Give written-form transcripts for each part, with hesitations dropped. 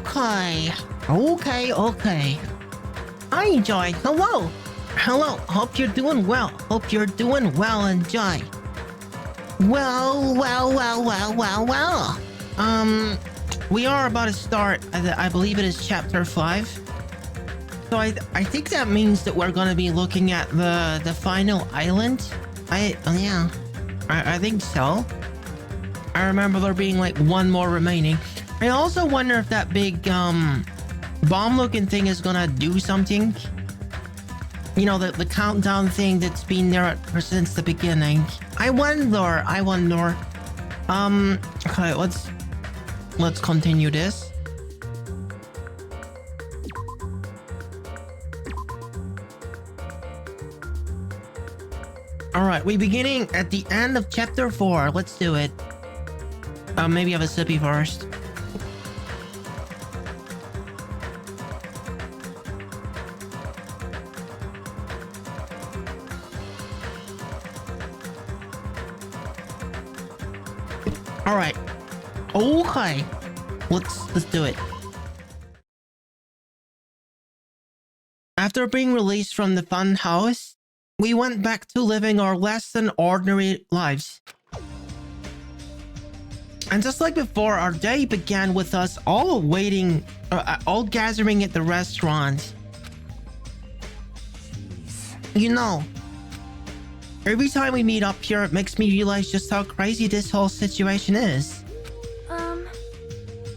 Okay. Okay. Hi, Joy. Hello. Hello. Hope you're doing well. Hope you're doing well, and Joy. Well. We are about to start. I believe it is chapter 5. So I think that means that we're going to be looking at the final island. I think so. I remember there being like one more remaining. I also wonder if that big bomb-looking thing is gonna do something. You know, the countdown thing that's been there since the beginning. I wonder. Okay, let's continue this. All right, we're beginning at the end of chapter 4. Let's do it. Maybe have a sippy first. All right. Okay. Let's do it. After being released from the fun house, we went back to living our less than ordinary lives. And just like before, our day began with us all gathering at the restaurant. You know, every time we meet up here, it makes me realize just how crazy this whole situation is.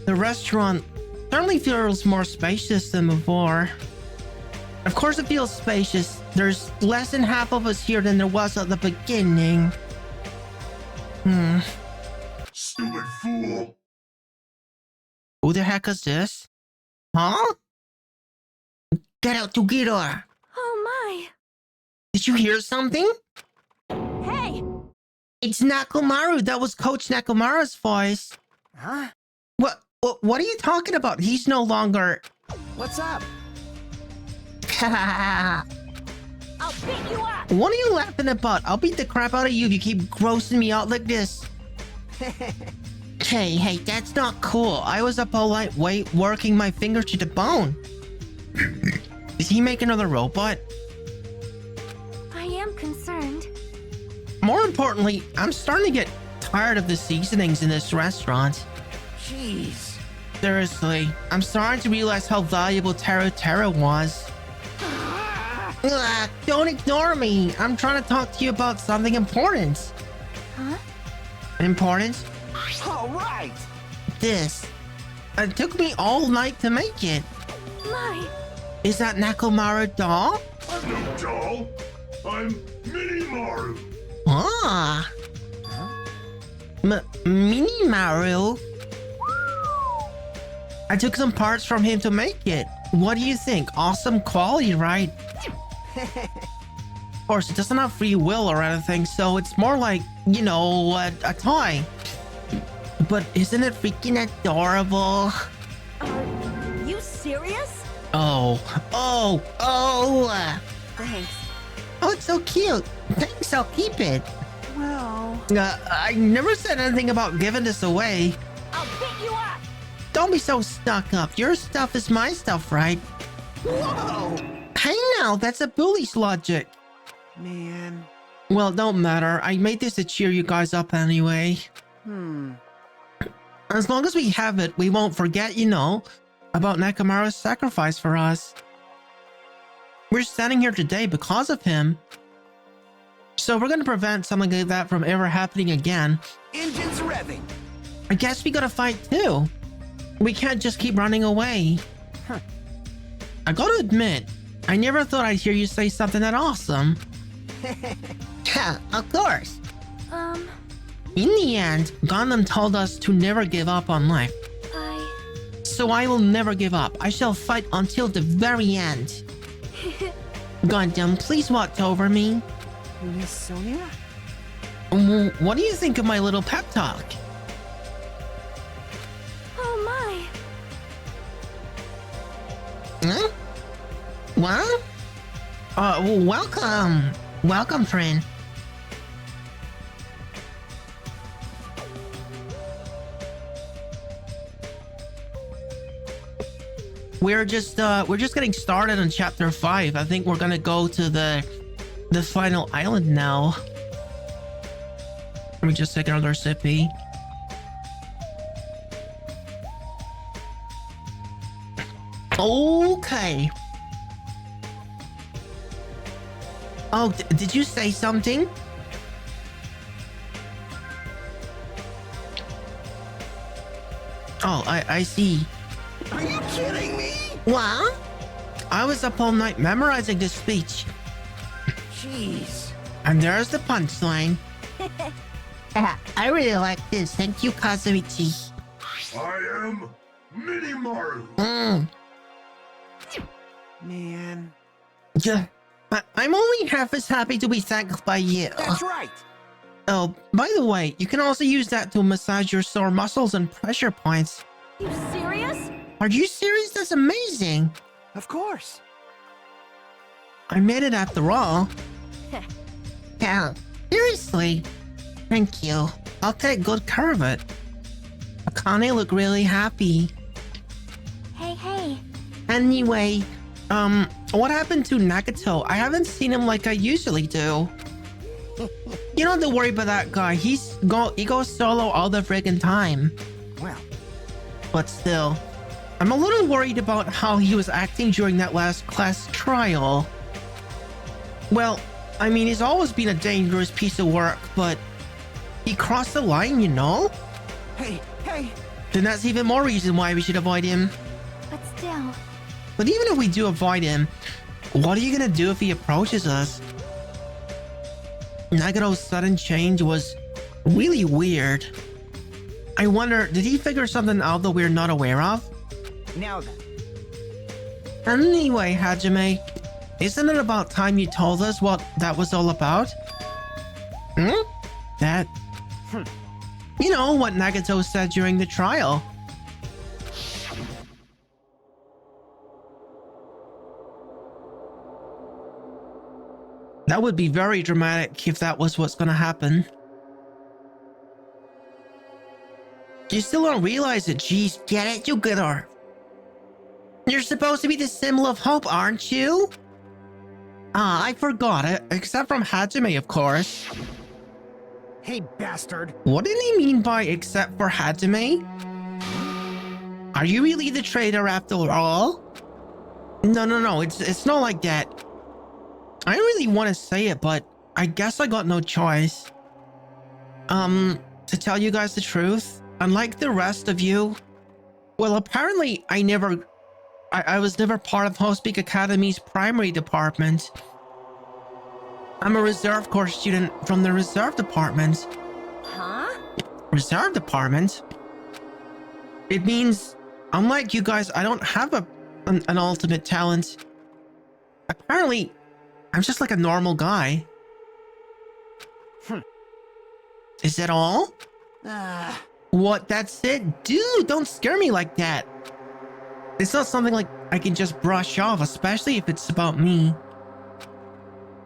The restaurant certainly feels more spacious than before. Of course it feels spacious. There's less than half of us here than there was at the beginning. Stupid fool! Who the heck is this? Huh? Get out together! Oh my! Did you hear something? Hey! It's Nakomaru. That was Coach Nakomaru's voice. Huh? What are you talking about? He's no longer... What's up? I'll beat you up! What are you laughing about? I'll beat the crap out of you if you keep grossing me out like this. Hey, that's not cool. I was up all night working my fingers to the bone. Did he make another robot? I am concerned. More importantly, I'm starting to get tired of the seasonings in this restaurant. Jeez. Seriously, I'm starting to realize how valuable Terra was. Don't ignore me. I'm trying to talk to you about something important. Huh? Important? All right. This. It took me all night to make it. My! Is that Nakomaru doll? I'm no doll. I'm Mini Maru. Ah. Mini Maru? I took some parts from him to make it. What do you think? Awesome quality, right? Of course, it doesn't have free will or anything, so it's more like, you know, a toy. But isn't it freaking adorable? Are you serious? Oh. Thanks. Oh, it's so cute. Thanks, I'll keep it. Well... I never said anything about giving this away. I'll beat you up! Don't be so stuck up. Your stuff is my stuff, right? Whoa! Hey now, that's a bully's logic. Man. Well, don't matter. I made this to cheer you guys up anyway. As long as we have it, we won't forget, you know, about Nakomaru's sacrifice for us. We're standing here today because of him. So we're gonna prevent something like that from ever happening again. Engines revving. I guess we gotta fight too. We can't just keep running away. Huh. I gotta admit, I never thought I'd hear you say something that awesome. Yeah, of course. In the end, Gundam told us to never give up on life. So I will never give up. I shall fight until the very end. Gundam, please watch over me. Miss Sonia? What do you think of my little pep talk? Oh my! Huh? What? Welcome. Welcome, friend. we're just getting started on chapter 5. I think we're gonna go to the final island now. Let me just take another sippy. Okay. Oh, did you say something? Oh, I see. Are you kidding me? What? I was up all night memorizing this speech. Jeez. And there's the punchline. I really like this. Thank you, Kazuichi. I am Minimaru. Man. Yeah, I'm only half as happy to be thanked by you. That's right. Oh, by the way, you can also use that to massage your sore muscles and pressure points. You serious? Are you serious? That's amazing. Of course. I made it after all. Yeah, seriously. Thank you. I'll take good care of it. Akane look really happy. Hey. Anyway, what happened to Nagato? I haven't seen him like I usually do. You don't have to worry about that guy. He goes solo all the friggin' time. Well, But still, I'm a little worried about how he was acting during that last class trial. Well, I mean, he's always been a dangerous piece of work, but he crossed the line, you know? hey. Then that's even more reason why we should avoid him. But still. But even if we do avoid him, what are you gonna do if he approaches us? Nagato's sudden change was really weird. I wonder, did he figure something out that we're not aware of? Now then. Anyway, Hajime, isn't it about time you told us what that was all about? That... You know, what Nagato said during the trial. That would be very dramatic if that was what's gonna happen. You still don't realize it, jeez. Get it? You get her. You're supposed to be the symbol of hope, aren't you? Ah, I forgot it. Except from Hajime, of course. Hey, bastard. What did he mean by except for Hajime? Are you really the traitor after all? No, it's not like that. I don't really want to say it, but I guess I got no choice. To tell you guys the truth, unlike the rest of you, well, apparently I was never part of Hope's Academy's primary department. I'm a reserve corps student from the reserve department. Huh? Reserve department? It means, unlike you guys, I don't have an ultimate talent. Apparently, I'm just like a normal guy. Is that all? What, that's it? Dude, don't scare me like that. It's not something like I can just brush off, especially if it's about me.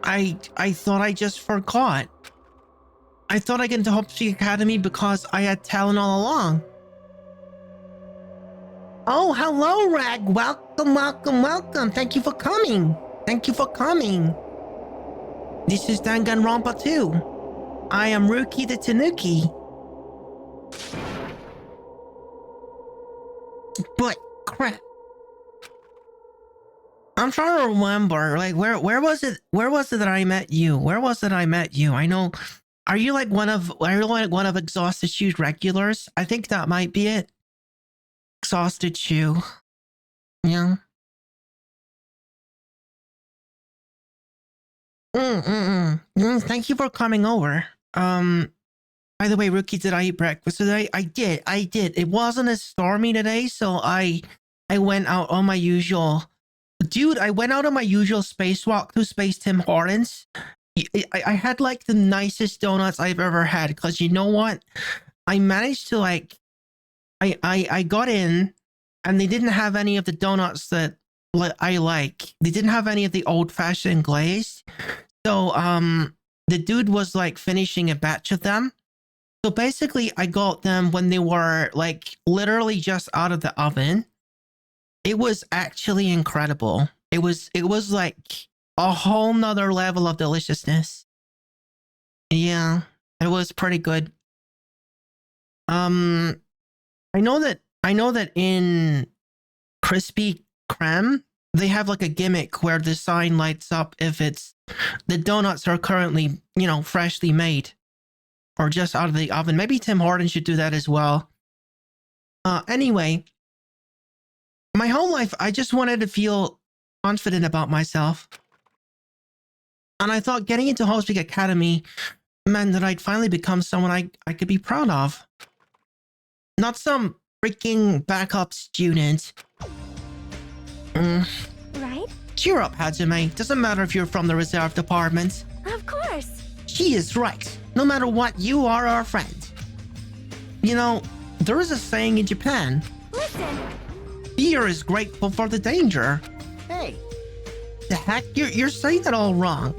I thought I just forgot. I thought I got into Hope's Academy because I had talent all along. Oh, hello, Rag. Welcome. Thank you for coming. This is Danganronpa 2. I am Ruki the Tanuki. But crap. I'm trying to remember, like, where was it that I met you? I know. Are you like one of Exhausted Shoe's regulars? I think that might be it. Exhausted Shoe. Yeah. Thank you for coming over. By the way, Rookie, did I eat breakfast today? I did. It wasn't as stormy today, so I went out on my usual... Dude, I went out on my usual spacewalk to Space Tim Hortons. I had like the nicest donuts I've ever had, because you know what? I managed to like... I got in, and they didn't have any of the donuts that I like. They didn't have any of the old-fashioned glazed. So, the dude was like finishing a batch of them. So basically, I got them when they were like literally just out of the oven. It was actually incredible. It was like a whole nother level of deliciousness. Yeah, it was pretty good. I know that in Krispy Kreme, they have like a gimmick where the sign lights up if it's the donuts are currently, freshly made or just out of the oven. Maybe Tim Hortons should do that as well. Anyway, my whole life, I just wanted to feel confident about myself. And I thought getting into Hospeak Academy meant that I'd finally become someone I could be proud of. Not some freaking backup student. Right? Cheer up, Hajime. Doesn't matter if you're from the reserve department. Of course. She is right. No matter what, you are our friend. There is a saying in Japan. Listen. Fear is grateful for the danger. Hey, The heck? You're saying that all wrong.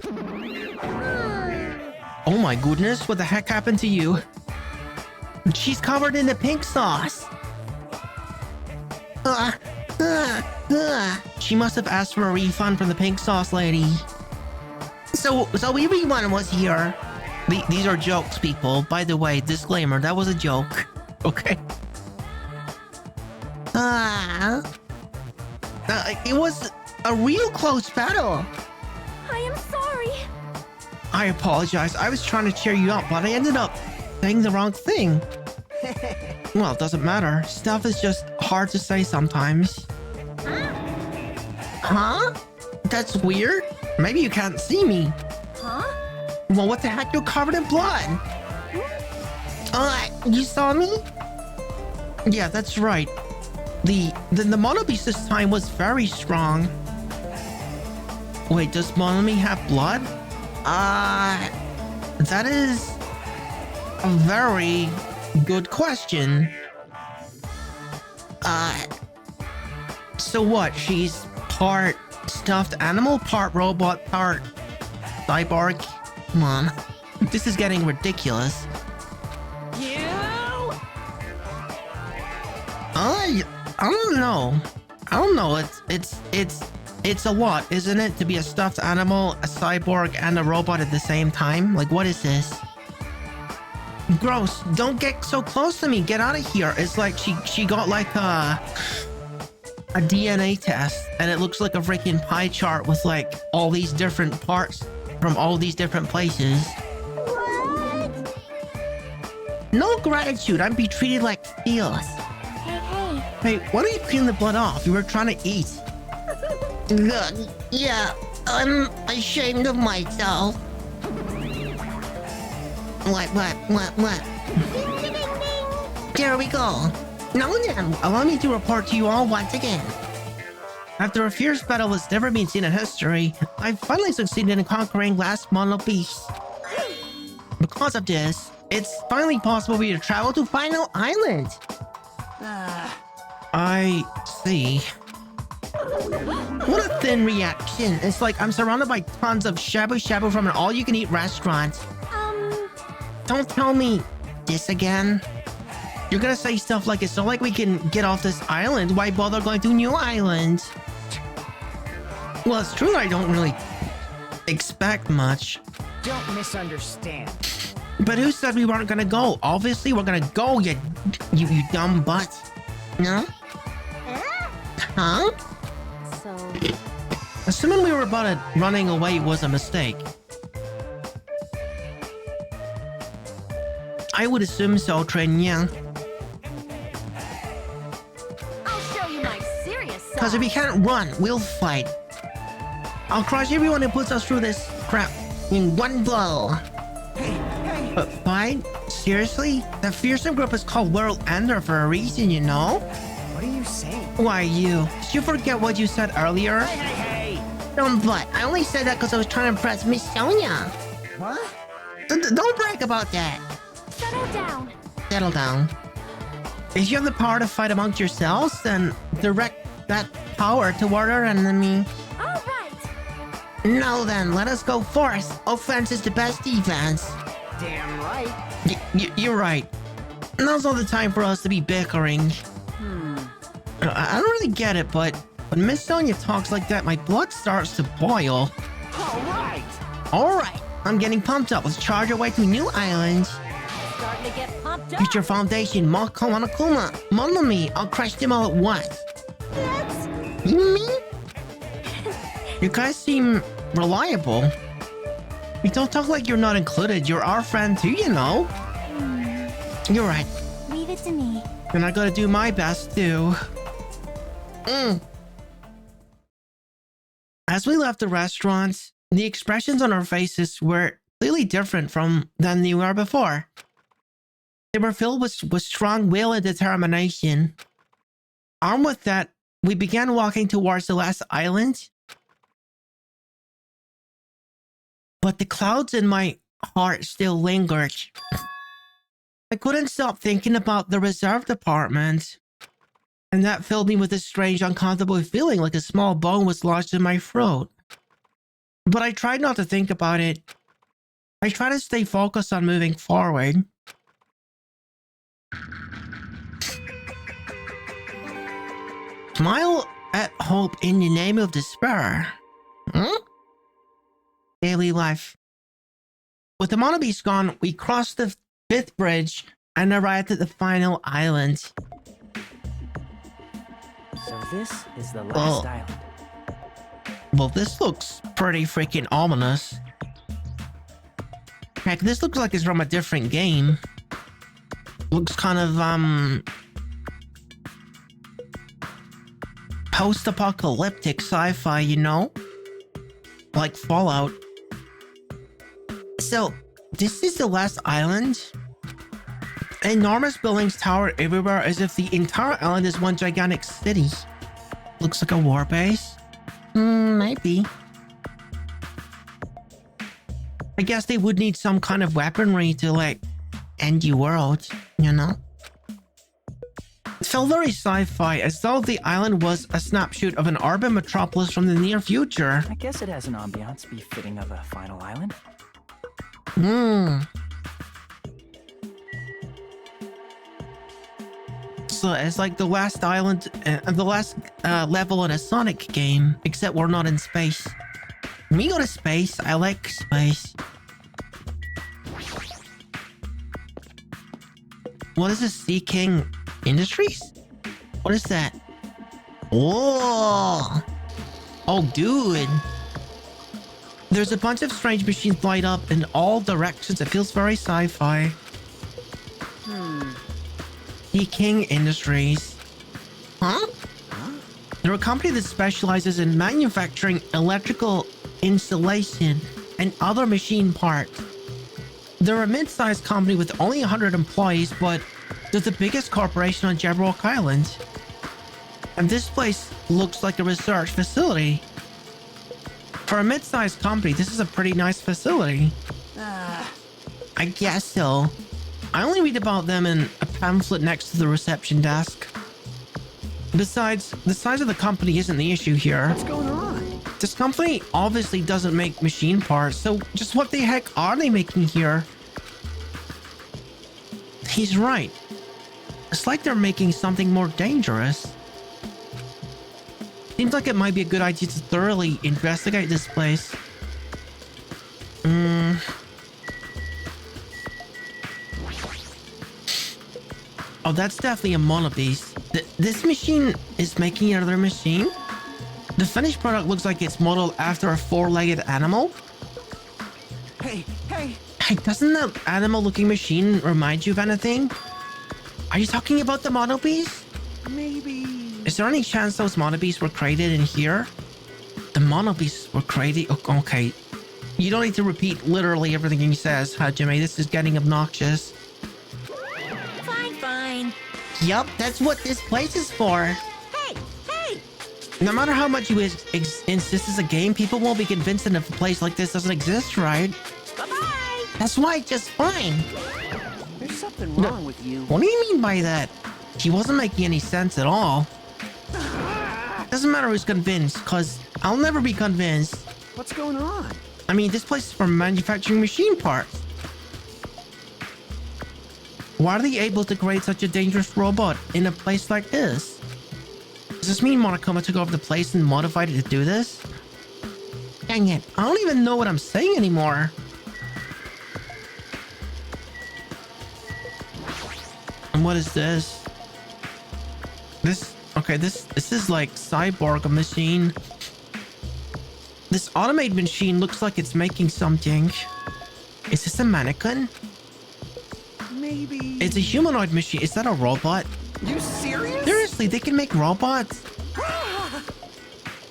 Oh my goodness, what the heck happened to you? She's covered in the pink sauce. She must have asked for a refund from the pink sauce lady. So everyone was here. These are jokes, people. By the way, disclaimer, that was a joke. Okay. It was a real close battle. I am sorry. I apologize. I was trying to cheer you up, but I ended up saying the wrong thing. Well, it doesn't matter. Stuff is just hard to say sometimes. Huh? That's weird. Maybe you can't see me. Huh? Well, what the heck? You're covered in blood. You saw me? Yeah, that's right. The Monobeast this time was very strong. Wait, does Monomi have blood? That is a very good question. So what? She's part stuffed animal, part robot, part cyborg? Come on. This is getting ridiculous. I don't know. It's a lot, isn't it? To be a stuffed animal, a cyborg, and a robot at the same time? Like, what is this? Gross. Don't get so close to me. Get out of here. It's like she got like a DNA test, and it looks like a freaking pie chart with like all these different parts from all these different places. What? No gratitude. I'm be treated like steals. Hey. Hey, why don't you clean the blood off? You were trying to eat. Yeah, I'm ashamed of myself. What? Ding, ding, ding, ding. There we go. Now then, allow me to report to you all once again. After a fierce battle that's never been seen in history, I finally succeeded in conquering last Monobeast. Because of this, it's finally possible for you to travel to Final Island. I see. What a thin reaction. It's like I'm surrounded by tons of shabu shabu from an all-you-can-eat restaurant. Don't tell me this again. You're gonna say stuff like, it's not like we can get off this island. Why bother going to New Island? Well, it's true that I don't really expect much. don't misunderstand. But who said we weren't gonna go? Obviously, we're gonna go, you dumb butt. No? Huh? So, Assuming we were about it running away was a mistake. I would assume so, Trin, yeah. I'll show you my serious side. Because if we can't run, we'll fight. I'll crush everyone who puts us through this crap in one blow. But fight? Seriously? The fearsome group is called World Ender for a reason, you know? What are you saying? Why you? Did you forget what you said earlier? Hey! Dumb butt. I only said that because I was trying to impress Miss Sonia. What? Don't brag about that. Settle down. Settle down. If you have the power to fight amongst yourselves, then direct that power toward our enemy. All right. Now then, let us go forth. Offense is the best defense. Damn right. You're right. Now's not the time for us to be bickering. I don't really get it, but when Miss Sonia talks like that, my blood starts to boil. All right. Alright, I'm getting pumped up. Let's charge our way to new islands. Starting to get pumped up. Future Foundation, Mako Monokuma. Mamma me, I'll crush them all at once. That's Me? You guys seem reliable. You don't talk like you're not included. You're our friend too, you know. You're right. leave it to me. And I gotta do my best too. As we left the restaurant, the expressions on our faces were clearly different from than they were before. They were filled with strong will and determination. Armed with that, we began walking towards the last island. But the clouds in my heart still lingered. I couldn't stop thinking about the reserved apartment. And that filled me with a strange, uncomfortable feeling like a small bone was lodged in my throat. But I tried not to think about it. I tried to stay focused on moving forward. Smile at hope in the name of despair. Daily life. With the Monobeast gone, we crossed the 5th bridge and arrived at the final island. So this is the last island. Well, this looks pretty freaking ominous. Heck, this looks like it's from a different game. Looks kind of, post-apocalyptic sci-fi, you know? Like Fallout. So, this is the last island? Enormous buildings tower everywhere as if the entire island is one gigantic city. Looks like a war base. Maybe. I guess they would need some kind of weaponry to, like, end the world, you know? It felt very sci-fi, as though the island was a snapshot of an urban metropolis from the near future. I guess it has an ambiance befitting of a final island. So it's like the last island, the last level in a Sonic game, except we're not in space. Me go to space, I like space. What is this, Sea King Industries? What is that? Oh, dude. There's a bunch of strange machines light up in all directions. It feels very sci-fi. Sea King Industries. Huh? They're a company that specializes in manufacturing electrical installation and other machine parts. They're a mid-sized company with only 100 employees, but they're the biggest corporation on Jabberwock Island. And this place looks like a research facility. For a mid-sized company, this is a pretty nice facility. I guess so. I only read about them in a pamphlet next to the reception desk. Besides, the size of the company isn't the issue here. What's going on? This company obviously doesn't make machine parts, so just what the heck are they making here? He's right. It's like they're making something more dangerous. Seems like it might be a good idea to thoroughly investigate this place. Oh, that's definitely a Monobeast. This machine is making another machine? The finished product looks like it's modeled after a four-legged animal. Hey! Hey, doesn't that animal-looking machine remind you of anything? Are you talking about the Monobeast? Maybe... Is there any chance those Monobeasts were created in here? The Monobeasts were created... Okay. You don't need to repeat literally everything he says, Hajime. This is getting obnoxious. Fine. Yup, that's what this place is for. Hey! No matter how much you insist it's a game, people won't be convinced that if a place like this doesn't exist, right? Bye-bye! That's why it's just fine. There's something wrong with you. What do you mean by that? He wasn't making any sense at all. Doesn't matter who's convinced, cause I'll never be convinced. What's going on? I mean, this place is for manufacturing machine parts. Why are they able to create such a dangerous robot in a place like this? Does this mean Monokuma took over the place and modified it to do this? Dang it. I don't even know what I'm saying anymore. And what is this? This is like cyborg machine. This automated machine looks like it's making something. Is this a mannequin? Maybe. It's a humanoid machine. Is that a robot? You serious? Seriously, they can make robots?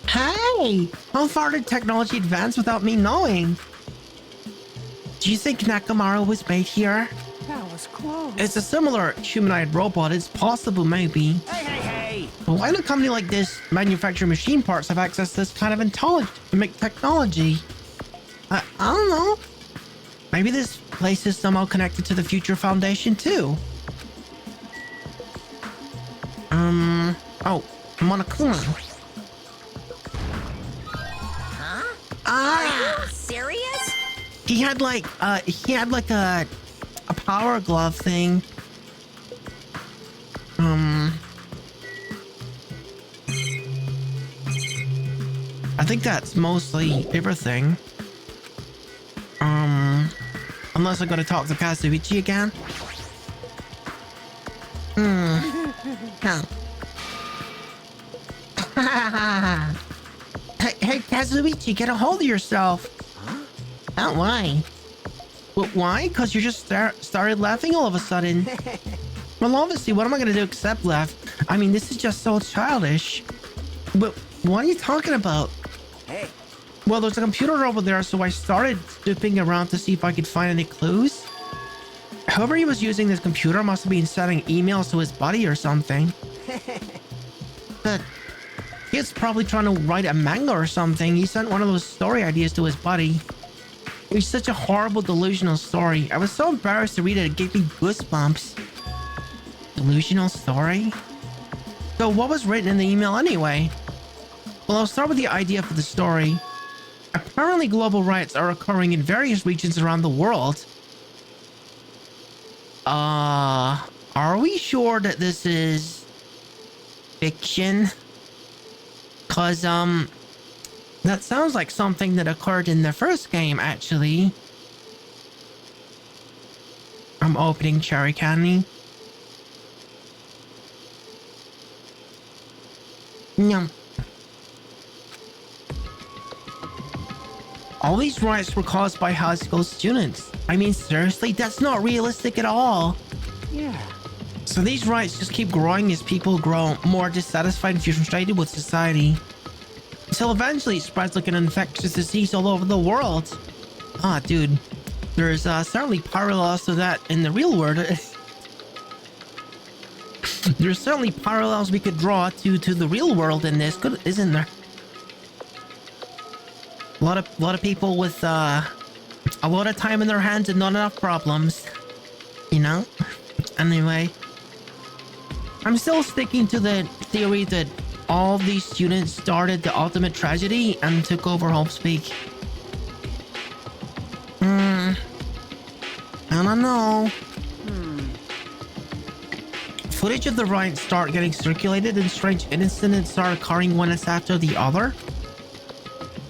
Hey! How far did technology advance without me knowing? Do you think Nakamura was made here? That was close. It's a similar humanoid robot. It's possible, maybe. Hey! But why do a company like this manufacture machine parts have access to this kind of intelligence to make technology? I don't know. Maybe this place is somehow connected to the Future Foundation too. Oh, Monokuma. Huh? Ah! Are you serious? He had like a power glove thing. I think that's mostly everything. Unless I gotta talk to Kazuichi again. Huh. Hey, Kazuichi, get a hold of yourself. Huh? Why? Well, why? Because you just started laughing all of a sudden. Well, obviously, what am I going to do except laugh? I mean, this is just so childish. But what are you talking about? Hey. Well, there's a computer over there, so I started snooping around to see if I could find any clues. Whoever he was using this computer must have been sending emails to his buddy or something. But he's probably trying to write a manga or something. He sent one of those story ideas to his buddy. It was such a horrible, delusional story. I was so embarrassed to read it, it gave me goosebumps. Delusional story? So what was written in the email anyway? Well, I'll start with the idea for the story. Apparently global riots are occurring in various regions around the world. Are we sure that this is fiction? Cause, that sounds like something that occurred in the first game, actually. I'm opening cherry candy. No. All these riots were caused by high school students. I mean, seriously, that's not realistic at all. Yeah. So these riots just keep growing as people grow more dissatisfied and frustrated with society. Until eventually it spreads like an infectious disease all over the world. Ah, dude. There's certainly parallels to that in the real world. There's certainly parallels we could draw to the real world in this, isn't there? A lot of people with a lot of time in their hands and not enough problems. You know? Anyway. I'm still sticking to the theory that all these students started the ultimate tragedy and took over Hope's I don't know. Footage of the riot start getting circulated and strange incidents start occurring one after the other.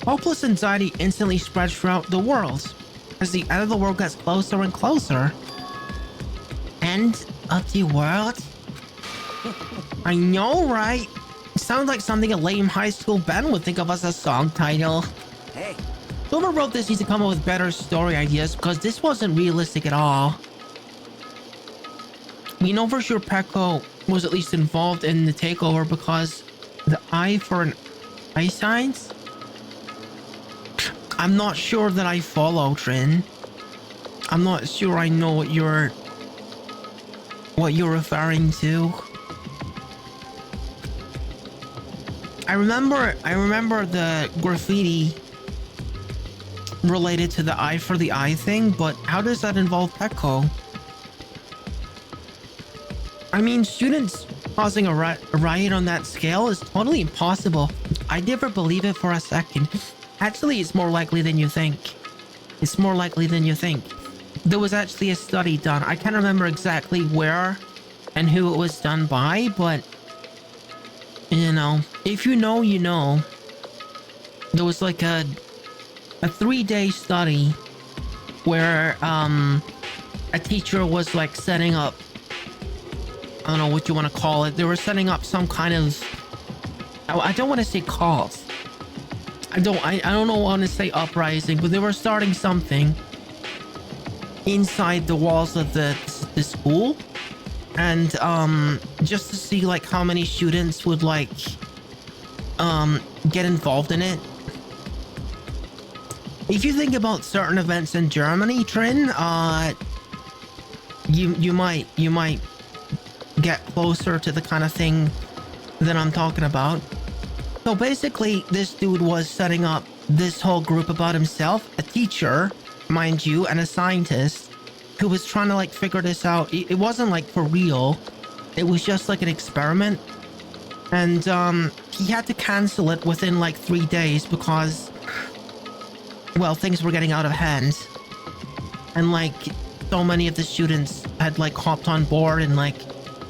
Hopeless anxiety instantly spreads throughout the world as the end of the world gets closer and closer. End of the world? I know, right? It sounds like something a lame high school band would think of as a song title. Hey. Whoever wrote this needs to come up with better story ideas because this wasn't realistic at all. We know for sure Peko was at least involved in the takeover because the eye for an eye signs? I'm not sure that I follow, Trin. I'm not sure I know what you're referring to. I remember the graffiti related to the eye for the eye thing, but how does that involve Peko? I mean, students causing a riot on that scale is totally impossible. I never believe it for a second. Actually, it's more likely than you think. It's more likely than you think. There was actually a study done. I can't remember exactly where and who it was done by, but You know, if you know, you know. There was like a 3-day study where a teacher was like setting up, I don't know what you want to call it. They were setting up some kind of, I don't want to say cause. I don't want to say uprising, but they were starting something inside the walls of the school, and just to see like how many students would like get involved in it. If you think about certain events in Germany, Trin, you might get closer to the kind of thing that I'm talking about. So basically, this dude was setting up this whole group about himself, a teacher, mind you, and a scientist who was trying to like figure this out. It wasn't like for real. It was just like an experiment. And he had to cancel it within like 3 days because, well, things were getting out of hand. And like so many of the students had like hopped on board and like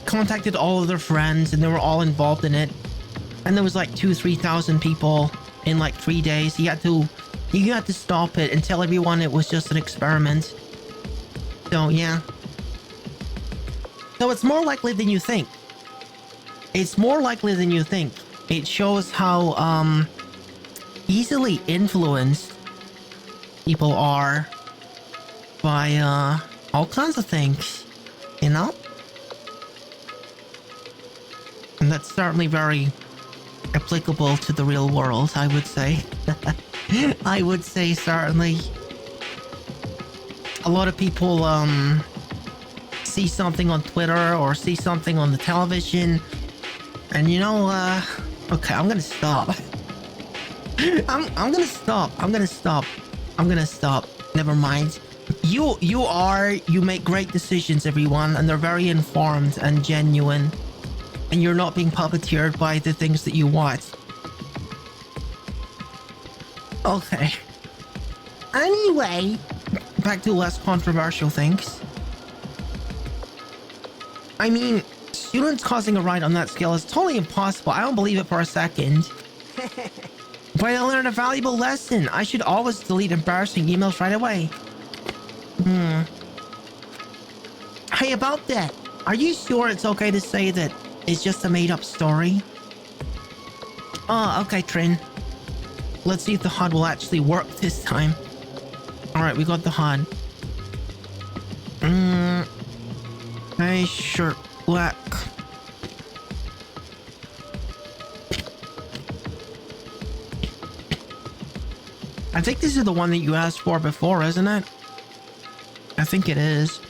contacted all of their friends, and they were all involved in it. And there was like 2,000-3,000 people in like 3 days. He had to stop it and tell everyone it was just an experiment. So yeah. So it's more likely than you think. It's more likely than you think. It shows how easily influenced people are by all kinds of things, you know? And that's certainly very applicable to the real world, I would say. I would say certainly. A lot of people see something on Twitter or see something on the television, and you know, okay, I'm gonna stop. I'm gonna stop. Never mind. You make great decisions, everyone, and they're very informed and genuine. And you're not being puppeteered by the things that you watch. Okay. Anyway, back to less controversial things. I mean, students causing a riot on that scale is totally impossible. I don't believe it for a second. But I learned a valuable lesson. I should always delete embarrassing emails right away. Hey, about that, are you sure it's okay to say that it's just a made-up story? Oh, okay, Trin. Let's see if the HUD will actually work this time. Alright, we got the HUD. Hey, shirt, black. I think this is the one that you asked for before, isn't it? I think it is.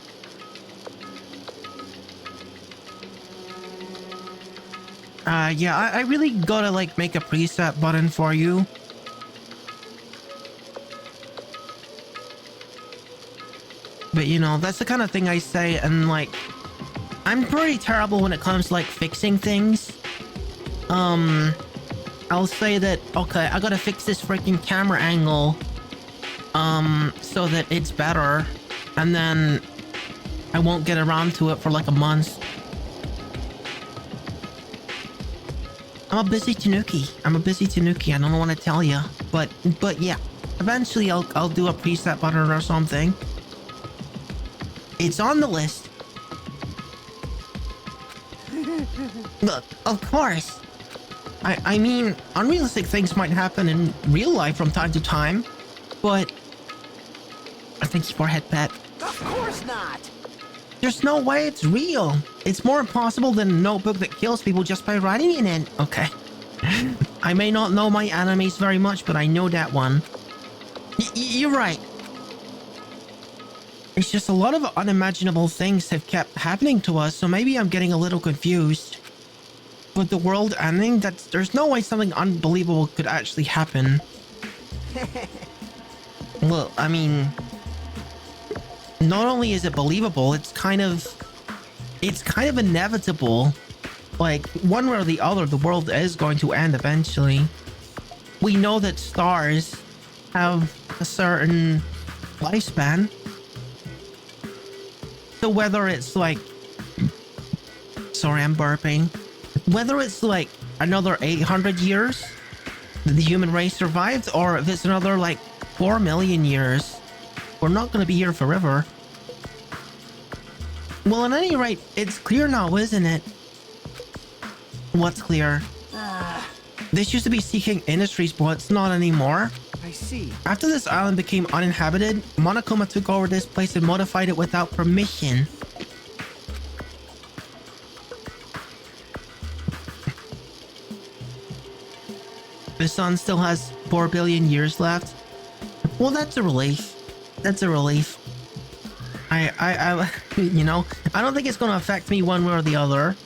Yeah, I really gotta like make a preset button for you. But you know, that's the kind of thing I say, and like, I'm pretty terrible when it comes to like fixing things. I'll say that, okay, I gotta fix this freaking camera angle, so that it's better, and then I won't get around to it for like a month. I'm a busy Tanuki. I don't know what to tell you, but yeah, eventually I'll do a preset button or something. It's on the list. Look, of course. I mean, unrealistic things might happen in real life from time to time, but I think it's forehead pet. Of course not. There's no way it's real. It's more impossible than a notebook that kills people just by writing in it. Okay. I may not know my animes very much, but I know that one. You're right. It's just a lot of unimaginable things have kept happening to us, so maybe I'm getting a little confused. But the world ending, there's no way something unbelievable could actually happen. Well, I mean, not only is it believable, it's kind of inevitable. Like, one way or the other, the world is going to end eventually. We know that stars have a certain lifespan. So whether it's like, sorry, I'm burping. Whether it's like another 800 years that the human race survived, or if it's another like 4 million years. We're not going to be here forever. Well, at any rate, it's clear now, isn't it? What's clear? This used to be Seeking Industries, but it's not anymore. I see. After this island became uninhabited, Monokuma took over this place and modified it without permission. The sun still has 4 billion years left. Well, that's a relief. That's a relief. You know, I don't think it's going to affect me one way or the other.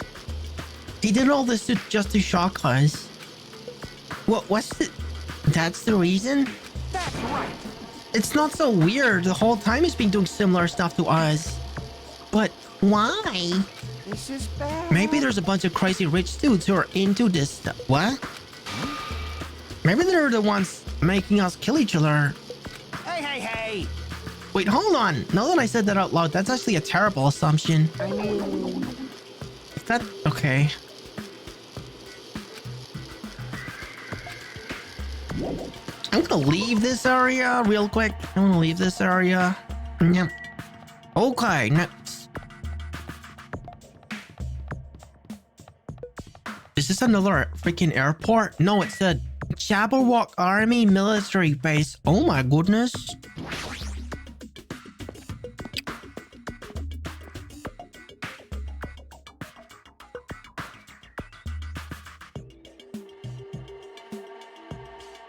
He did all this just to shock us. What's the... That's the reason? That's right. It's not so weird. The whole time he's been doing similar stuff to us. But why? This is bad. Maybe there's a bunch of crazy rich dudes who are into this stuff. What? Maybe they're the ones making us kill each other. Hey! Wait, hold on. Now that I said that out loud, that's actually a terrible assumption. I mean... Is that... Okay. I'm gonna leave this area real quick. I'm gonna leave this area. Yep. Okay, next. Is this another freaking airport? No, it's a Jabberwock Army military base. Oh my goodness.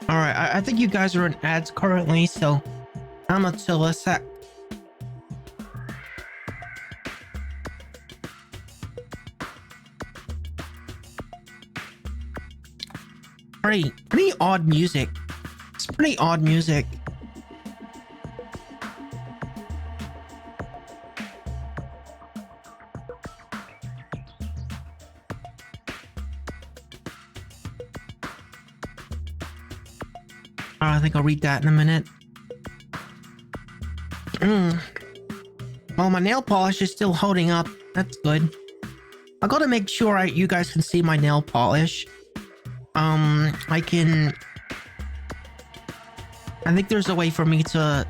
Alright, I think you guys are in ads currently, so I'm gonna chill a sec. Pretty odd music. It's pretty odd music. I think I'll read that in a minute. Well, my nail polish is still holding up. That's good. I gotta make sure you guys can see my nail polish. I think there's a way for me to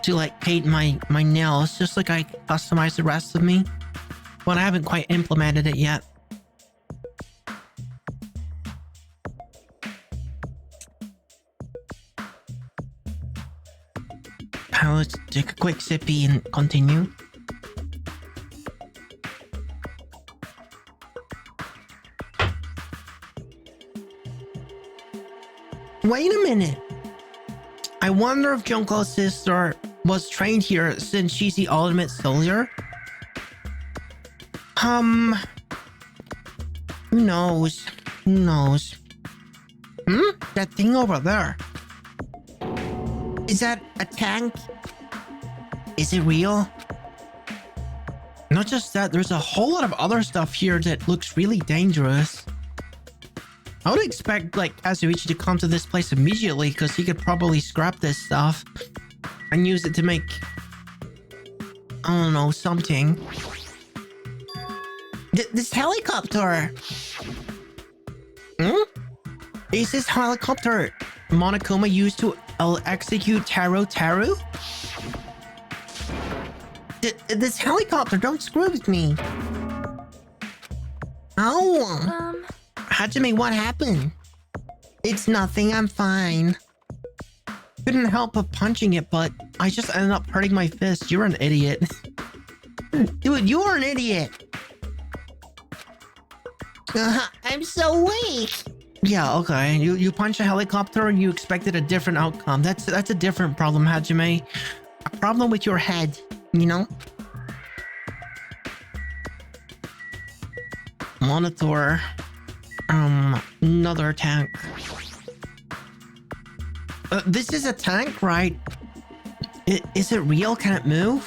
like paint my nails just like I customize the rest of me, but I haven't quite implemented it yet. Let's take a quick sippy and continue. Wait a minute. I wonder if Junko's sister was trained here since she's the ultimate soldier. Who knows? Who knows? That thing over there. Is that a tank? Is it real? Not just that, there's a whole lot of other stuff here that looks really dangerous. I would expect, like, Kazuichi to come to this place immediately because he could probably scrap this stuff and use it to make, I don't know, something. This helicopter! Is this helicopter Monokuma used to execute Taro Taru? This helicopter, don't screw with me. Oh. Hajime, what happened? It's nothing, I'm fine. Couldn't help but punching it, but I just ended up hurting my fist. You're an idiot. Dude, you are an idiot. I'm so weak. Yeah, okay. You punch a helicopter and you expected a different outcome. That's a different problem, Hajime. A problem with your head, you know? Monitor. Another tank. This is a tank, right? Is it real? Can it move?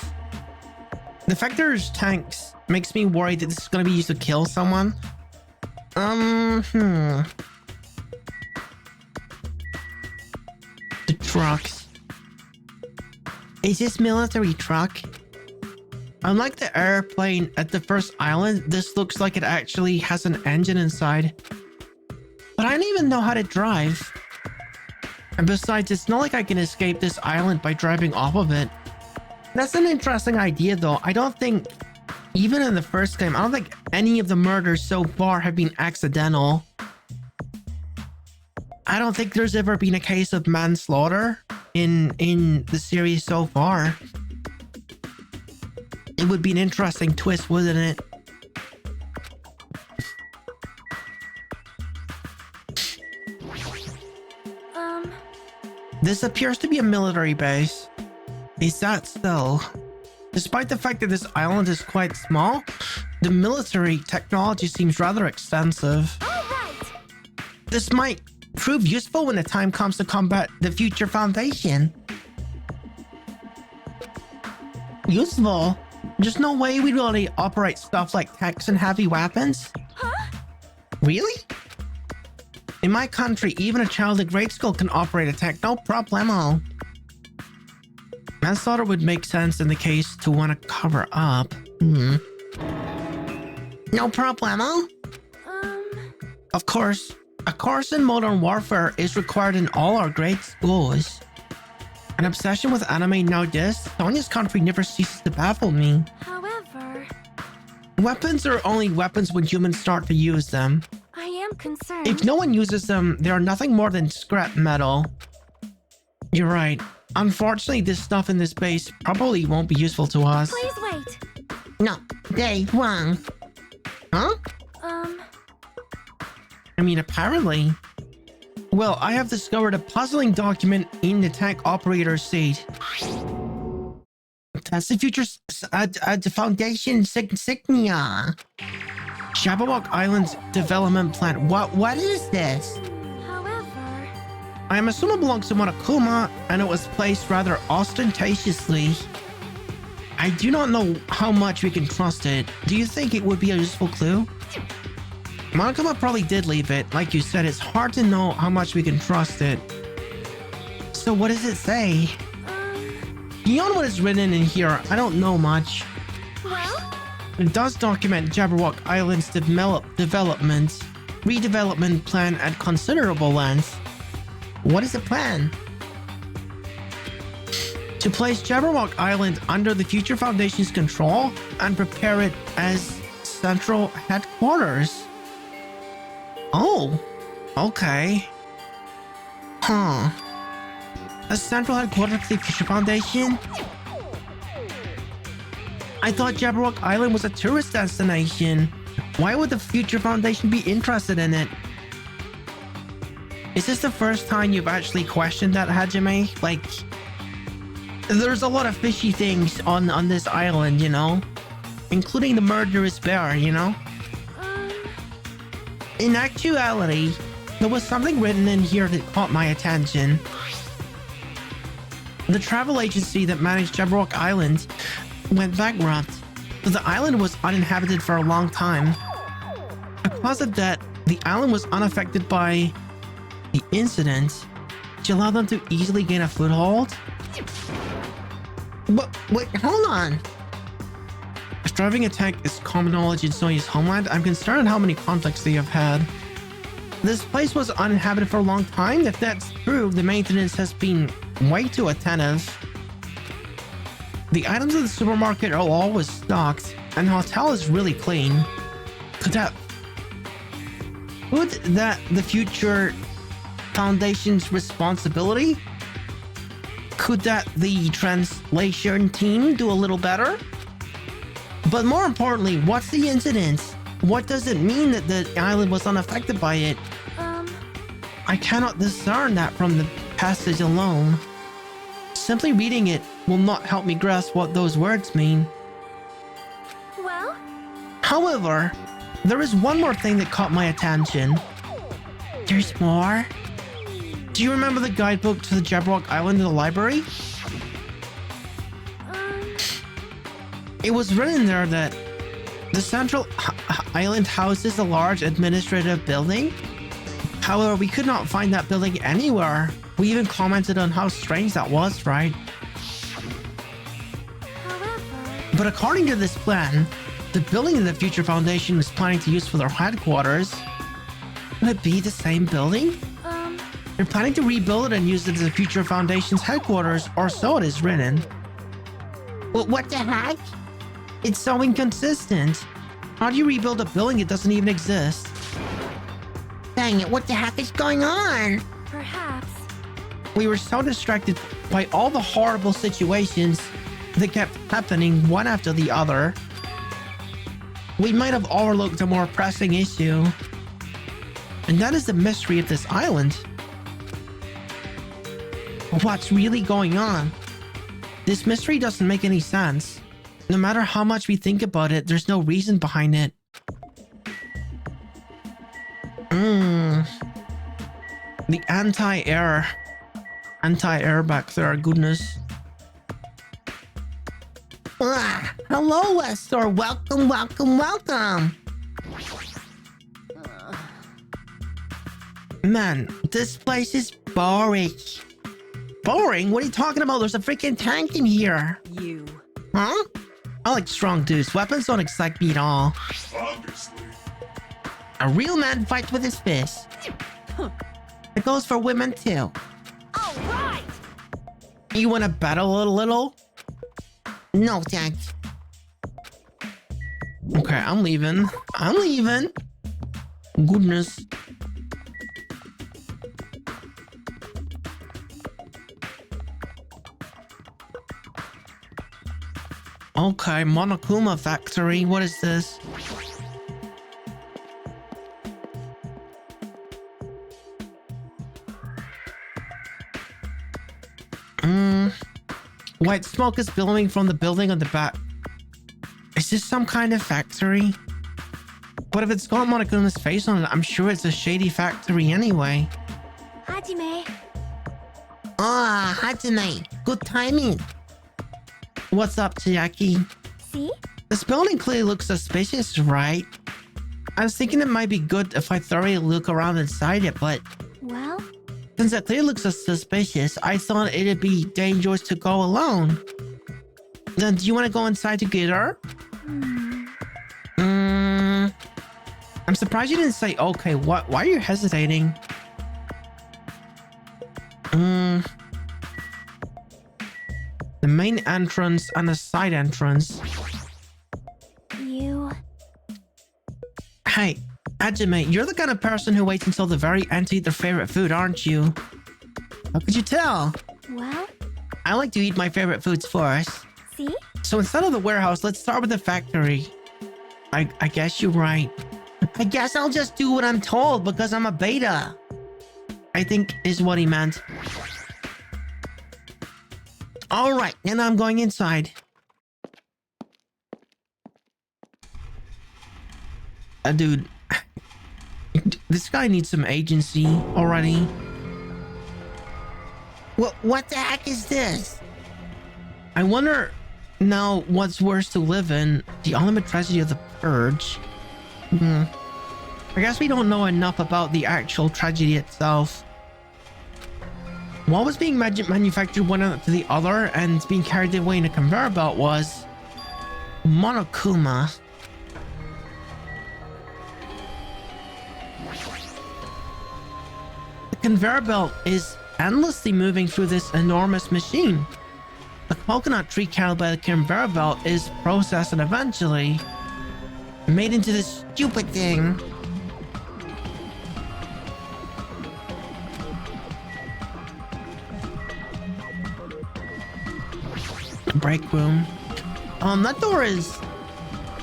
The fact there's tanks makes me worried that this is going to be used to kill someone. The trucks. Is this military truck? Unlike the airplane at the first island, this looks like it actually has an engine inside. But I don't even know how to drive. And besides, it's not like I can escape this island by driving off of it. That's an interesting idea though. I don't think, even in the first game, I don't think any of the murders so far have been accidental. I don't think there's ever been a case of manslaughter in the series so far. It would be an interesting twist, wouldn't it? This appears to be a military base. Is that so? Despite the fact that this island is quite small, the military technology seems rather extensive. All right. This might prove useful when the time comes to combat the future Foundation. Useful? There's no way we'd really operate stuff like tanks and heavy weapons? Huh? Really? In my country, even a child at grade school can operate a tank, no problemo. Manslaughter would make sense in the case to want to cover up. No problemo? Of course, a course in modern warfare is required in all our grade schools. An obsession with anime nowadays, Sonya's country never ceases to baffle me. However, weapons are only weapons when humans start to use them. I am concerned. If no one uses them, they are nothing more than scrap metal. You're right. Unfortunately, this stuff in this base probably won't be useful to us. Please wait. No, they wrong. Huh? I mean, apparently. Well, I have discovered a puzzling document in the tank operator's seat. That's the future the Foundation insignia. Jabberwock Island's development plan. What is this? However, I am assuming it belongs to Monokuma, and it was placed rather ostentatiously. I do not know how much we can trust it. Do you think it would be a useful clue? Monokuma probably did leave it. Like you said, it's hard to know how much we can trust it. So what does it say? Beyond what is written in here, I don't know much. well, It does document Jabberwock Island's redevelopment plan at considerable length. What is the plan? To place Jabberwock Island under the Future Foundation's control and prepare it as central headquarters. Oh, okay. Huh. A central headquarters for the Future Foundation? I thought Jabberwock Island was a tourist destination. Why would the Future Foundation be interested in it? Is this the first time you've actually questioned that, Hajime? Like, there's a lot of fishy things on this island, you know? Including the murderous bear, you know? In actuality, there was something written in here that caught my attention. The travel agency that managed Jabberwock Island went bankrupt, so the island was uninhabited for a long time. Because of that, the island was unaffected by the incident, which allowed them to easily gain a foothold. But wait, hold on. If driving a tank is common knowledge in Sonya's homeland, I'm concerned how many conflicts they have had. This place was uninhabited for a long time. If that's true, the maintenance has been way too attentive. The items in the supermarket are always stocked, and the hotel is really clean. Could that the Future Foundation's responsibility? Could that the translation team do a little better? But more importantly, what's the incident? What does it mean that the island was unaffected by it? I cannot discern that from the passage alone. Simply reading it will not help me grasp what those words mean. well, However, there is one more thing that caught my attention. There's more? Do you remember the guidebook to the Jabberwock Island in the library? It was written there that the central island houses a large administrative building. However, we could not find that building anywhere. We even commented on how strange that was, right? however, But according to this plan, the building that the Future Foundation was planning to use for their headquarters Could it be the same building? They're planning to rebuild it and use it as the future Foundation's headquarters, or so it is written. Well, what the heck? It's so inconsistent. How do you rebuild a building that doesn't even exist? Dang it, what the heck is going on? Perhaps. We were so distracted by all the horrible situations that kept happening one after the other. We might have overlooked a more pressing issue. And that is the mystery of this island. What's really going on? This mystery doesn't make any sense. No matter how much we think about it, there's no reason behind it. The anti-air back there, goodness. Hello, Esther. Welcome. Man, this place is boring. Boring? What are you talking about? There's a freaking tank in here. You. Huh? I like strong dudes. Weapons don't excite me at all. Obviously. A real man fights with his fist. It goes for women too. All right. You want to battle a little? No, thanks. Okay, I'm leaving. Goodness. Okay, Monokuma Factory. What is this? White smoke is billowing from the building on the back. Is this some kind of factory? But if it's got Monokuma's face on it, I'm sure it's a shady factory anyway. Hajime. Ah, Hajime. Good timing. What's up, Chiaki? See? This building clearly looks suspicious, right? I was thinking it might be good if I thoroughly look around inside it, but Well, since it clearly looks so suspicious, I thought it'd be dangerous to go alone. Then do you want to go inside together? I'm surprised you didn't say okay. What? Why are you hesitating? The main entrance and the side entrance. you. Hey, Hajime, you're the kind of person who waits until the very end to eat their favorite food, aren't you? How could you tell? Well, I like to eat my favorite foods first. see? So instead of the warehouse, let's start with the factory. I guess you're right. I guess I'll just do what I'm told because I'm a beta. I think is what he meant. All right, and I'm going inside. Dude, this guy needs some agency already. What the heck is this? I wonder now what's worse to live in, the ultimate tragedy of the purge. I guess we don't know enough about the actual tragedy itself. What was being manufactured one after the other and being carried away in a conveyor belt was Monokuma. The conveyor belt is endlessly moving through this enormous machine. The coconut tree carried by the conveyor belt is processed and eventually made into this stupid thing. Break room. That door is...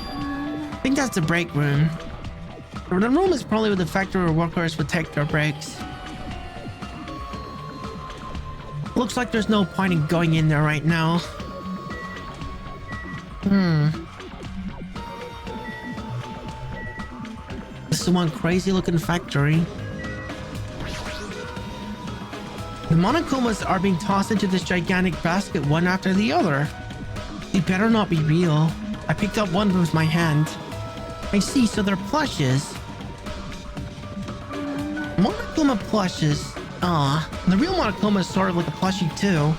I think that's the break room. The room is probably where the factory workers would take their breaks. Looks like there's no point in going in there right now. This is one crazy looking factory. The Monokumas are being tossed into this gigantic basket one after the other. They better not be real. I picked up one with my hand. I see, so they're plushes. Monokuma plushes. Ah, the real Monokuma is sort of like a plushie too.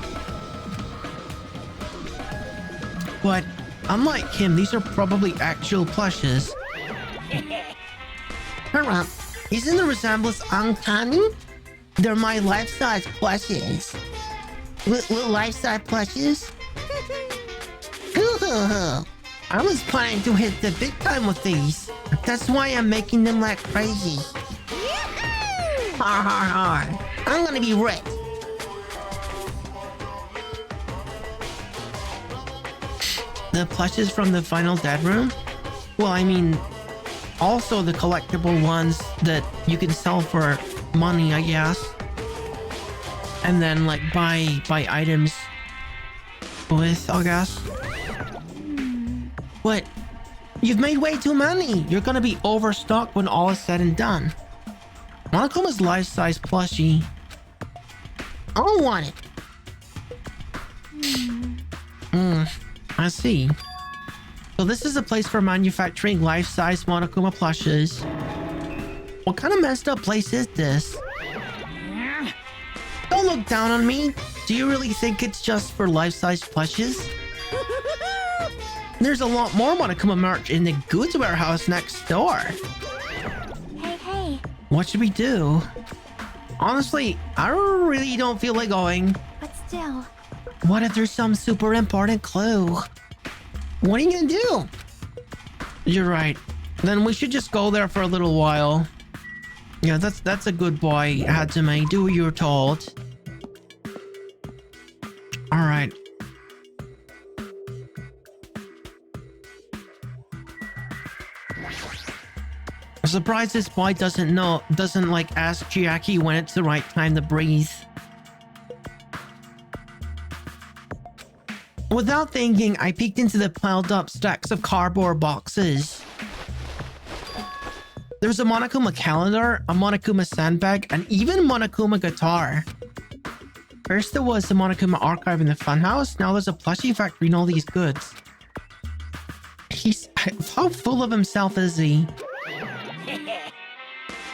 But unlike him, these are probably actual plushes. Hurry up. Isn't the resemblance uncanny? They're my life-size plushies. Little life-size plushies? I was planning to hit the big time with these. That's why I'm making them like crazy. Har har har. I'm gonna be rich. The plushes from the final dead room? Well, I mean, also the collectible ones that you can sell for money, I guess. And then like buy items with, I guess. But you've made way too many. You're gonna be overstocked when all is said and done. Monocoma's life-size plushie. I don't want it. I see. So this is a place for manufacturing life-size Monokuma plushes. What kind of messed up place is this? Don't look down on me. Do you really think it's just for life-size plushes? There's a lot more Monokuma merch in the goods warehouse next door. Hey. What should we do? Honestly, I really don't feel like going. But still. What if there's some super important clue? What are you gonna do? You're right. Then we should just go there for a little while. Yeah, that's a good boy, Hajime. Do what you're told. Alright. I'm surprised this boy doesn't like ask Chiaki when it's the right time to breathe. Without thinking, I peeked into the piled up stacks of cardboard boxes. There's a Monokuma calendar, a Monokuma sandbag, and even a Monokuma guitar. First there was the Monokuma archive in the funhouse, now there's a plushie factory and all these goods. How full of himself is he?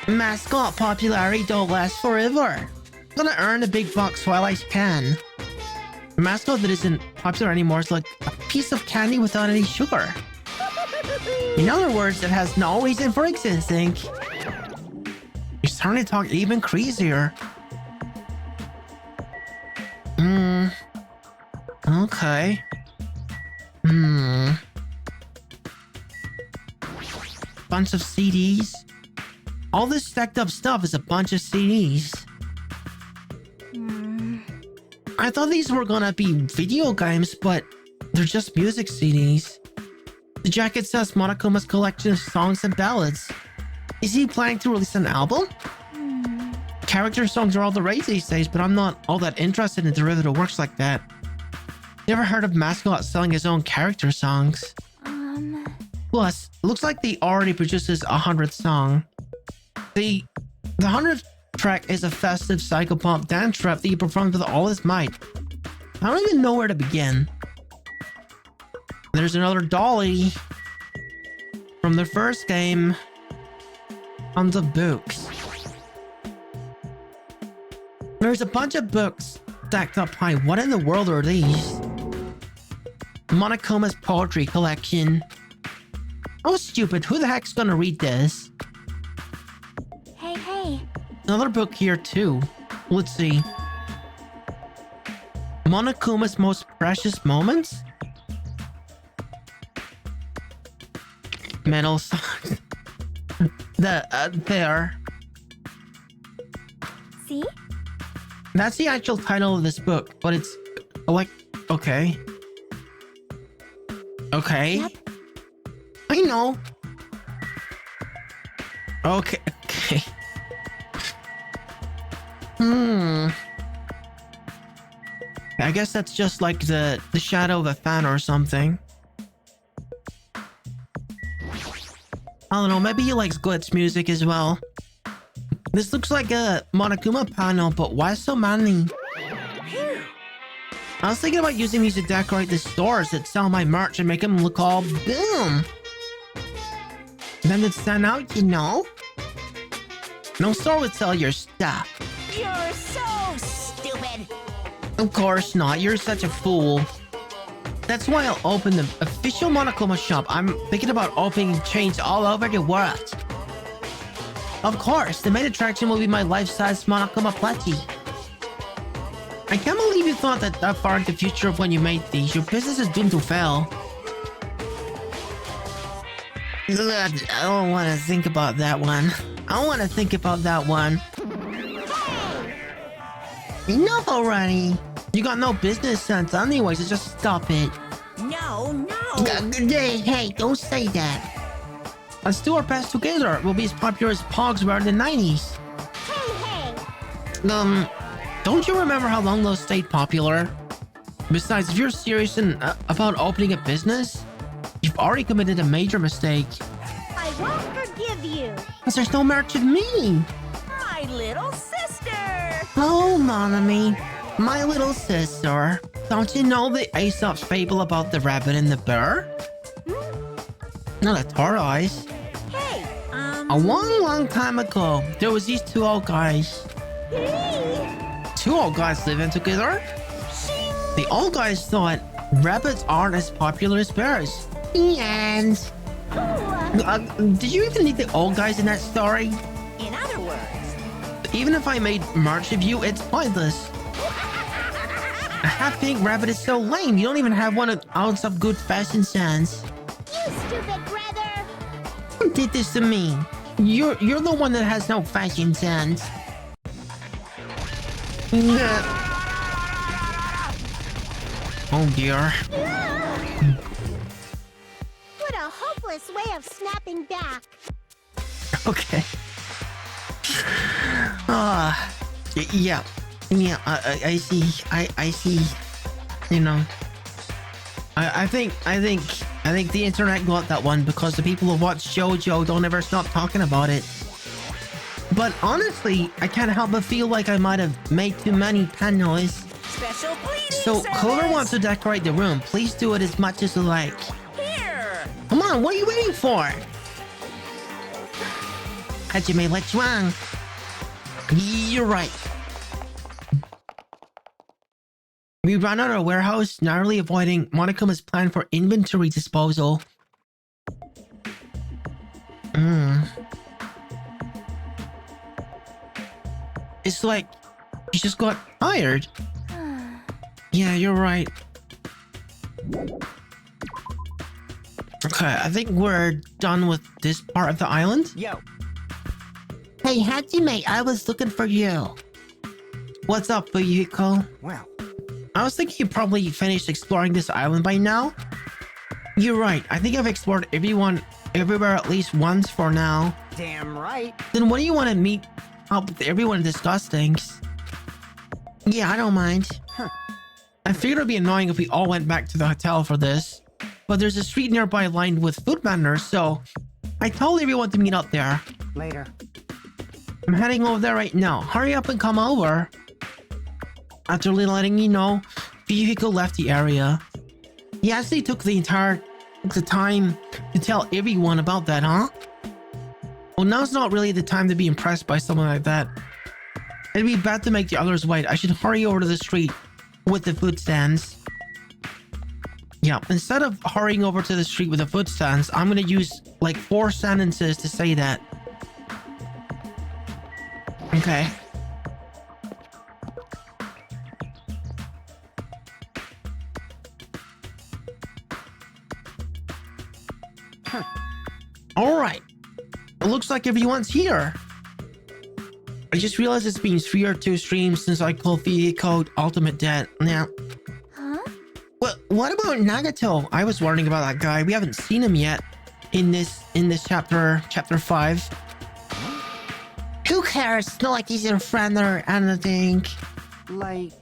Mascot popularity don't last forever. I'm gonna earn the big bucks while I can. A mascot that isn't popular anymore is like a piece of candy without any sugar. In other words, it has no reason for existing. You're starting to talk even crazier. Okay. Bunch of CDs. All this stacked up stuff is a bunch of CDs. I thought these were gonna be video games, but they're just music CDs. The jacket says Monokuma's collection of songs and ballads. Is he planning to release an album? Character songs are all the rage these days, but I'm not all that interested in derivative works like that. Never heard of Mascot selling his own character songs. Plus, it looks like he already produces a 100th song. The 100th track is a festive psychopomp dance rap that he performs with all his might. I don't even know where to begin. There's another dolly from the first game. Tons of books. There's a bunch of books stacked up high. What in the world are these? Monokuma's poetry collection. Oh, stupid. Who the heck's gonna read this? Hey. Another book here too. Let's see. Monokuma's most precious moments? Metal songs. There. See? That's the actual title of this book, but it's like, okay. Okay. Yep. I know. Okay. I guess that's just like the shadow of a fan or something. I don't know, maybe he likes glitch music as well. This looks like a Monokuma panel, but why so many? I was thinking about using these to decorate the stores that sell my merch and make them look all boom. Then they'd stand out, you know? No store would sell your stuff. You're so stupid. Of course not, you're such a fool. That's why I'll open the official Monokuma shop. I'm thinking about opening chains all over the world. Of course, the main attraction will be my life-size Monokuma plushie. I can't believe you thought that far in the future of when you made these. Your business is doomed to fail. Ugh, I don't want to think about that one. I don't want to think about that one. Enough already. You got no business sense anyways, so just stop it. No. Hey, don't say that. Let's do our best together. We'll be as popular as Pogs were in the 90s. Hey. Don't you remember how long those stayed popular? Besides, if you're serious about opening a business, you've already committed a major mistake. I won't forgive you. Because there's no merch of me. My little sister. Oh, Monami, my little sister. Don't you know the Aesop's fable about the rabbit and the bear? Not a tortoise. Hey, A long time ago, there was these two old guys. Two old guys living together. The old guys thought rabbits aren't as popular as bears. The end. Did you even need the old guys in that story? in other words. Even if I made merch of you, it's pointless. A half-baked rabbit is so lame. You don't even have one ounce of good fashion sense. You stupid brother. Who did this to me? You're the one that has no fashion sense. Oh dear. What a hopeless way of snapping back. Okay. Yeah. I see. I see. You know. I think the internet got that one because the people who watch JoJo don't ever stop talking about it. But honestly, I can't help but feel like I might have made too many panels. Special cleaning So service. whoever wants to decorate the room, please do it as much as you like. Here. Come on, what are you waiting for? Hajime, what's wrong? You're right. We ran out of warehouse, narrowly avoiding Monokuma's plan for inventory disposal. It's like you just got tired. Yeah, you're right. Okay, I think we're done with this part of the island. Yo. Hey, Hajime, I was looking for you. What's up, Fuyuhiko? Well. I was thinking you probably finished exploring this island by now. You're right. I think I've explored everywhere at least once for now. Damn right. Then what do you want to meet up with everyone and discuss things? Yeah, I don't mind. I figured it'd be annoying if we all went back to the hotel for this. But there's a street nearby lined with food vendors, so I told everyone to meet up there. Later. I'm heading over there right now. Hurry up and come over. After letting you know, Fuyuhiko left the area. He actually took the time to tell everyone about that, huh? Well, now's not really the time to be impressed by someone like that. It'd be bad to make the others wait. I should hurry over to the street with the food stands. Yeah, instead of hurrying over to the street with the food stands, I'm gonna use like 4 sentences to say that. Okay. Alright. It looks like everyone's here. I just realized it's been 3 or 2 streams since I called Fuyuhiko Ultimate Dead. Now, Huh? what about Nagato? I was warning about that guy. We haven't seen him yet in this chapter 5. Who cares? It's not like he's your friend or anything. Like.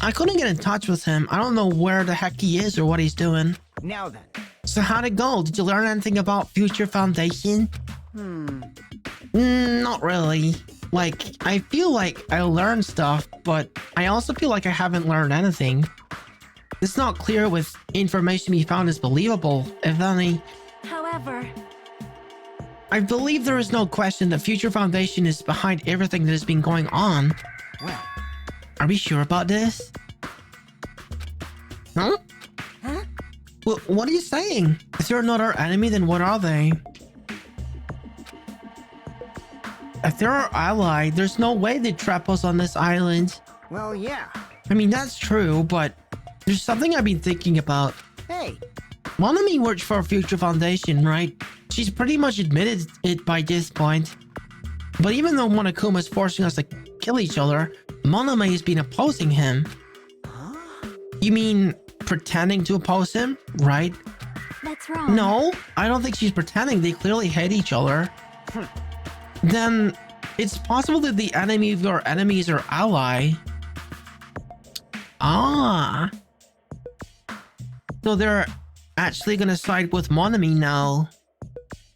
I couldn't get in touch with him. I don't know where the heck he is or what he's doing. Now then. So how'd it go? Did you learn anything about Future Foundation? Not really. Like, I feel like I learned stuff, but I also feel like I haven't learned anything. It's not clear with information we found is believable, if any. However, I believe there is no question the Future Foundation is behind everything that has been going on. Well. Are we sure about this? Huh? huh? What are you saying? If they're not our enemy, then what are they? if they're our ally, there's no way they'd trap us on this island. Well, yeah. I mean, that's true, but there's something I've been thinking about. Hey, Monami works for Future Foundation, right? She's pretty much admitted it by this point. But even though Monokuma is forcing us to kill each other, Monami has been opposing him. huh? You mean pretending to oppose him, right? That's wrong. No, I don't think she's pretending. They clearly hate each other. Then it's possible that the enemy of your enemy is our ally. Ah. So they're actually gonna side with Monami now.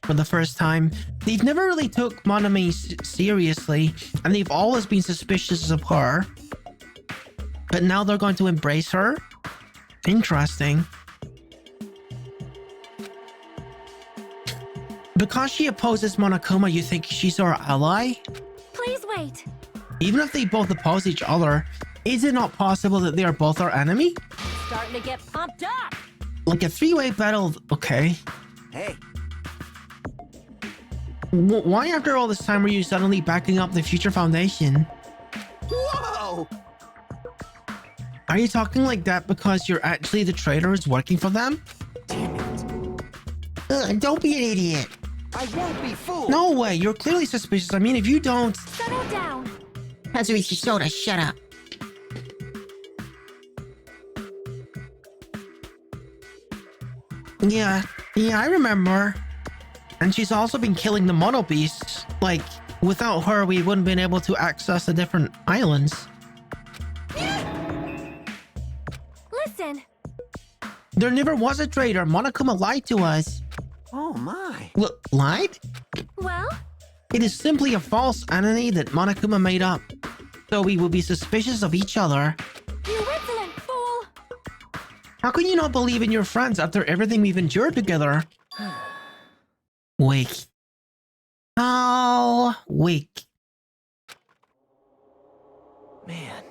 For the first time. They've never really took Monami seriously, and they've always been suspicious of her. But now they're going to embrace her? Interesting. Because she opposes Monokuma, you think she's our ally? Please wait. Even if they both oppose each other, is it not possible that they are both our enemy? Starting to get pumped up. Like a three-way battle, okay. Hey, Why after all this time were you suddenly backing up the Future Foundation? whoa! Are you talking like that because you're actually the traitor who's working for them? Damn it. Don't be an idiot. I won't be fooled. No way, you're clearly suspicious. I mean, if you don't... Settle down. Kazuichi Soda, shut up. Yeah, I remember. And she's also been killing the Mono Beasts. Like, without her, we wouldn't been able to access the different islands. Listen. There never was a traitor. Monokuma lied to us. Oh my. Lied? Well, It is simply a false entity that Monokuma made up. So we will be suspicious of each other. you insolent fool. How can you not believe in your friends after everything we've endured together? Weak. How weak. Man.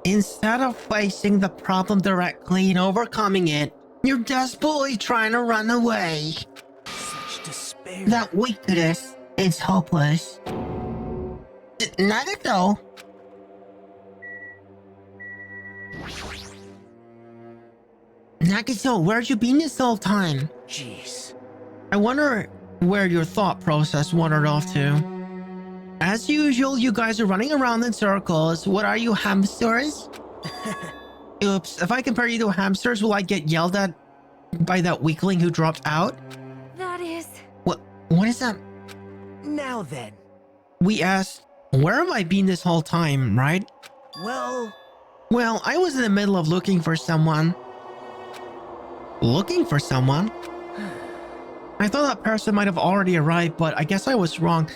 Instead of facing the problem directly and overcoming it, you're desperately trying to run away. Such despair. That weakness is hopeless. Neither though. Nagito, where'd you been this whole time? Jeez. I wonder where your thought process wandered off to. As usual, you guys are running around in circles. What are you, hamsters? Oops, if I compare you to hamsters, will I get yelled at by that weakling who dropped out? That is. What is that? Now then. We asked, where have I been this whole time, right? Well, Well, I was in the middle of looking for someone. Looking for someone? I thought that person might have already arrived, but I guess I was wrong.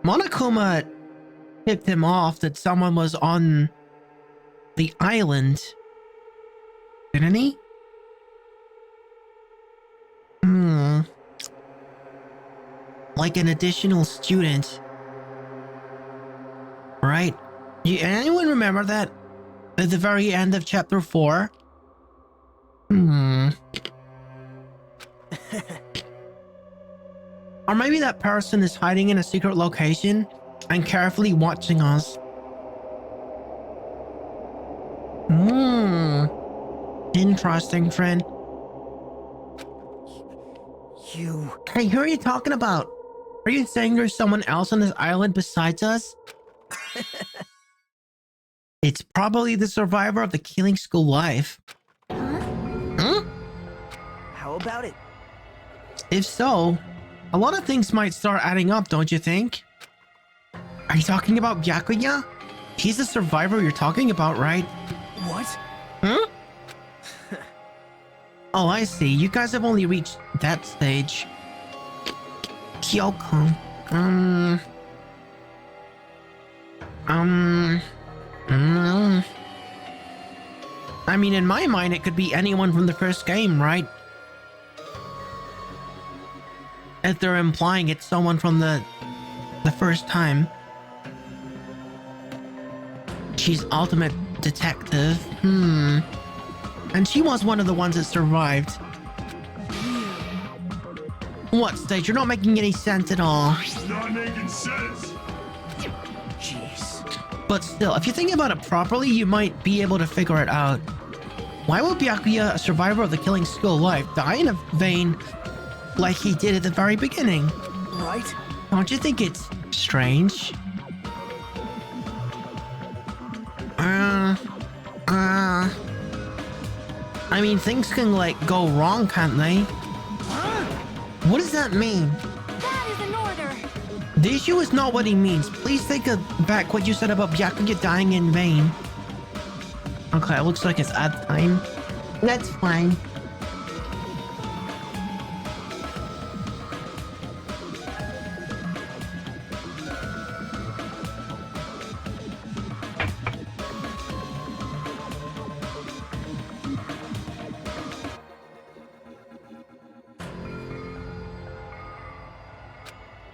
Monokuma tipped him off that someone was on the island. Didn't he? Like an additional student. Right? Anyone remember that? At the very end of chapter 4? Or maybe that person is hiding in a secret location and carefully watching us. Interesting, friend. you. Hey, who are you talking about? Are you saying there's someone else on this island besides us? It's probably the survivor of the killing school life. Huh? How about it? If so, a lot of things might start adding up, don't you think? Are you talking about Byakuya? He's the survivor you're talking about, right? What? Huh? Oh, I see. You guys have only reached that stage. Kyoko. I mean, in my mind, it could be anyone from the first game, right? If they're implying it's someone from the first time. She's ultimate detective. And she was one of the ones that survived. What, Stage? You're not making any sense at all. It's not making sense. Jeez. But still, if you think about it properly, you might be able to figure it out. Why would Byakuya, a survivor of the killing school life, die in a vein like he did at the very beginning? Right? Don't you think it's strange? I mean, things can, like, go wrong, can't they? What does that mean? That is an order. The issue is not what he means. Please take back what you said about Byakuya dying in vain. Okay, it looks like it's ad time. That's fine.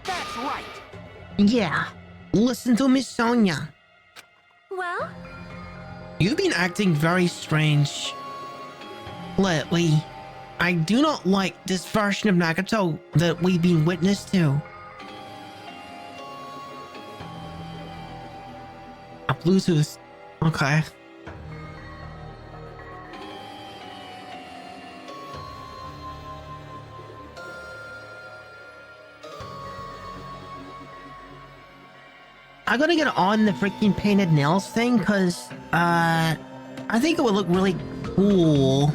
That's right. Yeah. Listen to Miss Sonia. Well, You've been acting very strange lately. I do not like this version of Nagato that we've been witness to. A Bluetooth. Okay. I gotta get on the freaking painted nails thing because, I think it would look really cool.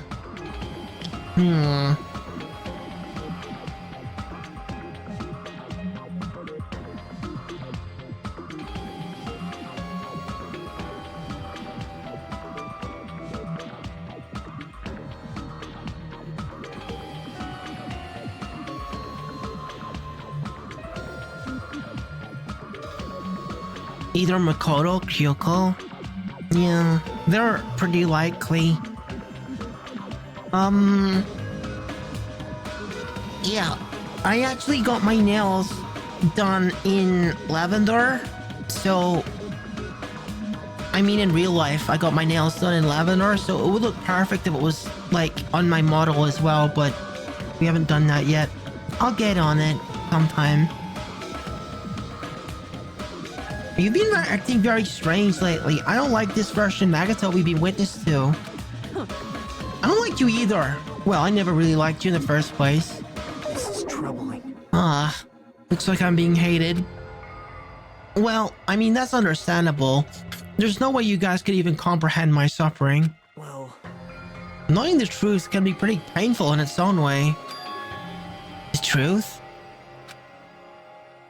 Either Makoto, Kyoko. Yeah, they're pretty likely. Yeah, I actually got my nails done in lavender. So, I mean in real life, I got my nails done in lavender, so it would look perfect if it was like on my model as well, but we haven't done that yet. I'll get on it sometime. You've been acting very strange lately. I don't like this version of Nagato we've been witness to. I don't like you either. Well, I never really liked you in the first place. This is troubling. Looks like I'm being hated. Well, I mean, that's understandable. There's no way you guys could even comprehend my suffering. Well, Knowing the truth can be pretty painful in its own way. The truth?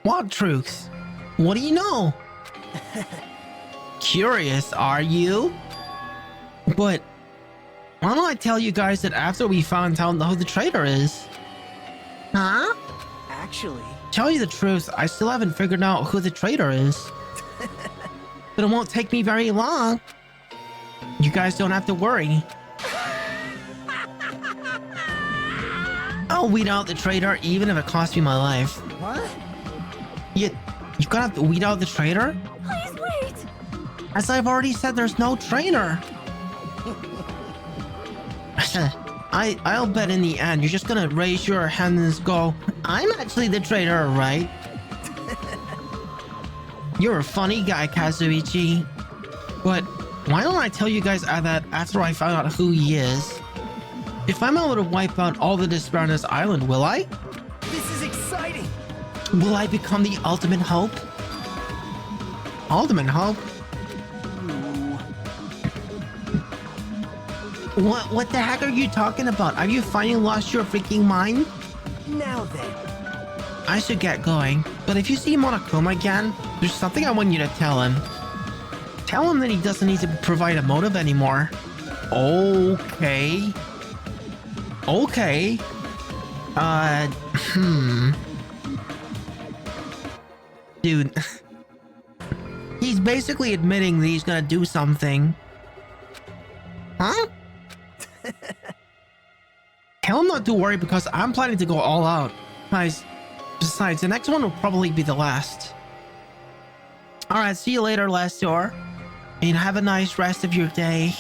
What truth? What do you know? Curious, are you? But why don't I tell you guys that after we found out who the traitor is? Huh? actually... Tell you the truth, I still haven't figured out who the traitor is. But it won't take me very long. You guys don't have to worry. I'll weed out the traitor even if it costs me my life. What? You gotta have to weed out the traitor? please wait. As I've already said, there's no traitor. I'll bet in the end, you're just gonna raise your hand and go, I'm actually the traitor, right? You're a funny guy, Kazuichi. But why don't I tell you guys that after I found out who he is? If I'm able to wipe out all the despair on this island, will I? This is exciting! Will I become the ultimate hope? Ultimate hope? What the heck are you talking about? Have you finally lost your freaking mind? Now then. I should get going. But if you see Monokuma again, there's something I want you to tell him. Tell him that he doesn't need to provide a motive anymore. Okay. Okay. Dude. He's basically admitting that he's gonna do something. Huh? Tell him not to worry because I'm planning to go all out. Besides, the next one will probably be the last. Alright, see you later, Lestor. And have a nice rest of your day.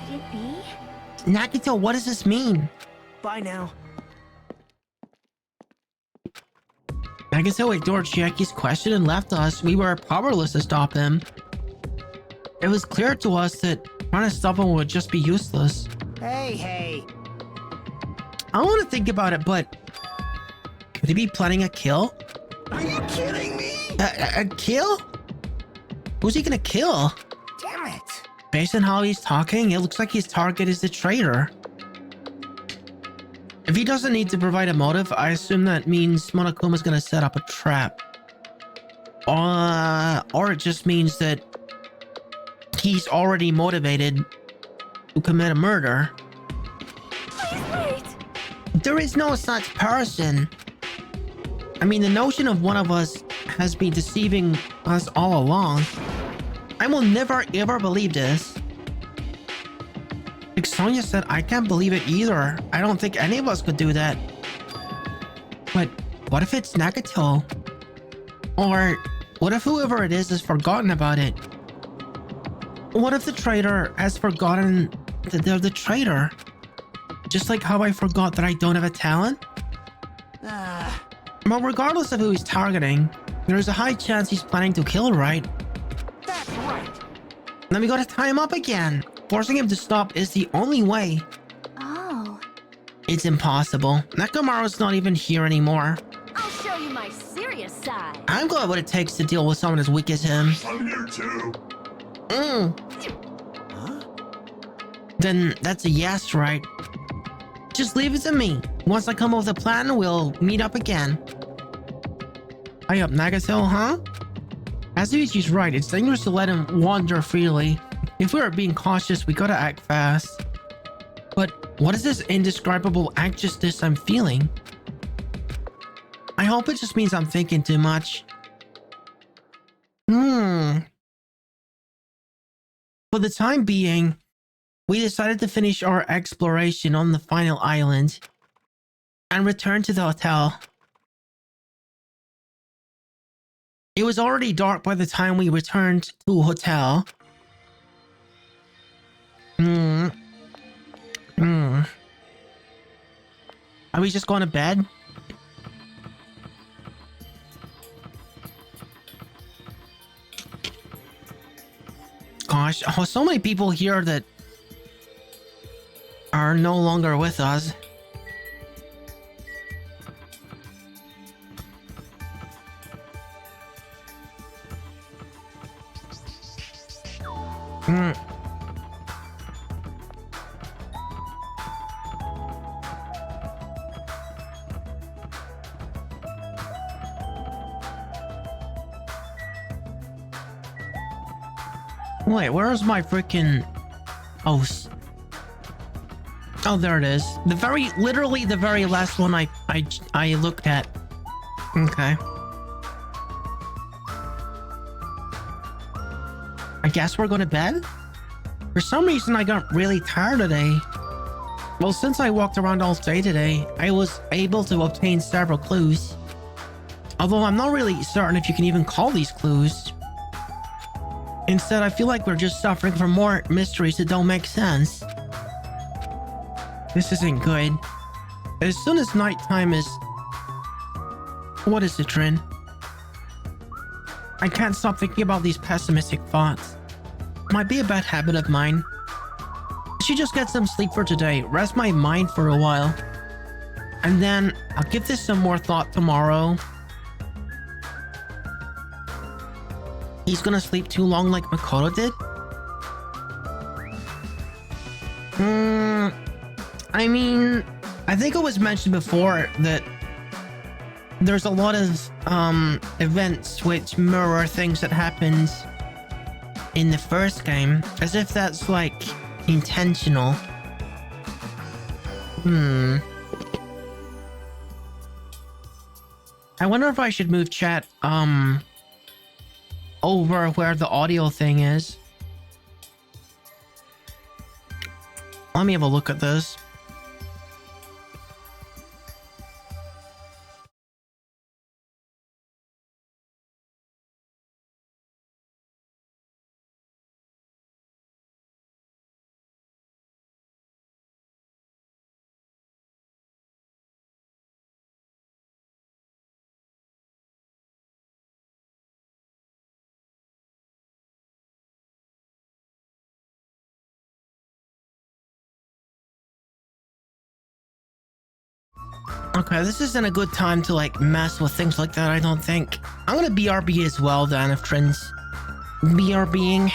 Could it be? Nagito, what does this mean? Bye now. Nagato ignored Chiaki's question and left us. We were powerless to stop him. It was clear to us that trying to stop him would just be useless. Hey. I want to think about it, but could he be planning a kill? Are you kidding me? A kill? Who's he gonna kill? Damn it. Based on how he's talking, it looks like his target is the traitor. If he doesn't need to provide a motive, I assume that means Monokuma's gonna set up a trap. Or it just means that he's already motivated to commit a murder. Please wait. There is no such person. I mean, the notion of one of us has been deceiving us all along. I will never ever believe this. Like Sonia said, I can't believe it either. I don't think any of us could do that. But what if it's Nagato? Or what if whoever it is has forgotten about it? What if the traitor has forgotten that they're the traitor? Just like how I forgot that I don't have a talent? Well, regardless of who he's targeting, there's a high chance he's planning to kill, right? That's right. Then we gotta tie him up again. Forcing him to stop is the only way. Oh. It's impossible. Nakamaru's not even here anymore. I'll show you my serious side. I've got what it takes to deal with someone as weak as him. I'm here too. Huh? Then that's a yes, right? Just leave it to me. Once I come up with a plan, we'll meet up again. Hi up, Nagato, huh? Azuichi's right. It's dangerous to let him wander freely. If we are being cautious, we gotta act fast. But what is this indescribable anxiousness I'm feeling? I hope it just means I'm thinking too much. For the time being, we decided to finish our exploration on the final island and return to the hotel. It was already dark by the time we returned to the hotel. Are we just going to bed? Gosh, oh, so many people here that are no longer with us. Wait, where's my freaking house? Oh, there it is. Literally the very last one I looked at. Okay. I guess we're going to bed? For some reason, I got really tired today. Well, since I walked around all day today, I was able to obtain several clues. Although I'm not really certain if you can even call these clues. Instead, I feel like we're just suffering from more mysteries that don't make sense. This isn't good. As soon as nighttime is... What is it, Trin? I can't stop thinking about these pessimistic thoughts. Might be a bad habit of mine. I should just get some sleep for today, rest my mind for a while. And then I'll give this some more thought tomorrow. He's gonna sleep too long like Makoto did? I mean, I think it was mentioned before that there's a lot of events which mirror things that happened in the first game, as if that's like intentional. I wonder if I should move chat over where the audio thing is. Let me have a look at this. Okay, this isn't a good time to like mess with things like that, I don't think. I'm gonna BRB as well then if Trin's BRBing.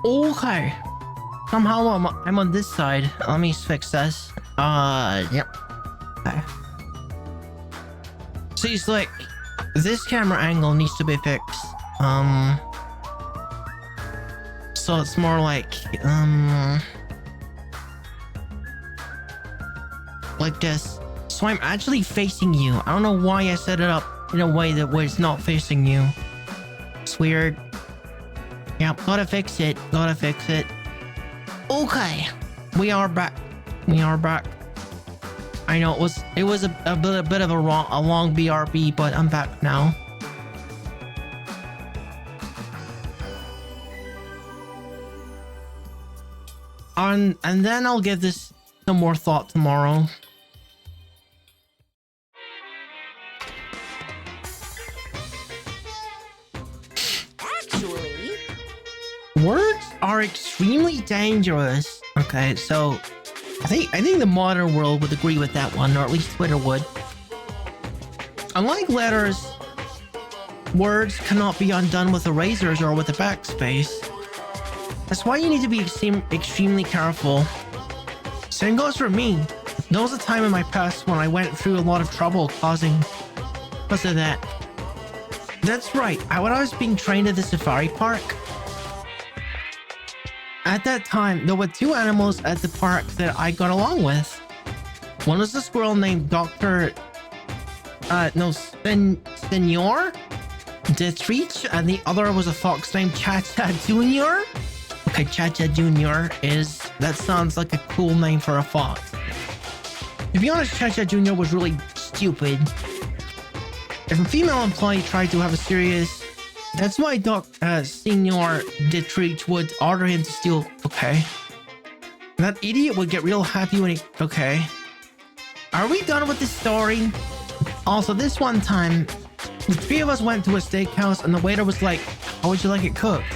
Okay. Somehow I'm on this side. Let me fix this. Yep. Okay. See, it's like this camera angle needs to be fixed. So it's more like this. So I'm actually facing you. I don't know why I set it up in a way that where it's not facing you. It's weird. Yep, gotta fix it. Gotta fix it. Okay, we are back. We are back. I know it was a bit of a long BRB, but I'm back now. And then I'll give this some more thought tomorrow. Actually, Words are extremely dangerous. Okay, so I think the modern world would agree with that one, or at least Twitter would. Unlike letters, words cannot be undone with erasers or with a backspace. That's why you need to be extremely careful. Same goes for me. There was a time in my past when I went through a lot of trouble because of that. That's right, when I was being trained at the safari park, at that time, there were two animals at the park that I got along with. One was a squirrel named Senor Detrich, and the other was a fox named Cha-Cha Jr. Okay, Cha-Cha Jr. that sounds like a cool name for a fox. To be honest, Cha-Cha Jr. was really stupid. If a female employee tried to have a serious... That's why Senor Detrich would order him to steal... Okay. That idiot would get real happy when he... Okay. Are we done with this story? Also, this one time, the three of us went to a steakhouse and the waiter was like, how would you like it cooked?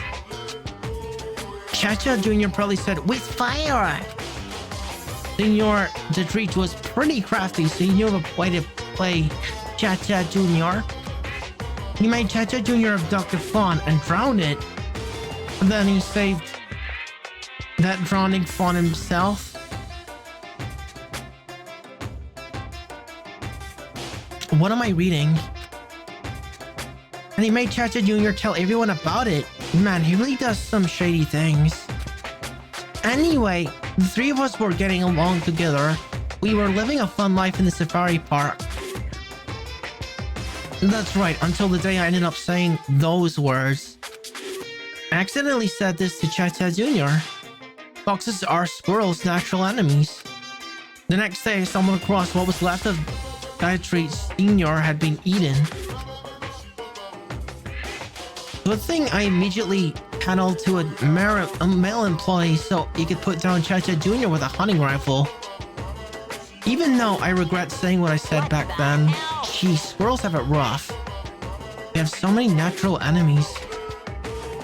Cha-Cha Jr. probably said, with fire! Senor Detrich was pretty crafty, so he knew a way to play Cha-Cha Jr. He made Cha-Cha Jr. abduct a fawn and drowned it. And then he saved that drowning fawn himself. What am I reading? And he made Cha-Cha Jr. tell everyone about it. Man, he really does some shady things. Anyway, the three of us were getting along together. We were living a fun life in the safari park. That's right, until the day I ended up saying those words. I accidentally said this to Cha-Cha Jr. Foxes are squirrels' natural enemies. The next day, I stumbled across what was left of Gayatri Sr. had been eaten. Good thing I immediately handled to a male employee so he could put down Cha-Cha Jr. with a hunting rifle. Even though I regret saying what I said back then, geez, squirrels have it rough. They have so many natural enemies.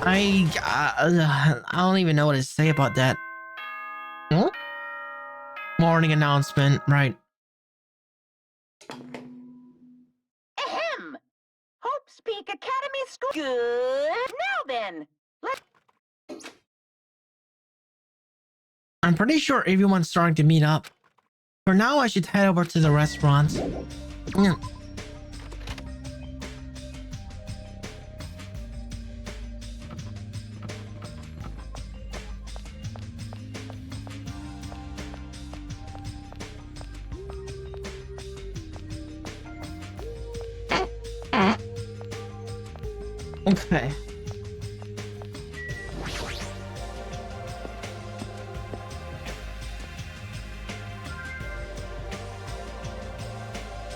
I don't even know what to say about that. Huh? Morning announcement, right. Ahem! Hope's Peak Academy School. Good. Now then, let's... I'm pretty sure everyone's starting to meet up. For now, I should head over to the restaurant. Okay.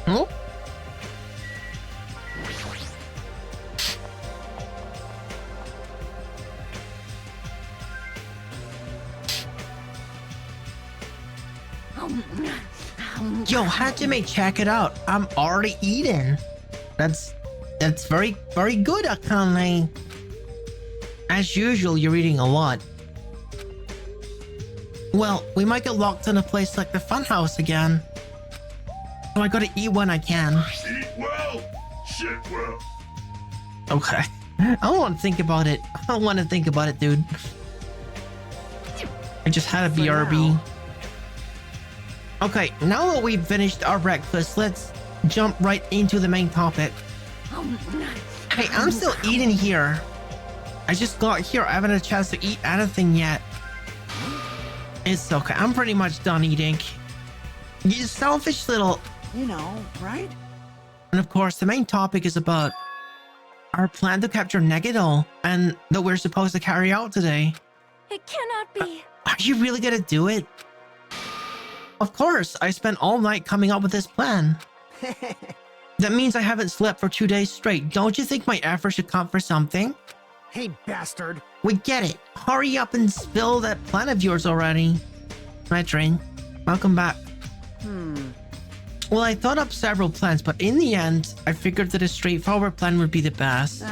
Oh? Yo, Hajime, check it out. I'm already eating. That's very, very good, Akane. As usual, you're eating a lot. Well, we might get locked in a place like the funhouse again. So I gotta eat when I can. Eat well, shit well. Okay. I don't want to think about it. I don't want to think about it, dude. I just had a For BRB. now. Okay, now that we've finished our breakfast, let's jump right into the main topic. Hey, I'm still eating here. I just got here. I haven't had a chance to eat anything yet. It's okay. I'm pretty much done eating. You selfish little... You know, right? And of course, the main topic is about our plan to capture Negito and that we're supposed to carry out today. It cannot be. Are you really gonna do it? Of course, I spent all night coming up with this plan. That means I haven't slept for 2 days straight. Don't you think my effort should count for something? Hey, bastard. We get it. Hurry up and spill that plan of yours already. Hi, Train. Welcome back. Well, I thought up several plans, but in the end, I figured that a straightforward plan would be the best.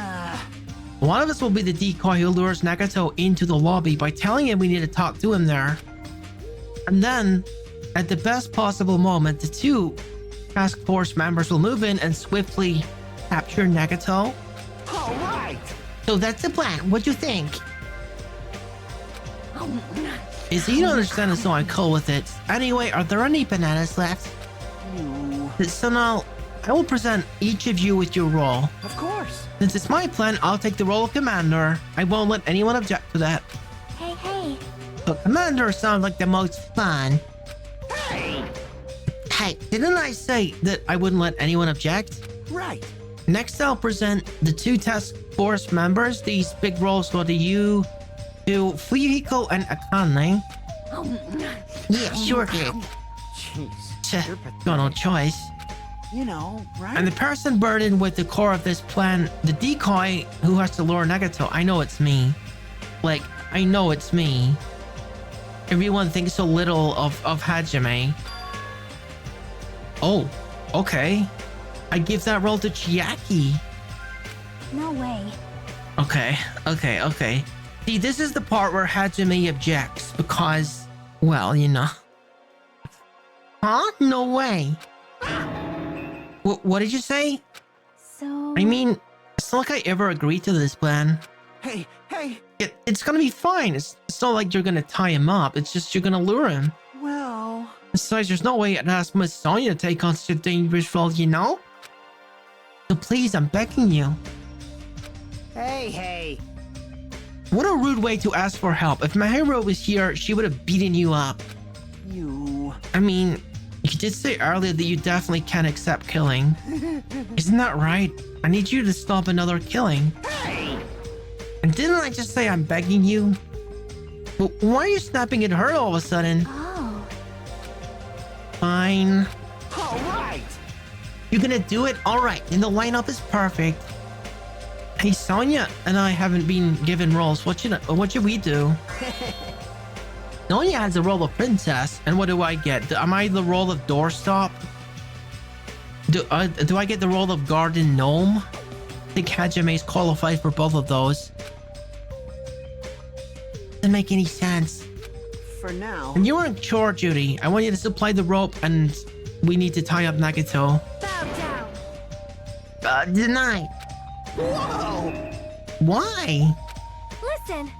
One of us will be the decoy who lures Nagato into the lobby by telling him we need to talk to him there. And then, at the best possible moment, the two task force members will move in and swiftly capture Nagato. All right. So that's the plan. What do you think? Is you don't understand it, so I'm cool with it. Anyway, are there any bananas left? You. So now, I will present each of you with your role. Of course. Since it's my plan, I'll take the role of commander. I won't let anyone object to that. Hey. But commander sounds like the most fun. Hey. Hey, didn't I say that I wouldn't let anyone object? Right. Next, I'll present the two task force members. These big roles go to you, to Fuyuhiko and Akane. Yeah, sure did. Jeez. Tch, You're got no pathetic. choice. You know, right? And the person burdened with the core of this plan, the decoy who has to lure Nagato, I know it's me. Like, I know it's me. Everyone thinks so little of Hajime. Oh, okay. I give that role to Chiaki. No way. Okay. See, this is the part where Hajime objects because, well, you know. Huh? No way. What did you say? So... I mean, it's not like I ever agreed to this plan. Hey. It's gonna be fine. It's not like you're gonna tie him up. It's just you're gonna lure him. Well. Besides, there's no way I'd ask Miss Sonia to take on such a dangerous role, you know? So please, I'm begging you. Hey. What a rude way to ask for help. If my hero was here, she would have beaten you up. You. I mean, you did say earlier that you definitely can't accept killing. Isn't that right? I need you to stop another killing. Hey. And didn't I just say I'm begging you? Well, why are you snapping at her all of a sudden? Oh. Fine. All right. You're gonna do it? Alright, then the lineup is perfect. Hey, Sonia and I haven't been given roles. What should we do? Sonia has the role of princess, and what do I get? Am I the role of doorstop? Do I get the role of garden gnome? I think Hajime's qualified for both of those. Doesn't make any sense. For now. And you're in chore duty. I want you to supply the rope, and we need to tie up Nagato. Bow down. Denied. Whoa. Why? Listen.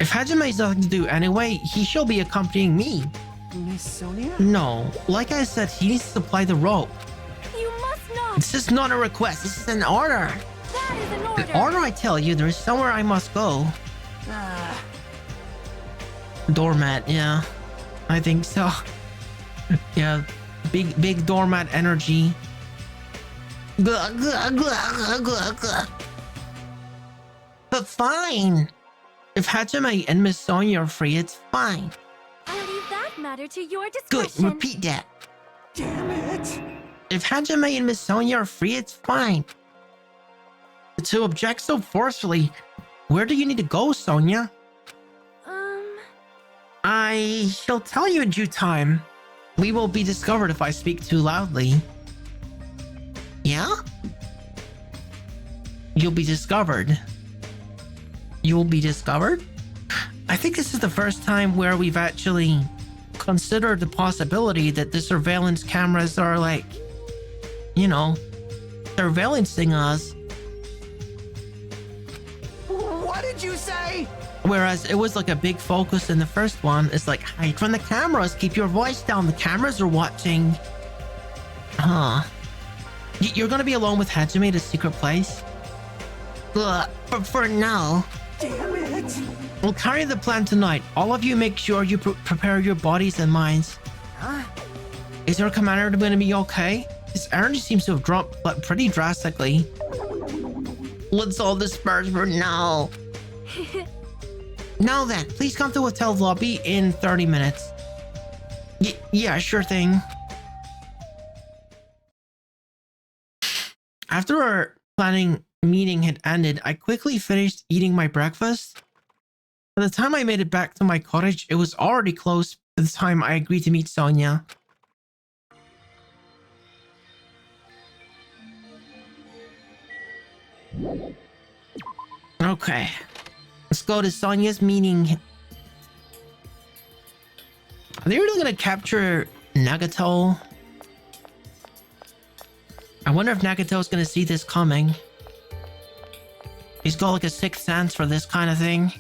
If Hajime has nothing to do anyway, he shall be accompanying me. Miss Sonia? No, like I said, he needs to supply the rope. You must not. This is not a request, this is an order. That is an order. An order, I tell you, there's somewhere I must go. Doormat, yeah. I think so. Yeah, big doormat energy. But fine. If Hajime and Miss Sonia are free, it's fine. I'll leave that matter to your Good, discretion. repeat that. Damn it. If Hajime and Miss Sonia are free, it's fine. To object so forcefully, where do you need to go, Sonia? I shall tell you in due time. We will be discovered if I speak too loudly. Yeah? You'll be discovered. You will be discovered? I think this is the first time where we've actually considered the possibility that the surveillance cameras are like, you know, surveillancing us. What did you you say? Whereas it was like a big focus in the first one. It's like, hide from the cameras, keep your voice down, the cameras are watching. Huh. You're gonna be alone with Hajime at a secret place? For now. Damn it! We'll carry the plan tonight. All of you make sure you prepare your bodies and minds. Huh? Is our commander gonna be okay? His energy seems to have dropped pretty drastically. Let's all disperse for now. Now then, please come to hotel lobby in 30 minutes. Yeah, sure thing. After our planning meeting had ended, I quickly finished eating my breakfast. By the time I made it back to my cottage, it was already close to the time I agreed to meet Sonia. Okay, let's go to Sonia's meeting. Are they really gonna capture Nagato? I wonder if Nagato's gonna see this coming. He's got like a sixth sense for this kind of thing.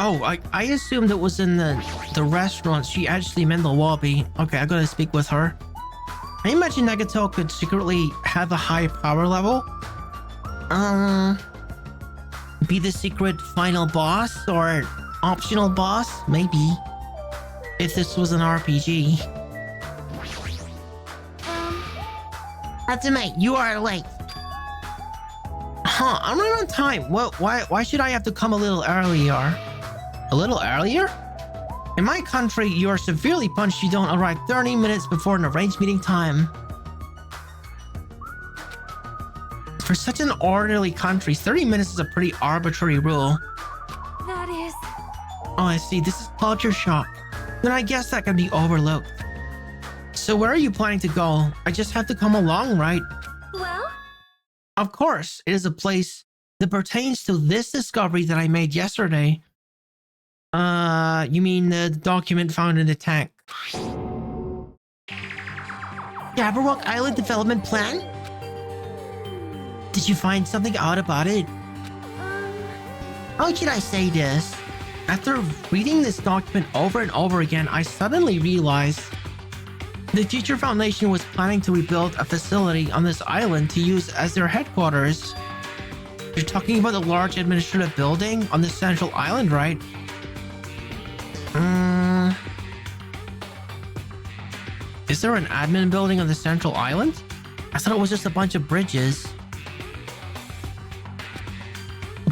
Oh, I assumed it was in the restaurant. She actually meant the lobby. Okay, I gotta speak with her. I imagine Nagato could secretly have a high power level. Be the secret final boss or optional boss, maybe. If this was an RPG. Hatsune, you are late. Huh, I'm right on time. Well, why should I have to come a little earlier? A little earlier? In my country, you are severely punished if you don't arrive 30 minutes before an arranged meeting time. For such an orderly country, 30 minutes is a pretty arbitrary rule. That is... Oh, I see. This is culture shock. Then I guess that can be overlooked. So where are you planning to go? I just have to come along, right? Well? Of course, it is a place that pertains to this discovery that I made yesterday. You mean the document found in the tank? Jabberwock Island Development Plan? Did you find something out about it? How should I say this? After reading this document over and over again, I suddenly realized the Future Foundation was planning to rebuild a facility on this island to use as their headquarters. You're talking about the large administrative building on the central island, right? Is there an admin building on the central island? I thought it was just a bunch of bridges.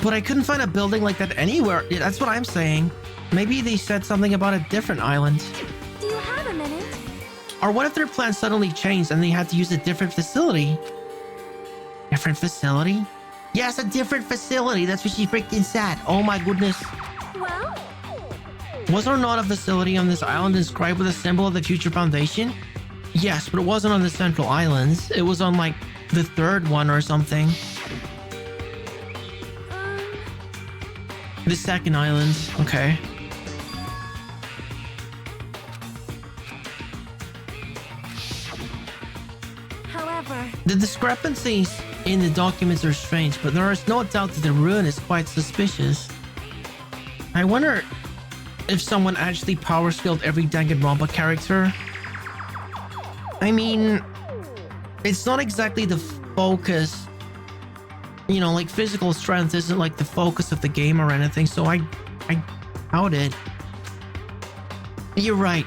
But I couldn't find a building like that anywhere. Yeah, that's what I'm saying. Maybe they said something about a different island. Do you have a minute? Or what if their plans suddenly changed and they had to use a different facility? Different facility? Yes, a different facility. That's what she freaking said. Oh my goodness. Well? Was there not a facility on this island inscribed with a symbol of the Future Foundation? Yes, but it wasn't on the central islands. It was on like the third one or something. The second island. Okay. However... The discrepancies in the documents are strange, but there is no doubt that the ruin is quite suspicious. I wonder if someone actually power skilled every Danganronpa character. I mean, it's not exactly the focus. You know, like physical strength isn't like the focus of the game or anything, so I doubt it. You're right.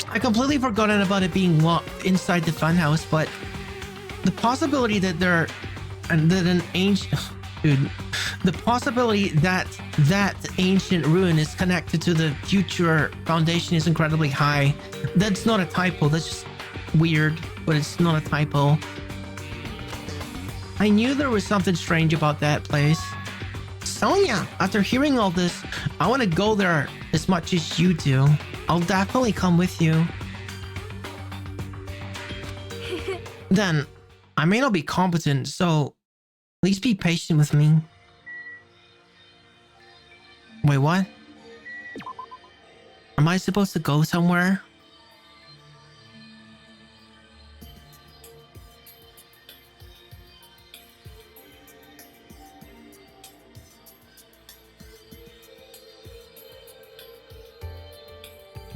I completely forgotten about it being locked inside the funhouse, but the possibility that an ancient dude, the possibility that ancient ruin is connected to the Future Foundation is incredibly high. That's not a typo. That's just weird, but it's not a typo. I knew there was something strange about that place. Sonia, after hearing all this, I want to go there as much as you do. I'll definitely come with you. Then I may not be competent, so please be patient with me. Wait, what? Am I supposed to go somewhere?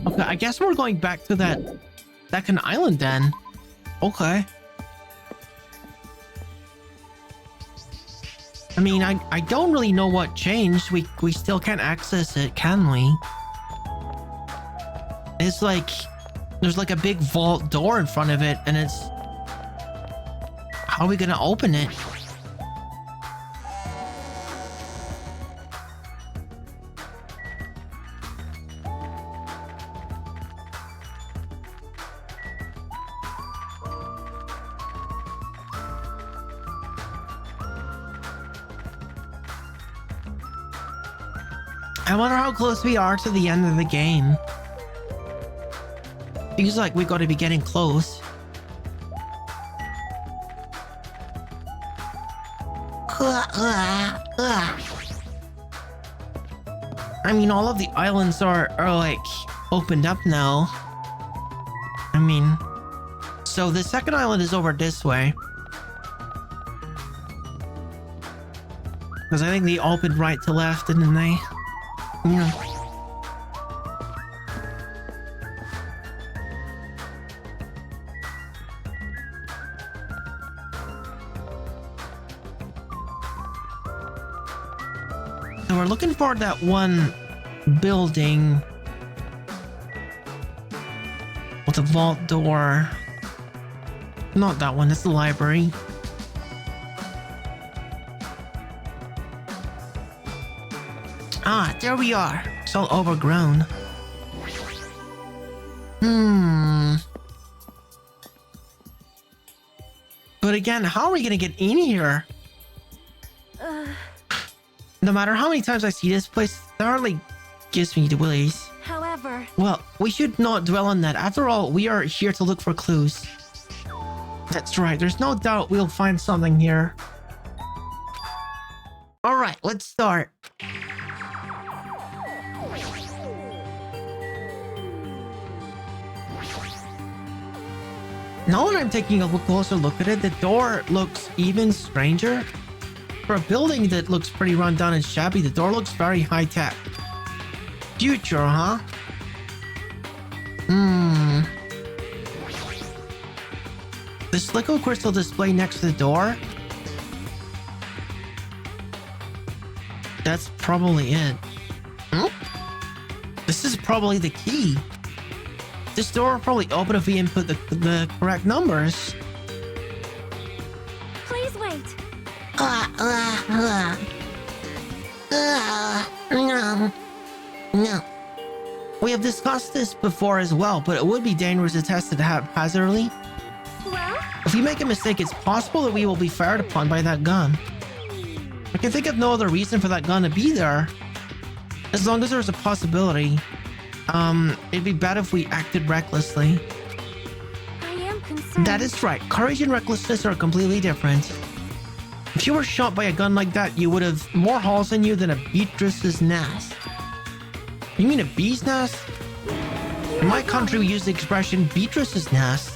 Okay, I guess we're going back to that second island then. Okay. I mean, I don't really know what changed. We still can't access it, can we? It's like there's like a big vault door in front of it, and it's... How are we gonna open it? I wonder how close we are to the end of the game. Feels like we gotta be getting close. I mean, all of the islands are like opened up now. I mean, so the second island is over this way. Because I think they opened right to left, didn't they? Yeah. So we're looking for that one building with a vault door. Not that one, that's the library. Ah, there we are. It's all overgrown. But again, how are we gonna get in here? No matter how many times I see this place, it hardly gives me the willies. However... Well, we should not dwell on that. After all, we are here to look for clues. That's right. There's no doubt we'll find something here. Alright, let's start. Now that I'm taking a closer look at it, the door looks even stranger. For a building that looks pretty run down and shabby, the door looks very high-tech. Future, huh? This liquid crystal display next to the door? That's probably it. This is probably the key. This door will probably open if we input the correct numbers. Please wait. No. We have discussed this before as well, but it would be dangerous to test it haphazardly. Well? If we make a mistake, it's possible that we will be fired upon by that gun. I can think of no other reason for that gun to be there. As long as there's a possibility. It'd be bad if we acted recklessly. I am concerned. That is right. Courage and recklessness are completely different. If you were shot by a gun like that, you would have more holes in you than a beatrice's nest. You mean a bee's nest? In my country, we use the expression beatrice's nest.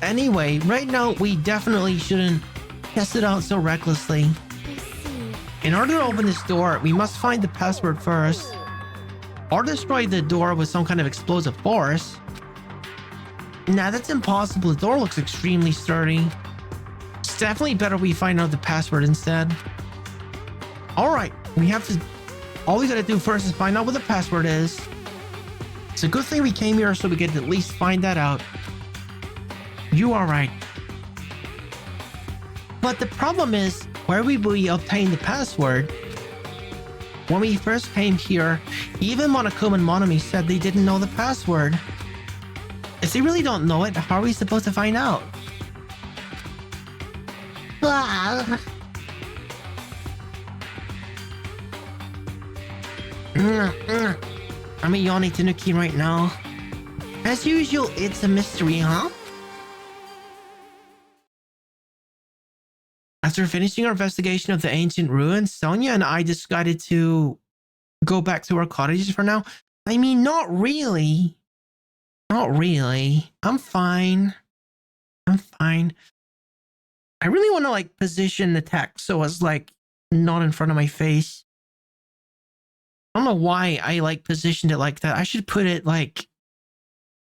Anyway, right now, we definitely shouldn't test it out so recklessly. I see. In order to open this door, we must find the password first. Or destroy the door with some kind of explosive force. Nah, that's impossible. The door looks extremely sturdy. It's definitely better we find out the password instead. Alright, all we gotta do first is find out what the password is. It's a good thing we came here so we could at least find that out. You are right. But the problem is, where would we obtain the password? When we first came here, even Monokuma and Monami said they didn't know the password. If they really don't know it, how are we supposed to find out? I'm a yawning Tanuki right now. As usual, it's a mystery, huh? After finishing our investigation of the ancient ruins, Sonia and I decided to go back to our cottages for now. I mean, not really. Not really. I'm fine. I'm fine. I really want to like position the text so it's like not in front of my face. I don't know why I like positioned it like that. I should put it like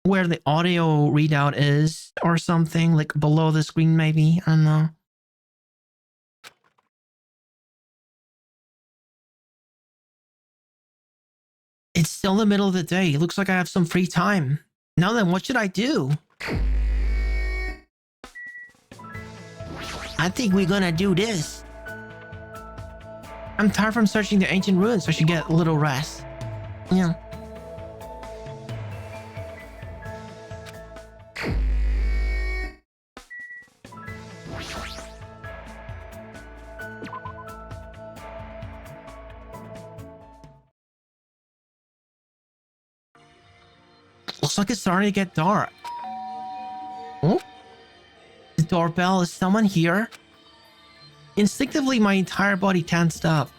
where the audio readout is or something, like below the screen maybe. I don't know. It's still the middle of the day. It looks like I have some free time. Now then, what should I do? I think we're gonna do this. I'm tired from searching the ancient ruins, so I should get a little rest. Yeah. Looks like it's starting to get dark. Oh? The doorbell. Is someone here? Instinctively, my entire body tensed up.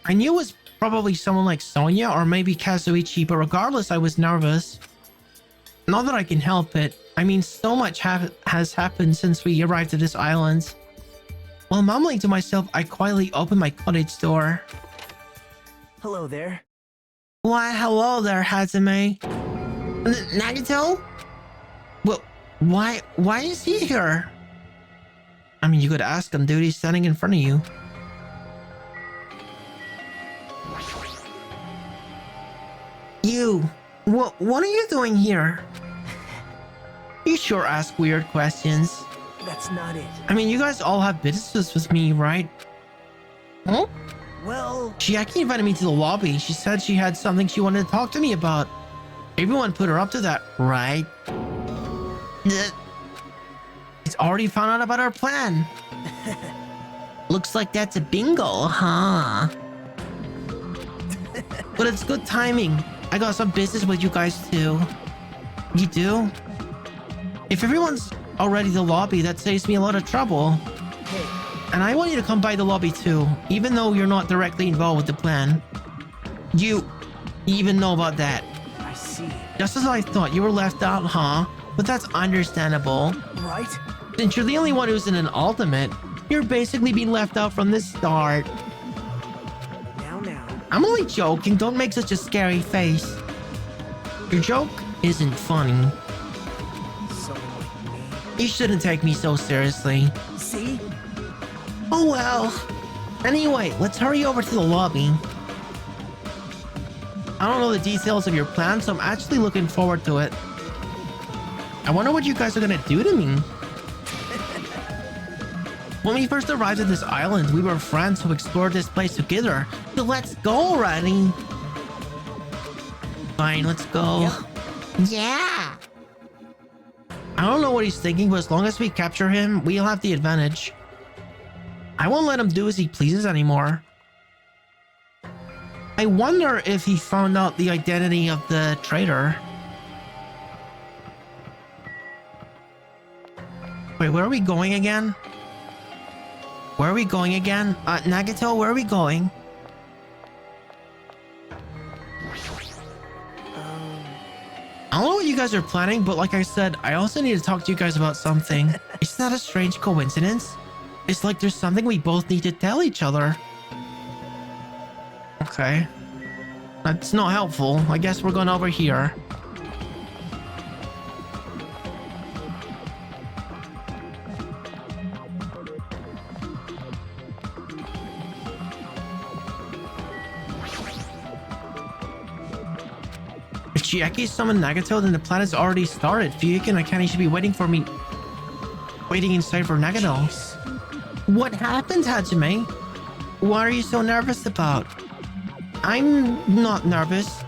I knew it was probably someone like Sonia or maybe Kazuichi, but regardless, I was nervous. Not that I can help it. I mean, so much has happened since we arrived at this island. While mumbling to myself, I quietly opened my cottage door. Hello there. Why, hello there, Hajime. Nagito? Well, why is he here? I mean, you could ask him, dude. He's standing in front of you. You, what are you doing here? You sure ask weird questions. That's not it. I mean, you guys all have business with me, right? Huh? Well, She actually invited me to the lobby. She said she had something she wanted to talk to me about. Everyone put her up to that, right? He's already found out about our plan. Looks like that's a bingo, huh? But it's good timing. I got some business with you guys too. You do? If everyone's already in the lobby, that saves me a lot of trouble. hey, And I want you to come by the lobby too, even though you're not directly involved with the plan. You even know about that. I see. Just as I thought, you were left out, huh? But that's understandable. Right? Since you're the only one who's in an ultimate, you're basically being left out from the start. Now. I'm only joking, don't make such a scary face. Your joke isn't funny. Someone like me. You shouldn't take me so seriously. See? Oh well. Anyway, let's hurry over to the lobby. I don't know the details of your plan, so I'm actually looking forward to it. I wonder what you guys are gonna do to me. When we first arrived at this island, we were friends who explored this place together. So let's go already. Fine, let's go. Yep. Yeah. I don't know what he's thinking, but as long as we capture him, we'll have the advantage. I won't let him do as he pleases anymore. I wonder if he found out the identity of the traitor. Wait, where are we going again? Where are we going again? Nagito, where are we going? I don't know what you guys are planning, but like I said, I also need to talk to you guys about something. Isn't that a strange coincidence? It's like there's something we both need to tell each other. Okay. That's not helpful. I guess we're going over here. If Chiaki summoned Nagato, then the plan has already started. Fuyuki and Akane should be waiting for me. Waiting inside for Nagato. What happened, Hajime? What are you so nervous about? I'm not nervous.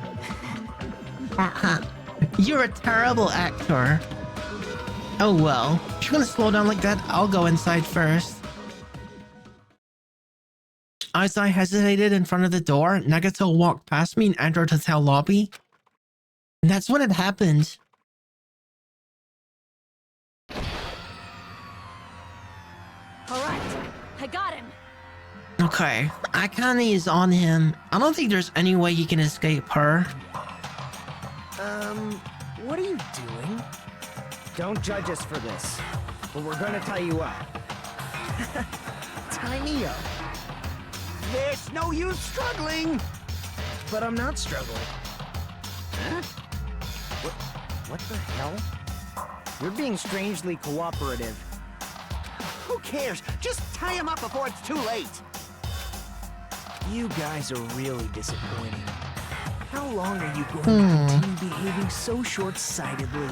You're a terrible actor. Oh well. If you're gonna slow down like that, I'll go inside first. As I hesitated in front of the door, Nagato walked past me and entered the hotel lobby. And that's when it happened. All right. I got him. Okay, Akane is on him. I don't think there's any way he can escape her. What are you doing? Don't judge us for this, but we're gonna tie you up. Tie me up. There's no use struggling! But I'm not struggling. Huh? What the hell? You're being strangely cooperative. Who cares? Just tie him up before it's too late! You guys are really disappointing. How long are you going to continue behaving so short-sightedly?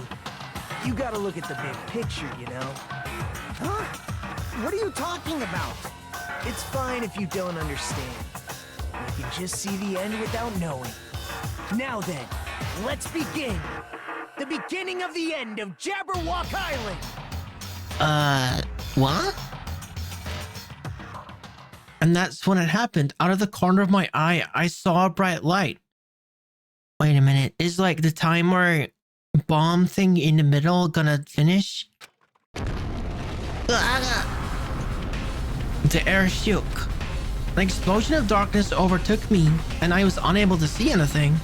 You gotta look at the big picture, you know? Huh? What are you talking about? It's fine if you don't understand. You can just see the end without knowing. Now then, let's begin! The beginning of the end of Jabberwock Island! What? And that's when it happened. Out of the corner of my eye, I saw a bright light. Wait a minute. Is like the timer bomb thing in the middle gonna finish? The air shook. An explosion of darkness overtook me, and I was unable to see anything.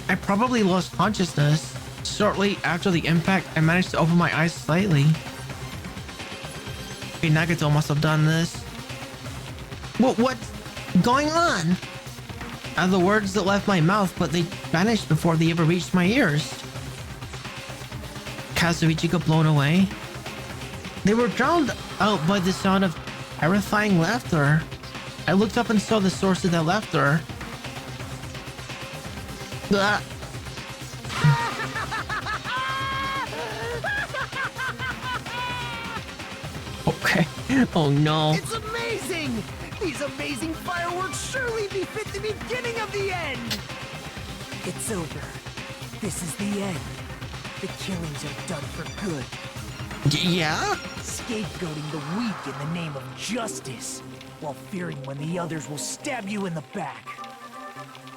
I probably lost consciousness. Shortly after the impact, I managed to open my eyes slightly. Okay, Nagato must have done this. What's going on? Are the words that left my mouth, but they vanished before they ever reached my ears. Kazuichi got blown away. They were drowned out by the sound of terrifying laughter. I looked up and saw the source of that laughter. Blah. Okay. Oh no. It's amazing! These amazing fireworks surely befit the beginning of the end! It's over. This is the end. The killings are done for good. Yeah? Scapegoating the weak in the name of justice, while fearing when the others will stab you in the back.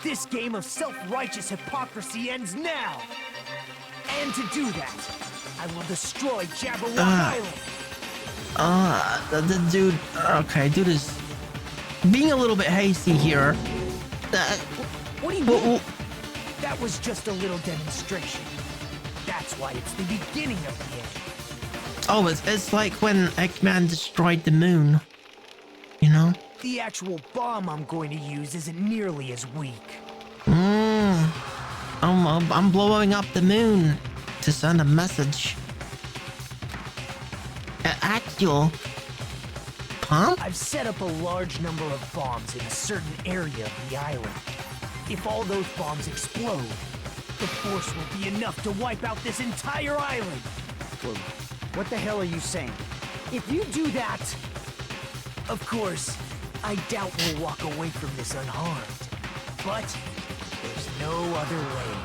This game of self-righteous hypocrisy ends now! And to do that, I will destroy Jabberwock Island! The dude... Okay, dude is being a little bit hasty here. What do you mean? That was just a little demonstration. That's why it's the beginning of the end. Oh, it's like when Eggman destroyed the moon. You know? The actual bomb I'm going to use isn't nearly as weak. I'm blowing up the moon to send a message. Actual... Huh? I've set up a large number of bombs in a certain area of the island. If all those bombs explode, the force will be enough to wipe out this entire island. Well, what the hell are you saying? If you do that... Of course, I doubt we'll walk away from this unharmed. But there's no other way.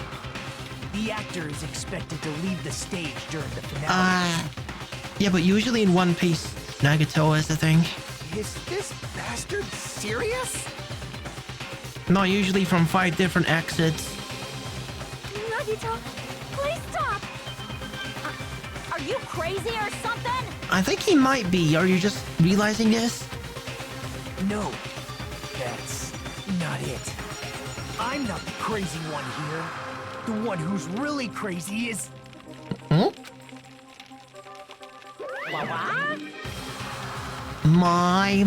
The actor is expected to leave the stage during the finale. Yeah, but usually in One Piece, Nagato is the thing. Is this bastard serious? No, usually from 5 different exits. Nagito, please stop. Are you crazy or something? I think he might be. Are you just realizing this? No, that's not it. I'm not the crazy one here. The one who's really crazy is... Hmm? My,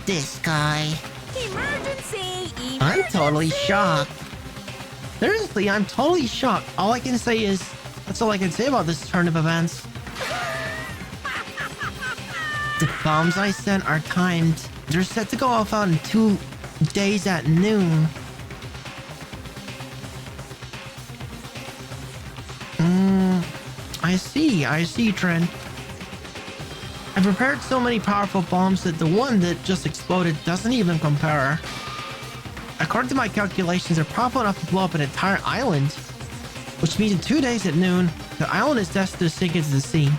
this guy. Emergency! I'm totally shocked. Seriously, I'm totally shocked. All I can say is, that's all I can say about this turn of events. The bombs I sent are timed. They're set to go off out in 2 days at noon. I see, Trent. I prepared so many powerful bombs that the one that just exploded doesn't even compare. According to my calculations, they're powerful enough to blow up an entire island. Which means in 2 days at noon, the island is destined to sink into the sea.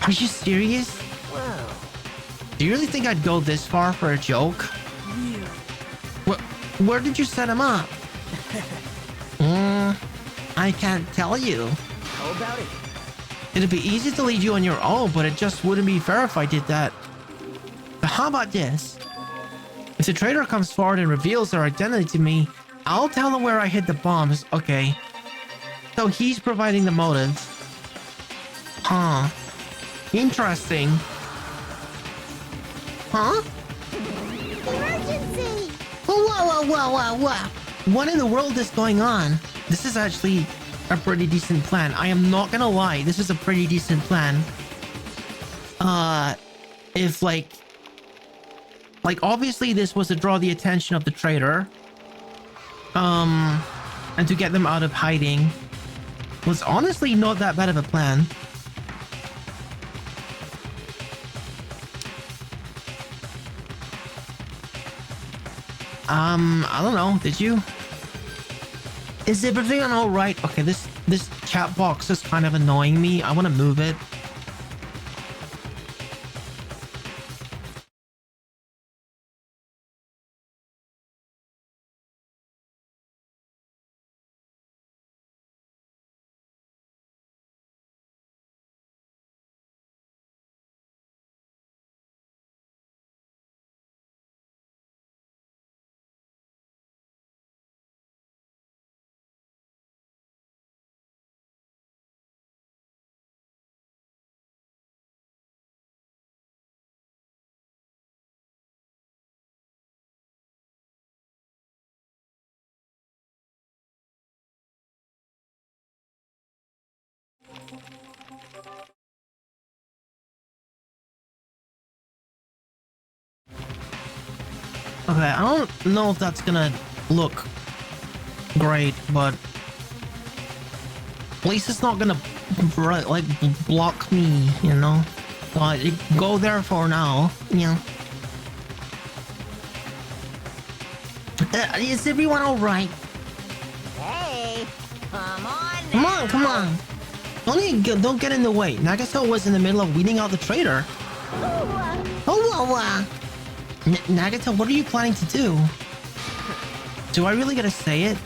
Are you serious? Well, Do you really think I'd go this far for a joke? yeah. Where did you set him up? I can't tell you. How about it? It'd be easy to leave you on your own, but it just wouldn't be fair if I did that. But how about this? If the traitor comes forward and reveals their identity to me, I'll tell them where I hid the bombs. Okay. So he's providing the motive. Huh. Interesting. Huh? Emergency! Whoa. What in the world is going on? This is actually a pretty decent plan. I am not gonna lie. This is a pretty decent plan. If like obviously this was to draw the attention of the traitor. And to get them out of hiding. Was honestly not that bad of a plan. I don't know. Did you? Is everything all right? Okay, this chat box is kind of annoying me. I want to move it. Okay, I don't know if that's gonna look great, but at least it's not gonna like block me, you know. Go there for now, yeah. Is everyone all right? Hey, come on Come now. on, come on. Don't get in the way. Nagato was in the middle of weeding out the traitor. Nagato, what are you planning to do? Do I really gotta say it?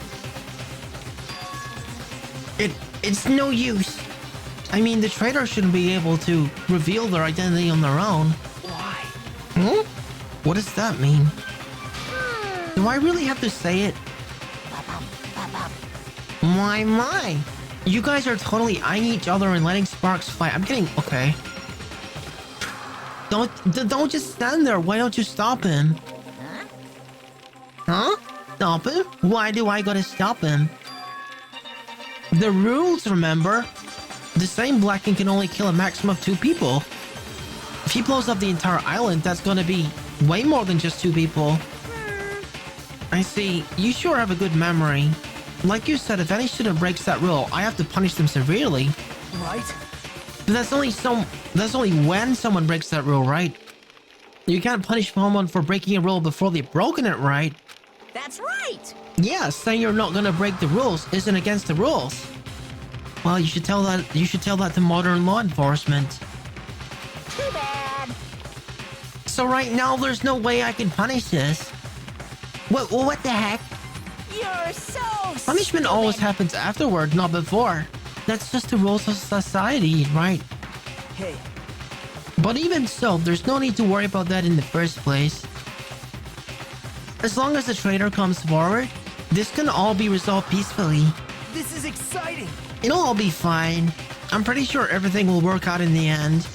It's no use. I mean, the traitor shouldn't be able to reveal their identity on their own. Why? Hmm? What does that mean? Do I really have to say it? My. You guys are totally eyeing each other and letting sparks fly. I'm getting... Okay. Don't just stand there. Why don't you stop him? Huh? Stop him? Why do I gotta stop him? The rules, remember? The same Blacking can only kill a maximum of 2 people. If he blows up the entire island, that's gonna be way more than just 2 people. I see. You sure have a good memory. Like you said, if any student breaks that rule, I have to punish them severely. Right? But that's only when someone breaks that rule, right? You can't punish someone for breaking a rule before they've broken it, right? That's right. Yeah, saying you're not gonna break the rules isn't against the rules. Well, you should tell that to modern law enforcement. Too bad. So right now, there's no way I can punish this. What the heck? You're so Punishment always happens afterward, not before. That's just the rules of society, right? Hey, But even so, there's no need to worry about that in the first place. As long as the traitor comes forward, this can all be resolved peacefully. this is exciting. It'll all be fine. I'm pretty sure everything will work out in the end.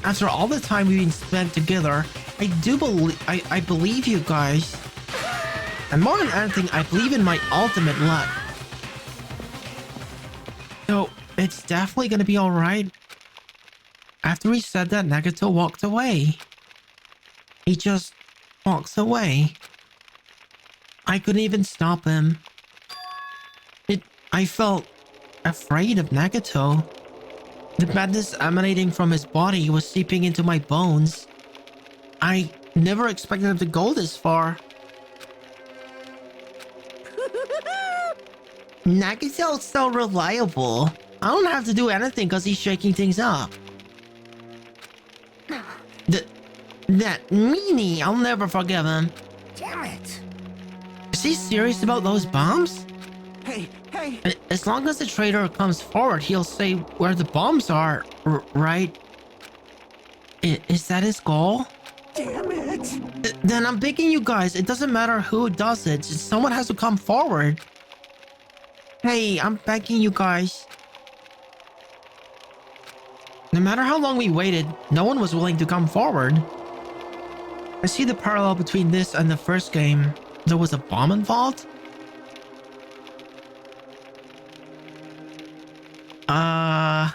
After all the time we've been spent together, I believe you guys. And more than anything, I believe in my ultimate luck. So, it's definitely gonna be alright. After he said that, Nagato walked away. He just walks away. I couldn't even stop him. I felt afraid of Nagato. The madness emanating from his body was seeping into my bones. I never expected him to go this far. Nagato's so reliable. I don't have to do anything because he's shaking things up. That meanie, I'll never forgive him. Damn it! Is he serious about those bombs? Hey! As long as the traitor comes forward, he'll say where the bombs are, right? Is that his goal? Damn it! Then I'm begging you guys, it doesn't matter who does it, just someone has to come forward. Hey, I'm begging you guys. No matter how long we waited, no one was willing to come forward. I see the parallel between this and the first game. There was a bomb involved? I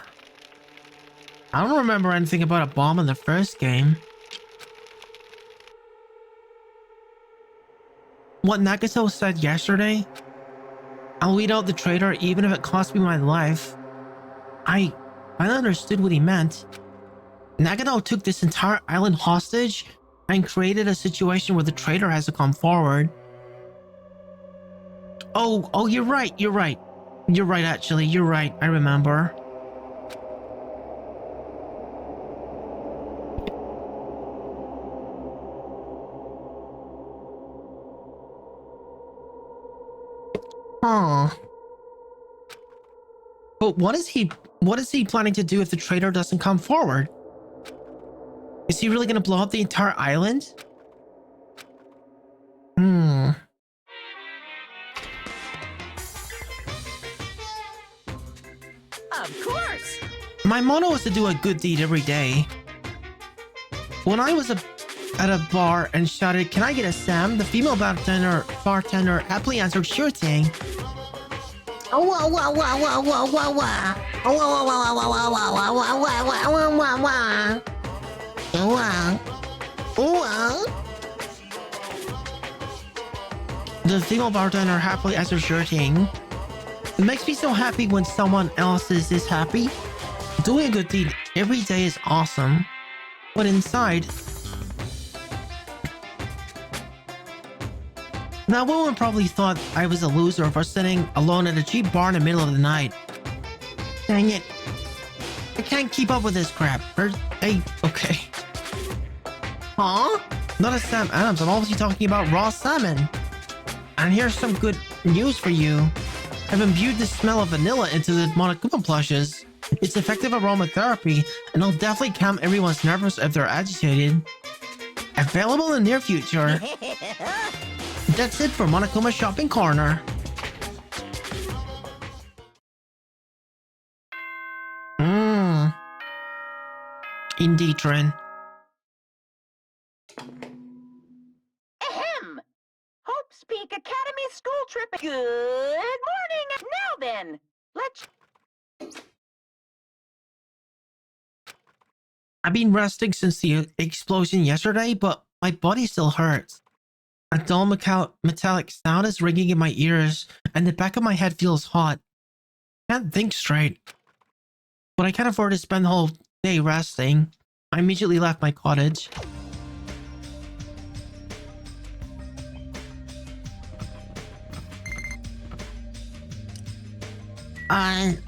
don't remember anything about a bomb in the first game. What Nagato said yesterday? I'll weed out the traitor even if it costs me my life. I understood what he meant. Nagato took this entire island hostage and created a situation where the traitor has to come forward. Oh, you're right, actually, you're right, I remember. Huh. But what is he planning to do if the traitor doesn't come forward? Is he really gonna blow up the entire island? Of course! My motto is to do a good deed every day. When I was at a bar and shouted, "Can I get a Sam?" the female bartender happily answered, "Sure thing." Oh, wah, wah, wah, wah, wah, wah, wah. Oh, wah, wah, wah, wah, wah, wah, wah, wah, wah, wah, wah, wah. Oh, wah. Oh, wah. The female bartender happily answered, "Sure thing." It makes me so happy when someone else is happy. Doing a good deed every day is awesome. But inside, that woman probably thought I was a loser for sitting alone at a cheap bar in the middle of the night. Dang it. I can't keep up with this crap. Hey, okay. Huh? Not a Sam Adams, I'm obviously talking about raw salmon. And here's some good news for you. I've imbued the smell of vanilla into the Monokuma plushes. It's effective aromatherapy, and it'll definitely calm everyone's nerves if they're agitated. Available in the near future. That's it for Monokuma Shopping Corner. Indeed, Trin. Ahem! Hope's Peak Academy school trip. Good morning! Now then, let's... I've been resting since the explosion yesterday, but my body still hurts. A dull metallic sound is ringing in my ears, and the back of my head feels hot. Can't think straight. But I can't afford to spend the whole day resting. I immediately left my cottage. I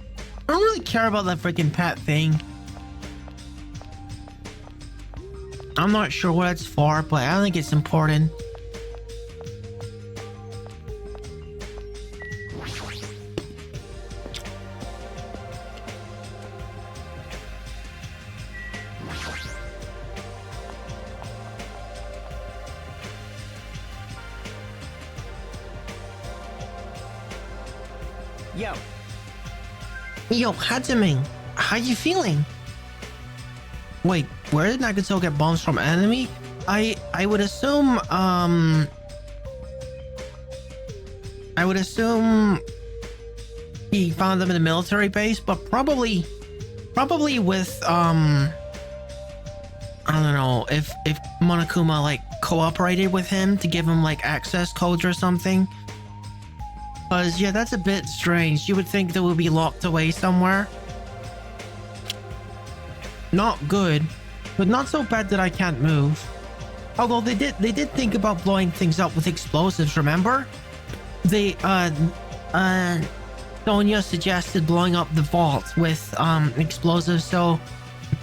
don't really care about that freaking pet thing. I'm not sure what it's for, but I think it's important. Yo, Hajime, how you feeling? Wait, where did Nagato get bombs from? Enemy? I would assume, I would assume he found them in a military base, but probably with, I don't know, if Monokuma, like, cooperated with him to give him, like, access codes or something. Cause, yeah, that's a bit strange. You would think they would be locked away somewhere. Not good, but not so bad that I can't move. Although they did think about blowing things up with explosives, remember? Sonya suggested blowing up the vault with explosives, so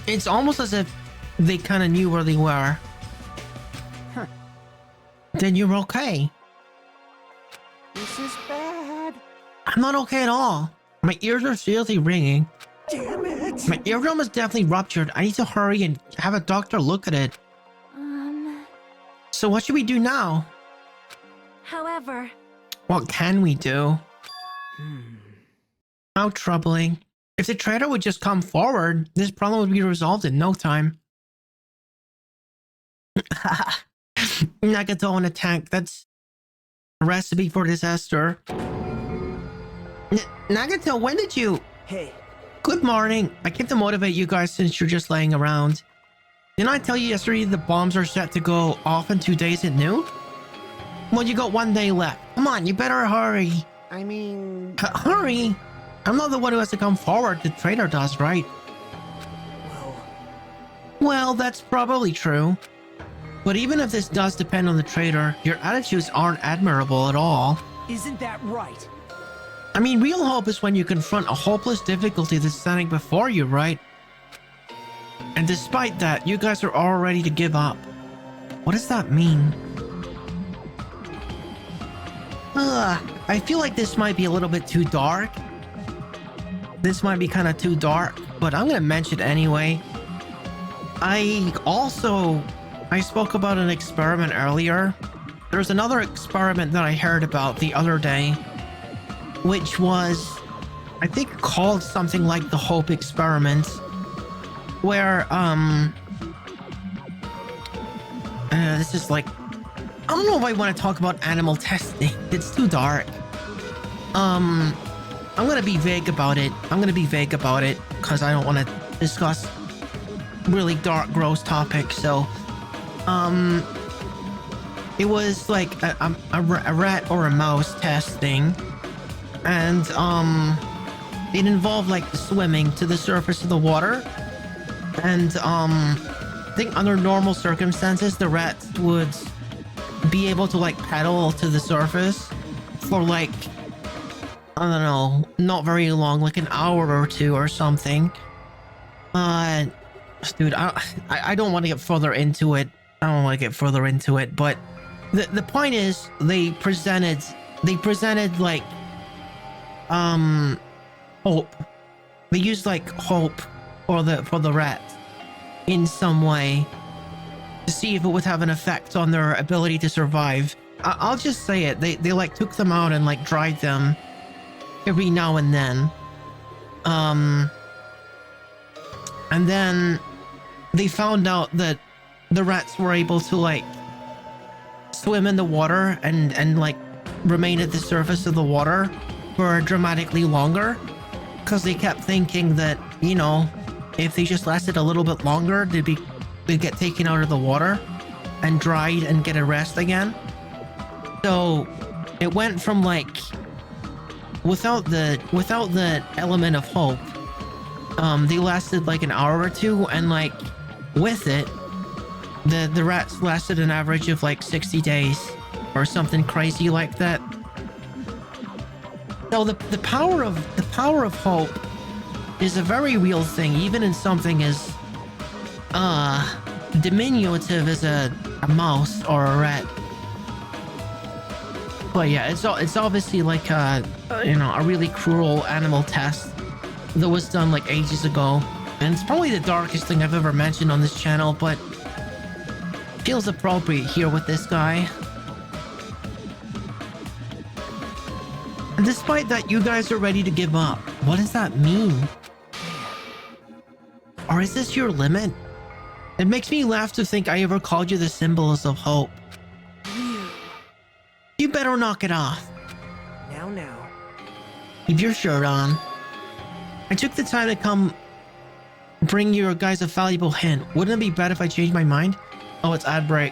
it's almost as if they kind of knew where they were. Huh. Then you're okay. This is bad. I'm not okay at all. My ears are seriously ringing. Damn it. My eardrum is definitely ruptured. I need to hurry and have a doctor look at it. So what should we do now? However, What can we do? How troubling. If the traitor would just come forward, this problem would be resolved in no time. Nagato in a tank. That's a recipe for disaster. Nagato, when did you... Hey, Good morning. I came to motivate you guys since you're just laying around. Didn't I tell you yesterday the bombs are set to go off in 2 days at noon? Well, you got 1 day left. Come on, you better hurry. I mean... Hurry? I'm not the one who has to come forward. The traitor does, right? Well, that's probably true. But even if this does depend on the traitor, your attitudes aren't admirable at all. isn't that right? I mean, real hope is when you confront a hopeless difficulty that's standing before you, right? And despite that, you guys are all ready to give up. What does that mean? I feel like this might be a little bit too dark. This might be kind of too dark, but I'm gonna mention it anyway. I spoke about an experiment earlier. There's another experiment that I heard about the other day, which was, I think, called something like the Hope Experiment, where, this is like, I don't know if I want to talk about animal testing. It's too dark. I'm gonna be vague about it. Because I don't want to discuss really dark, gross topics. So, it was like a rat or a mouse testing, and it involved like swimming to the surface of the water, and I think under normal circumstances the rat would be able to like paddle to the surface for like, I don't know, not very long, like an hour or two or something. Dude, I don't want to get further into it. But the point is, they presented like hope. They used like hope for the rat in some way to see if it would have an effect on their ability to survive. I'll just say it. They like took them out and like dried them every now and then. And then they found out that the rats were able to like swim in the water and like remain at the surface of the water for dramatically longer, because they kept thinking that, you know, if they just lasted a little bit longer, they'd get taken out of the water and dried and get a rest again. So it went from like without the element of hope, they lasted like an hour or two, and like with it, the rats lasted an average of like 60 days or something crazy like that. So the power of hope is a very real thing, even in something as diminutive as a mouse or a rat. But yeah, it's obviously like a really cruel animal test that was done like ages ago, and it's probably the darkest thing I've ever mentioned on this channel, but feels appropriate here with this guy. And despite that, you guys are ready to give up. What does that mean? Or is this your limit? It makes me laugh to think I ever called you the symbols of hope. You better knock it off. Now. Keep your shirt on. I took the time to come bring you guys a valuable hint. Wouldn't it be bad if I changed my mind? Oh, it's ad break.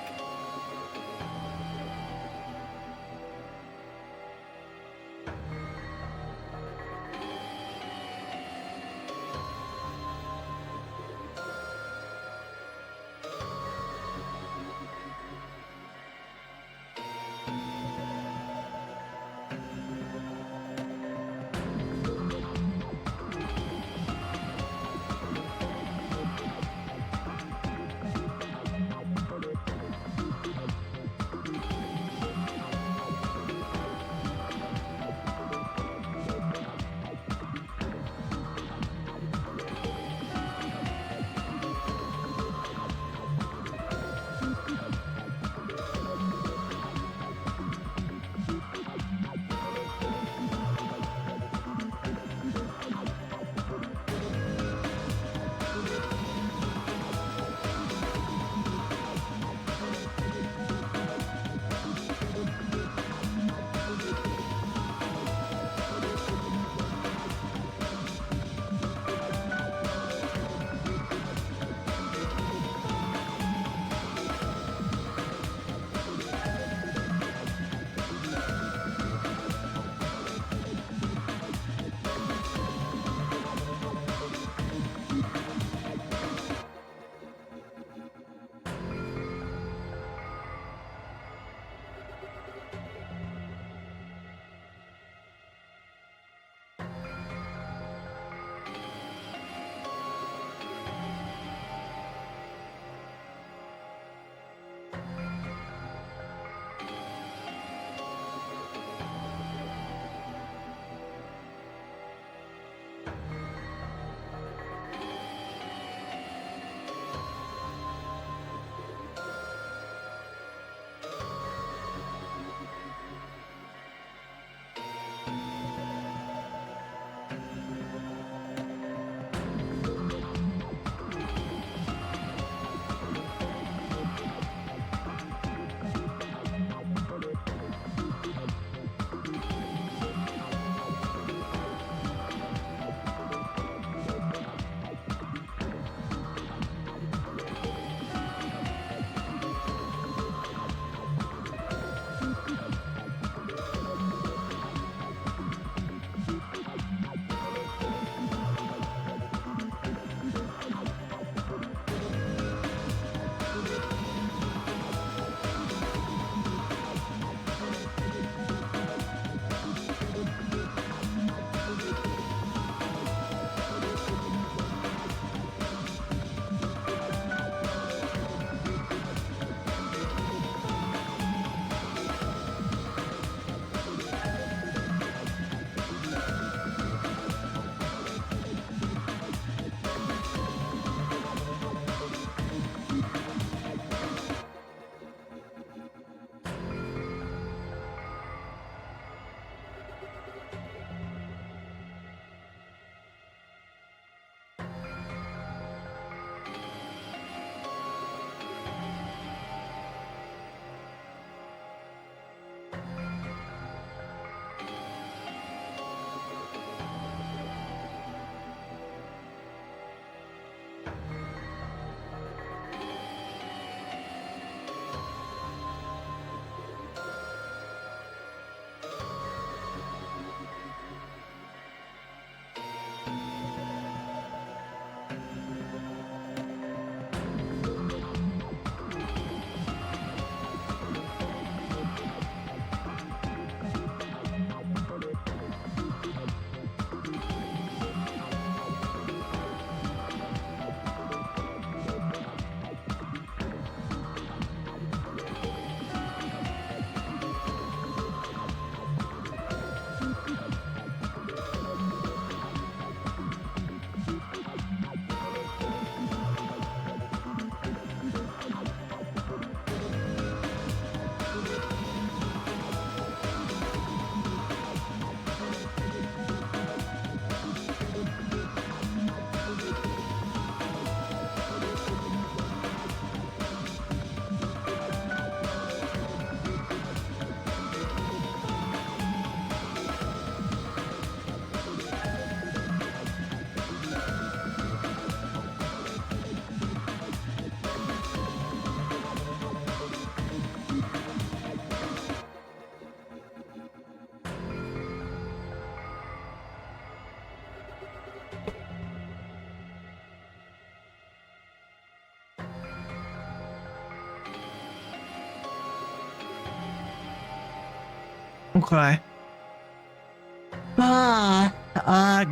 Okay.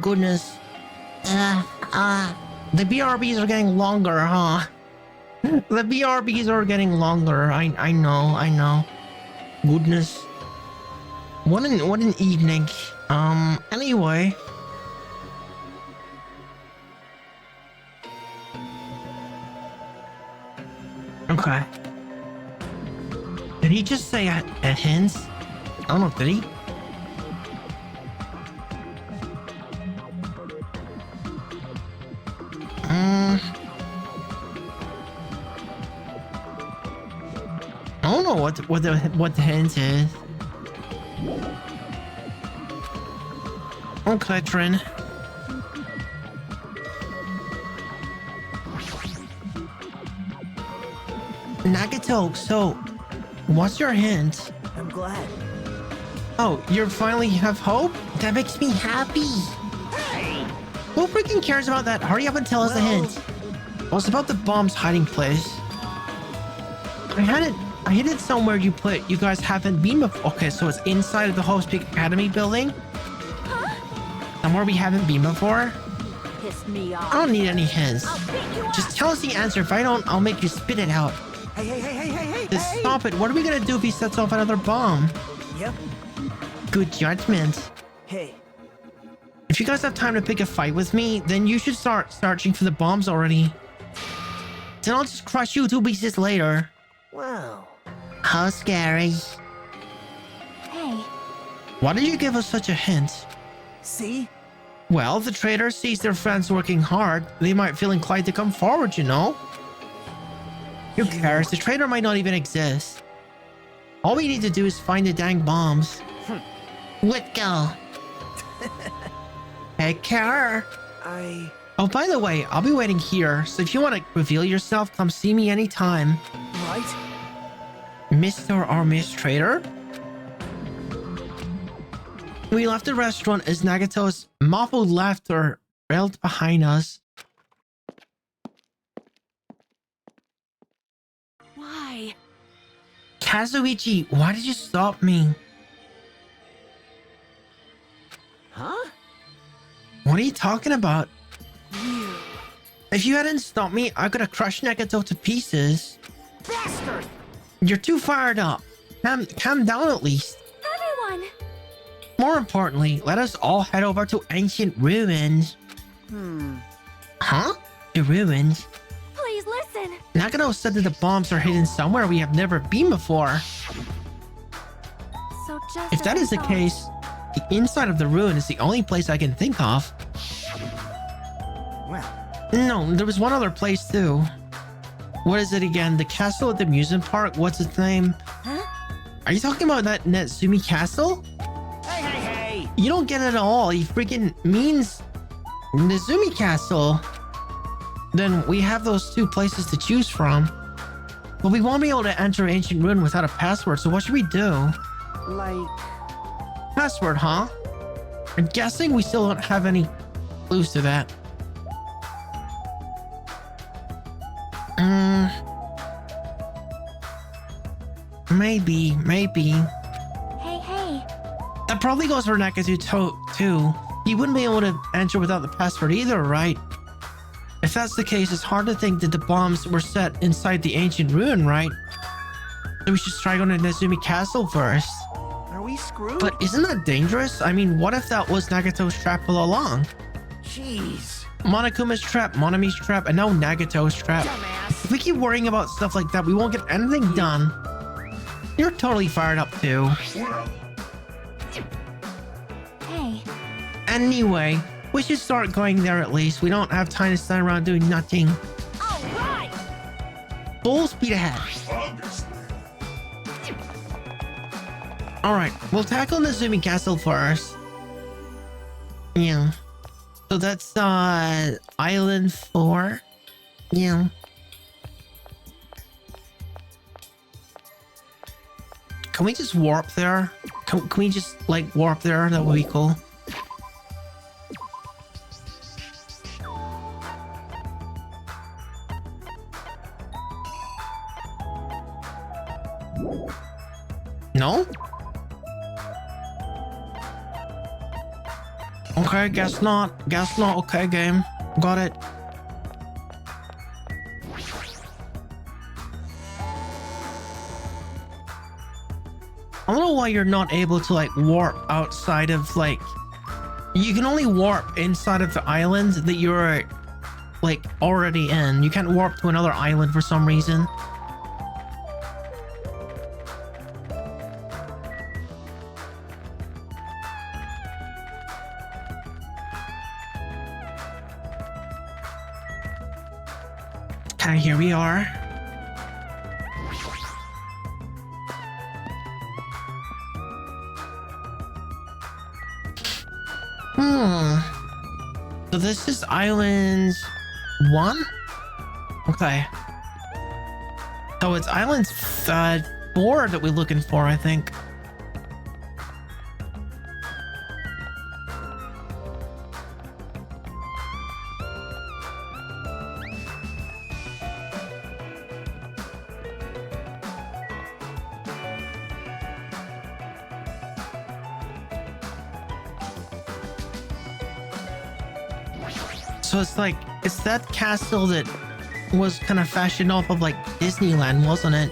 Goodness. The BRBs are getting longer, huh? The BRBs are getting longer. I know. Goodness. What an evening. Anyway. Okay. Did he just say at hints? I don't know, did he? I don't know what the hint is. Okay, Trin. Nagato, so what's your hint? I'm glad. Oh, you finally have hope? That makes me happy. Hey! Who freaking cares about that? Hurry up and tell us the hint. Well, it's about the bomb's hiding place. I hid it somewhere you guys haven't been before. Okay, so it's inside of the Hope's Peak Academy building? Huh? Somewhere we haven't been before? Pissed me off. I don't need any hints. I'll beat you up. Just tell us the answer. If I don't, I'll make you spit it out. Hey! Just stop it. What are we gonna do if he sets off another bomb? Yep. Good judgment. Hey. If you guys have time to pick a fight with me, then you should start searching for the bombs already. Then I'll just crush you 2 pieces later. Wow. How scary. Hey, Why did you give us such a hint? See? Well, if the traitor sees their friends working hard, they might feel inclined to come forward, you know? Who cares? The traitor might not even exist. All we need to do is find the dang bombs. Let go. Take care. Oh, by the way, I'll be waiting here, so if you want to reveal yourself, come see me anytime. Right? Mr. or Miss Traitor? We left the restaurant as Nagato's muffled laughter trailed behind us. why? Kazuichi, why did you stop me? Huh? What are you talking about? You. If you hadn't stopped me, I could have crushed Nagato to pieces. Bastard! You're too fired up. Calm down at least. Everyone. More importantly, let us all head over to ancient ruins. Huh? The ruins? Please listen. Nagato said that the bombs are hidden somewhere we have never been before. So just If that is the case, the inside of the ruin is the only place I can think of. Well, No, there was one other place too. What is it again? The castle at the amusement park? What's its name? Huh? Are you talking about that Netsumi castle? hey! You don't get it at all. He freaking means Nezumi Castle. Then we have those 2 places to choose from. But we won't be able to enter Ancient Ruin without a password, so what should we do? Like... Password, huh? I'm guessing we still don't have any clues to that. Maybe. Hey. That probably goes for Nakazu too. He wouldn't be able to enter without the password either, right? If that's the case, it's hard to think that the bombs were set inside the ancient ruin, right? So we should try going to Nezumi Castle first. Are we screwed? But isn't that dangerous? I mean, what if that was Nagato's trap all along? Jeez. Monokuma's trap, Monami's trap, and now Nagato's trap. Dumbass. If we keep worrying about stuff like that, we won't get anything done. You're totally fired up too. Well, Hey. Anyway, we should start going there at least. We don't have time to stand around doing nothing. All right. Full speed ahead. obviously. Alright, we'll tackle Nezumi Castle first. Yeah. So that's Island 4. Yeah. Can we just warp there? Can we just like warp there? That would be cool. No? Okay, guess not. Guess not. Okay, game. Got it. I don't know why you're not able to like warp outside of like... You can only warp inside of the island that you're like already in. You can't warp to another island for some reason. Okay, here we are. So this is island 1? Okay. So it's island 4 that we're looking for, I think. So it's like, it's that castle that was kind of fashioned off of like Disneyland, wasn't it?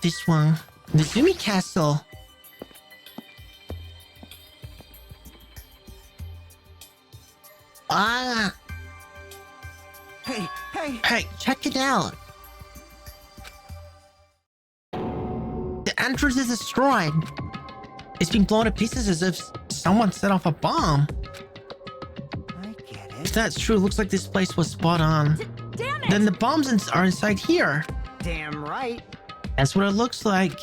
This one. The Zumi Castle. Ah, Hey, hey! Hey, check it out. the entrance is destroyed. It's been blown to pieces as if someone set off a bomb. I get If it. that's true, it looks like this place was spot on. Damn it! Then the bombs are inside here. Damn right. That's what it looks like.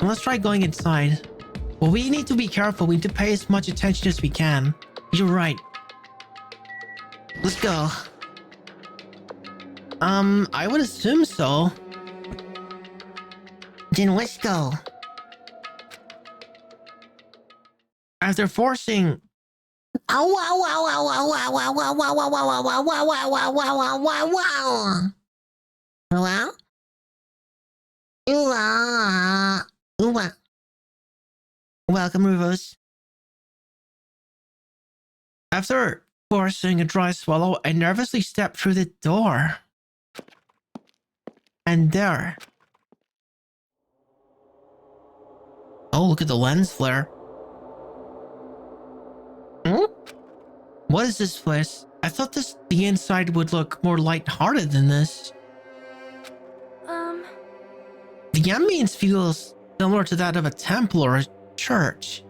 Let's try going inside. Well, we need to be careful. We need to pay as much attention as we can. You're right. Let's go. I would assume so. Then let's go. After forcing... Oh, wow, wow, wow, wow, wow, wow, wow, wow, wow, wow, wow, wow, wow, wow, wow, wow. Well? Welcome, Rufus. After forcing a dry swallow, I nervously stepped through the door. And there. Oh, look at the lens flare. What is this place? I thought the inside would look more lighthearted than this. The ambience feels similar to that of a temple or a church.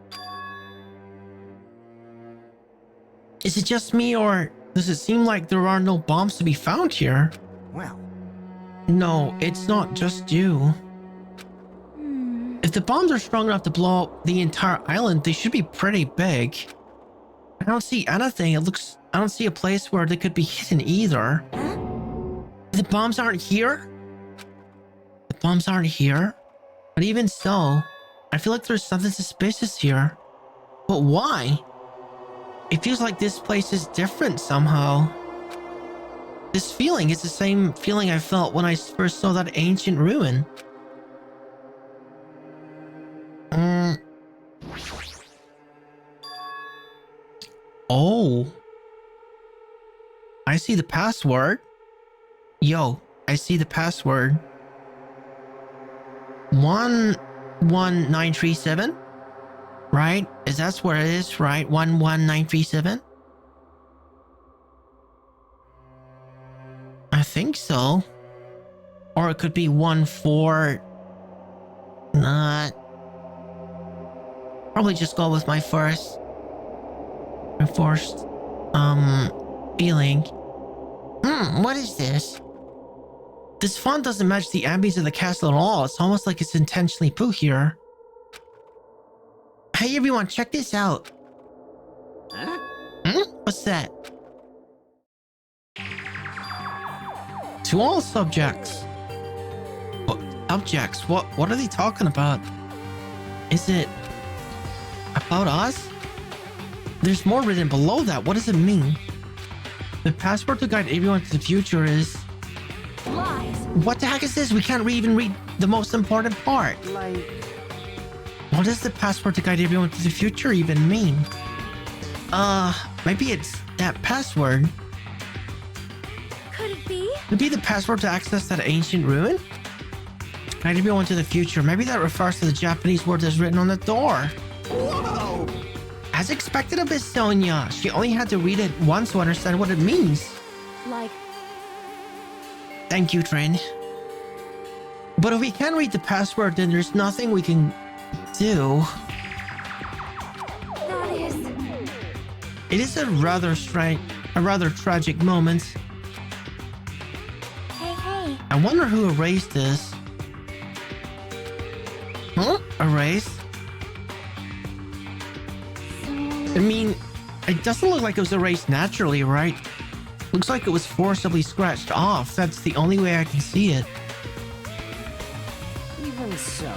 Is it just me, or does it seem like there are no bombs to be found here? Well, No, it's not just you. If the bombs are strong enough to blow up the entire island, they should be pretty big. I don't see anything. I don't see a place where they could be hidden either. The bombs aren't here? The bombs aren't here? But even so, I feel like there's something suspicious here. But why? It feels like this place is different somehow. This feeling is the same feeling I felt when I first saw that ancient ruin. Oh. I see the password. Yo, I see the password. 11937? Right? Is that what it is, right? 11937? I think so. Or it could be 14... Not... Probably just go with my first feeling. What is this? This font doesn't match the ambience of the castle at all. It's almost like it's intentionally put here. Hey everyone, check this out. huh? What's that? To all subjects. What subjects? What are they talking about? Is it about us? There's more written below that. What does it mean? The password to guide everyone to the future is... Lies. What the heck is this? We can't even read the most important part. Like, what does the password to guide everyone to the future even mean? Maybe it's that password. Could it be? Could be the password to access that ancient ruin? Guide everyone to the future. Maybe that refers to the Japanese word that's written on the door. Whoa! As expected of Miss Sonia, she only had to read it once to understand what it means. Like, Thank you, Trin. But if we can't read the password, then there's nothing we can do. that is... It is a rather tragic moment. Hey. I wonder who erased this. Huh? Erased? I mean, it doesn't look like it was erased naturally, right? Looks like it was forcibly scratched off. That's the only way I can see it. Even so.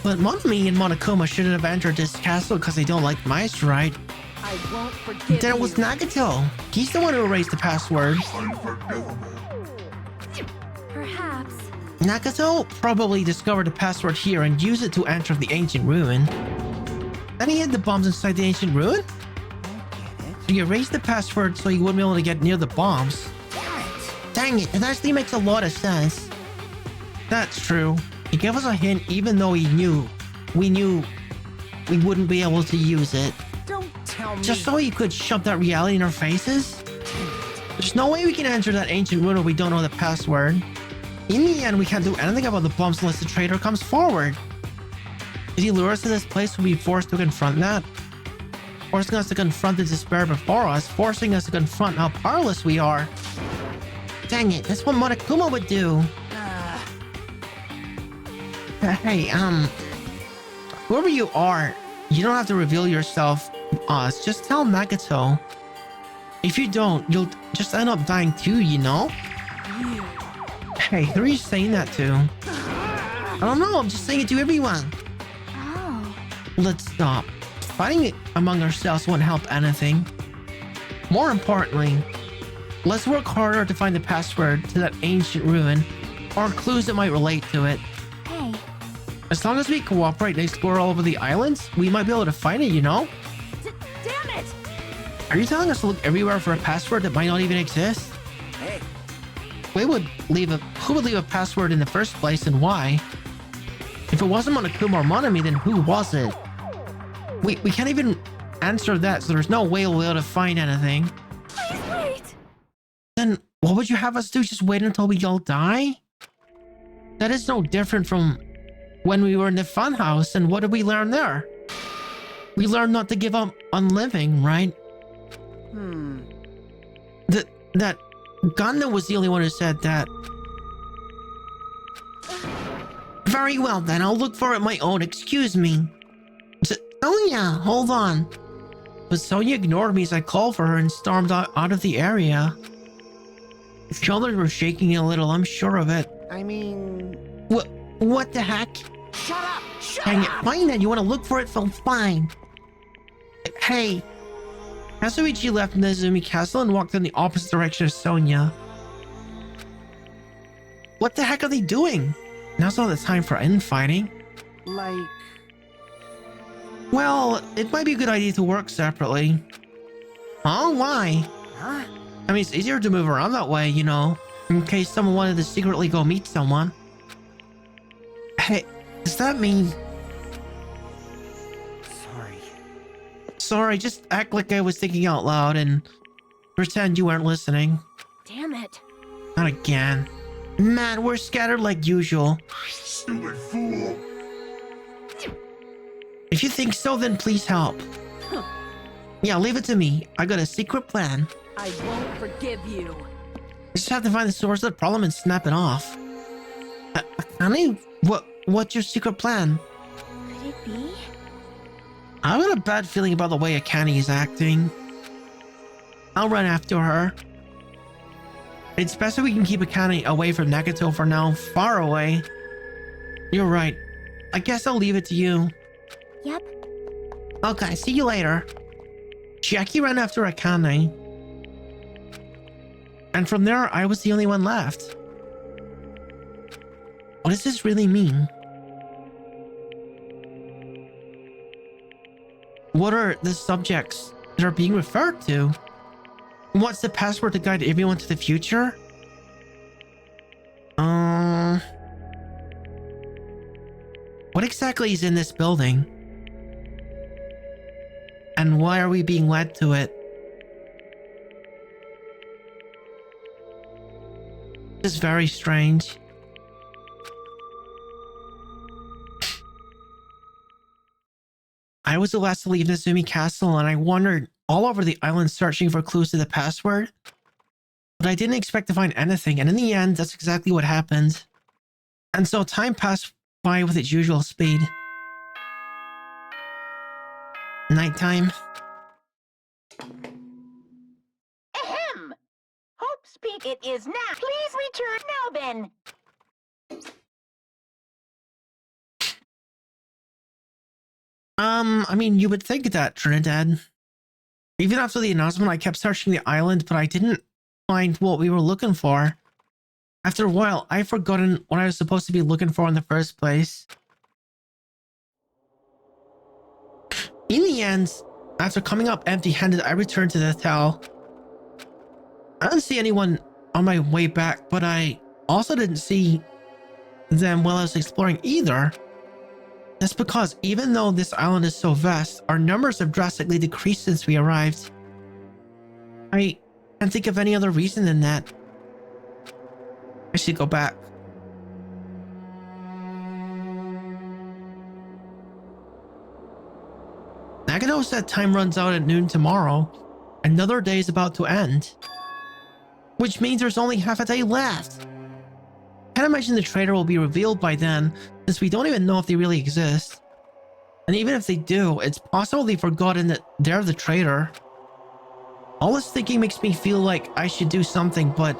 But Monami and Monokuma shouldn't have entered this castle because they don't like mice, right? I won't forgive Then it was you. Nagato. He's the one who erased the password. Unforgivable. Perhaps. Nagato probably discovered the password here and used it to enter the ancient ruin. Then he hid the bombs inside the ancient ruin? So he erased the password so he wouldn't be able to get near the bombs. Dang it, it actually makes a lot of sense. That's true. He gave us a hint even though we knew we wouldn't be able to use it. Don't tell me. Just so he could shove that reality in our faces? There's no way we can enter that ancient ruin if we don't know the password. In the end, we can't do anything about the bombs unless the traitor comes forward. Did he lure us to this place when we forced to confront that? Forcing us to confront the despair before us, forcing us to confront how powerless we are. Dang it, that's what Monokuma would do. Hey, whoever you are, you don't have to reveal yourself to us. Just tell Nagato. If you don't, you'll just end up dying too, you know? Hey, who are you saying that to? I don't know, I'm just saying it to everyone. Oh. Let's stop. Fighting it among ourselves won't help anything. More importantly, let's work harder to find the password to that ancient ruin, or clues that might relate to it. Hey. As long as we cooperate and explore all over the islands, we might be able to find it, you know? Damn it! Are you telling us to look everywhere for a password that might not even exist? Hey, Who would leave a password in the first place and why? If it wasn't Monokuma or Monami, then who was it? We can't even answer that, so there's no way we'll be able to find anything. Please wait! Then what would you have us do? Just wait until we all die? That is no different from when we were in the funhouse, and what did we learn there? We learned not to give up on living, right? That Ganda was the only one who said that. Very well then, I'll look for it my own. Excuse me. Sonia, hold on. But Sonia ignored me as I called for her and stormed out of the area. Her shoulders were shaking a little, I'm sure of it. I mean... What the heck? Shut up! Shut Dang it, up! fine then, you want to look for it? Fine. Hey. Kazuichi left Nezumi Castle and walked in the opposite direction of Sonia. What the heck are they doing? Now's not the time for infighting. Like... Well, it might be a good idea to work separately. Huh? Why? Huh? I mean, it's easier to move around that way, you know, in case someone wanted to secretly go meet someone. Hey, does that mean... Sorry. Sorry, just act like I was thinking out loud and pretend you weren't listening. Damn it. Not again. Man, we're scattered like usual. Stupid fool. If you think so, then please help. Yeah, leave it to me. I got a secret plan. I won't forgive you. I just have to find the source of the problem and snap it off. Akane? What's your secret plan? Could it be? I've got a bad feeling about the way Akane is acting. I'll run after her. It's best if we can keep Akane away from Nagato for now, far away. You're right. I guess I'll leave it to you. Yep. Okay, see you later. Jackie ran after Akane. And from there, I was the only one left. What does this really mean? What are the subjects that are being referred to? What's the password to guide everyone to the future? What exactly is in this building? And why are we being led to it? This is very strange. I was the last to leave Nezumi Castle, and I wandered all over the island searching for clues to the password. But I didn't expect to find anything, and in the end, that's exactly what happened. And so time passed by with its usual speed. Nighttime. Ahem! Hope speak it is now. Please return now then. I mean, you would think that, Trinidad. Even after the announcement, I kept searching the island, but I didn't find what we were looking for. After a while, I'd forgotten what I was supposed to be looking for in the first place. In the end, after coming up empty-handed, I returned to the hotel. I didn't see anyone on my way back, but I also didn't see them while I was exploring either. That's because even though this island is so vast, our numbers have drastically decreased since we arrived. I can't think of any other reason than that. I should go back. Nagano said time runs out at noon tomorrow. Another day is about to end. Which means there's only half a day left. Can't imagine the traitor will be revealed by then, since we don't even know if they really exist. And even if they do, it's possible they've forgotten that they're the traitor. All this thinking makes me feel like I should do something, but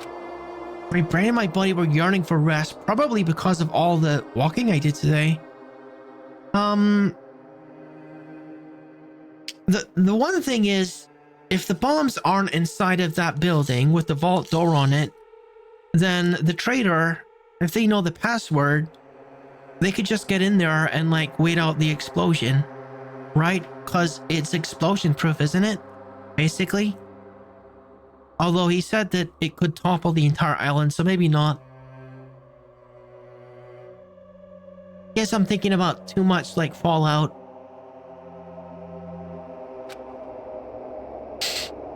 my brain and my body were yearning for rest, probably because of all the walking I did today. The one thing is, if the bombs aren't inside of that building with the vault door on it, then the traitor, if they know the password, they could just get in there and like wait out the explosion, right? Because it's explosion proof, isn't it? Basically. Although he said that it could topple the entire island, so maybe not. Guess I'm thinking about too much like Fallout.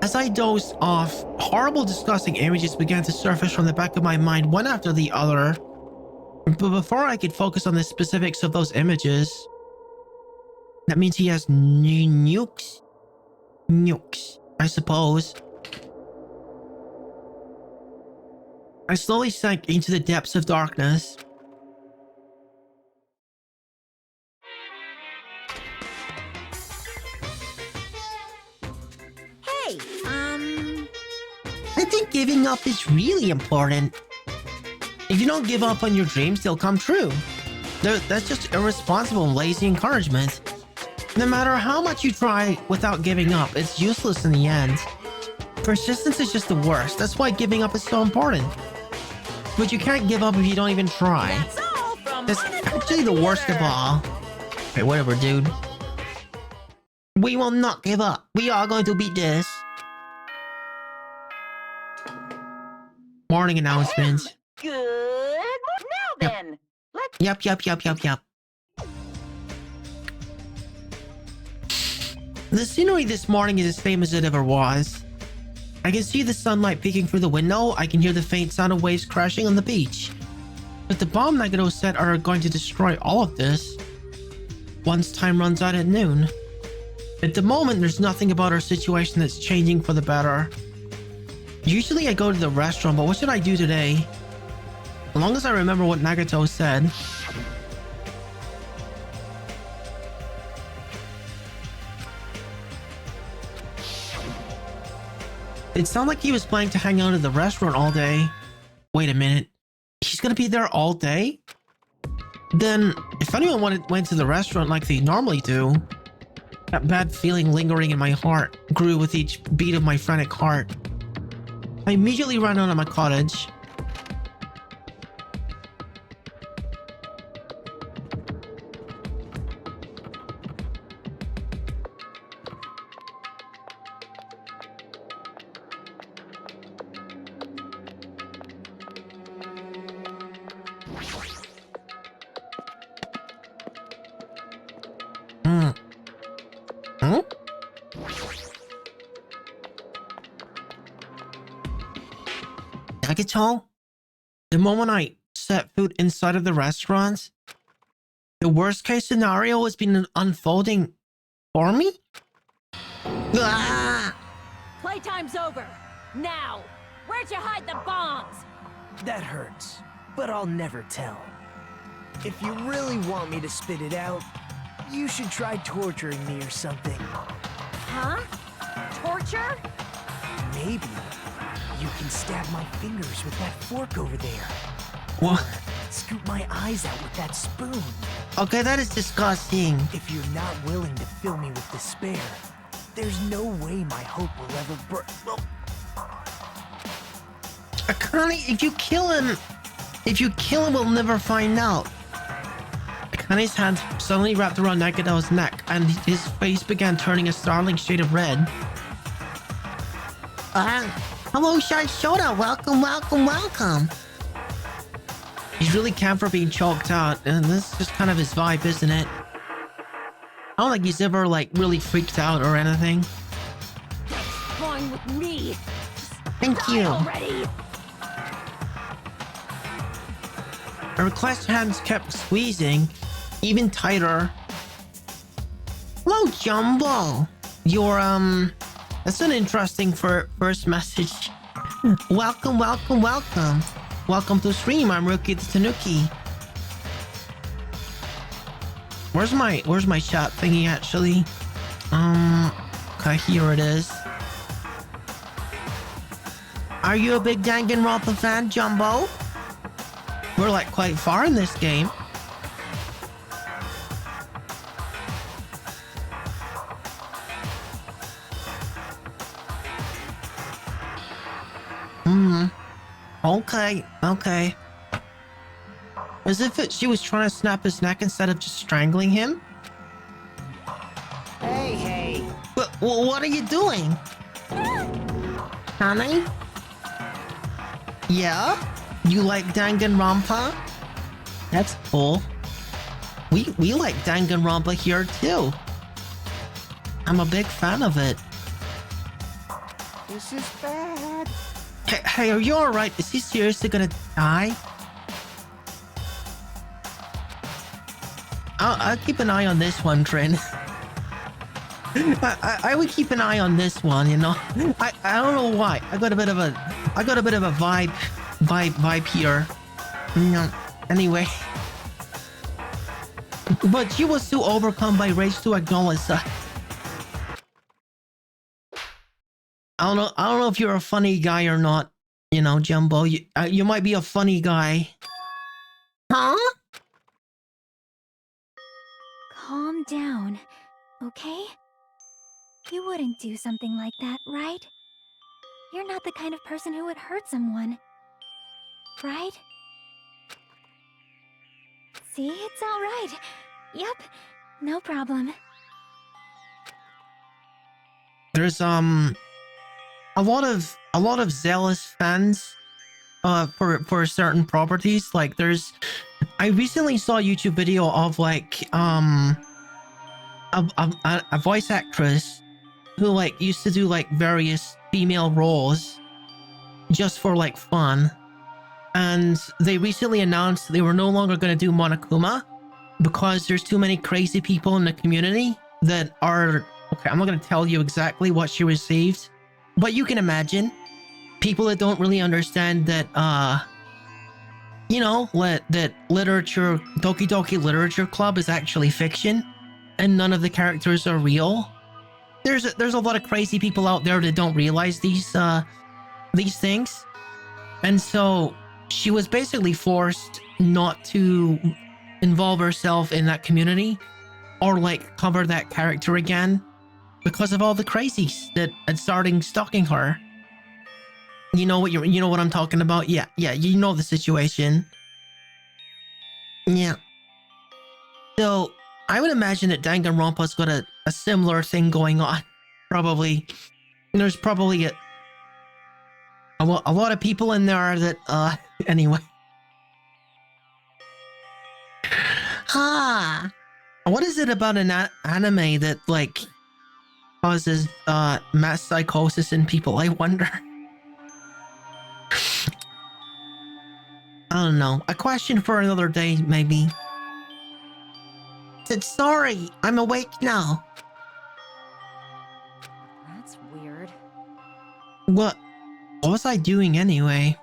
As I dozed off, horrible, disgusting images began to surface from the back of my mind, one after the other. But before I could focus on the specifics of those images... That means he has nukes? Nukes, I suppose. I slowly sank into the depths of darkness. Hey, I think giving up is really important. If you don't give up on your dreams, they'll come true. That's just irresponsible and lazy encouragement. No matter how much you try without giving up, it's useless in the end. Persistence is just the worst. That's why giving up is so important. But you can't give up if you don't even try. that's all from That's one actually the worst of all. Okay, whatever, dude. We will not give up. We are going to beat this. Morning announcements. Good. Now then, let's... Yep. The scenery this morning is as same as it ever was. I can see the sunlight peeking through the window. I can hear the faint sound of waves crashing on the beach. But the bomb Nagano said are going to destroy all of this once time runs out at noon. At the moment, there's nothing about our situation that's changing for the better. Usually I go to the restaurant, but what should I do today? As long as I remember what Nagato said. It sounded like he was planning to hang out at the restaurant all day. Wait a minute. He's gonna be there all day? Then, if anyone went to the restaurant like they normally do, that bad feeling lingering in my heart grew with each beat of my frantic heart. I immediately ran out of my cottage. Hmm? Nagato? The moment I set foot inside of the restaurant, the worst case scenario has been unfolding for me? Ah! Playtime's over. Now! Where'd you hide the bombs? That hurts, but I'll never tell. If you really want me to spit it out, you should try torturing me or something. Huh? Torture? Maybe you can stab my fingers with that fork over there. What? Scoop my eyes out with that spoon. Okay, that is disgusting. If you're not willing to fill me with despair, there's no way my hope will ever Well, Akane, if you kill him, we'll never find out. Akane's hands suddenly wrapped around Nagato's neck, and his face began turning a startling shade of red. Hello, Shota. Welcome, welcome, welcome. He's really camp for being choked out, and this is just kind of his vibe, isn't it? I don't think he's ever, like, really freaked out or anything. What's wrong with me? Thank Die you. already! Her clutched hands kept squeezing, even tighter. Hello, Jumbo. Your, that's an interesting first message. Welcome, welcome, welcome. Welcome to stream, I'm Rookie the Tanuki. Where's my chat thingy actually? Okay, here it is. Are you a big Danganronpa fan, Jumbo? We're like quite far in this game. Okay, okay. As if she was trying to snap his neck instead of just strangling him. Hey. What are you doing? Honey? Yeah? You like Danganronpa? That's cool. We like Danganronpa here too. I'm a big fan of it. This is bad. Hey, are you alright? Is he seriously gonna die? I'll keep an eye on this one, Trin. I would keep an eye on this one, you know. I don't know why. I got a bit of a vibe here. Anyway. But she was too overcome by rage to acknowledge that. I don't know if you're a funny guy or not, you know, Jumbo. You might be a funny guy. Huh? Calm down, okay? You wouldn't do something like that, right? You're not the kind of person who would hurt someone. Right? See, it's all right. Yep, no problem. There's a lot of zealous fans for certain properties. Like I recently saw a YouTube video of like a voice actress who like used to do like various female roles just for like fun, and they recently announced they were no longer going to do Monokuma because there's too many crazy people in the community that are okay. I'm not going to tell you exactly what she received, but you can imagine people that don't really understand that you know, that literature, Doki Doki Literature Club is actually fiction and none of the characters are real. There's a lot of crazy people out there that don't realize these things. And so she was basically forced not to involve herself in that community or like cover that character again because of all the crazies that had started stalking her. You know what I'm talking about? Yeah, you know the situation. Yeah. So I would imagine that Danganronpa's got a similar thing going on. Probably. There's probably a lot of people in there that anyway. Ha! What is it about an anime that like causes mass psychosis in people? I wonder. I don't know. A question for another day, maybe. Said sorry, I'm awake now. That's weird. What was I doing anyway?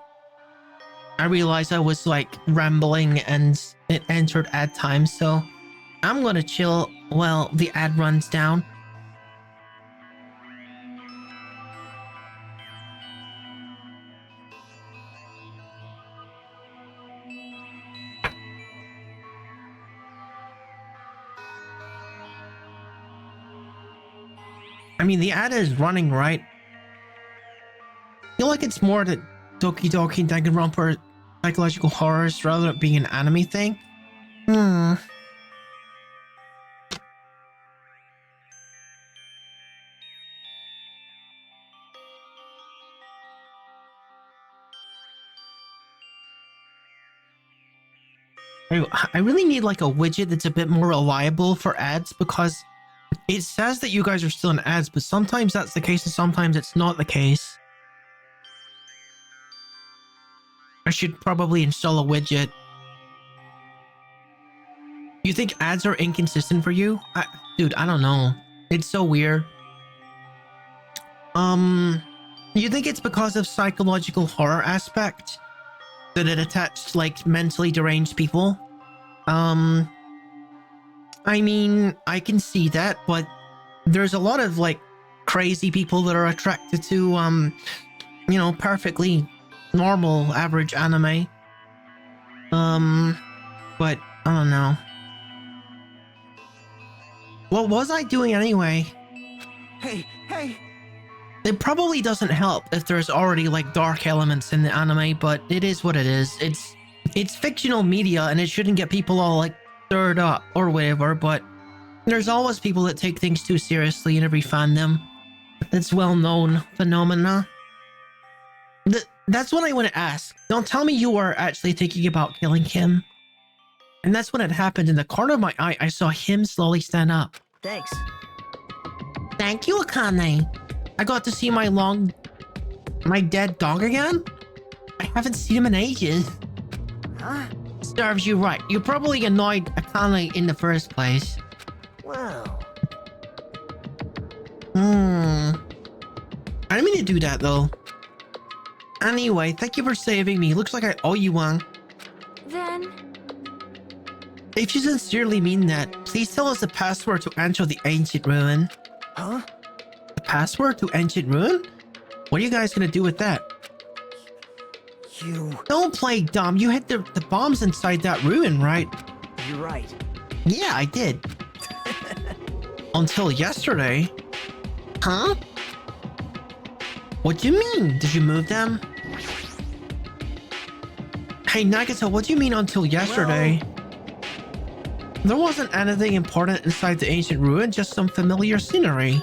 I realized I was like rambling and it entered ad time, so I'm gonna chill while the ad runs down. I mean, the ad is running, right? I feel like it's more that Doki Doki Danganronpa psychological horrors rather than being an anime thing. Hmm. I really need like a widget that's a bit more reliable for ads, because it says that you guys are still in ads, but sometimes that's the case and sometimes it's not the case. I should probably install a widget. You think ads are inconsistent for you? Dude, I don't know. It's so weird. You think it's because of psychological horror aspect that it attached like mentally deranged people? I mean, I can see that, but there's a lot of like crazy people that are attracted to you know, perfectly normal average anime. But I don't know. What was I doing anyway? Hey! It probably doesn't help if there's already like dark elements in the anime, but it is what it is. It's fictional media and it shouldn't get people all like stirred up or whatever, but there's always people that take things too seriously in every fandom. It's well-known phenomena. That's what I want to ask. Don't tell me you were actually thinking about killing him. And that's when it happened. In the corner of my eye, I saw him slowly stand up. Thanks. Thank you, Akane. I got to see my dead dog again? I haven't seen him in ages. Huh? Serves you right. You probably annoyed Akane in the first place. Wow. I didn't mean to do that though. Anyway, thank you for saving me. Looks like I owe you one. Then, If you sincerely mean that, please tell us the password to enter the ancient ruin. Huh? The password to ancient ruin? What are you guys gonna do with that? You... Don't play dumb. You hid the bombs inside that ruin, right? You're right. Yeah, I did. Until yesterday. Huh? What do you mean? Did you move them? Hey, Nagata, what do you mean until yesterday? There wasn't anything important inside the ancient ruin, just some familiar scenery.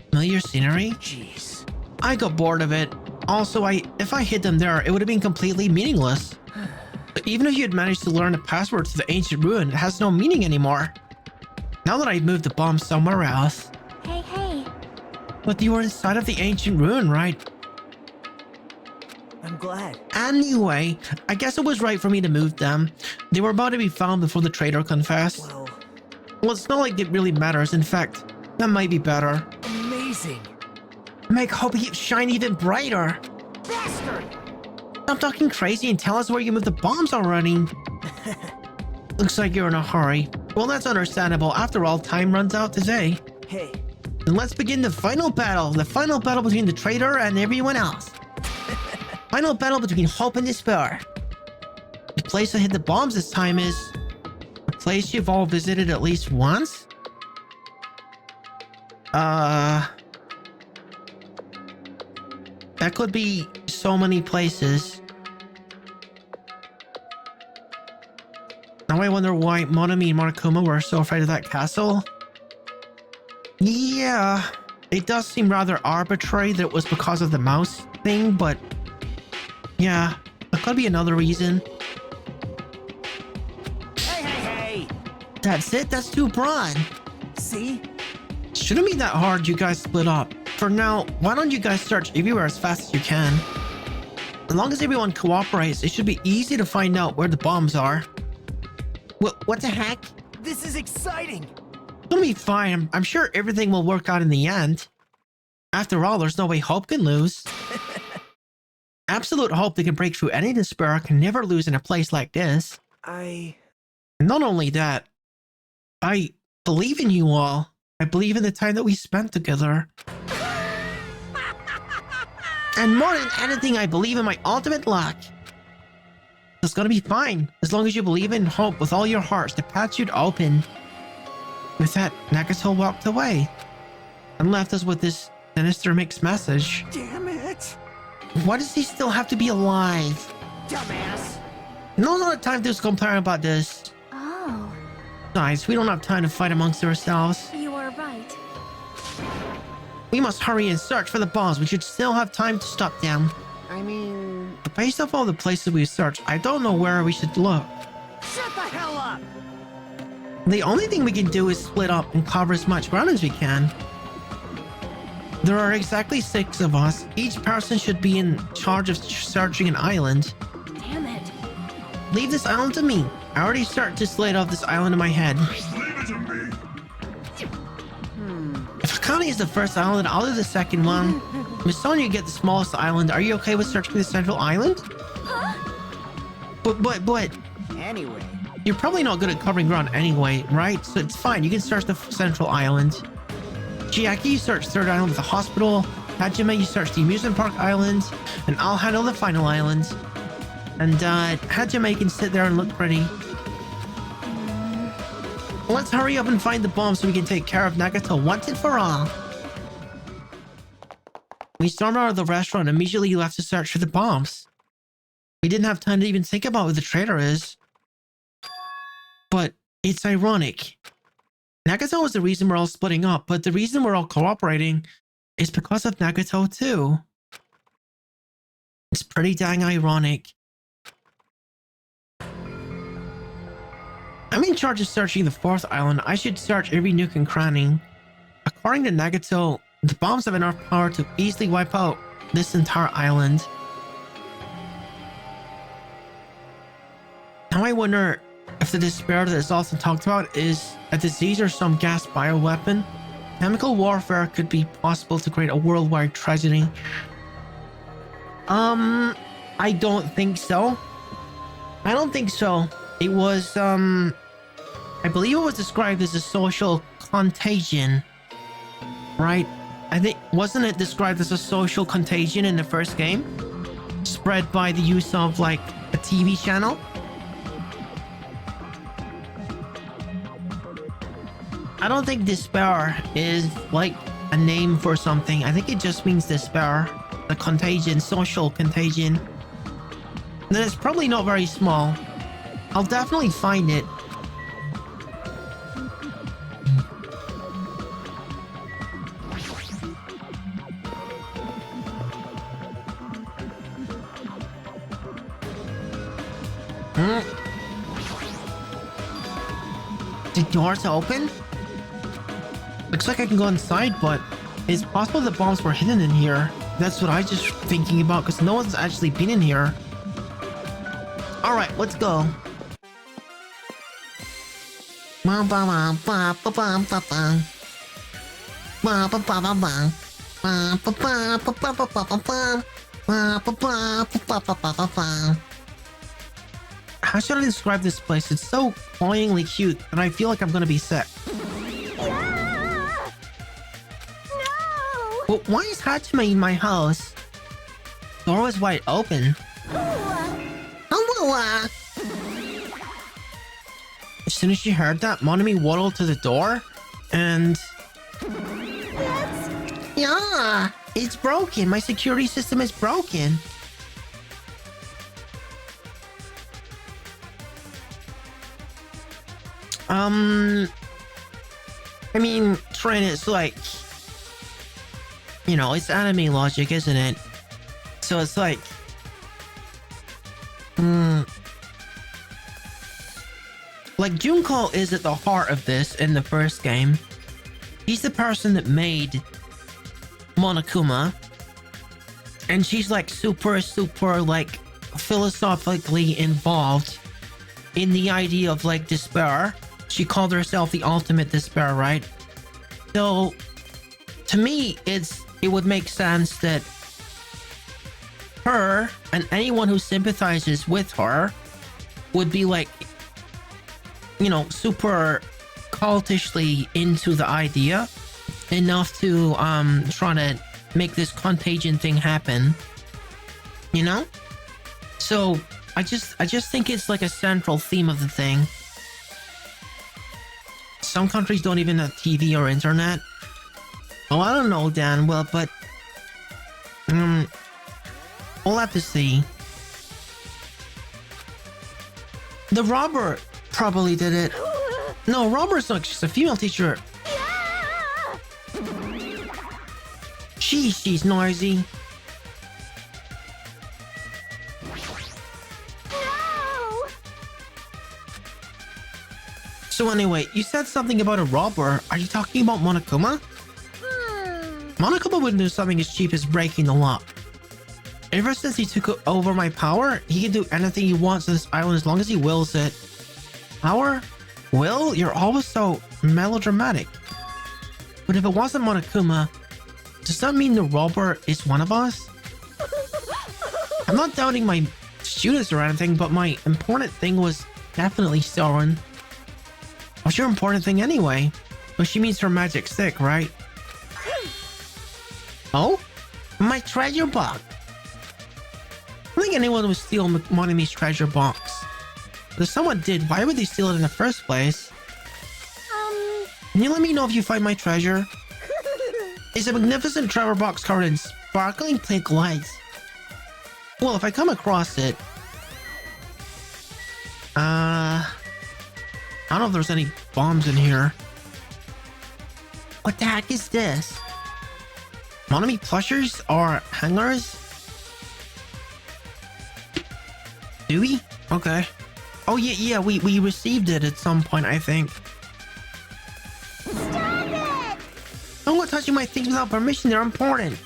Familiar scenery? Jeez. I got bored of it. Also, if I hid them there, it would have been completely meaningless. But even if you had managed to learn the password to the ancient ruin, it has no meaning anymore. Now that I've moved the bomb somewhere else. hey. But you were inside of the ancient ruin, right? I'm glad. Anyway, I guess it was right for me to move them. They were about to be found before the traitor confessed. Well, it's not like it really matters. In fact, that might be better. Amazing. Make hope shine even brighter. Bastard! Stop talking crazy and tell us where you moved the bombs already. Looks like you're in a hurry. Well, that's understandable. After all, time runs out today. Hey. Then let's begin the final battle. The final battle between the traitor and everyone else. Final battle between hope and despair. The place that hid the bombs this time is a place you've all visited at least once? That could be so many places. Now I wonder why Monami and Monokuma were so afraid of that castle. Yeah, it does seem rather arbitrary that it was because of the mouse thing, but yeah, that could be another reason. Hey! That's it? That's too broad. See? Shouldn't be that hard, you guys split up. For now, why don't you guys search everywhere as fast as you can? As long as everyone cooperates, it should be easy to find out where the bombs are. What the heck? This is exciting! It'll be fine. I'm sure everything will work out in the end. After all, there's no way Hope can lose. Absolute hope that can break through any despair can never lose in a place like this. Not only that, I believe in you all. I believe in the time that we spent together. And more than anything, I believe in my ultimate luck. It's gonna be fine, as long as you believe in hope with all your hearts. The path should open. With that, Nagato walked away and left us with this sinister mixed message. Damn it! Why does he still have to be alive? Dumbass! No time to complain about this. Oh, Guys, we don't have time to fight amongst ourselves. you are right. We must hurry and search for the bombs. We should still have time to stop them. I mean... Based off all the places we searched, I don't know where we should look. Shut the hell up! The only thing we can do is split up and cover as much ground as we can. There are exactly 6 of us. Each person should be in charge of searching an island. Damn it. Leave this island to me. I already started to slate off this island in my head. Just leave it to me. If Akane is the first island, I'll do the second one. Miss Sonia, get the smallest island. Are you okay with searching the central island? But, Anyway... you're probably not good at covering ground anyway, right? So it's fine. You can search the central island. Chiaki, you search third island with the hospital. Hajime, you search the amusement park island. And I'll handle the final island. And Hajime can sit there and look pretty. Let's hurry up and find the bomb so we can take care of Nagato once and for all. We stormed out of the restaurant and immediately left to search for the bombs. We didn't have time to even think about where the traitor is. But it's ironic. Nagato is the reason we're all splitting up, but the reason we're all cooperating is because of Nagato too. It's pretty dang ironic. I'm in charge of searching the 4th island. I should search every nook and cranny. According to Nagato, the bombs have enough power to easily wipe out this entire island. Now I wonder if the despair that is often talked about is a disease or some gas bioweapon. Chemical warfare could be possible to create a worldwide tragedy. I don't think so. I don't think so. It was, I believe it was described as a social contagion, right? I think, wasn't it described as a social contagion in the first game? Spread by the use of, like, a TV channel? I don't think despair is, like, a name for something. I think it just means despair. The contagion, social contagion. Then it's probably not very small. I'll definitely find it. The door's open? Looks like I can go inside, but it's possible the bombs were hidden in here. That's what I just thinking about, because no one's actually been in here. Alright, let's go. How should I describe this place? It's so cloyingly cute, and I feel like I'm gonna be sick. No! But why is Hajime in my house? Door was wide open. As soon as she heard that, Monami waddled to the door, and... Yeah, it's broken. My security system is broken. I mean, Trin, it's like... You know, it's anime logic, isn't it? So it's like... Like, Junko is at the heart of this in the first game. He's the person that made Monokuma. And she's like super like philosophically involved in the idea of like despair. She called herself the ultimate despair, right? So to me, it would make sense that her and anyone who sympathizes with her would be like, you know, super cultishly into the idea enough to try to make this contagion thing happen, you know? So I just think it's like a central theme of the thing. Some countries don't even have TV or internet. Oh, I don't know, Dan. Well, but we'll have to see. The robber probably did it. No, robber's not just a female teacher. She's noisy. No! So anyway, you said something about a robber. Are you talking about Monokuma? Monokuma wouldn't do something as cheap as breaking the lock. Ever since he took over my power, he can do anything he wants on this island as long as he wills it. Power? Will? You're always so melodramatic. But if it wasn't Monokuma, does that mean the robber is one of us? I'm not doubting my students or anything, but my important thing was definitely Soren. What's your important thing anyway? Well, she means her magic stick, right? Oh? My treasure box. I don't think anyone would steal Monami's treasure box. But if someone did, why would they steal it in the first place? Can you let me know if you find my treasure? It's a magnificent treasure box covered in sparkling pink lights. Well, if I come across it... I don't know if there's any bombs in here. What the heck is this? Monami plushers or hangers? Do we? Okay. Oh yeah, we received it at some point, I think. Stop it! Don't go touching my things without permission, they're important.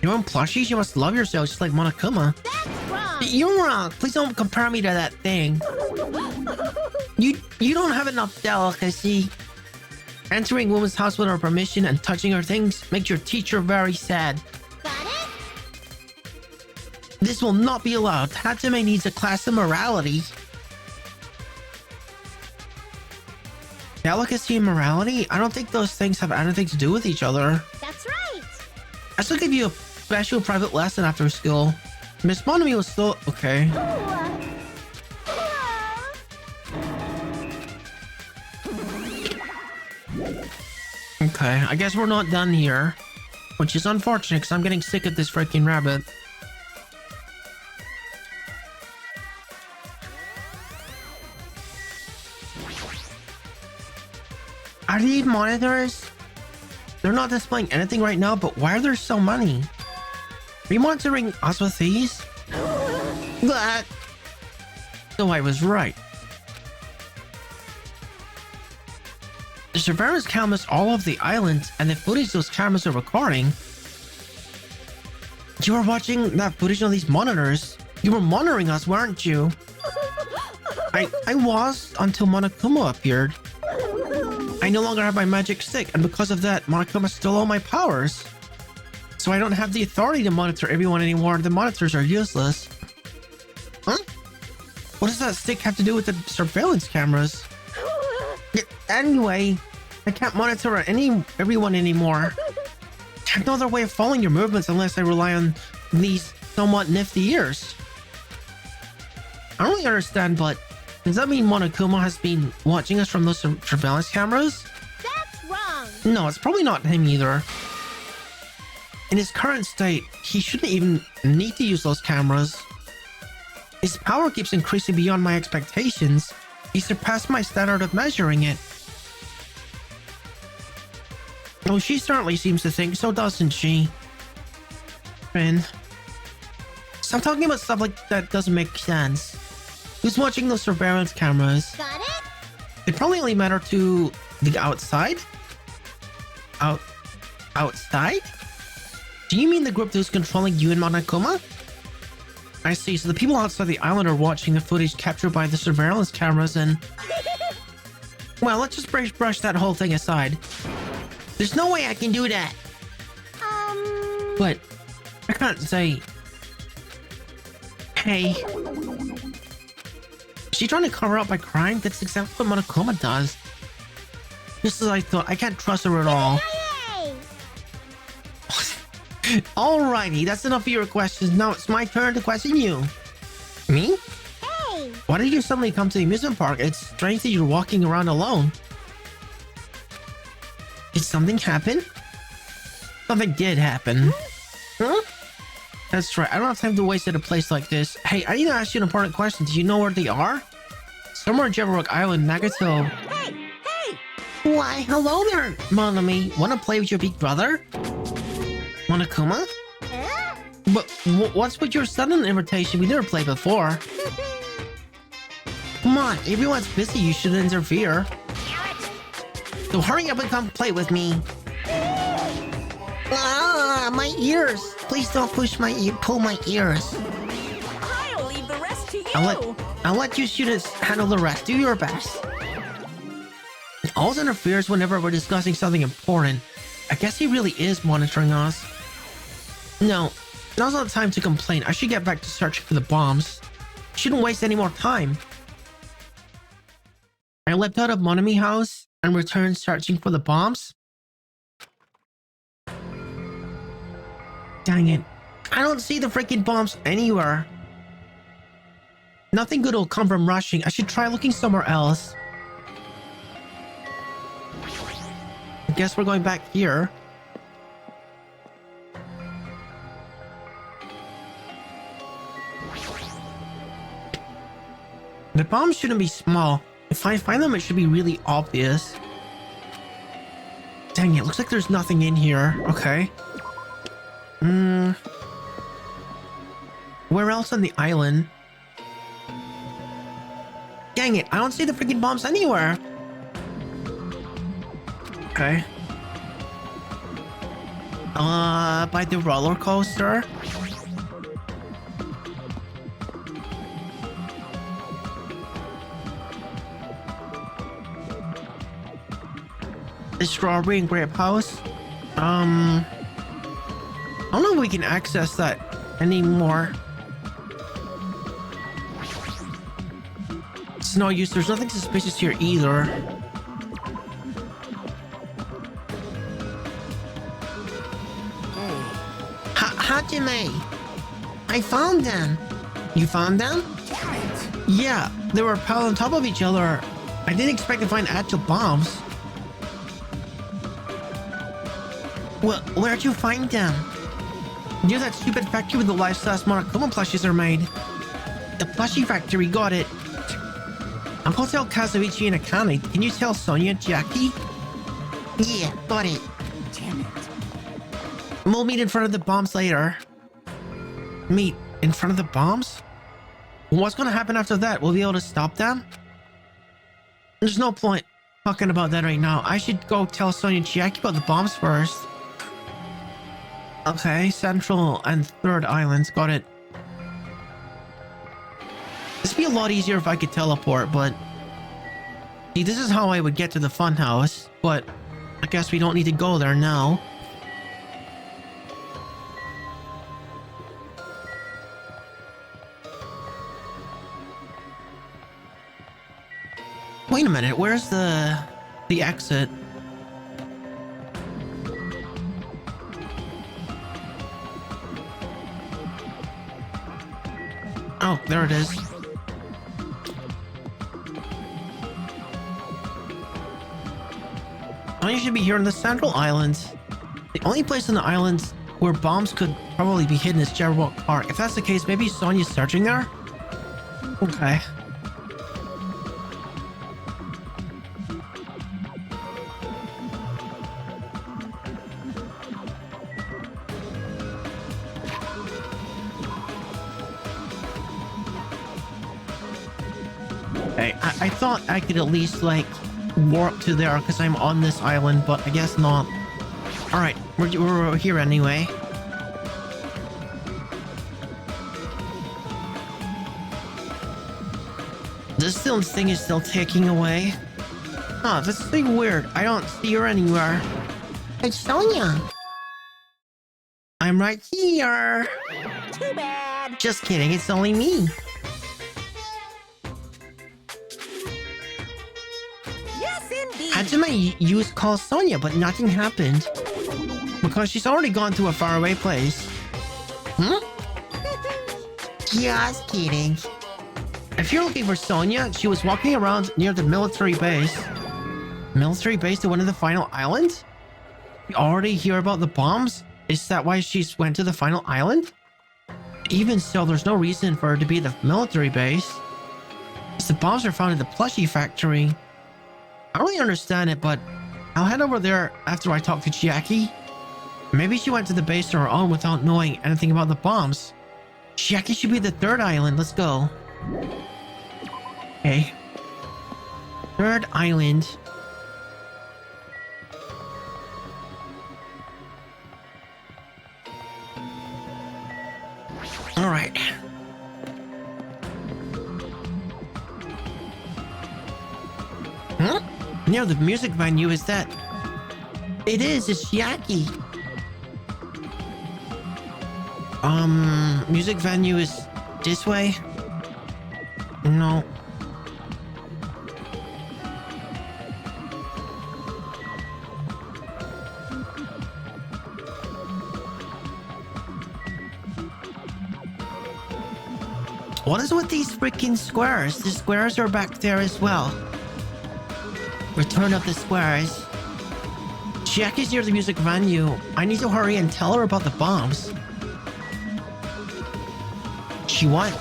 You want plushies? You must love yourself just like Monokuma. That's wrong! You're wrong. Please don't compare me to that thing. You don't have enough delicacy. Entering woman's house without her permission and touching her things makes your teacher very sad. Got it? This will not be allowed. Hatsume needs a class of morality. Delicacy and morality? I don't think those things have anything to do with each other. That's right! I still give you a special private lesson after school. Miss Monami was still... Okay. Okay, I guess we're not done here. Which is unfortunate because I'm getting sick of this freaking rabbit. Are these monitors? They're not displaying anything right now, but why are there so many? Are you monitoring us with these? But... So I was right. The surveillance cameras all over the island and the footage those cameras are recording. You were watching that footage on these monitors. You were monitoring us, weren't you? I was until Monokuma appeared. I no longer have my magic stick, and because of that, Monokuma stole all my powers. So I don't have the authority to monitor everyone anymore. The monitors are useless. Huh? What does that stick have to do with the surveillance cameras? Anyway, I can't monitor everyone anymore. I have no other way of following your movements unless I rely on these somewhat nifty ears. I don't really understand, but does that mean Monokuma has been watching us from those surveillance cameras? That's wrong! No, it's probably not him either. In his current state, he shouldn't even need to use those cameras. His power keeps increasing beyond my expectations. He surpassed my standard of measuring it. Oh, she certainly seems to think so, doesn't she? Rin. Stop talking about stuff like that doesn't make sense. Who's watching those surveillance cameras? Got it? It probably only matter to the outside? Outside? Do you mean the group that's controlling you and Monokuma? I see, so the people outside the island are watching the footage captured by the surveillance cameras and... Well, let's just brush that whole thing aside. There's no way I can do that. But I can't say... Hey. Is she trying to cover up my crime? That's exactly what Monokuma does. Just as I thought, I can't trust her at all. Alrighty, that's enough of your questions. Now it's my turn to question you. Me? Hey! Why did you suddenly come to the amusement park? It's strange that you're walking around alone. Did something happen? Something did happen. Huh? That's right, I don't have time to waste at a place like this. Hey, I need to ask you an important question. Do you know where they are? Somewhere in Jabberwock Island, Nagato. Hey! Hey! Why, hello there, Monami. Wanna play with your big brother? Monokuma? But what's with your sudden invitation? We never played before. Come on, everyone's busy. You should interfere. So hurry up and come play with me. Ah, my ears. Please don't pull my ears. I'll leave the rest to you. I'll let you students handle the rest. Do your best. It always interferes whenever we're discussing something important. I guess he really is monitoring us. No, now's not the time to complain. I should get back to searching for the bombs. Shouldn't waste any more time. I left out of Monami house and returned searching for the bombs. Dang it. I don't see the freaking bombs anywhere. Nothing good will come from rushing. I should try looking somewhere else. I guess we're going back here. The bombs shouldn't be small. If I find them, it should be really obvious. Dang it, looks like there's nothing in here. Okay. Where else on the island? Dang it, I don't see the freaking bombs anywhere. Okay. By the roller coaster? The strawberry and grape house? I don't know if we can access that anymore. It's no use, there's nothing suspicious here either. Hajime! I found them! You found them? Yeah, they were piled on top of each other. I didn't expect to find actual bombs. Well, where'd you find them? Near that stupid factory where the life-size Monokuma plushies are made. The plushie factory, got it. I'm gonna tell Kazuichi and Akane. Can you tell Sonia and Jackie? Yeah, got it. Damn it. We'll meet in front of the bombs later. Meet in front of the bombs? What's gonna happen after that? We'll be able to stop them? There's no point talking about that right now. I should go tell Sonia and Jackie about the bombs first. Okay, Central and Third Islands, got it. This would be a lot easier if I could teleport, but... See, this is how I would get to the funhouse, but I guess we don't need to go there now. Wait a minute, where's the exit? Oh, there it is. Oh, you should be here in the Central Islands. The only place in the islands where bombs could probably be hidden is Jabberwock Park. If that's the case, maybe Sonia's searching there? Okay. Hey, I thought I could at least, like, warp to there because I'm on this island, but I guess not. Alright, we're here anyway. This thing is still ticking away. Huh, this is weird. I don't see her anywhere. It's Sonia. I'm right here. Too bad. Just kidding, it's only me. Yes, indeed. Hajime used call Sonia, but nothing happened. Because she's already gone to a faraway place. Hmm? Just kidding. If you're looking for Sonia, she was walking around near the military base. Military base to one of the final islands? You already hear about the bombs? Is that why she went to the final island? Even so, there's no reason for her to be at the military base. The bombs are found in the plushie factory. I don't really understand it, but I'll head over there after I talk to Chiaki. Maybe she went to the base on her own without knowing anything about the bombs. Chiaki should be the third island. Let's go. Okay. Third island. All right. Huh? Near the music venue, is that? It is, it's Chiaki. Music venue is this way? No. What is with these freaking squares? The squares are back there as well. Return of the squares. Chiaki's near the music venue. I need to hurry and tell her about the bombs. She what?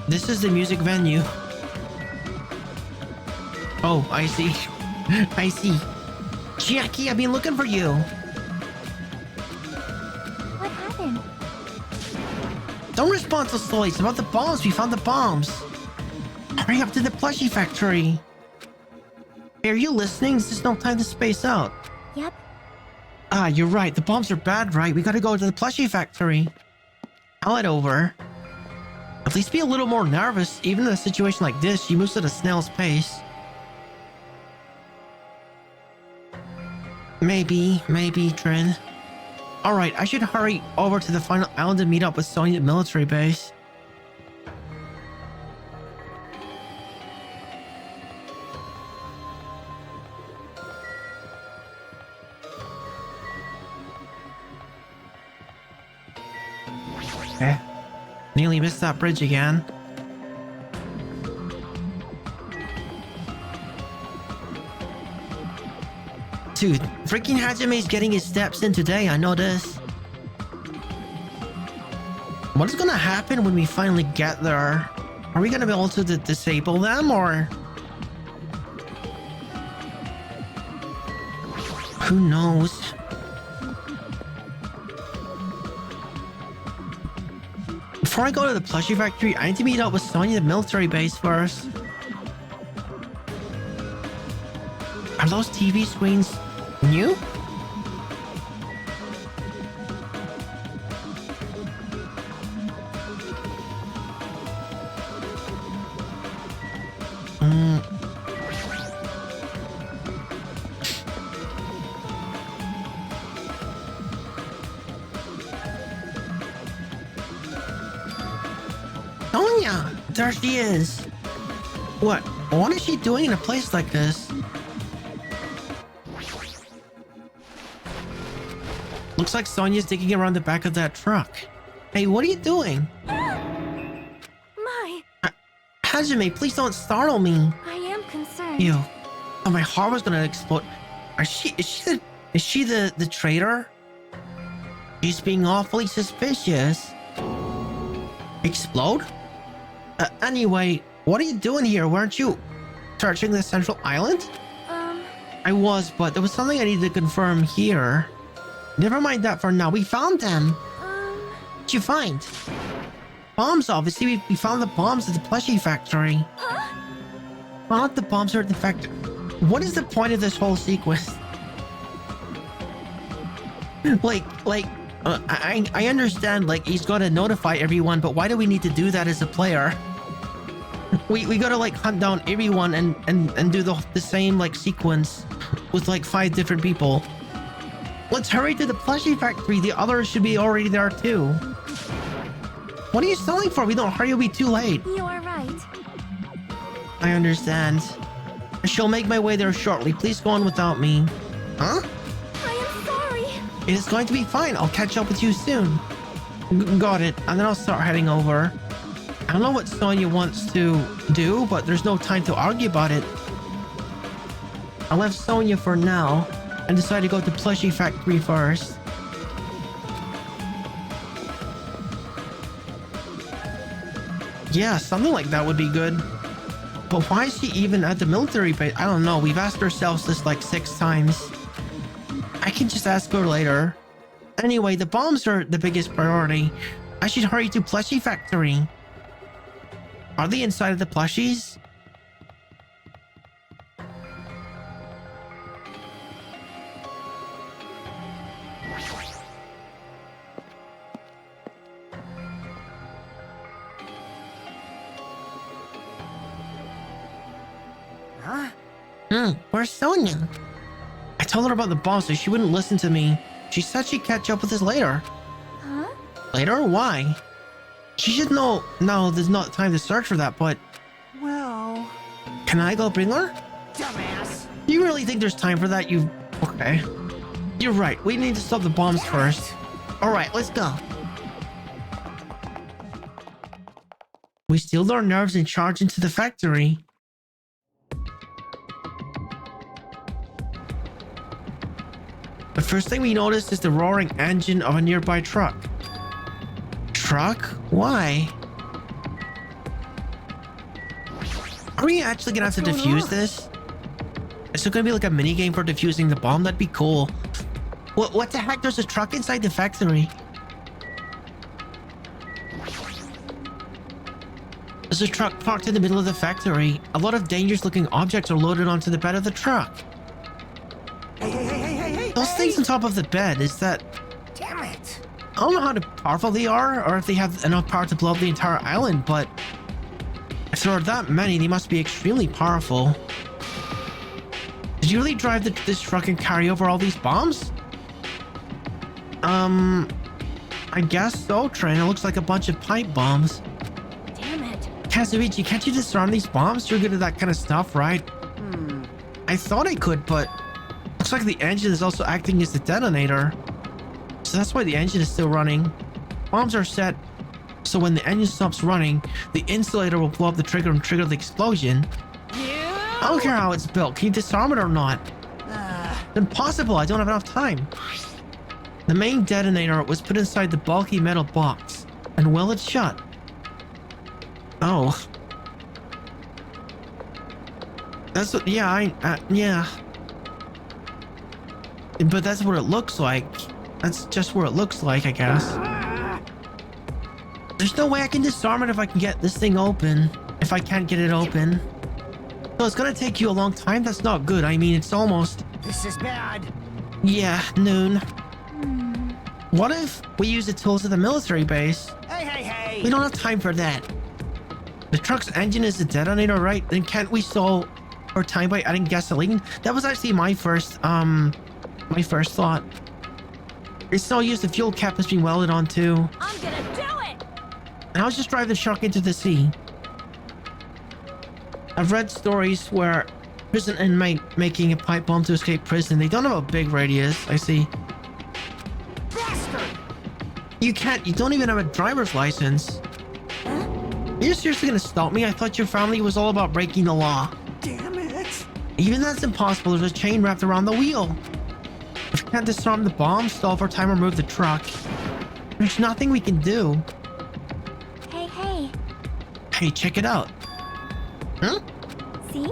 This is the music venue. Oh, I see. I see. Chiaki, I've been looking for you. What happened? Don't respond so slowly. It's about the bombs. We found the bombs. Hurry up to the plushie factory. Hey, are you listening? There's no time to space out. Yep. Ah, you're right. The bombs are bad, right? We gotta go to the plushie factory. I'll head over. At least be a little more nervous. Even in a situation like this, she moves at a snail's pace. Maybe, Trin. Alright, I should hurry over to the final island to meet up with Sonya at military base. Eh. Nearly missed that bridge again. Dude, freaking Hajime's getting his steps in today, I know this. What is gonna happen when we finally get there? Are we gonna be able to disable them, or? Who knows? Before I go to the plushie factory, I need to meet up with Sonya at the military base first. Are those TV screens new? Sonya! There she is! What is she doing in a place like this? Looks like Sonya's digging around the back of that truck. Hey, what are you doing? My, Hajime, please don't startle me. I am concerned. Ew. Oh, my heart was gonna explode. Is she the traitor? She's being awfully suspicious. Explode? Anyway, what are you doing here? Weren't you searching the central island? I was, but there was something I needed to confirm here. Never mind that for now. We found them. What'd you find? Bombs, obviously. We found the bombs at the plushie factory. Huh? Found the bombs are at the factory. What is the point of this whole sequence? I understand, like, he's got to notify everyone, but why do we need to do that as a player? We gotta, like, hunt down everyone and do the same, like, sequence with, like, 5 different people. Let's hurry to the plushie factory. The others should be already there, too. What are you stalling for? We don't hurry, it'll be too late. You are right. I understand. I shall make my way there shortly. Please go on without me. Huh? I am sorry. It is going to be fine. I'll catch up with you soon. Got it. And then I'll start heading over. I don't know what Sonia wants to do, but there's no time to argue about it. I left Sonia for now and decided to go to Plushie Factory first. Yeah, something like that would be good. But why is she even at the military base? I don't know. We've asked ourselves this like 6 times. I can just ask her later. Anyway, the bombs are the biggest priority. I should hurry to Plushie Factory. Are they inside of the plushies? Huh? Where's Sonia? I told her about the bomb so she wouldn't listen to me. She said she'd catch up with us later. Huh? Later? Why? She should know. No, there's not time to search for that, but... Well... Can I go bring her? Dumbass! You really think there's time for that? You... Okay. You're right. We need to stop the bombs first. Alright, let's go. We steeled our nerves and charged into the factory. The first thing we noticed is the roaring engine of a nearby truck. Truck? Why? Are we actually gonna have to defuse this? Is it gonna be like a mini game for defusing the bomb? That'd be cool. What the heck? There's a truck inside the factory. There's a truck parked in the middle of the factory. A lot of dangerous looking objects are loaded onto the bed of the truck. Hey! Those things on top of the bed, is that... Damn it! I don't know how powerful they are, or if they have enough power to blow up the entire island, but... If there are that many, they must be extremely powerful. Did you really drive this truck and carry over all these bombs? I guess so, Train. It looks like a bunch of pipe bombs. Damn it. Kazuichi, can't you disarm these bombs? You're good at that kind of stuff, right? I thought I could, but... Looks like the engine is also acting as the detonator. So that's why the engine is still running. Bombs are set, so when the engine stops running, the insulator will blow up the trigger and trigger the explosion. I don't care how it's built. Can you disarm it or not? It's impossible. I don't have enough time. The main detonator was put inside the bulky metal box and welded shut. Oh. That's what... Yeah, yeah. But that's what it looks like. That's just what it looks like, I guess. There's no way I can disarm it if I can get this thing open. If I can't get it open. So it's gonna take you a long time? That's not good. I mean, it's almost... This is bad. Yeah, noon. What if we use the tools at the military base? Hey! We don't have time for that. The truck's engine is the detonator, right? Then can't we solve our time by adding gasoline? That was actually my first thought. It's no use, the fuel cap has been welded onto. I'm gonna do it! And I'll just drive the truck into the sea. I've read stories where prison inmate making a pipe bomb to escape prison. They don't have a big radius, I see. Bastard! You don't even have a driver's license. Are you seriously gonna stop me? I thought your family was all about breaking the law. Damn it! Even that's impossible. There's a chain wrapped around the wheel. If we can't disarm the bomb, stall for time, or move the truck, there's nothing we can do. Hey. Hey, check it out. Huh? See?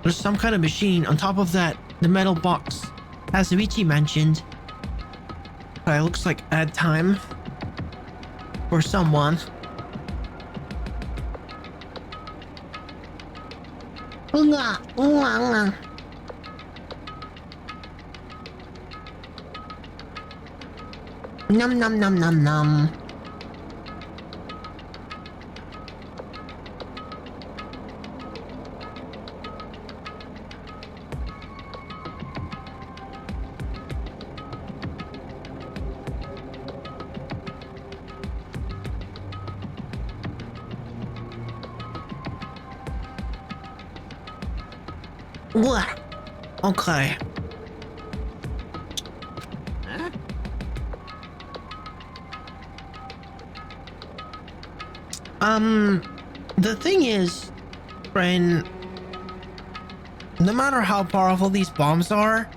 There's some kind of machine on top of that, the metal box, as Ichi mentioned. It looks like add time. for someone. Unga, unga, unga. Num num num num num. What? Okay. Huh? The thing is, friend, no matter how powerful these bombs are,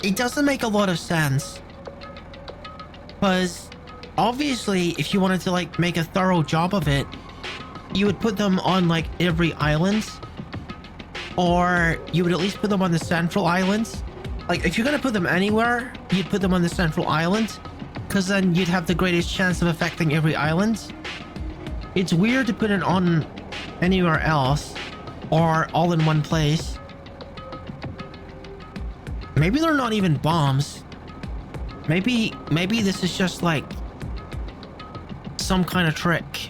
it doesn't make a lot of sense. Because obviously, if you wanted to like make a thorough job of it, you would put them on like every island, or you would at least put them on the central islands. Like if you're gonna put them anywhere, you'd put them on the central island, because then you'd have the greatest chance of affecting every island. It's weird to put it on anywhere else, or all in one place. Maybe they're not even bombs. Maybe this is just like some kind of trick.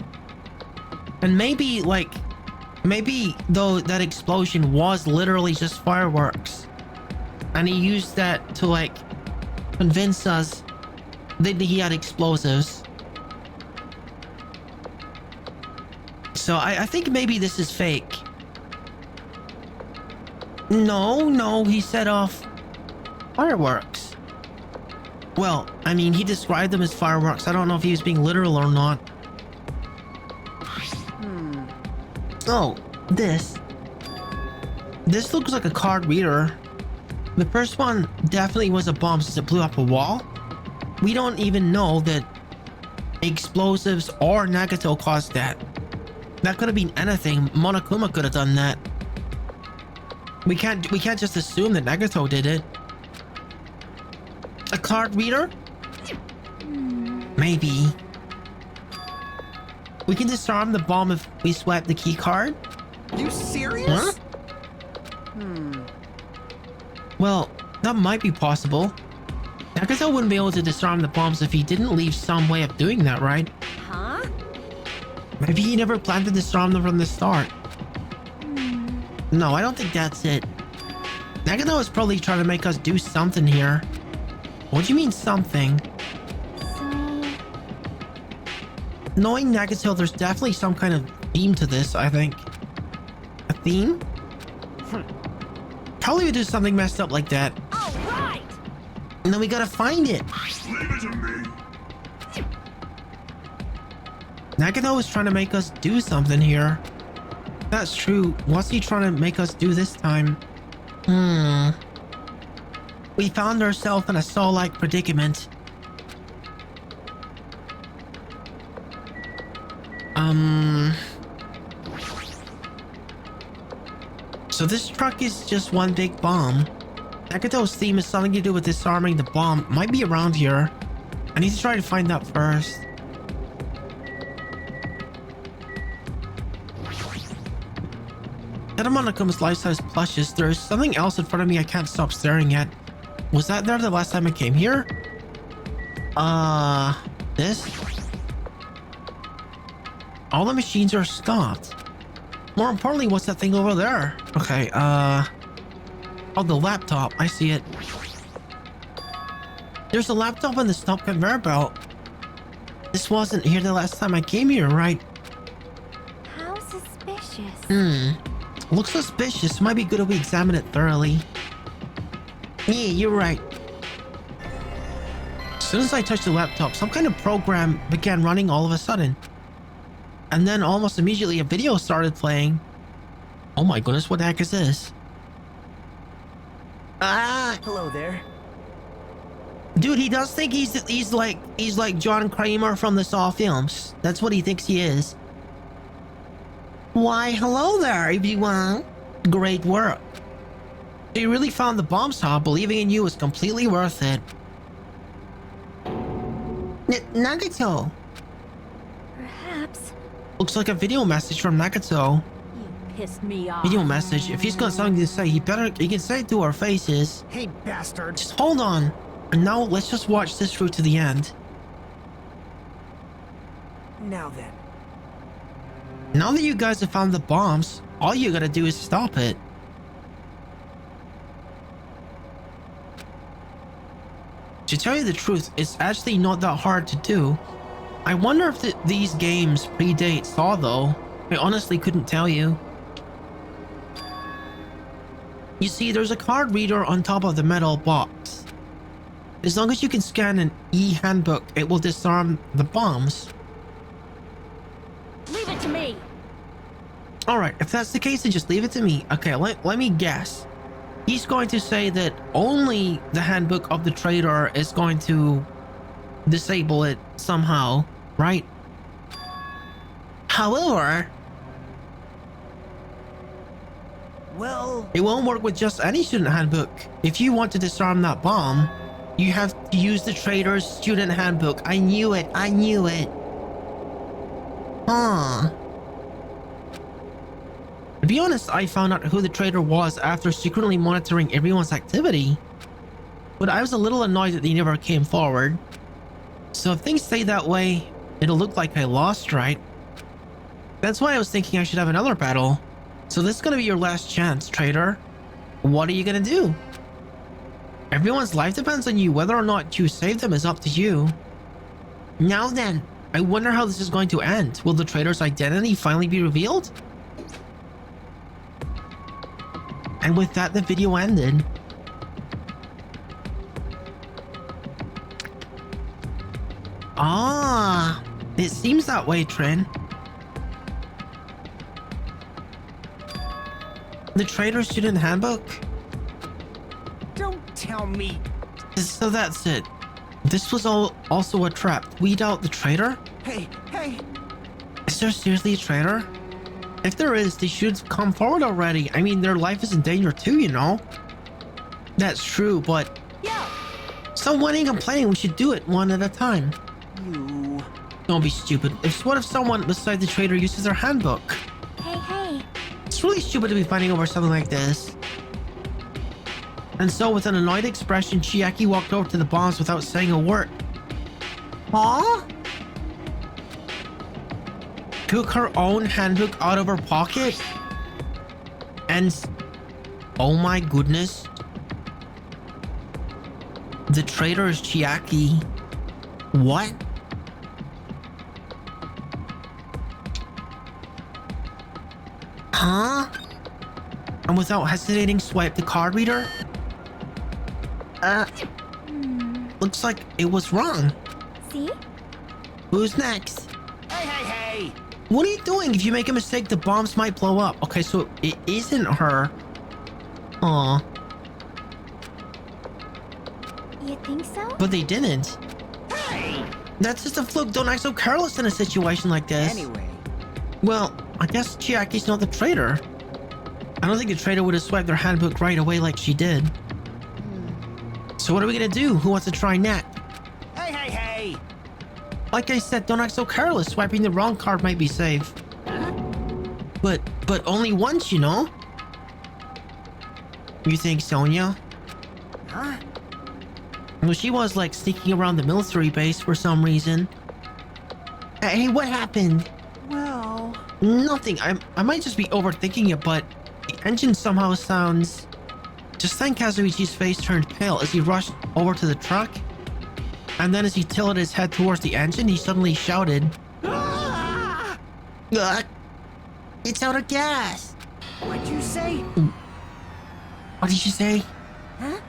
And maybe though that explosion was literally just fireworks, and he used that to like convince us that he had explosives. So I think maybe this is fake. No, he set off fireworks. Well, I mean, he described them as fireworks. I don't know if he was being literal or not. Oh, this looks like a card reader. The first one definitely was a bomb since it blew up a wall. We don't even know that explosives or Nagato caused that. That could have been anything. Monokuma could have done that. We can't just assume that Nagato did it. A card reader? Maybe. We can disarm the bomb if we swipe the key card? You serious? Huh? Well, that might be possible. Nagato wouldn't be able to disarm the bombs if he didn't leave some way of doing that, right? Huh? Maybe he never planned to disarm them from the start. No, I don't think that's it. Nagato is probably trying to make us do something here. What do you mean something? So... Knowing Nagato, there's definitely some kind of theme to this, I think. A theme? Probably would do something messed up like that. All right! And then we gotta find it. Leave it to me. Nagato is trying to make us do something here. That's true. What's he trying to make us do this time? We found ourselves in a Saw-like predicament. So this truck is just one big bomb. Nagato's theme is something to do with disarming the bomb. Might be around here. I need to try to find that first. That Monokuma's life-size plushes. There's something else in front of me I can't stop staring at. Was that there the last time I came here? This? All the machines are stopped. More importantly, what's that thing over there? Okay, oh, the laptop. I see it. There's a laptop on the stop conveyor belt. This wasn't here the last time I came here, right? How suspicious. Looks suspicious. Might be good if we examine it thoroughly. Yeah, you're right. As soon as I touched the laptop, some kind of program began running all of a sudden. And then almost immediately a video started playing. Oh my goodness, what the heck is this? Hello there. Dude, he does think he's like John Kramer from the Saw films. That's what he thinks he is. Why, hello there, everyone. Great work. You really found the bomb, Saw. Believing in you was completely worth it. Nagato, Perhaps. Looks like a video message from Nagato. You pissed me off. Video message. If he's got something to say, he can say it to our faces. Hey, bastard. Just hold on. And now let's just watch this through to the end. Now then. Now that you guys have found the bombs, all you gotta do is stop it. To tell you the truth, it's actually not that hard to do. I wonder if these games predate Saw though. I honestly couldn't tell you. You see, there's a card reader on top of the metal box. As long as you can scan an e-handbook, it will disarm the bombs. Leave it to me. Alright, if that's the case, then just leave it to me. Okay, let me guess. He's going to say that only the handbook of the trader is going to disable it somehow, right? However, Well, it won't work with just any student handbook. If you want to disarm that bomb, you have to use the trader's student handbook. I knew it. I knew it. Huh. To be honest, I found out who the trader was after secretly monitoring everyone's activity. But I was a little annoyed that they never came forward. So if things stay that way, it'll look like I lost, right? That's why I was thinking I should have another battle. So this is gonna be your last chance, trader. What are you gonna do? Everyone's life depends on you. Whether or not you save them is up to you. Now then, I wonder how this is going to end. Will the trader's identity finally be revealed? And with that, the video ended. Ah, it seems that way, Trin. The trader's student handbook? Don't tell me. So that's it. This was also a trap. Weed out the traitor? Hey. Is there seriously a traitor? If there is, they should come forward already. I mean, their life is in danger too, you know? That's true, but... Yeah. So when ain't complaining, we should do it one at a time. You. Don't be stupid. What if someone beside the traitor uses their handbook? Hey. It's really stupid to be fighting over something like this. And so with an annoyed expression, Chiaki walked over to the bombs without saying a word. Huh? Took her own handbook out of her pocket? And... oh my goodness. The traitor is Chiaki. What? Huh? And without hesitating, swipe the card reader? Looks like it was wrong. See? Who's next? Hey. What are you doing? If you make a mistake, the bombs might blow up. Okay, so it isn't her. Aw. You think so? But they didn't. Hey. That's just a fluke. Don't act so careless in a situation like this. Anyway. Well, I guess Chiaki's not the traitor. I don't think the traitor would have swiped their handbook right away like she did. So what are we gonna do? Who wants to try next? Hey. Like I said, don't act so careless. Swiping the wrong card might be safe. But only once, you know? You think Sonia? Huh? Well, she was like sneaking around the military base for some reason. Hey, what happened? Well... Nothing. I might just be overthinking it, but the engine somehow sounds... Just then Kazuichi's face turned pale as he rushed over to the truck. And then as he tilted his head towards the engine, he suddenly shouted, Ah! It's out of gas! What'd you say? What did you say? Huh?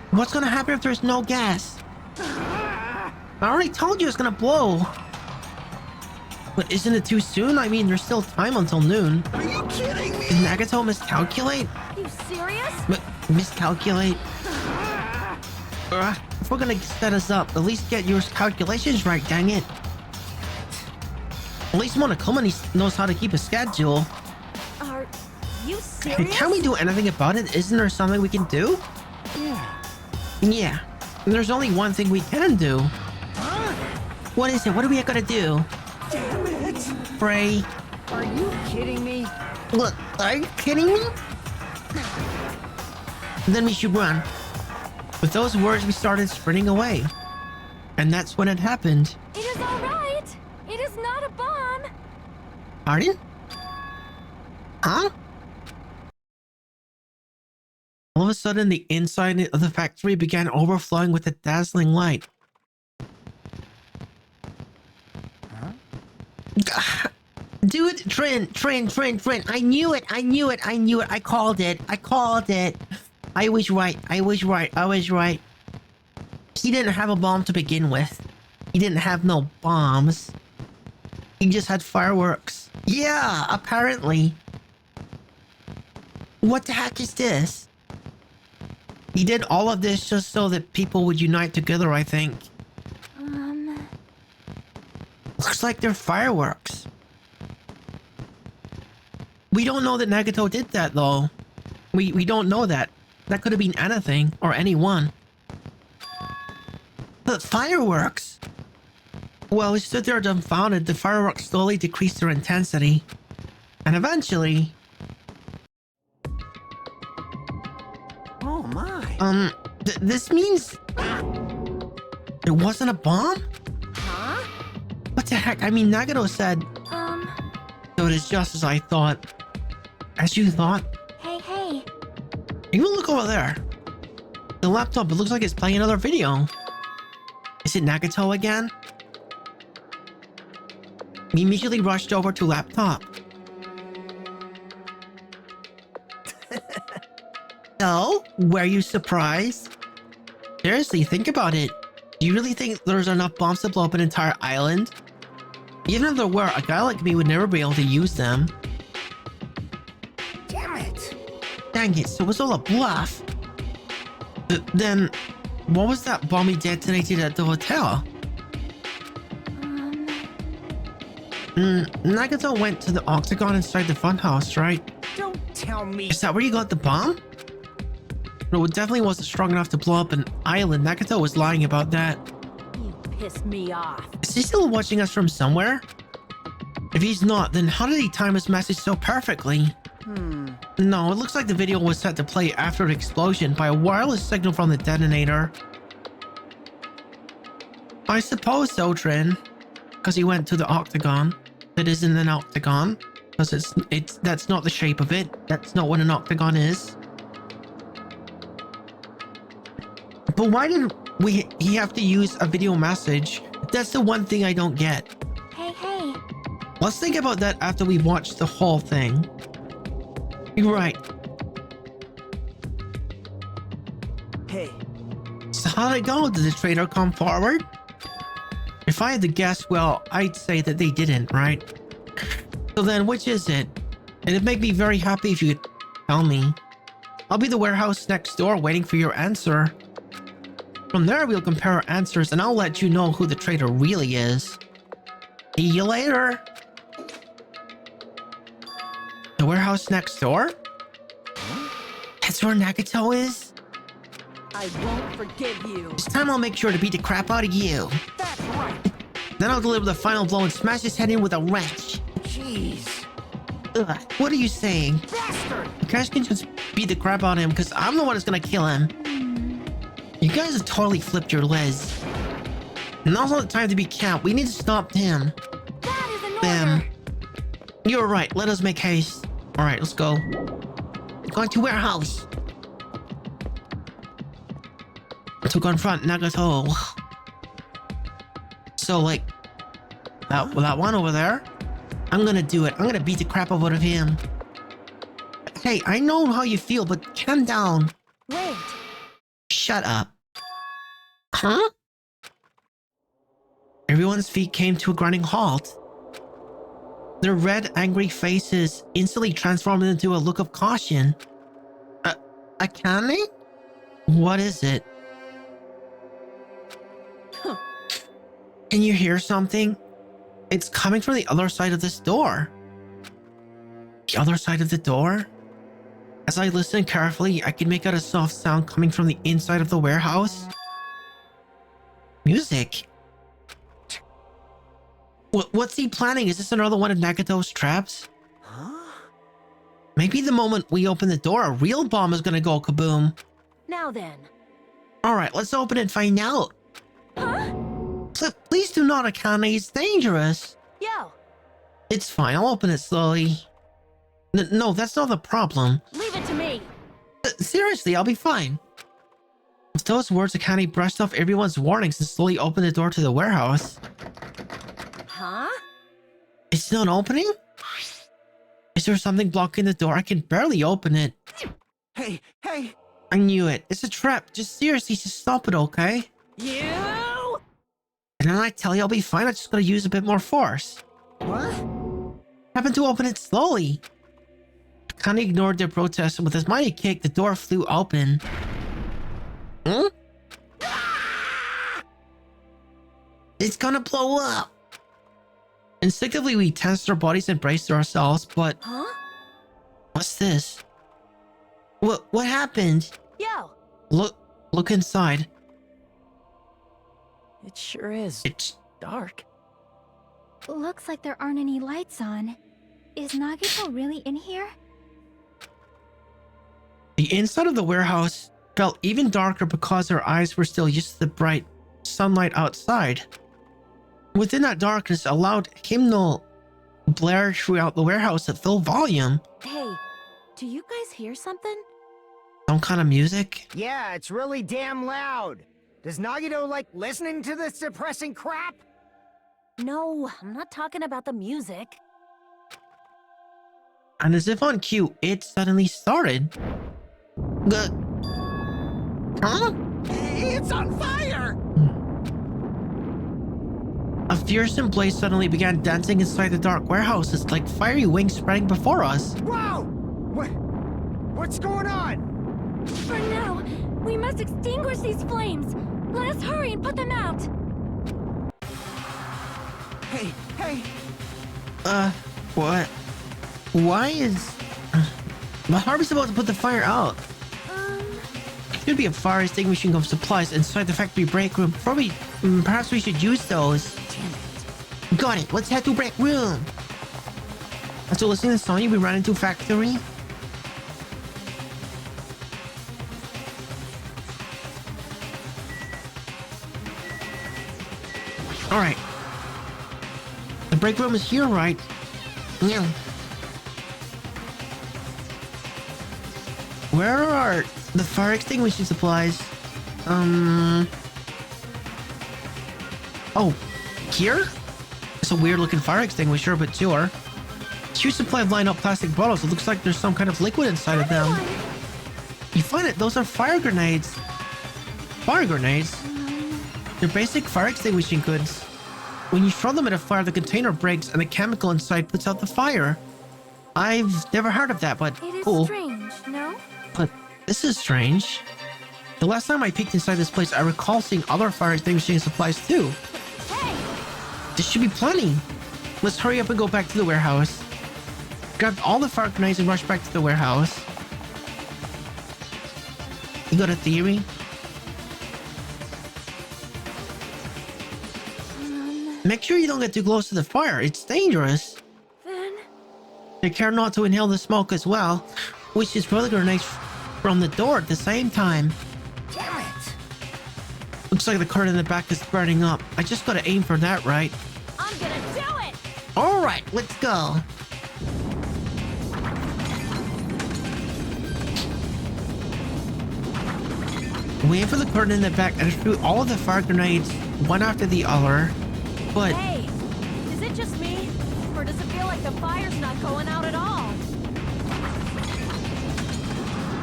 What's gonna happen if there's no gas? I already told you it's gonna blow. But isn't it too soon? I mean, there's still time until noon. Are you kidding me? Did Nagato miscalculate? You serious? Miscalculate? If we're gonna set us up, at least get your calculations right, dang it. At least Monokuma knows how to keep a schedule. Are you serious? Can we do anything about it? Isn't there something we can do? Yeah. There's only one thing we can do. Huh? What is it? What are we gonna do? Damn it. spray. Are you kidding me? Look, are you kidding me? Then we should run. With those words, we started sprinting away. And that's when it happened. It is all right. It is not a bomb. Pardon? Huh? All of a sudden, the inside of the factory began overflowing with a dazzling light. Dude, Trin. I knew it. I called it. I was right. He didn't have a bomb to begin with. He didn't have no bombs. He just had fireworks. Yeah, apparently. What the heck is this? He did all of this just so that people would unite together, I think. Looks like they're fireworks. We don't know that Nagato did that, though. We don't know that. That could have been anything or anyone. But fireworks! Well, we stood there dumbfounded. The fireworks slowly decreased their intensity. And eventually... Oh my. This means... It wasn't a bomb? Huh? What the heck? I mean, Nagato said... So it is just as I thought. As you thought? Hey. Even look over there. The laptop, it looks like it's playing another video. Is it Nagato again? We immediately rushed over to laptop. So, were you surprised? Seriously, think about it. Do you really think there's enough bombs to blow up an entire island? Even if there were, a guy like me would never be able to use them. Damn it. Dang it, so it was all a bluff. Then, what was that bomb he detonated at the hotel? Nagato went to the octagon inside the funhouse, right? Don't tell me. Is that where you got the bomb? No, it definitely wasn't strong enough to blow up an island. Nagato was lying about that. You pissed me off. Is he still watching us from somewhere? If he's not, then how did he time his message so perfectly? No, it looks like the video was set to play after the explosion by a wireless signal from the detonator. I suppose so, Trin. Because he went to the octagon. That isn't an octagon. Because that's not the shape of it. That's not what an octagon is. But why did he have to use a video message? That's the one thing I don't get. Hey. Let's think about that after we watch the whole thing. You're right. Hey. So how did it go? Did the traitor come forward? If I had to guess, well, I'd say that they didn't, right? So then, which is it? It'd make me very happy if you could tell me. I'll be the warehouse next door waiting for your answer. From there, we'll compare our answers and I'll let you know who the traitor really is. See you later. The warehouse next door? That's where Nagato is? I won't forgive you. This time I'll make sure to beat the crap out of you. That's right. Then I'll deliver the final blow and smash his head in with a wrench. Jeez. Ugh, what are you saying? Bastard. You guys can just beat the crap out of him because I'm the one that's gonna kill him. You guys have totally flipped your Liz. Now's not the time to be camp. We need to stop him. That is an Them. order. You're right. Let us make haste. All right, let's go. Going to warehouse. To confront Nagato. So, like, that one over there, I'm gonna do it. I'm gonna beat the crap out of him. Hey, I know how you feel, but calm down. Wait. Shut up. Huh? Everyone's feet came to a grinding halt. Their red, angry faces instantly transformed into a look of caution. Akane? What is it? Can you hear something? It's coming from the other side of this door. The other side of the door? As I listen carefully, I can make out a soft sound coming from the inside of the warehouse. Music. What's he planning? Is this another one of Nagato's traps? Huh? Maybe the moment we open the door, a real bomb is gonna go kaboom. Now then. Alright, let's open it and find out. Huh? Please do not, Akane. It's dangerous. Yo, It's fine. I'll open it slowly. No, that's not the problem. leave it to me. Seriously, I'll be fine. With those words, Akane brushed off everyone's warnings and slowly opened the door to the warehouse. Huh? It's not opening? Is there something blocking the door? I can barely open it. Hey, hey! I knew it. It's a trap. Just seriously, just stop it, okay? You? And then I tell you I'll be fine. I just gotta use a bit more force. What? Happened to open it slowly. Akane ignored their protest, and with his mighty kick, the door flew open. Hmm? It's gonna blow up! Instinctively, we tensed our bodies and braced ourselves, but... Huh? What's this? What happened? Yo, Look inside. It sure is It's... dark. Looks like there aren't any lights on. Is Nagito really in here? The inside of the warehouse felt even darker because our eyes were still used to the bright sunlight outside. Within that darkness, a loud hymnal blared throughout the warehouse at full volume. hey, do you guys hear something? Some kind of music? Yeah, it's really damn loud. Does Nagito like listening to this depressing crap? No, I'm not talking about the music. And as if on cue, it suddenly started. Huh? It's on fire! A fearsome blaze suddenly began dancing inside the dark warehouse. It's like fiery wings spreading before us. Whoa! What's going on? For now, we must extinguish these flames. Let us hurry and put them out. Hey! What? Why is... But how are we supposed to put the fire out? Should be a fire extinguishing of supplies inside the factory break room. Perhaps we should use those. Damn it. Got it. Let's head to break room. After listening to Sonya, we ran into factory. Alright. The break room is here, right? Yeah. Where are the fire extinguishing supplies? Oh, here? It's a weird looking fire extinguisher, but sure. Huge supply of lined up plastic bottles. It looks like there's some kind of liquid inside of them. You find it? Those are fire grenades. Fire grenades? They're basic fire extinguishing goods. When you throw them at a fire, the container breaks and the chemical inside puts out the fire. I've never heard of that, but It is cool. strange, no? But this is strange. The last time I peeked inside this place, I recall seeing other fire extinguishing supplies too. Hey! This should be plenty. Let's hurry up and go back to the warehouse. Grab all the fire grenades and rush back to the warehouse. You got a theory? Make sure you don't get too close to the fire. It's dangerous. Then... Take care not to inhale the smoke as well, which is further grenades from the door at the same time. Damn it! Looks like the curtain in the back is burning up. I just gotta aim for that, right? I'm gonna do it! Alright, let's go. We aim for the curtain in the back and threw all of the fire grenades one after the other. But Hey, is it just me? Or does it feel like the fire's not going out at all?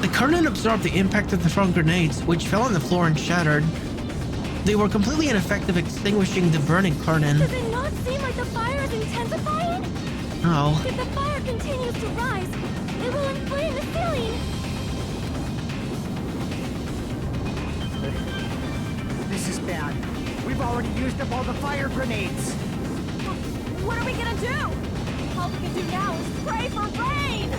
the curtain absorbed the impact of the front grenades, which fell on the floor and shattered. They were completely ineffective extinguishing the burning curtain. Does it not seem like the fire is intensifying? Oh, If the fire continues to rise, it will inflame the ceiling. This is bad. We've already used up all the fire grenades. What are we gonna do? All we can do now is pray for rain!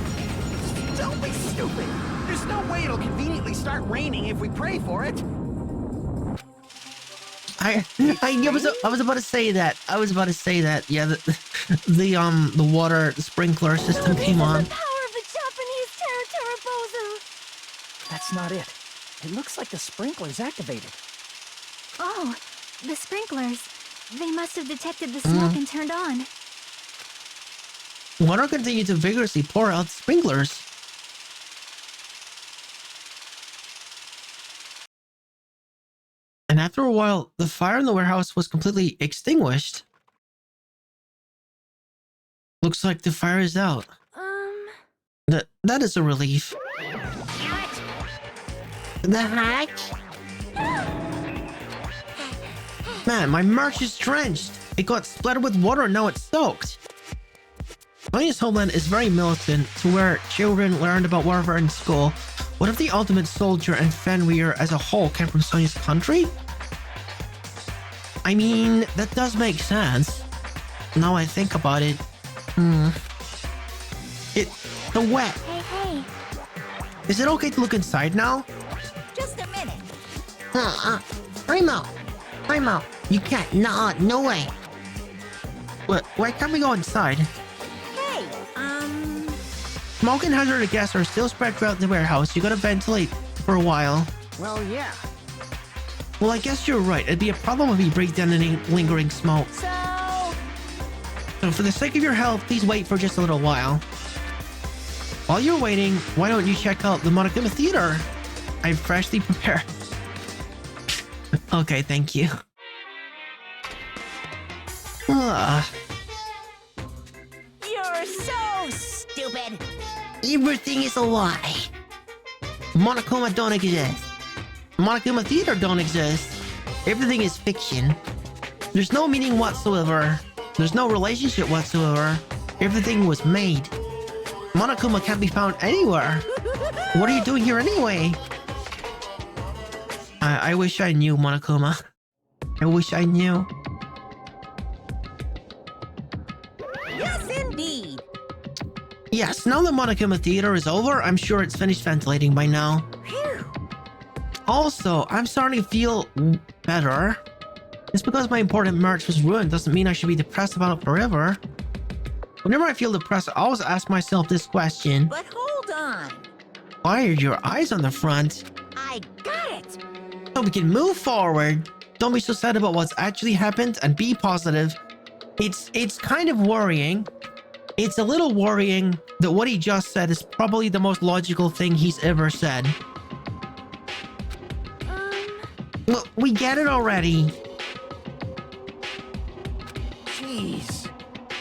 Don't be stupid. There's no way it'll conveniently start raining if we pray for it. I was about to say that. I was about to say that. Yeah, the water sprinkler system came on. The power of the Japanese Terra. That's not it. It looks like the sprinkler's activated. Oh, the sprinklers. They must have detected the smoke and turned on. Water continued to vigorously pour out sprinklers. And after a while, the fire in the warehouse was completely extinguished. Looks like the fire is out. That is a relief. The heck? Man, my merch is drenched. It got splattered with water and now it's soaked. Sonya's homeland is very militant, to where children learned about warfare in school. What if the ultimate soldier and Fenrir as a whole came from Sonya's country? I mean, that does make sense. Now I think about it. The wet. Hey. Is it okay to look inside now? Just a minute. Time out. You can't. No way. Why can't we go inside? Hey, Smoke and hazardous gas are still spread throughout the warehouse. You gotta ventilate for a while. Well, yeah. Well, I guess you're right. It'd be a problem if you breathe down any lingering smoke. So for the sake of your health, please wait for just a little while. While you're waiting, why don't you check out the Monokuma Theater? I'm freshly prepared. Okay, thank you. you're so stupid. Everything is a lie. Monokuma don't exist. Monokuma Theater don't exist. Everything is fiction. There's no meaning whatsoever. There's no relationship whatsoever. Everything was made. Monokuma can't be found anywhere. What are you doing here anyway? I wish I knew, Monokuma. I wish I knew. Yes, indeed. Yes, now the Monokuma Theater is over, I'm sure it's finished ventilating by now. Also, I'm starting to feel better. Just because my important merch was ruined doesn't mean I should be depressed about it forever. Whenever I feel depressed, I always ask myself this question. But hold on. Why are your eyes on the front? I got it. So we can move forward. Don't be so sad about what's actually happened and be positive. It's kind of worrying. It's a little worrying that what he just said is probably the most logical thing he's ever said. Well, we get it already. Jeez.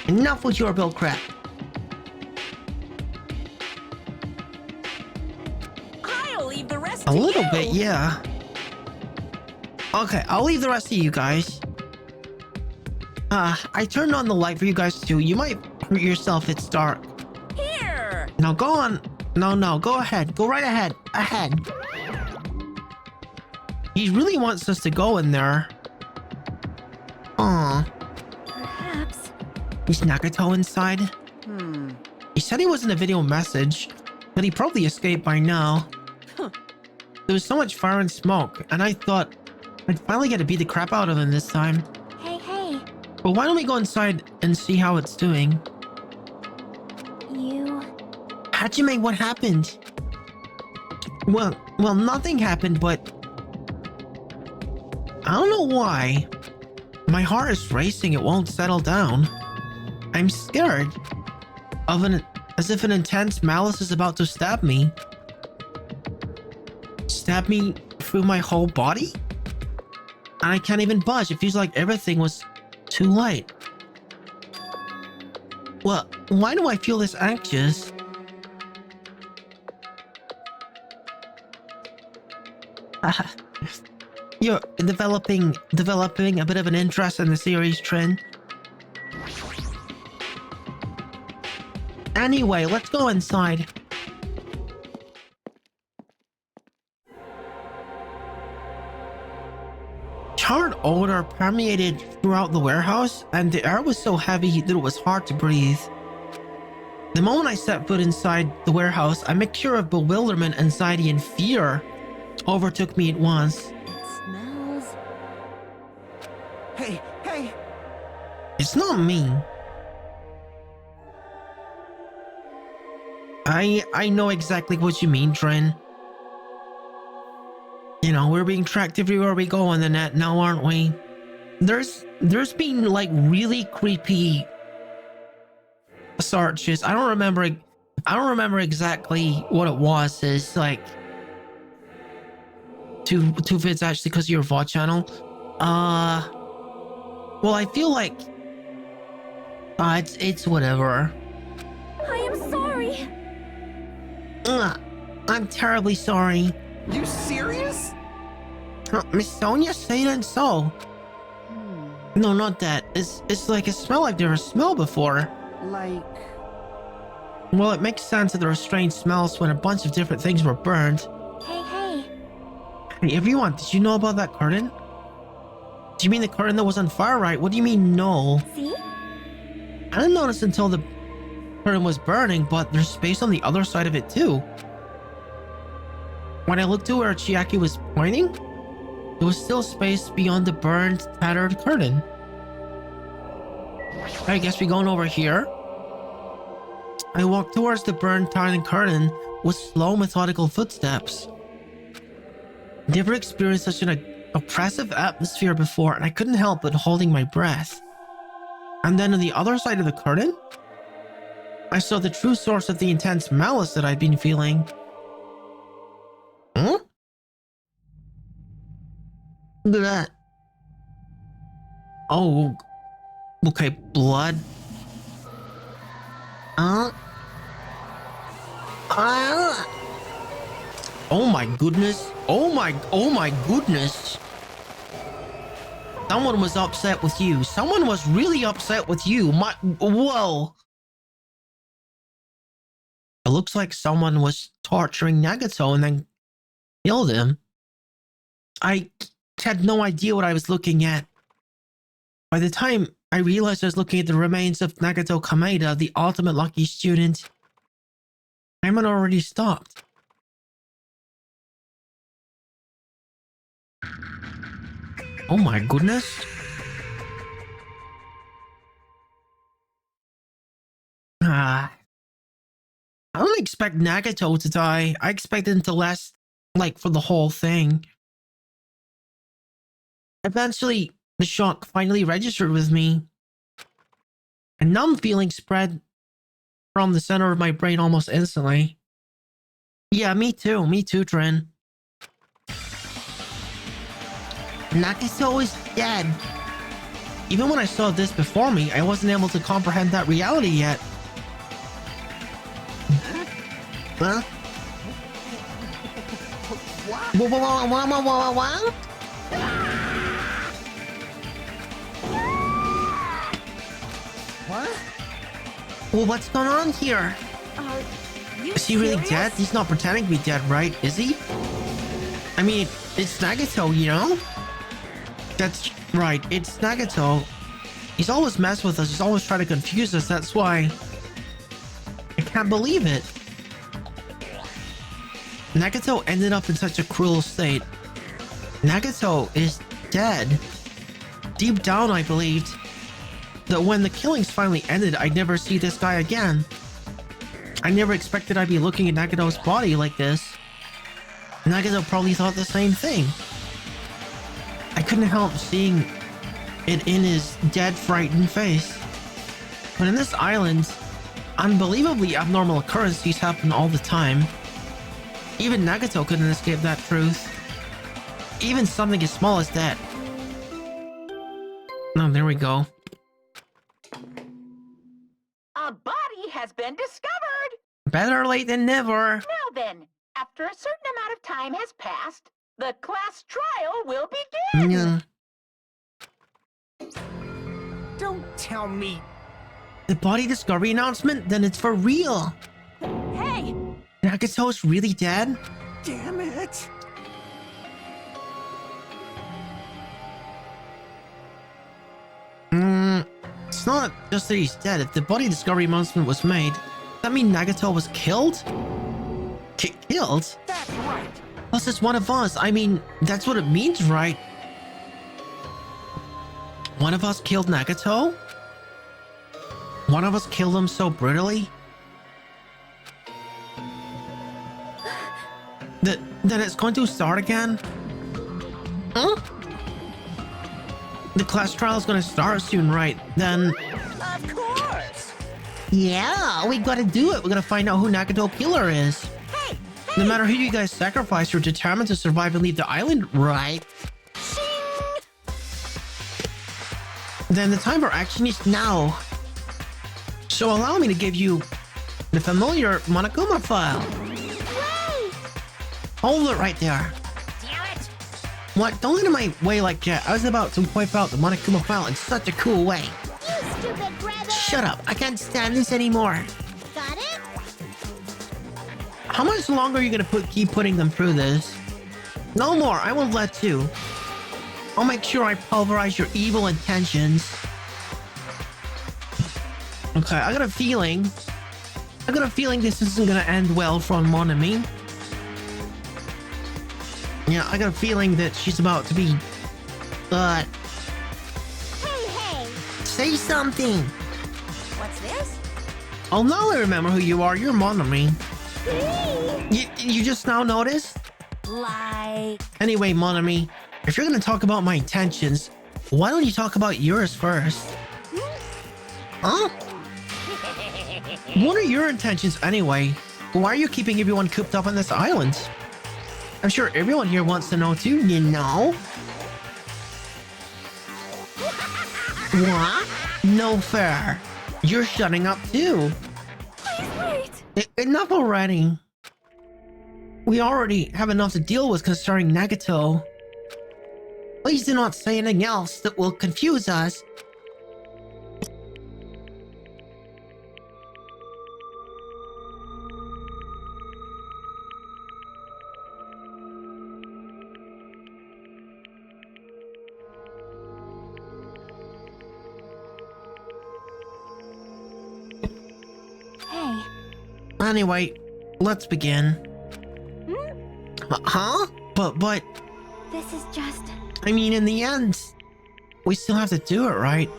Enough with your build crap. I'll leave the rest A little bit, yeah. Okay, I'll leave the rest of you guys. I turned on the light for you guys too. You might hurt yourself, it's dark. Here. Now go on. No, go ahead. Go right ahead. Ahead. He really wants us to go in there. Aw. Perhaps. Is Nagato inside? He said he was in a video message, but he probably escaped by now. There was so much fire and smoke, and I thought I'd finally get to beat the crap out of him this time. Hey. But why don't we go inside and see how it's doing? You... Hajime, what happened? Well, nothing happened, but... I don't know why. My heart is racing, it won't settle down. I'm scared. As if an intense malice is about to stab me. Stab me through my whole body? And I can't even budge, it feels like everything was too light. Well, why do I feel this anxious? You're developing a bit of an interest in the series trend. Anyway, let's go inside. Charred odor permeated throughout the warehouse, and the air was so heavy that it was hard to breathe. The moment I set foot inside the warehouse, a mixture of bewilderment, anxiety, and fear overtook me at once. It smells... Hey. It's not me. I know exactly what you mean, Trin. You know, we're being tracked everywhere we go on the net now, aren't we? There's been like really creepy searches. I don't remember exactly what it was. It's like two vids actually because of your VOD channel. Well, I feel like it's whatever. I am sorry. I'm terribly sorry. You serious? Miss Sonia saying so. No, not that. It's like a smell I've never smelled before. Like... Well, it makes sense that there are strange smells when a bunch of different things were burned. Hey. Hey, everyone, did you know about that curtain? Do you mean the curtain that was on fire, right? What do you mean, no? See? I didn't notice until the curtain was burning, but there's space on the other side of it too. When I looked to where Chiaki was pointing, there was still space beyond the burned, tattered curtain. I guess we're going over here. I walked towards the burned, tattered curtain with slow, methodical footsteps. Never experienced such an oppressive atmosphere before, and I couldn't help but holding my breath. And then on the other side of the curtain, I saw the true source of the intense malice that I'd been feeling. Huh? Bleh. Oh, okay, blood. Oh my goodness. Oh my goodness. Someone was upset with you. Someone was really upset with you. Whoa. It looks like someone was torturing Nagato and then killed him. I had no idea what I was looking at. By the time I realized I was looking at the remains of Nagato Kameda, the ultimate lucky student, time had already stopped. Oh my goodness. I don't expect Nagato to die. I expected him to last, like, for the whole thing. Eventually, the shock finally registered with me. A numb feeling spread from the center of my brain almost instantly. Yeah, me too, Trin. Nagato is dead. Even when I saw this before me, I wasn't able to comprehend that reality yet. Huh? What? What? Well, what's going on here? Is he really dead? He's not pretending to be dead, right? Is he? I mean, it's Nagato, you know? That's right, it's Nagato. He's always messed with us. He's always trying to confuse us. That's why I can't believe it. Nagato ended up in such a cruel state. Nagato is dead. Deep down, I believed that when the killings finally ended, I'd never see this guy again. I never expected I'd be looking at Nagato's body like this. Nagato probably thought the same thing. I couldn't help seeing it in his dead, frightened face. But in this island, unbelievably abnormal occurrences happen all the time. Even Nagato couldn't escape that truth. Even something as small as that. Oh, there we go. A body has been discovered! Better late than never. Now then, after a certain amount of time has passed, the class trial will begin! Yeah. Don't tell me. The body discovery announcement? Then it's for real. Hey! Nagato's really dead? Damn it. It's not just that he's dead. If the body discovery announcement was made, does that mean Nagato was killed? Killed? That's right. Plus, it's one of us. I mean, that's what it means, right? one of us killed Nagato? One of us killed him so brutally? Then it's going to start again? Huh? The class trial is going to start soon, right? Then... Of course! Yeah, we gotta do it. We're gonna find out who Nagato Killer is. Hey! No matter who you guys sacrifice, you're determined to survive and leave the island, right? Shing! Then the time for action is now. So allow me to give you the familiar Monokuma file. Wait! Hold it right there. Damn it! What? Don't get in my way like that. I was about to wipe out the Monokuma file in such a cool way. You stupid brother! Shut up. I can't stand this anymore. Got it? How much longer are you gonna keep putting them through this? No more. I won't let you. I'll make sure I pulverize your evil intentions. Okay, I got a feeling this isn't gonna end well for Monami. Yeah, I got a feeling that she's about to be... Hey, hey! Say something! What's this? Oh, now I remember who you are. You're Monami. You just now noticed? Like... Anyway, Monami, if you're gonna talk about my intentions, why don't you talk about yours first? Huh? What are your intentions anyway? Why are you keeping everyone cooped up on this island? I'm sure everyone here wants to know too, you know? What? No fair. You're shutting up too. Wait! Enough already. We already have enough to deal with concerning Nagato. Please do not say anything else that will confuse us. Hey, Anyway, let's begin. Huh? But, this is just... I mean, in the end, we still have to do it, right?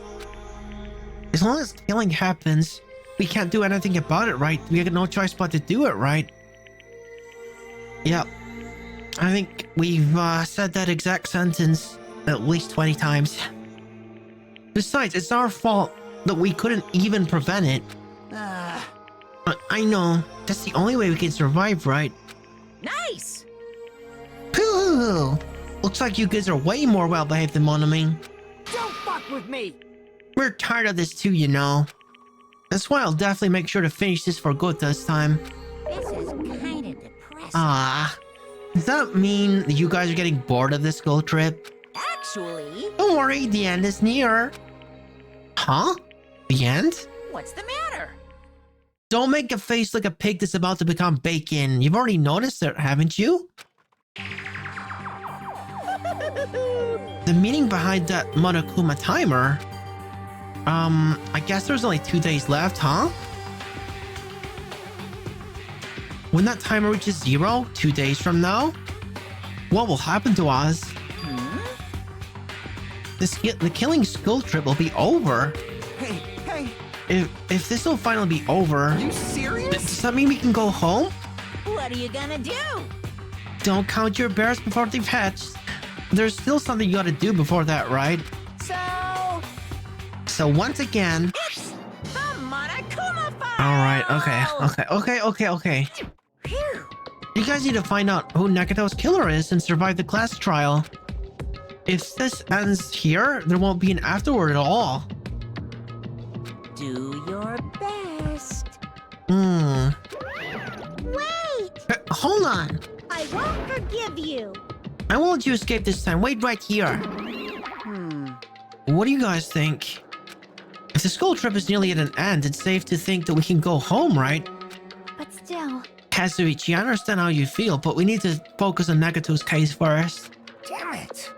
As long as killing happens, we can't do anything about it, right? We have no choice but to do it, right? Yep. I think we've said that exact sentence at least 20 times. Besides, it's our fault that we couldn't even prevent it. I know. That's the only way we can survive, right? Nice! Pooh! Looks like you kids are way more well-behaved than Monami. Don't fuck with me! We're tired of this too, you know. That's why I'll definitely make sure to finish this for good this time. This is kinda depressing. Ah. Does that mean that you guys are getting bored of this school trip? Actually... Don't worry, the end is near. Huh? The end? What's the matter? Don't make a face like a pig that's about to become bacon. You've already noticed it, haven't you? The meaning behind that Monokuma timer... I guess there's only 2 days left, huh? When that timer reaches 0, 2 days from now, what will happen to us? The killing school trip will be over. Hey, hey, If this will finally be over, are you serious? does that mean we can go home? What are you gonna do? Don't count your bears before they've hatched. There's still something you gotta do before that, right? So once again... It's the Monokuma file! Alright, okay. Phew. You guys need to find out who Nagato's killer is and survive the class trial. If this ends here, there won't be an afterward at all. Do your best. Wait! Hold on. I won't forgive you. I won't let you escape this time. Wait right here. What do you guys think? If the school trip is nearly at an end, it's safe to think that we can go home, right? But still... Kazuichi, I understand how you feel, but we need to focus on Nagato's case first. Damn it.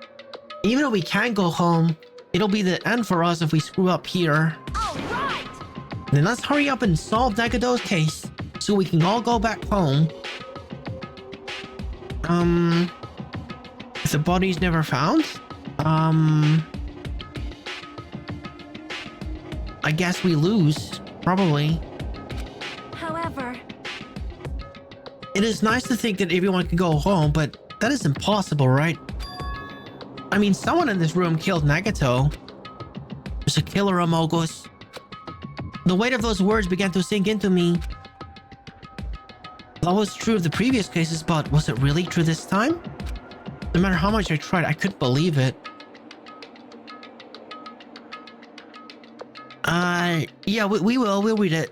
Even though we can go home, it'll be the end for us if we screw up here. All right! Then let's hurry up and solve Nagato's case, so we can all go back home. If the body's never found? I guess we lose. Probably. However, It is nice to think that everyone can go home, but that is impossible, right? I mean, someone in this room killed Nagato. There's a killer, Amogus. The weight of those words began to sink into me. That was true of the previous cases, but was it really true this time? No matter how much I tried, I couldn't believe it. Yeah, we'll read it.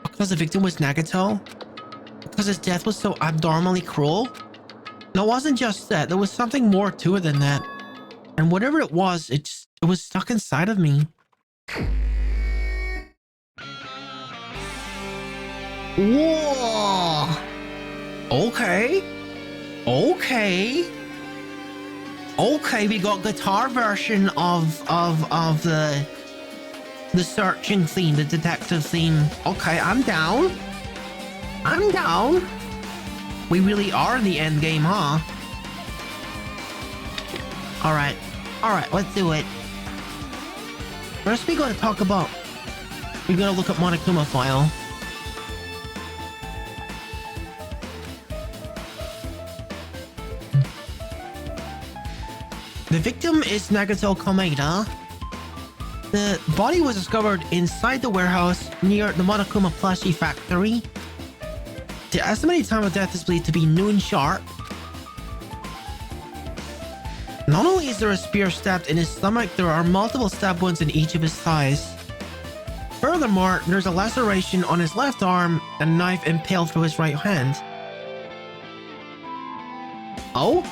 Because the victim was Nagato? Because his death was so abnormally cruel? No, it wasn't just that. There was something more to it than that. And whatever it was was stuck inside of me. Whoa! Okay. Okay, we got guitar version of the searching theme, the detective theme. Okay, I'm down. We really are in the end game, huh? Alright, let's do it. First we gotta talk about... We gotta look up Monokuma file. The victim is Nagato Komeda. The body was discovered inside the warehouse near the Monokuma plushie factory. The estimated time of death is believed to be noon sharp. Not only is there a spear stabbed in his stomach, there are multiple stab wounds in each of his thighs. Furthermore, there's a laceration on his left arm and a knife impaled through his right hand. Oh?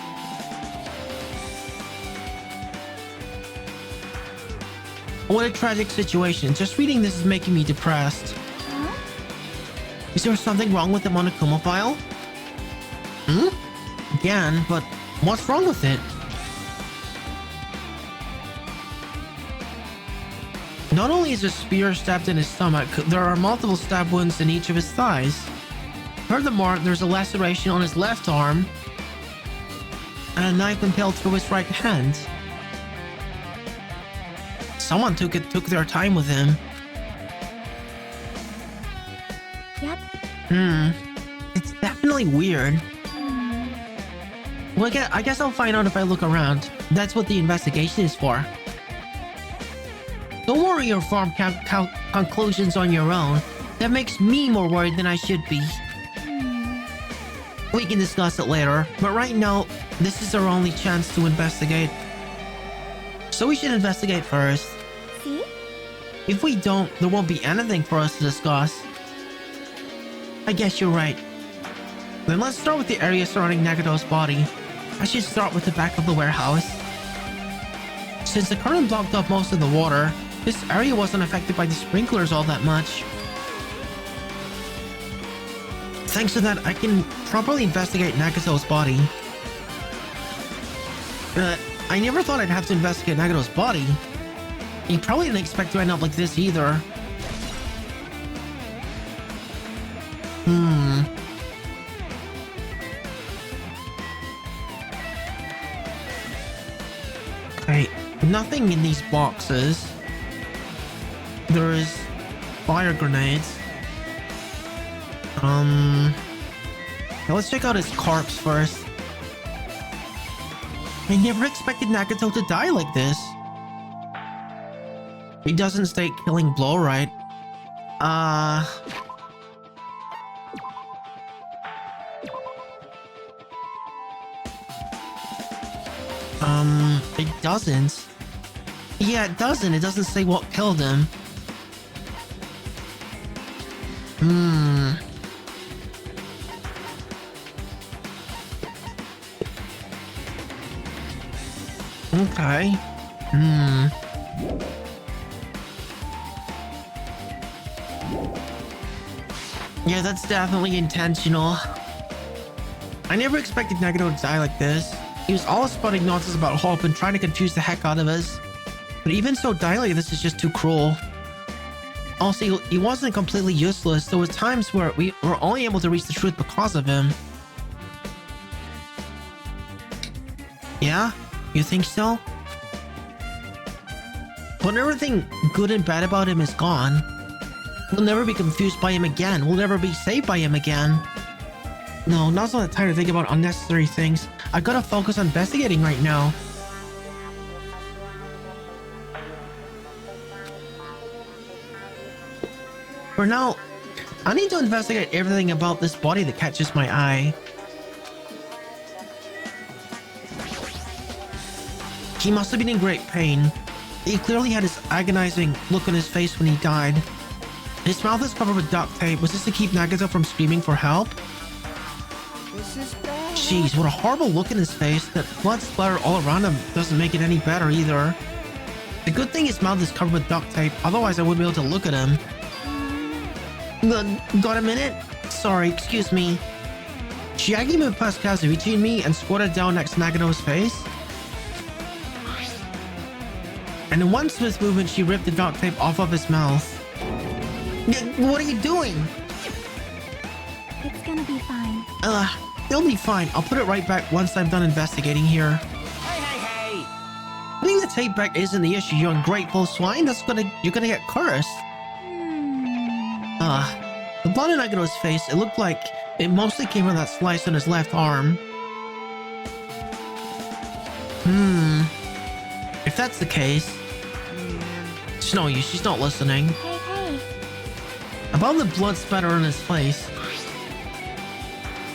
What a tragic situation. Just reading this is making me depressed. huh? Is there something wrong with the Monokuma file? Again, but what's wrong with it? Not only is a spear stabbed in his stomach, there are multiple stab wounds in each of his thighs. Furthermore, there's a laceration on his left arm and a knife impaled through his right hand. Someone took their time with him. Yep. It's definitely weird. Well, I guess I'll find out if I look around. That's what the investigation is for. Don't worry or form conclusions on your own. That makes me more worried than I should be. We can discuss it later, but right now, this is our only chance to investigate. So we should investigate first. See? If we don't, there won't be anything for us to discuss. I guess you're right. Then let's start with the area surrounding Nagato's body. I should start with the back of the warehouse. Since the current blocked off most of the water, this area wasn't affected by the sprinklers all that much. Thanks to that, I can properly investigate Nagato's body. I never thought I'd have to investigate Nagato's body. You probably didn't expect to end up like this either. Okay, nothing in these boxes. There is fire grenades. Now let's check out his corpse first. I never expected Nagato to die like this. He doesn't state killing blow, right? It doesn't. Yeah, it doesn't. It doesn't say what killed him. Okay. Yeah, that's definitely intentional. I never expected Nagato to die like this. He was always spouting nonsense about hope and trying to confuse the heck out of us. But even so, dying like this is just too cruel. Also, he wasn't completely useless. There was times where we were only able to reach the truth because of him. Yeah? You think so? When everything good and bad about him is gone, we'll never be confused by him again. We'll never be saved by him again. No, now's not the time to think about unnecessary things. I gotta focus on investigating right now. For now, I need to investigate everything about this body that catches my eye. He must have been in great pain. He clearly had this agonizing look on his face when he died. His mouth is covered with duct tape. Was this to keep Nagito from screaming for help? This is bad. Jeez, what a horrible look in his face. That blood splatter all around him doesn't make it any better either. The good thing his mouth is covered with duct tape, otherwise I wouldn't be able to look at him. Got a minute? Sorry, excuse me. Chiaki moved past Kazuichi and me and squatted down next to Nagito's face. And in one swift movement, she ripped the duct tape off of his mouth. What are you doing? It's gonna be fine. It'll be fine. I'll put it right back once I'm done investigating here. Hey! Putting the tape back isn't the issue, you ungrateful swine. You're gonna get cursed. The blood in Nagito's face, it looked like it mostly came from that slice on his left arm. If that's the case... It's no use, she's not listening. Hey. About the blood splatter on his face,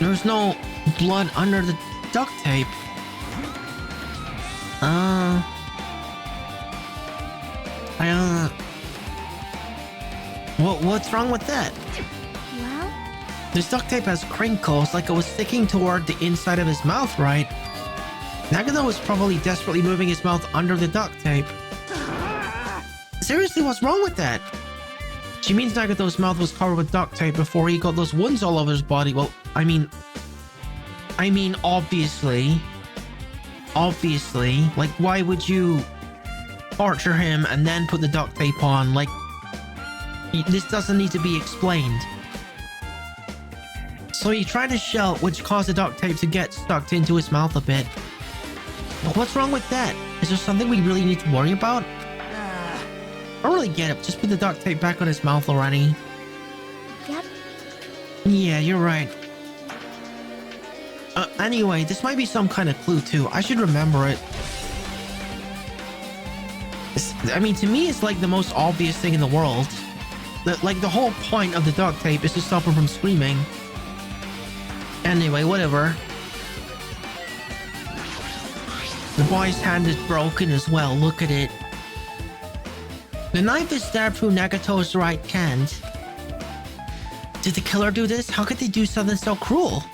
there's no blood under the duct tape. What's wrong with that? Well? This duct tape has crinkles like it was sticking toward the inside of his mouth, right? Nagito was probably desperately moving his mouth under the duct tape. Seriously, what's wrong with that? She means Nagito's mouth was covered with duct tape before he got those wounds all over his body. Well, I mean, obviously. Obviously. Like, why would you torture him and then put the duct tape on? Like, this doesn't need to be explained. So he tried to shout, which caused the duct tape to get stuck into his mouth a bit. But what's wrong with that? Is there something we really need to worry about? I don't really get it. Just put the duct tape back on his mouth already. Yep. Yeah, you're right. Anyway, this might be some kind of clue too. I should remember it. I mean, to me, it's like the most obvious thing in the world. Like, the whole point of the duct tape is to stop him from screaming. Anyway, whatever. The boy's hand is broken as well. Look at it. The knife is stabbed through Nagito's right hand. Did the killer do this? How could they do something so cruel?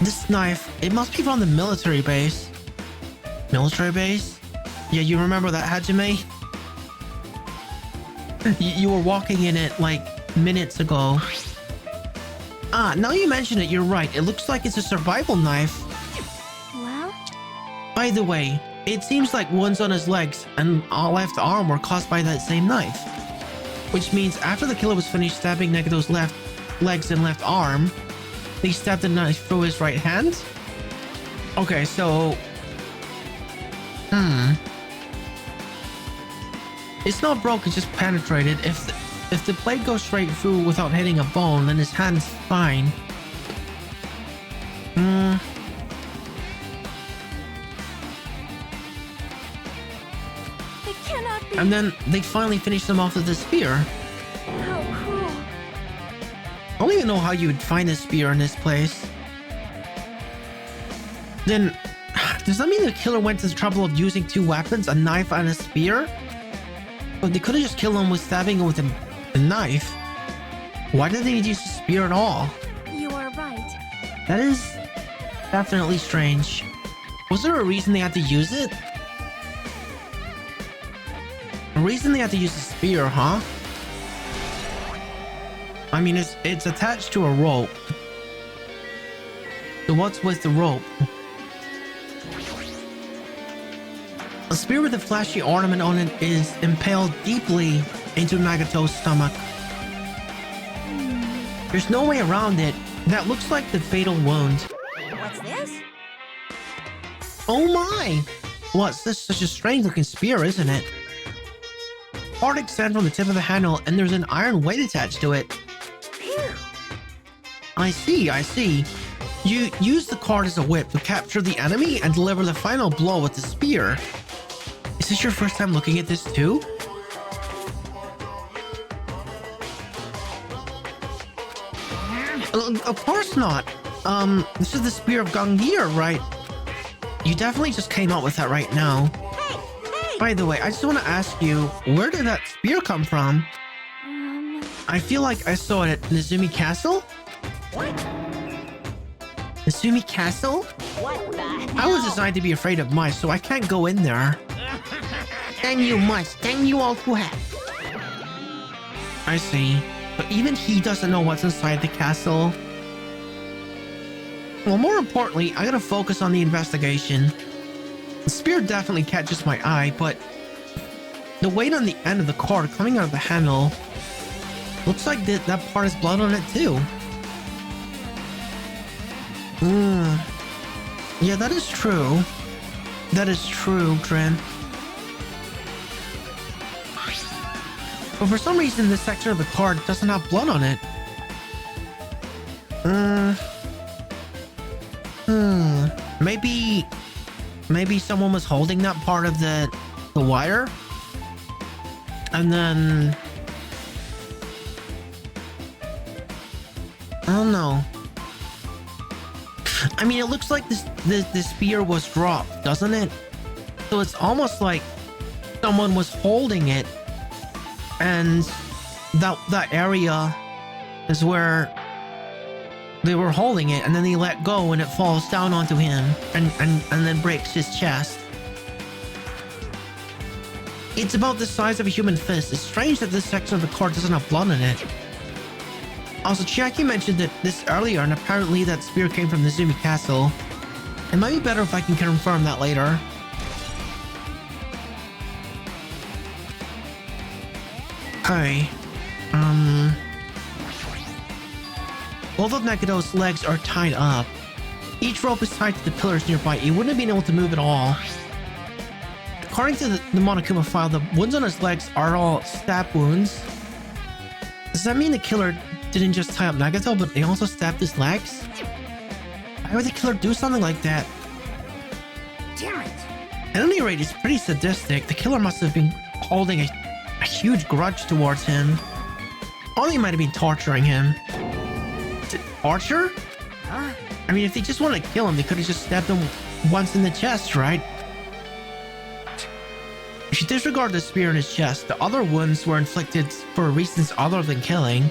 This knife, it must be from the military base. Military base? Yeah, you remember that, Hajime? You were walking in it, like, minutes ago. Ah, now you mention it, you're right. It looks like it's a survival knife. Well? By the way, it seems like wounds on his legs and left arm were caused by that same knife. Which means after the killer was finished stabbing Nagito's left legs and left arm, they stabbed the knife through his right hand? Okay, so... It's not broke, it's just penetrated. If the blade goes straight through without hitting a bone, then his hand's fine. It cannot be. And then they finally finished him off with a spear. How cruel. I don't even know how you would find a spear in this place. Then, does that mean the killer went to the trouble of using two weapons, a knife and a spear? But they could have just killed him with stabbing him with a knife. Why did they need to use a spear at all? You are right. That is definitely strange. Was there a reason they had to use it? A reason they had to use a spear, huh? I mean, it's attached to a rope. So what's with the rope? A spear with a flashy ornament on it is impaled deeply into Nagito's stomach. There's no way around it. That looks like the fatal wound. What's this? Oh my! What's this? Such a strange looking spear, isn't it? Part extends from the tip of the handle, and there's an iron weight attached to it. I see. You use the card as a whip to capture the enemy and deliver the final blow with the spear. Is this your first time looking at this too? Of course not. This is the Spear of Gangir, right? You definitely just came up with that right now. Hey! By the way, I just want to ask you, where did that spear come from? I feel like I saw it at Nezumi Castle? What? Nezumi Castle? What the hell? I was designed to be afraid of mice, so I can't go in there. Then you must. Then you all to have. I see. But even he doesn't know what's inside the castle. Well, more importantly, I gotta focus on the investigation. The spear definitely catches my eye, but the weight on the end of the cord coming out of the handle looks like that part has blood on it too. Yeah, that is true. That is true, Trin. But for some reason, this section of the card doesn't have blood on it. Maybe someone was holding that part of the wire, and then I don't know. I mean, it looks like this spear was dropped, doesn't it? So it's almost like someone was holding it, and that area is where they were holding it, and then they let go and it falls down onto him and then breaks his chest. It's about the size of a human fist. It's strange that this section of the card doesn't have blood in it. Also, Chiaki mentioned that this earlier, and apparently that spear came from the Nezumi Castle. It might be better if I can confirm that later. Okay. Both of Nagado's legs are tied up. Each rope is tied to the pillars nearby. He wouldn't have been able to move at all. According to the Monokuma file, the wounds on his legs are all stab wounds. Does that mean the killer didn't just tie up Nagato, but they also stabbed his legs? Why would the killer do something like that? Damn it! At any rate, it's pretty sadistic. The killer must have been holding a huge grudge towards him. Or they might have been torturing him. Torture? Huh? I mean, if they just wanted to kill him, they could have just stabbed him once in the chest, right? If you disregard the spear in his chest, the other wounds were inflicted for reasons other than killing.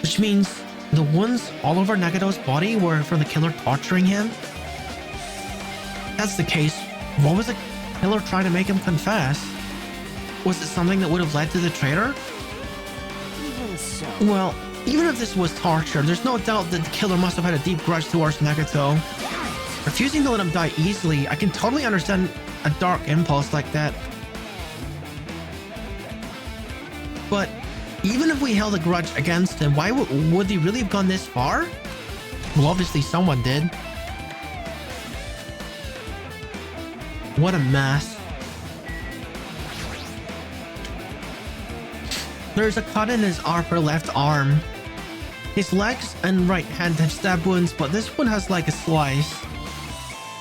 Which means the wounds all over Nagato's body were from the killer torturing him? If that's the case, what was the killer trying to make him confess? Was it something that would have led to the traitor? Even so. Well, even if this was torture, there's no doubt that the killer must have had a deep grudge towards Nagato. Refusing to let him die easily, I can totally understand a dark impulse like that. But even if we held a grudge against him, why would he really have gone this far? Well, obviously someone did. What a mess. There's a cut in his upper left arm. His legs and right hand have stab wounds, but this one has like a slice.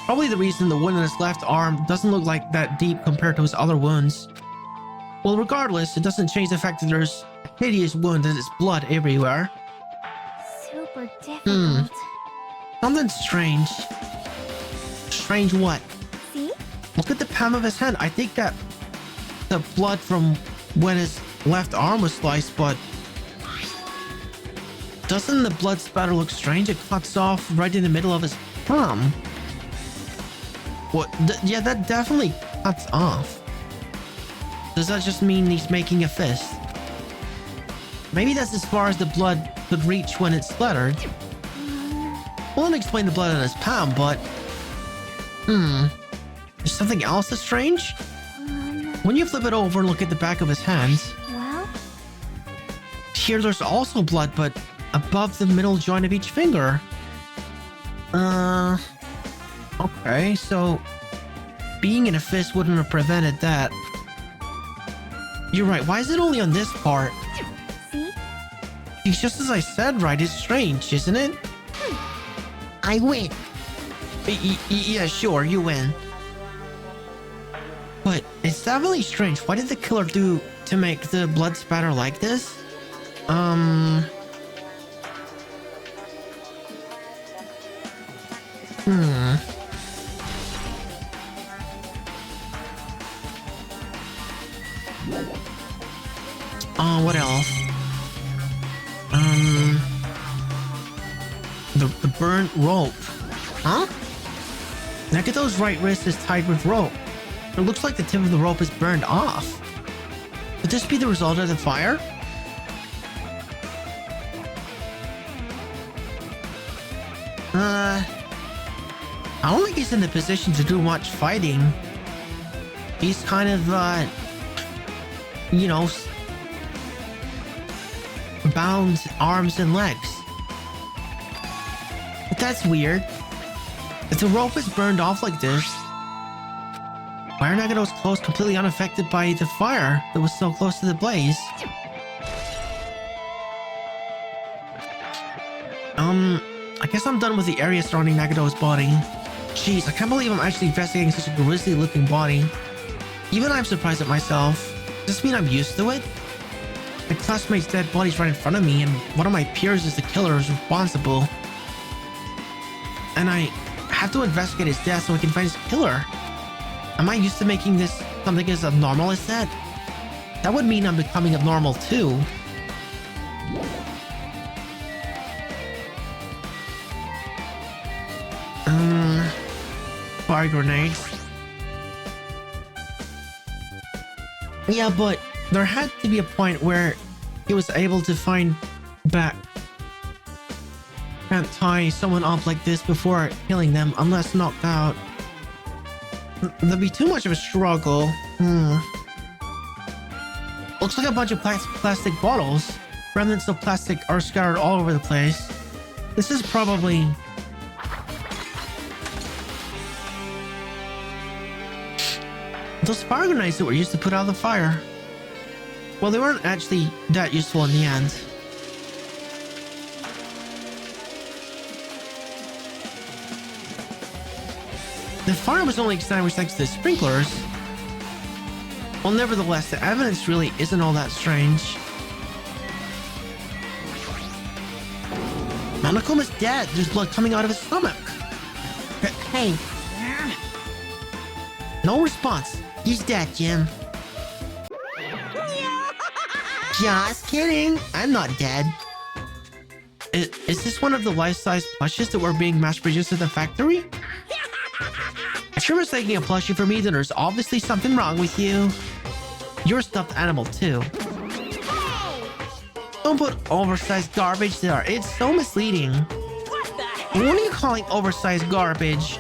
Probably the reason the wound in his left arm doesn't look like that deep compared to his other wounds. Well, regardless, it doesn't change the fact that there's a hideous wound and there's blood everywhere. Super difficult. Something strange. Strange what? See? Look at the palm of his hand. I think that the blood from when his left arm was sliced, but doesn't the blood spatter look strange? It cuts off right in the middle of his palm. What? Yeah, that definitely cuts off. Does that just mean he's making a fist? Maybe that's as far as the blood could reach when it's splattered. Won't explain the blood on his palm, but there's something else that's strange? When you flip it over and look at the back of his hands, Well, here there's also blood, but above the middle joint of each finger. Okay, so being in a fist wouldn't have prevented that. You're right, why is it only on this part? See? It's just as I said, right? It's strange, isn't it? I win. Yeah, sure, you win. But it's definitely strange. What did the killer do to make the blood spatter like this? What else? The burnt rope. Huh? Nagato's right wrist is tied with rope. It looks like the tip of the rope is burned off. Could this be the result of the fire? I don't think he's in the position to do much fighting. He's kind of, you know, bound arms and legs. But that's weird. If the rope is burned off like this, why are Nagato's clothes completely unaffected by the fire that was so close to the blaze? I guess I'm done with the area surrounding Nagato's body. Jeez, I can't believe I'm actually investigating such a grisly looking body. Even I'm surprised at myself. Does this mean I'm used to it? My classmate's dead body's right in front of me, and one of my peers is the killer who's responsible. And I have to investigate his death so I can find his killer. Am I used to making this something as abnormal as that? That would mean I'm becoming abnormal too. Fire grenades. Yeah, but there had to be a point where he was able to find back. Can't tie someone up like this before killing them unless knocked out. That'd be too much of a struggle. Looks like a bunch of plastic bottles. Remnants of plastic are scattered all over the place. This is probably... those fire grenades that were used to put out the fire. Well, they weren't actually that useful in the end. The fire was only extinguished thanks to the sprinklers. Well, nevertheless, the evidence really isn't all that strange. Monokoma's dead. There's blood coming out of his stomach. Hey. No response. He's dead, Jim. Just kidding. I'm not dead. Is this one of the life-size plushes that were being mass-produced at the factory? If you're mistaking a plushie for me, then there's obviously something wrong with you. You're a stuffed animal, too. Don't put oversized garbage there. It's so misleading. What are you calling oversized garbage?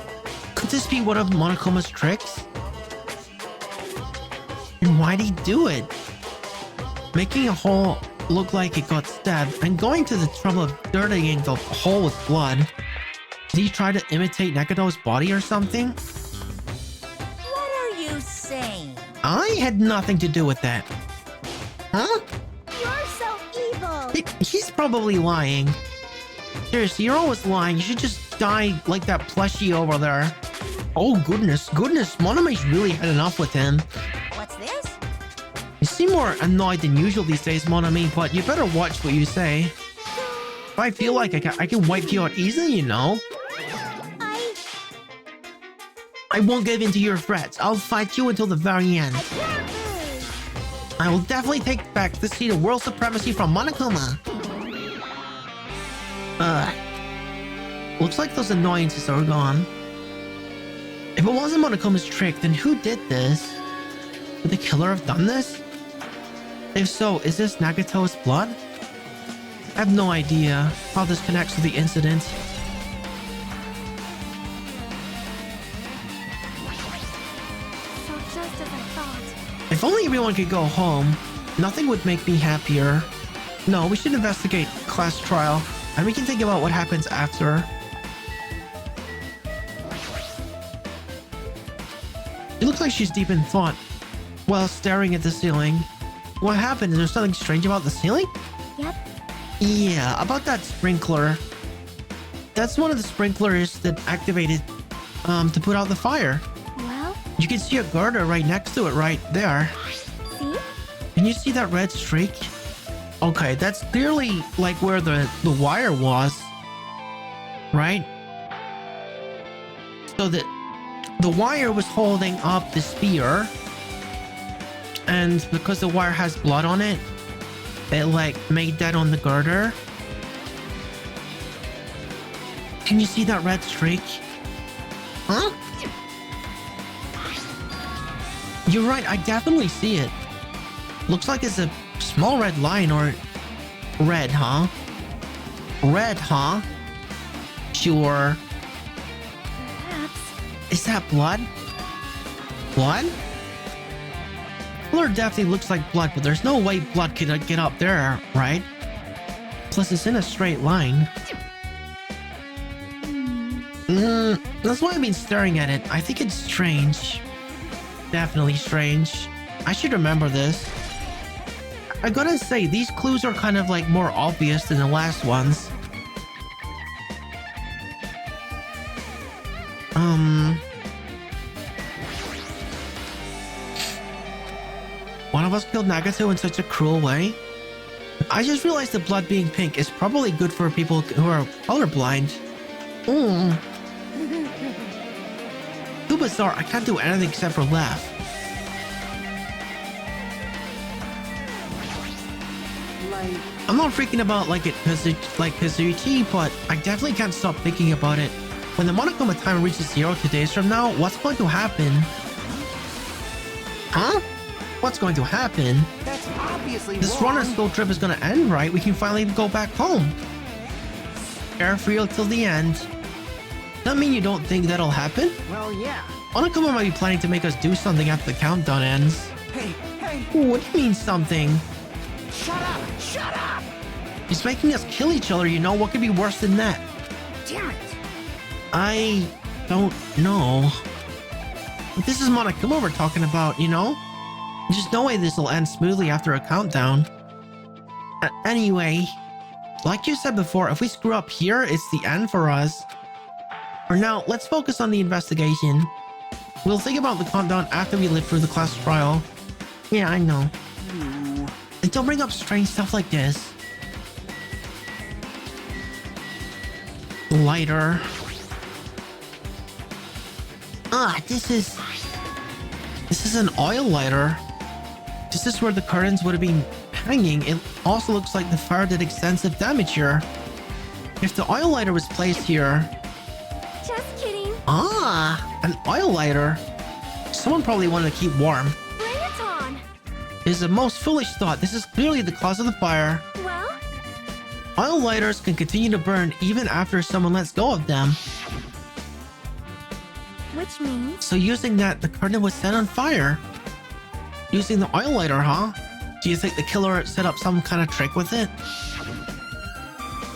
Could this be one of Monokoma's tricks? And why'd he do it? Making a hole look like it got stabbed and going to the trouble of dirtying the hole with blood. Did he try to imitate Nagato's body or something? What are you saying? I had nothing to do with that. Huh? You're so evil! He's probably lying. Seriously, you're always lying. You should just die like that plushie over there. Oh, goodness. Monome's really had enough with him. What's this? You seem more annoyed than usual these days, Monami, but you better watch what you say. If I feel like I can wipe you out easily, you know. I won't give in to your threats. I'll fight you until the very end. I will definitely take back the seat of world supremacy from Monokuma. Looks like those annoyances are gone. If it wasn't Monokoma's trick, then who did this? Would the killer have done this? If so, is this Nagato's blood? I have no idea how this connects to the incident. So just as I thought. If only everyone could go home, nothing would make me happier. No, we should investigate class trial, and we can think about what happens after. It looks like she's deep in thought while staring at the ceiling. What happened? Is there something strange about the ceiling? Yep. Yeah, about that sprinkler. That's one of the sprinklers that activated to put out the fire. Well, You can see a garter right next to it right there. see? Can you see that red streak? Okay, that's clearly like where the wire was. Right? So that the wire was holding up the spear. And because the wire has blood on it, it like made that on the girder. Can you see that red streak? Huh? You're right, I definitely see it. Looks like it's a small red line or... Red, huh? Red, huh? Sure. Perhaps. Is that blood? Blood? Color definitely looks like blood, but there's no way blood could get up there, right? Plus it's in a straight line. That's why I've been staring at it. I think it's strange. Definitely strange. I should remember this. I gotta say, these clues are kind of like more obvious than the last ones. One of us killed Nagato in such a cruel way. I just realized the blood being pink is probably good for people who are colorblind. Too bizarre, I can't do anything except for laugh. I'm not freaking about like Kazuchi, but I definitely can't stop thinking about it. When the Monokuma time reaches 0 2 days from now, what's going to happen? Huh? What's going to happen? That's obviously This wrong. runner school trip is gonna end, right? We can finally go back home. Carefree till the end. That mean you don't think that'll happen? Well, yeah. Monokuma might be planning to make us do something after the countdown ends. Hey, hey, What do you mean something? shut up! Shut up! He's making us kill each other, you know? What could be worse than that? Damn it! I don't know. This is Monokuma we're talking about, you know? There's no way this will end smoothly after a countdown. Anyway, like you said before, if we screw up here, it's the end for us. For now, let's focus on the investigation. We'll think about the countdown after we live through the class trial. Yeah, I know. And don't bring up strange stuff like this. Lighter. This is an oil lighter. This is where the curtains would have been hanging. It also looks like the fire did extensive damage here. If the oil lighter was placed here... Just kidding. An oil lighter? Someone probably wanted to keep warm. Bring it on. It is the most foolish thought. This is clearly the cause of the fire. Well, Oil lighters can continue to burn even after someone lets go of them. which means... So using that, the curtain was set on fire. Using the oil lighter, huh? Do you think the killer set up some kind of trick with it?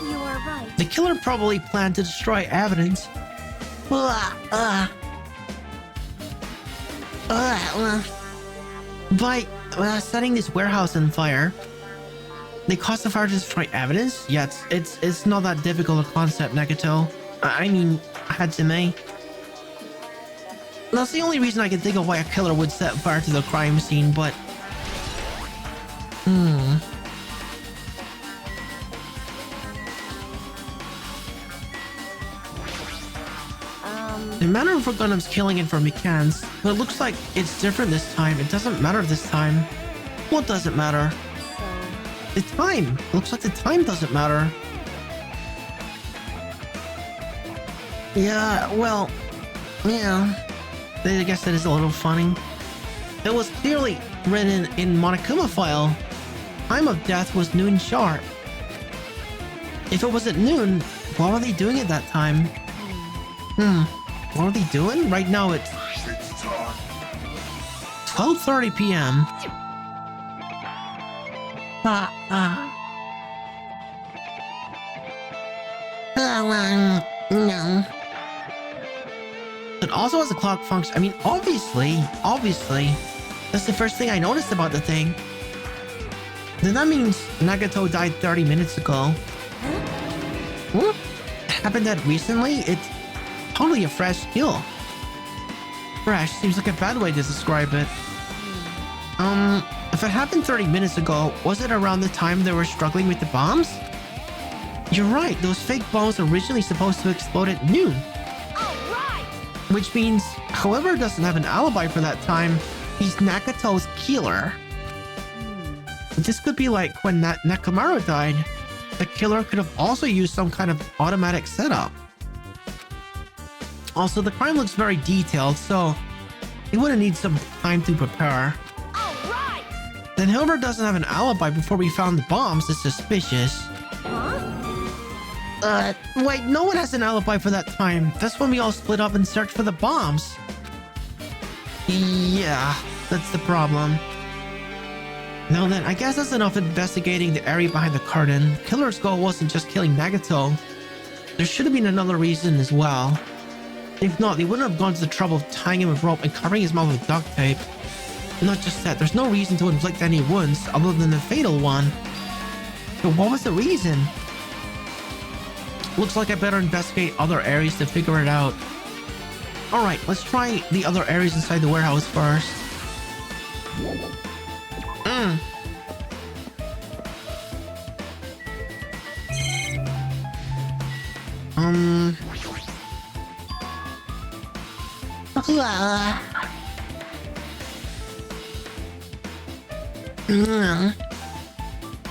You are right. The killer probably planned to destroy evidence. By setting this warehouse on fire, they caused the fire to destroy evidence? Yeah, it's not that difficult a concept, Nagato. I mean, Hajime. That's the only reason I can think of why a killer would set fire to the crime scene, but... The manner of Gundam's killing it from Mikans, but it looks like it's different this time. It doesn't matter this time. What doesn't matter? The time! Looks like the time doesn't matter. Yeah, well... Yeah... I guess that is a little funny. It was clearly written in Monokuma file. Time of death was noon sharp. If it was at noon, what were they doing at that time? What are they doing? Right now it's 12:30 p.m. No. But And also as the clock functions, I mean, obviously, that's the first thing I noticed about the thing. Then that means Nagato died 30 minutes ago. What? Happened that recently? It's totally a fresh kill. Fresh seems like a bad way to describe it. If it happened 30 minutes ago, was it around the time they were struggling with the bombs? You're right, those fake bombs were originally supposed to explode at noon. Alright! Which means whoever doesn't have an alibi for that time, he's Nakato's killer. This could be like when Nakamura died. The killer could have also used some kind of automatic setup. Also, the crime looks very detailed, so he would have needed some time to prepare. Alright! Then whoever doesn't have an alibi before we found the bombs is suspicious. Wait, no one has an alibi for that time. That's when we all split up and searched for the bombs. Yeah, that's the problem. Now then, I guess that's enough investigating the area behind the curtain. Killer's goal wasn't just killing Nagato. There should have been another reason as well. If not, they wouldn't have gone to the trouble of tying him with rope and covering his mouth with duct tape. Not just that, there's no reason to inflict any wounds other than the fatal one. So what was the reason? Looks like I better investigate other areas to figure it out. Alright, let's try the other areas inside the warehouse first.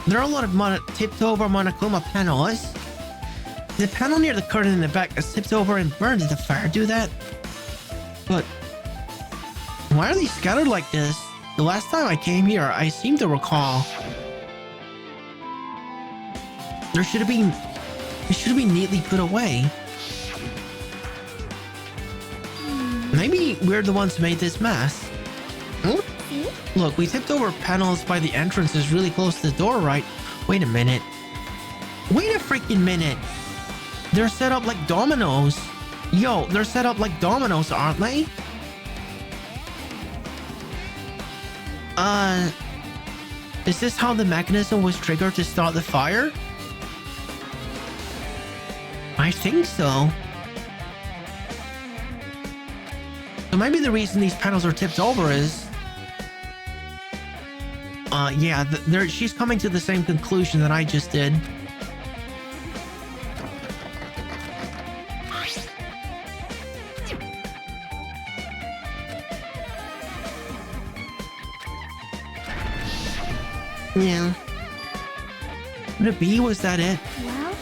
There are a lot of tipped over Monokuma panels. The panel near the curtain in the back is tipped over and burned. Did the fire do that? But why are they scattered like this? The last time I came here, I seem to recall it should have been neatly put away. Maybe we're the ones who made this mess. Look, we tipped over panels by the entrances really close to the door, right? Wait a minute. Wait a freaking minute. They're set up like dominoes. Yo, they're set up like dominoes, aren't they? Is this how the mechanism was triggered to start the fire? I think so. So maybe the reason these panels are tipped over is... yeah, she's coming to the same conclusion that I just did. Yeah. Could it be? Was that it? Well?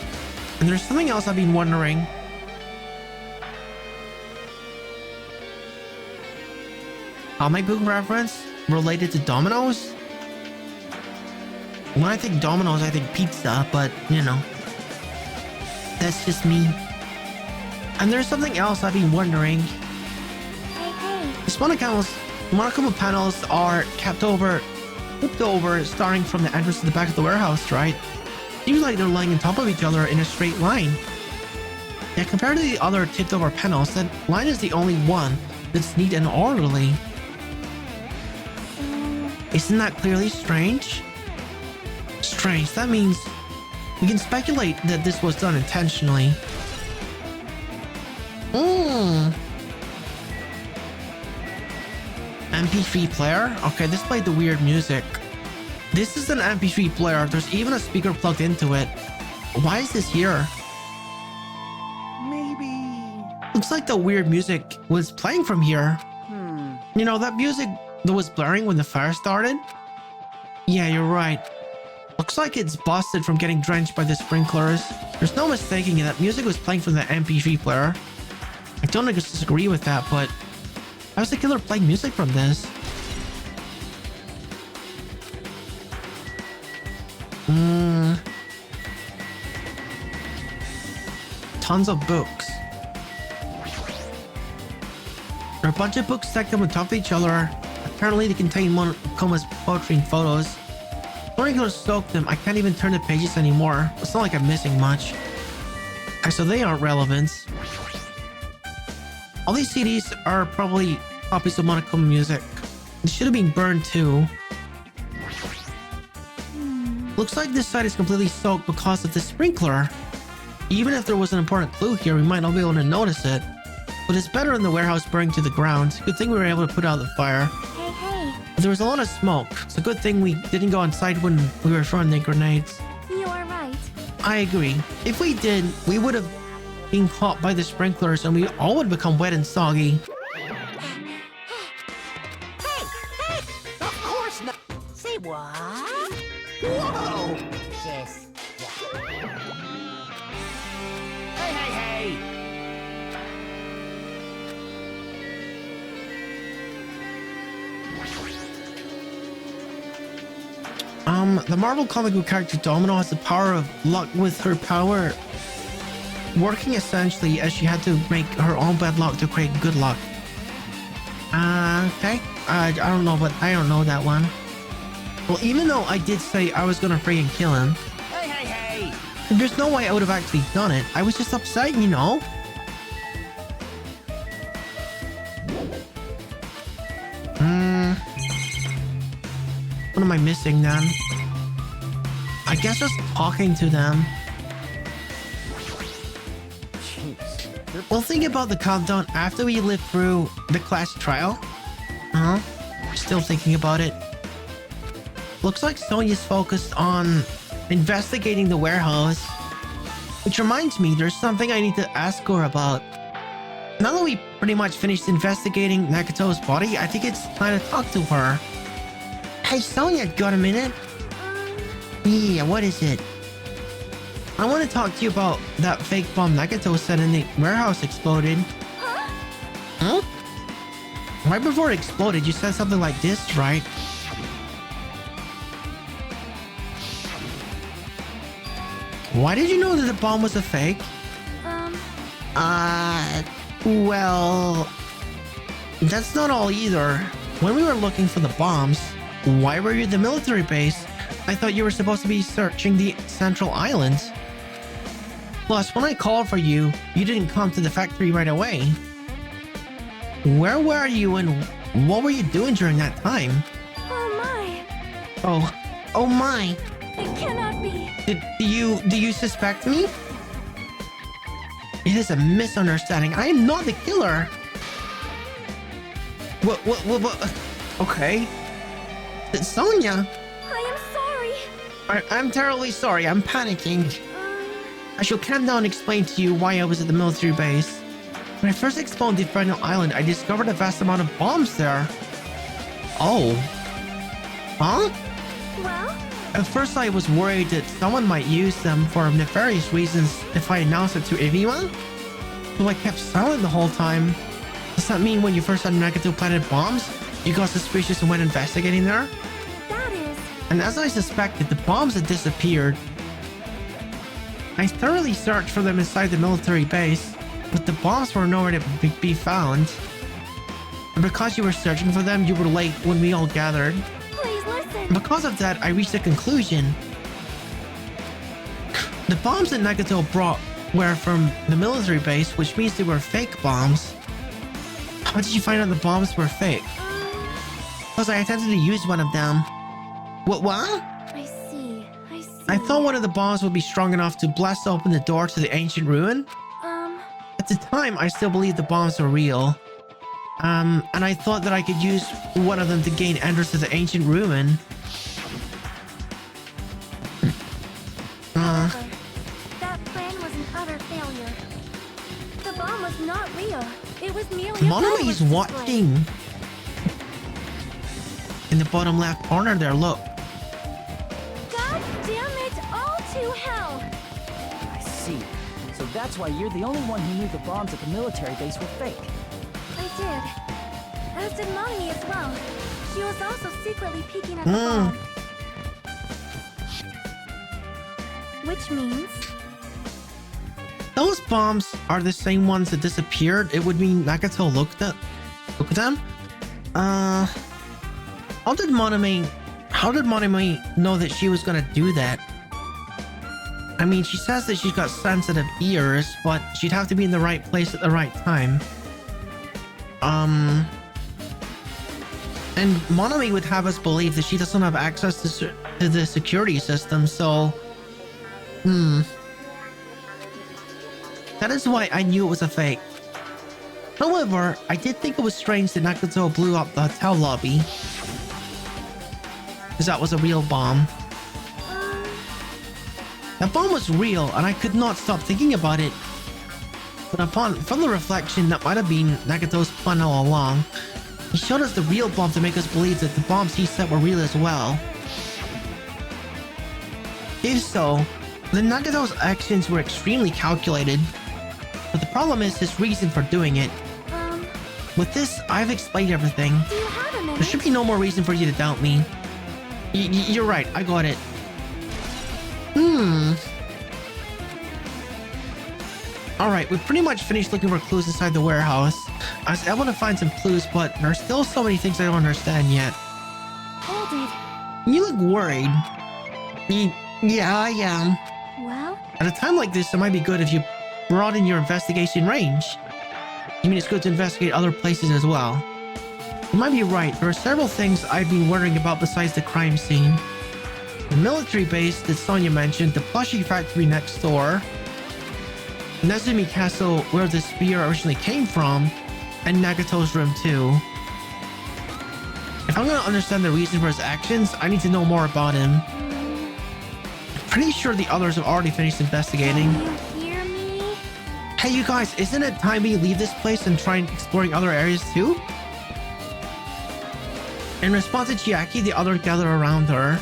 And there's something else I've been wondering. Comic book reference related to Domino's? When I think Domino's, I think pizza, but, you know. That's just me. And there's something else I've been wondering. Hey. The Monokuma panels are tipped over, starting from the entrance to the back of the warehouse, right? Seems like they're lying on top of each other in a straight line. Yeah, compared to the other tipped over panels, that line is the only one that's neat and orderly. Isn't that clearly strange? Strange. That means we can speculate that this was done intentionally. MP3 player? Okay, this played the weird music. This is an MP3 player. There's even a speaker plugged into it. Why is this here? Maybe... Looks like the weird music was playing from here. You know, that music that was blaring when the fire started? Yeah, you're right. Looks like it's busted from getting drenched by the sprinklers. There's no mistaking it. That music was playing from the MP3 player. I don't disagree with that, but how's the killer playing music from this? Tons of books. There are a bunch of books stacked up on top of each other. Apparently they contain Monokuma's poetry and photos. When I go to soak them, I can't even turn the pages anymore. It's not like I'm missing much. Okay, so they aren't relevant. All these CDs are probably copies of Monokuma music. They should have been burned too. Looks like this side is completely soaked because of the sprinkler. Even if there was an important clue here, we might not be able to notice it. But it's better than the warehouse burning to the ground. Good thing we were able to put out the fire. Hey, hey. There was a lot of smoke. It's a good thing we didn't go inside when we were throwing the grenades. You are right. I agree. If we did, we would have been caught by the sprinklers and we all would become wet and soggy. Hey! Hey! Of course not! Say what? Whoa! Sis. Hey, hey, hey! The Marvel comic book character Domino has the power of luck, with her power working essentially as she had to make her own bad luck to create good luck. Okay. I don't know, but I don't know that one. Well, even though I did say I was gonna freaking kill him, Hey, hey, hey! there's no way I would have actually done it. I was just upset, you know? What am I missing then? I guess just talking to them. Jeez. Well, think about the countdown after we lived through the class trial. Still thinking about it. Looks like Sonia's focused on investigating the warehouse. Which reminds me, there's something I need to ask her about. Now that we pretty much finished investigating Nakato's body, I think it's time to talk to her. Hey Sonia, got a minute? Yeah, what is it? I want to talk to you about that fake bomb Nagato said in the warehouse exploded. Huh? Right before it exploded, you said something like this, right? Why did you know that the bomb was a fake? Well... That's not all either. When we were looking for the bombs, why were you at the military base? I thought you were supposed to be searching the Central Islands. Plus, when I called for you, you didn't come to the factory right away. Where were you and what were you doing during that time? Oh my. Oh my. It cannot be. Do you suspect me? It is a misunderstanding. I am not the killer. What? Okay. It's Sonia. I am sorry. I'm terribly sorry. I'm panicking. I shall calm down and explain to you why I was at the military base. When I first explored the final island, I discovered a vast amount of bombs there. Oh. Huh? Well? At first I was worried that someone might use them for nefarious reasons if I announced it to everyone. So I kept silent the whole time. Does that mean when you first had Nagato planted bombs, you got suspicious and went investigating there? That is... And as I suspected, the bombs had disappeared. I thoroughly searched for them inside the military base, but the bombs were nowhere to be found. And because you were searching for them, you were late when we all gathered. Please listen. Because of that, I reached a conclusion. The bombs that Nagato brought were from the military base, which means they were fake bombs. How did you find out the bombs were fake? Because I attempted to use one of them. What? I see. I thought one of the bombs would be strong enough to blast open the door to the ancient ruin. At the time, I still believed the bombs were real. And I thought that I could use one of them to gain entrance to the ancient ruin. That plan was an utter failure. The bomb was not real. It was merely Monome is watching. In the bottom left corner there, look. God damn it, all to hell! I see. So that's why you're the only one who knew the bombs at the military base were fake. I did. As did Monami as well. She was also secretly peeking at the bomb. Which means... Those bombs are the same ones that disappeared. It would mean Nagato looked at them. How did Monome know that she was gonna do that? I mean, she says that she's got sensitive ears, but she'd have to be in the right place at the right time. And Monami would have us believe that she doesn't have access to the security system, so... That is why I knew it was a fake. However, I did think it was strange that Nagato blew up the hotel lobby. Because that was a real bomb. That bomb was real, and I could not stop thinking about it. But from the reflection, that might have been Nagato's plan all along. He showed us the real bomb to make us believe that the bombs he set were real as well. If so, then Nagato's actions were extremely calculated. But the problem is his reason for doing it. With this, I've explained everything. Do you have a minute? There should be no more reason for you to doubt me. You're right, I got it. Alright, we've pretty much finished looking for clues inside the warehouse. I was able to find some clues, but there's still so many things I don't understand yet. Hold it. You look worried. Yeah, I am. Well, At a time like this, it might be good if you broaden your investigation range. You mean it's good to investigate other places as well? You might be right. There are several things I've been worrying about besides the crime scene. The military base that Sonia mentioned, the plushie factory next door, Nezumi Castle where the spear originally came from, and Nagato's room too. If I'm going to understand the reason for his actions, I need to know more about him. I'm pretty sure the others have already finished investigating. can you hear me? Hey you guys, isn't it time we leave this place and try exploring other areas too? In response to Chiaki, the others gather around her.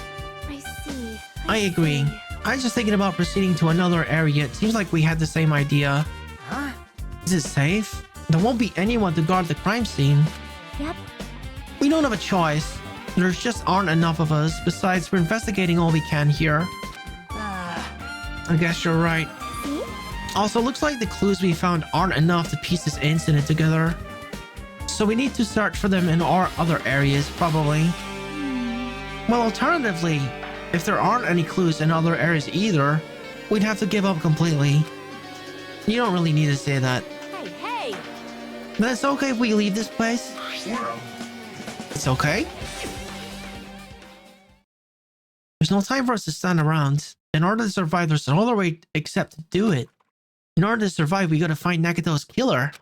I see. I agree. see. I was just thinking about proceeding to another area. It seems like we had the same idea. Huh? Is it safe? There won't be anyone to guard the crime scene. Yep. We don't have a choice. There's just aren't enough of us. Besides, we're investigating all we can here. I guess you're right. See? Also, looks like the clues we found aren't enough to piece this incident together. So we need to search for them in our other areas, probably. Well, alternatively, if there aren't any clues in other areas either, we'd have to give up completely. You don't really need to say that. Hey, hey! Then it's okay if we leave this place? Well, It's okay? There's no time for us to stand around. In order to survive, there's no other way except to do it. In order to survive, we gotta find Nagato's killer. If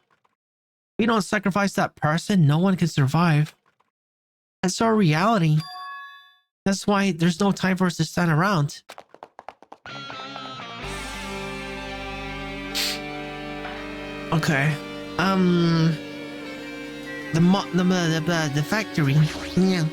we don't sacrifice that person, no one can survive. That's our reality. That's why there's no time for us to stand around. Okay. The factory. Yeah.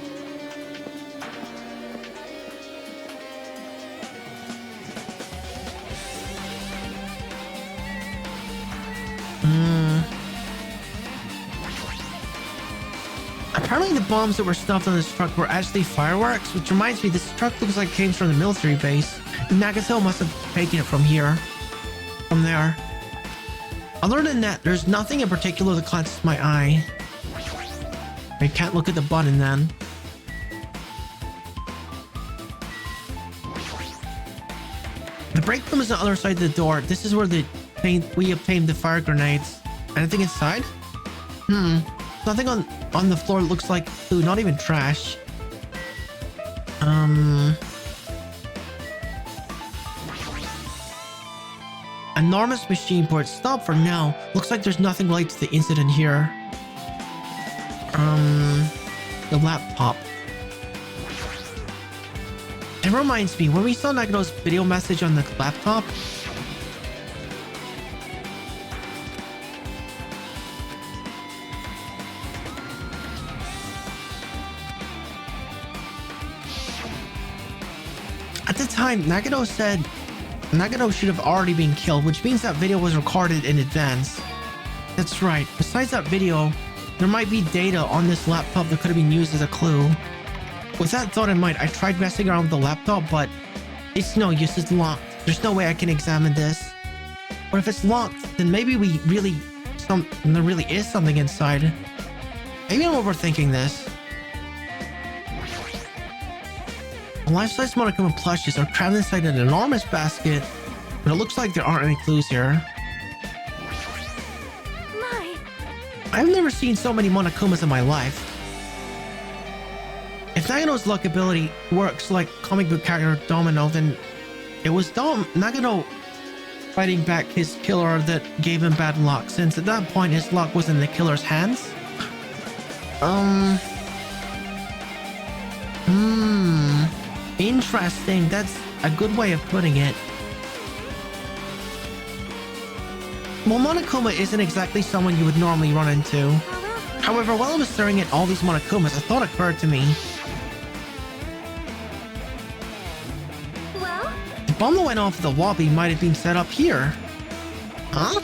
Apparently the bombs that were stuffed on this truck were actually fireworks, which reminds me this truck looks like it came from the military base. Nagato must have taken it from here. From there. Other than that, there's nothing in particular that catches my eye. I can't look at the button then. The break room is on the other side of the door. This is where we obtained the fire grenades. Anything inside? Nothing on the floor looks like food, not even trash. Enormous machine board. Stop for now. Looks like there's nothing related to the incident here. The laptop. It reminds me, when we saw Nagato's video message on the laptop, at the time, Nagato said Nagato should have already been killed, which means that video was recorded in advance. That's right. Besides that video, there might be data on this laptop that could have been used as a clue. With that thought in mind, I tried messing around with the laptop, but it's no use. It's locked. There's no way I can examine this. But if it's locked, then maybe there really is something inside. Maybe I'm overthinking this. Life-size Monokuma plushes are crammed inside an enormous basket, but it looks like there aren't any clues here. My, I've never seen so many Monokumas in my life. If Nagano's luck ability works like comic book character Domino, then it was Nagano fighting back his killer that gave him bad luck, since at that point his luck was in the killer's hands. Interesting. That's a good way of putting it. Well, Monokuma isn't exactly someone you would normally run into. However, while I was staring at all these Monokumas, a thought occurred to me. Well? The bomb that went off the lobby might have been set up here. Huh?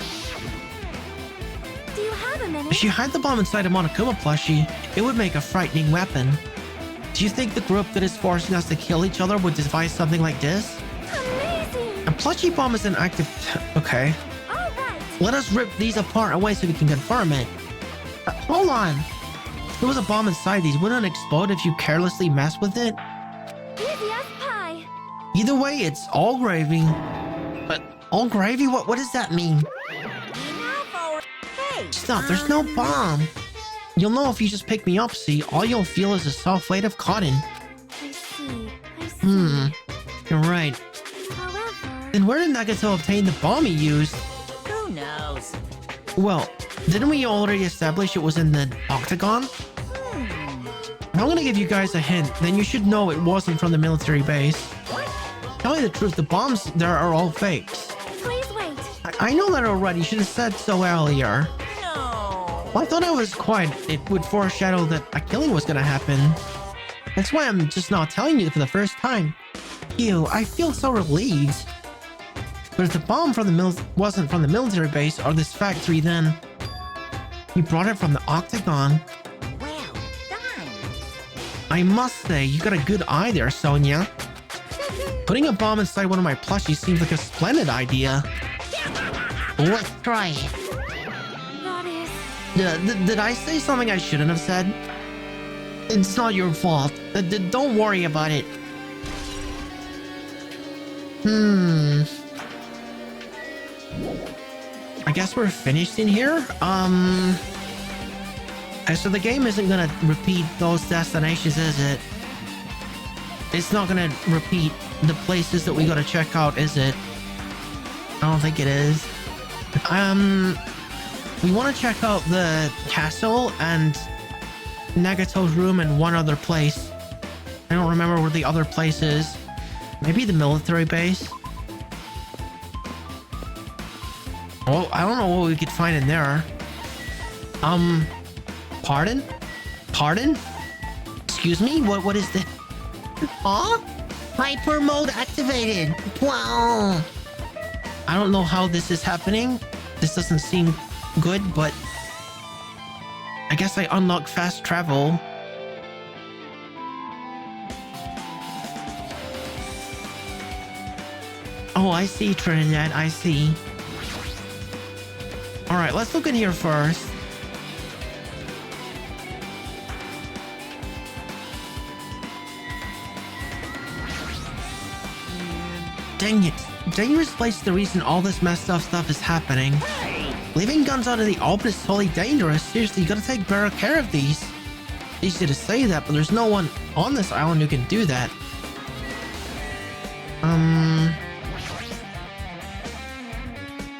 Do you have a minute? If you hide the bomb inside a Monokuma plushie, it would make a frightening weapon. Do you think the group that is forcing us to kill each other would devise something like this? Amazing! A plushie bomb is an active... Okay. Alright! Let us rip these apart away so we can confirm it. Hold on. If there was a bomb inside these, wouldn't it explode if you carelessly mess with it? Easy as pie! Either way, it's all gravy. But all gravy? What does that mean? Hey! Stop, there's no bomb. You'll know if you just pick me up, see? All you'll feel is a soft weight of cotton. I see. You're right. However... Then where did Nagato obtain the bomb he used? Who knows? Well, didn't we already establish it was in the octagon? I'm gonna give you guys a hint, then you should know it wasn't from the military base. Tell me the truth, the bombs there are all fakes. Please wait. I know that already, you should have said so earlier. No. Well, I thought I was quiet. It would foreshadow that a killing was gonna happen. That's why I'm just not telling you for the first time. Ew, I feel so relieved. But if the bomb from the wasn't from the military base or this factory, then you brought it from the octagon. Well done. I must say, you got a good eye there, Sonia. Putting a bomb inside one of my plushies seems like a splendid idea. Let's try it. That is... Did I say something I shouldn't have said? It's not your fault. Don't worry about it. I guess we're finished in here? So the game isn't gonna repeat those destinations, is it? It's not gonna repeat the places that we gotta check out, is it? I don't think it is. We want to check out the castle and Nagato's room and one other place. I don't remember where the other place is. Maybe the military base? Oh, I don't know what we could find in there. Pardon? Pardon? Excuse me? What is this? Huh? Hyper mode activated. Wow. I don't know how this is happening. This doesn't seem good, but I guess I unlock fast travel. Oh, I see, Trinidad. I see. All right, let's look in here first. Dang it. Dangerous place is the reason all this messed up stuff is happening. Leaving guns out in the open is totally dangerous. Seriously, you gotta take better care of these. Easy to say that, but there's no one on this island who can do that.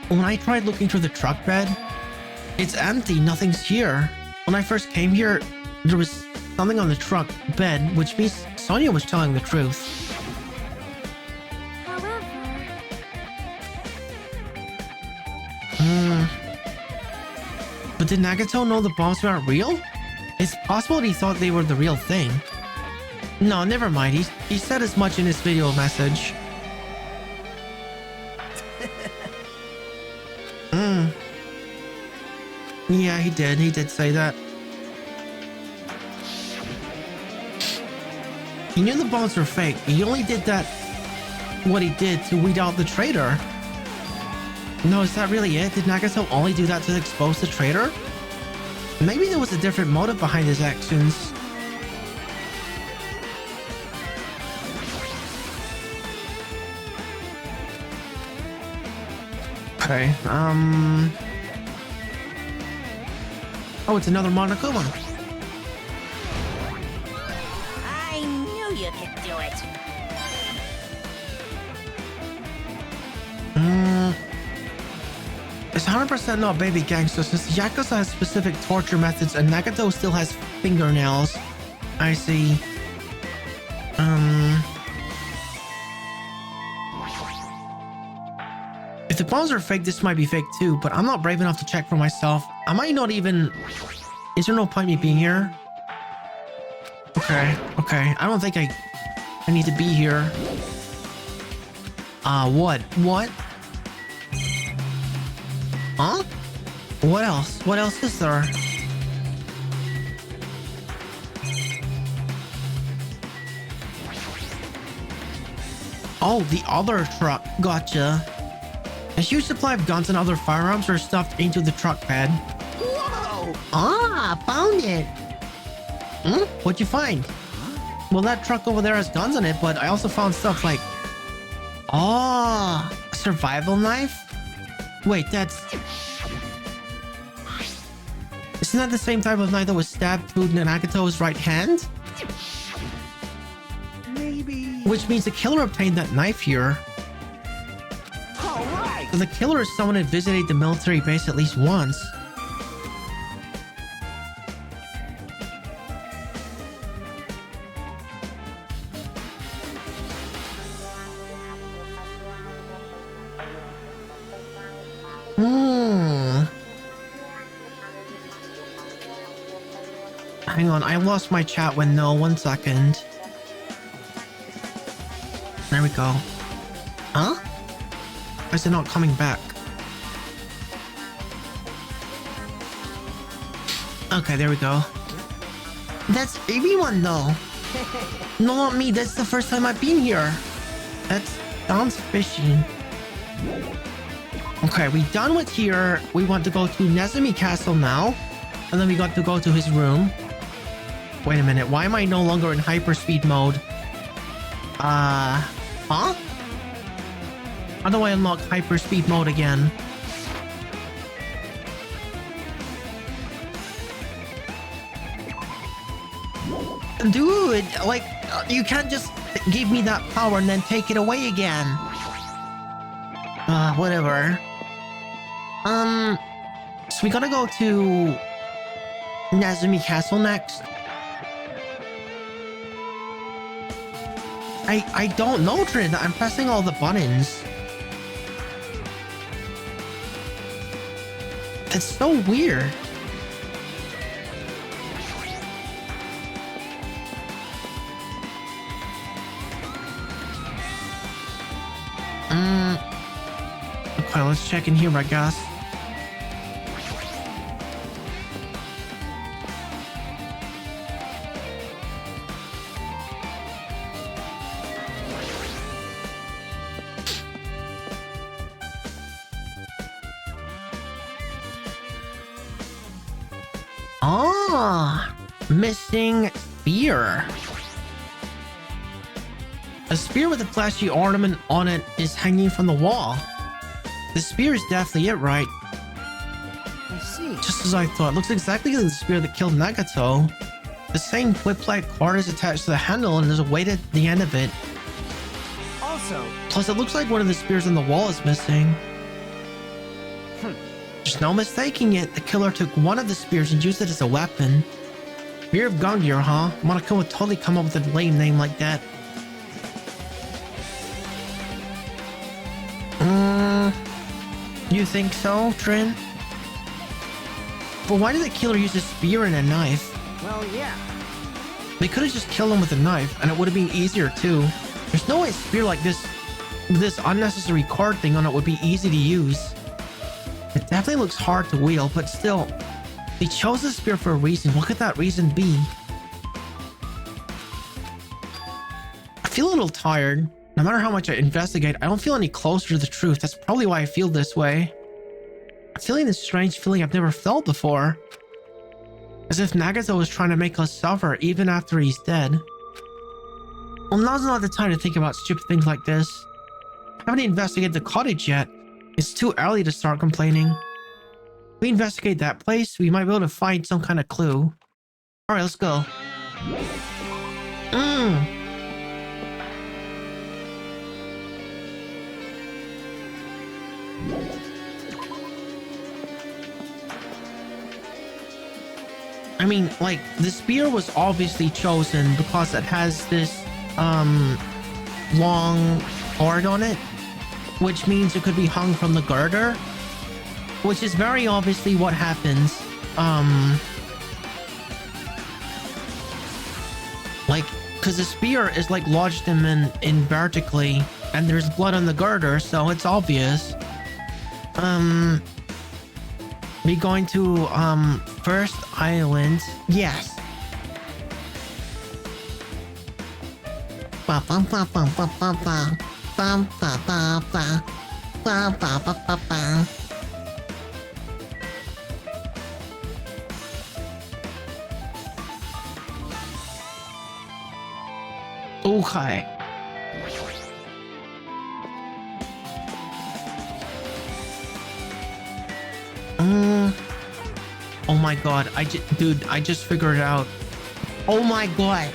When I tried looking through the truck bed, it's empty, nothing's here. When I first came here, there was something on the truck bed, which means Sonia was telling the truth. But did Nagato know the bombs weren't real? It's possible he thought they were the real thing. No, never mind. He said as much in his video message. Yeah, he did. He did say that. He knew the bombs were fake. He only did that, what he did, to weed out the traitor. No, is that really it? Did Nagato only do that to expose the traitor? Maybe there was a different motive behind his actions. Okay, Oh, it's another Monokuma. I knew you could do it. It's 100% not baby gangster since Yakuza has specific torture methods and Nagato still has fingernails. I see. If the bombs are fake, this might be fake too, but I'm not brave enough to check for myself. I might not even... Is there no point me being here? Okay. I don't think I need to be here. What? What? Huh? What else? What else is there? Oh, the other truck. Gotcha. A huge supply of guns and other firearms are stuffed into the truck bed. Whoa! Ah, found it. What'd you find? Well, that truck over there has guns on it, but I also found stuff like... Oh, a survival knife? Wait, that's... Isn't that the same type of knife that was stabbed through Nagato's right hand? Maybe... Which means the killer obtained that knife here. All right! So the killer is someone who visited the military base at least once. Hang on, I lost my chat window. 1 second. There we go. Huh? Why is it not coming back? Okay, there we go. That's everyone though. No, not me. That's the first time I've been here. That sounds fishy. Okay, we done with here. We want to go to Nezumi Castle now. And then we got to go to his room. Wait a minute. Why am I no longer in hyperspeed mode? Huh? How do I unlock hyperspeed mode again? Dude, like, you can't just give me that power and then take it away again. Whatever. So we gotta go to Nezumi Castle next. I don't know, Trin. I'm pressing all the buttons. It's so weird. Okay, let's check in here, I guess. Missing spear. A spear with a flashy ornament on it is hanging from the wall. The spear is definitely it, right? I see. Just as I thought. Looks exactly like the spear that killed Nagato. The same whip-like cord is attached to the handle and there's a weight at the end of it. Also... Plus, it looks like one of the spears on the wall is missing. There's no mistaking it. The killer took one of the spears and used it as a weapon. Spear of Gungear, huh? Monokuma would totally come up with a lame name like that. You think so, Trin? But why did the killer use a spear and a knife? Well, yeah. They could have just killed him with a knife, and it would have been easier too. There's no way a spear like this unnecessary card thing on it would be easy to use. It definitely looks hard to wield, but still, they chose the spear for a reason. What could that reason be? I feel a little tired. No matter how much I investigate, I don't feel any closer to the truth. That's probably why I feel this way. I'm feeling this strange feeling I've never felt before. As if Nagato was trying to make us suffer even after he's dead. Well, now's not the time to think about stupid things like this. I haven't investigated the cottage yet. It's too early to start complaining. we investigate that place, we might be able to find some kind of clue. Alright, let's go. I mean, like, the spear was obviously chosen because it has this, long cord on it, which means it could be hung from the girder, which is very obviously what happens. Like, because the spear is, like, lodged in vertically, and there's blood on the girder, so it's obvious. We going to, first island. Yes. Ba ba ba ba ba ba ba. Ba ba ba ba. Ba ba ba ba ba. Okay. Oh my god, dude, I just figured it out. Oh my god.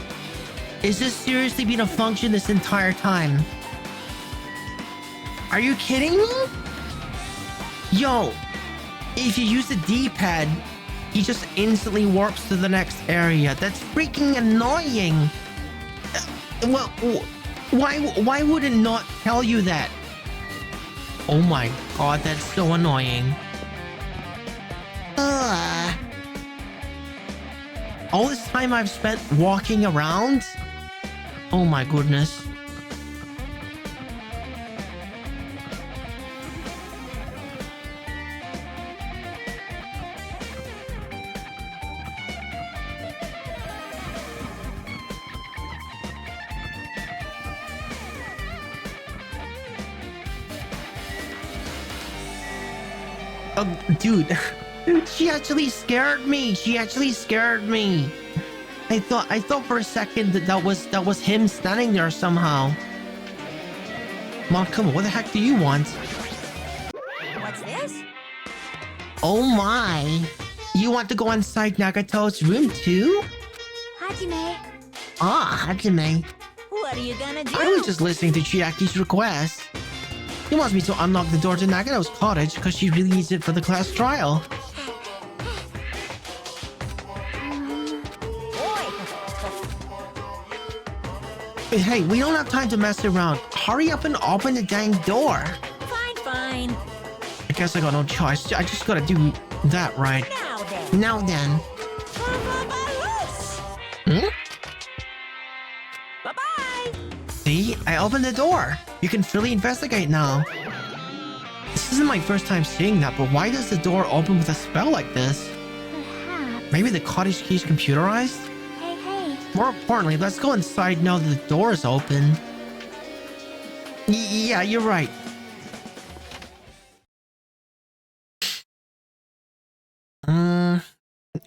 Is this seriously been a function this entire time? Are you kidding me? Yo, if you use the D-pad, he just instantly warps to the next area. That's freaking annoying. Well, why would it not tell you that? Oh my god, that's so annoying. All this time I've spent walking around? Oh my goodness. Oh, dude. She actually scared me. She actually scared me. I thought for a second that was him standing there somehow. Mom, come on, what the heck do you want? What's this? Oh my. You want to go inside Nagato's room too? Hajime. Ah, Hajime. What are you gonna do? I was just listening to Chiaki's request. He wants me to unlock the door to Nagato's cottage because she really needs it for the class trial. Hey, we don't have time to mess around. Hurry up and open the dang door. Fine, fine. I guess I got no choice. I just gotta do that right. Now then. Now then. Hmm? Bye-bye. See? I opened the door. You can freely investigate now. This isn't my first time seeing that, but why does the door open with a spell like this? Perhaps. Maybe the cottage key is computerized? Hey, hey. More importantly, let's go inside now that the door is open. Yeah, you're right.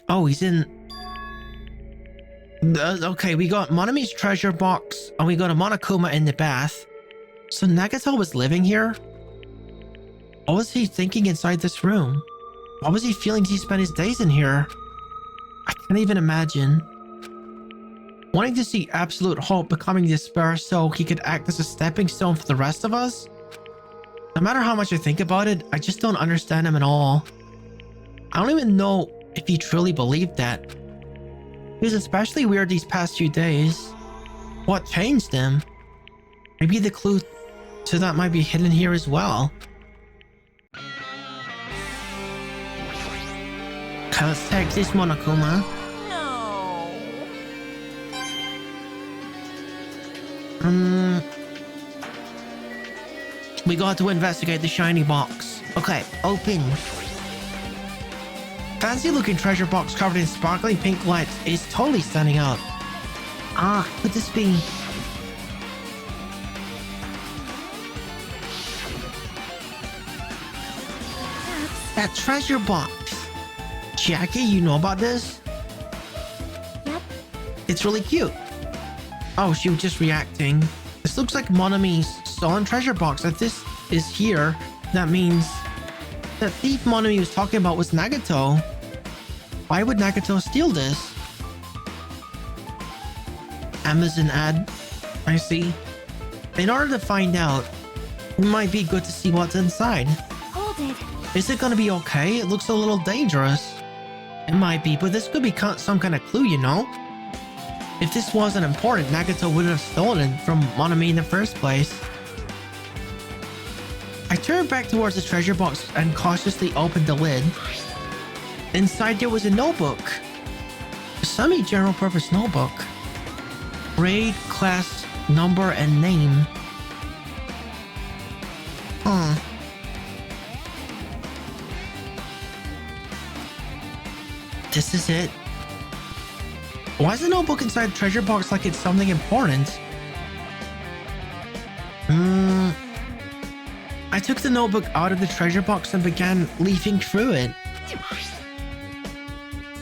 Oh, he's in... okay, we got Monami's treasure box, and we got a Monokuma in the bath. So Nagato was living here? What was he thinking inside this room? What was he feeling as he spent his days in here? I can't even imagine. Wanting to see absolute hope becoming despair so he could act as a stepping stone for the rest of us? No matter how much I think about it, I just don't understand him at all. I don't even know if he truly believed that. He was especially weird these past few days. What changed him? Maybe the clue to that might be hidden here as well. Okay, let's take this Monokuma. No. We got to investigate the shiny box. Okay, open. Fancy looking treasure box covered in sparkling pink lights is totally standing out. Ah, could this be? That treasure box. Jackie, you know about this? Yep. It's really cute. Oh, she was just reacting. This looks like Monami's stolen treasure box. If this is here, that means The thief Monomi was talking about was Nagato. Why would Nagato steal this? Amazon ad. I see. In order to find out, it might be good to see what's inside. Hold it. Is it gonna be okay? It looks a little dangerous. It might be, but this could be some kind of clue, you know? If this wasn't important, Nagato wouldn't have stolen it from Monomi in the first place. I turned back towards the treasure box and cautiously opened the lid. Inside there was a notebook. A semi-general purpose notebook. Grade, class, number, and name. Huh. This is it. Why is the notebook inside the treasure box like it's something important? I took the notebook out of the treasure box and began leafing through it.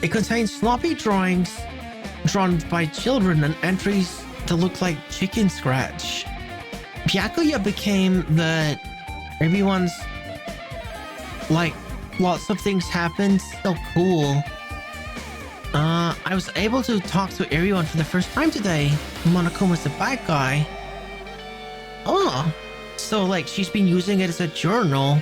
It contains sloppy drawings drawn by children and entries that look like chicken scratch. Byakuya became the... everyone's... like, lots of things happened. So cool. I was able to talk to everyone for the first time today. Monokuma's the bad guy. Oh. So, like, she's been using it as a journal.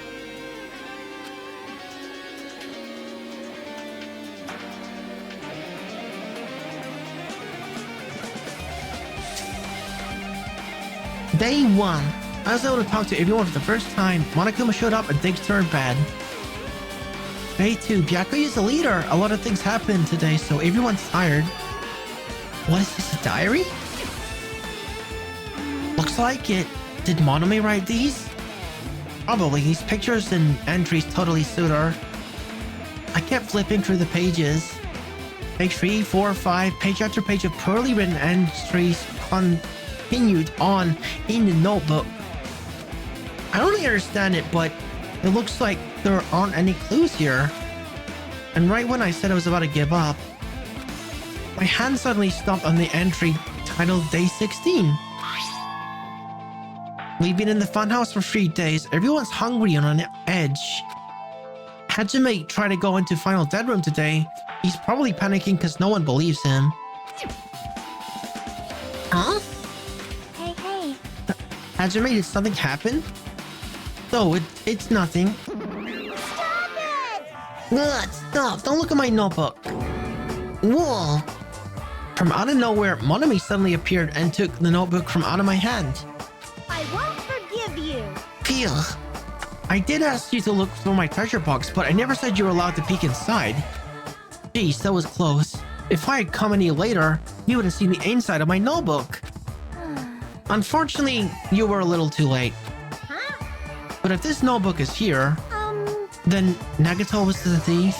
Day 1. I was able to talk to everyone for the first time. Monokuma showed up and things turned bad. Day 2. Byakuya is the leader. A lot of things happened today, so everyone's tired. What is this, a diary? Looks like it. Did Monomi write these? Probably. These pictures and entries totally suit her. I kept flipping through the pages. Page 3, 4, 5, page after page of poorly written entries continued on in the notebook. I don't really understand it, but it looks like there aren't any clues here. And right when I said I was about to give up, my hand suddenly stopped on the entry titled Day 16. We've been in the funhouse for 3 days. Everyone's hungry and on edge. Hajime tried to go into Final Dead Room today. He's probably panicking because no one believes him. Huh? Hey, hey. Hajime, did something happen? No, it's nothing. Stop it! Ugh, stop! Don't look at my notebook. Whoa! From out of nowhere, Monomi suddenly appeared and took the notebook from out of my hand. I won't forgive you. Phew. I did ask you to look through my treasure box, but I never said you were allowed to peek inside. Jeez, that was close. If I had come any later, you would have seen the inside of my notebook. Unfortunately, you were a little too late. Huh? But if this notebook is here, then Nagato was the thief.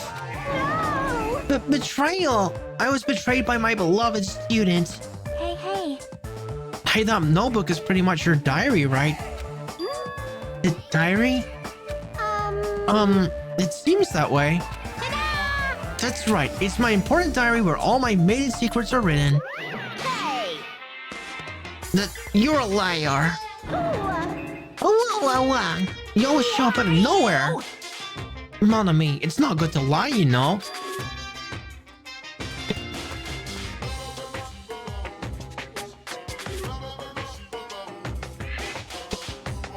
No! But betrayal! I was betrayed by my beloved student. Hey, hey. Hey, that notebook is pretty much your diary, right? The diary? It seems that way. Ta-da! That's right. It's my important diary where all my maiden secrets are written. Hey! You're a liar. Ooh, You always show up out of nowhere. Monomi, it's not good to lie, you know.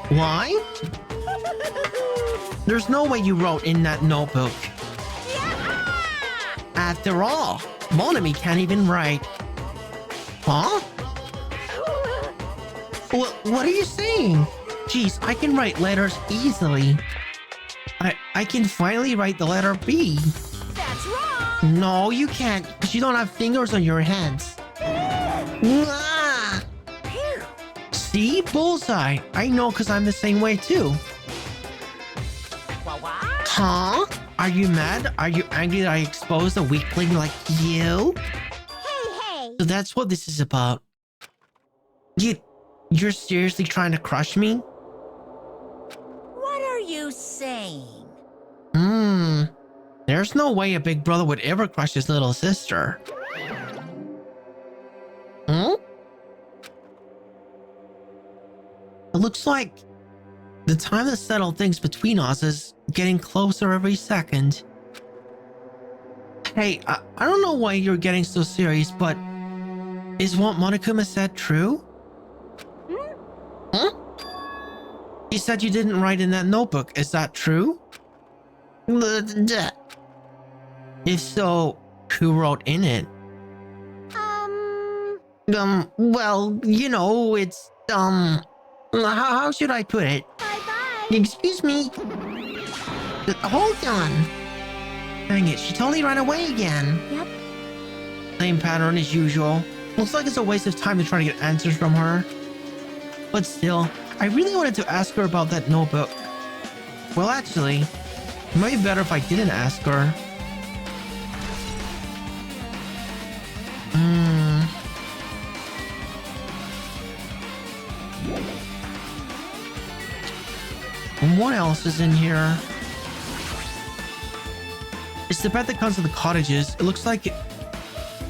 Why? There's no way you wrote in that notebook. After all, Monomi can't even write. Huh? What are you saying? Jeez, I can write letters easily. I can finally write the letter B. That's wrong! No, you can't, because you don't have fingers on your hands. Ah! See? Bullseye. I know, because I'm the same way, too. Huh? Are you mad? Are you angry that I exposed a weakling like you? Hey, hey! So that's what this is about. You're seriously trying to crush me? What are you saying? There's no way a big brother would ever crush his little sister. It looks like The time to settle things between us is getting closer every second. Hey, I don't know why you're getting so serious, but is what Monokuma said true? Huh? He said you didn't write in that notebook. Is that true? If so, who wrote in it? Well, you know, it's, how should I put it? Bye-bye. Excuse me. Hold on. Dang it, she totally ran away again. Yep. Same pattern as usual. Looks like it's a waste of time to try to get answers from her. But still, I really wanted to ask her about that notebook. Well, actually, it might be better if I didn't ask her. And what else is in here? It's the bed that comes with the cottages. It looks like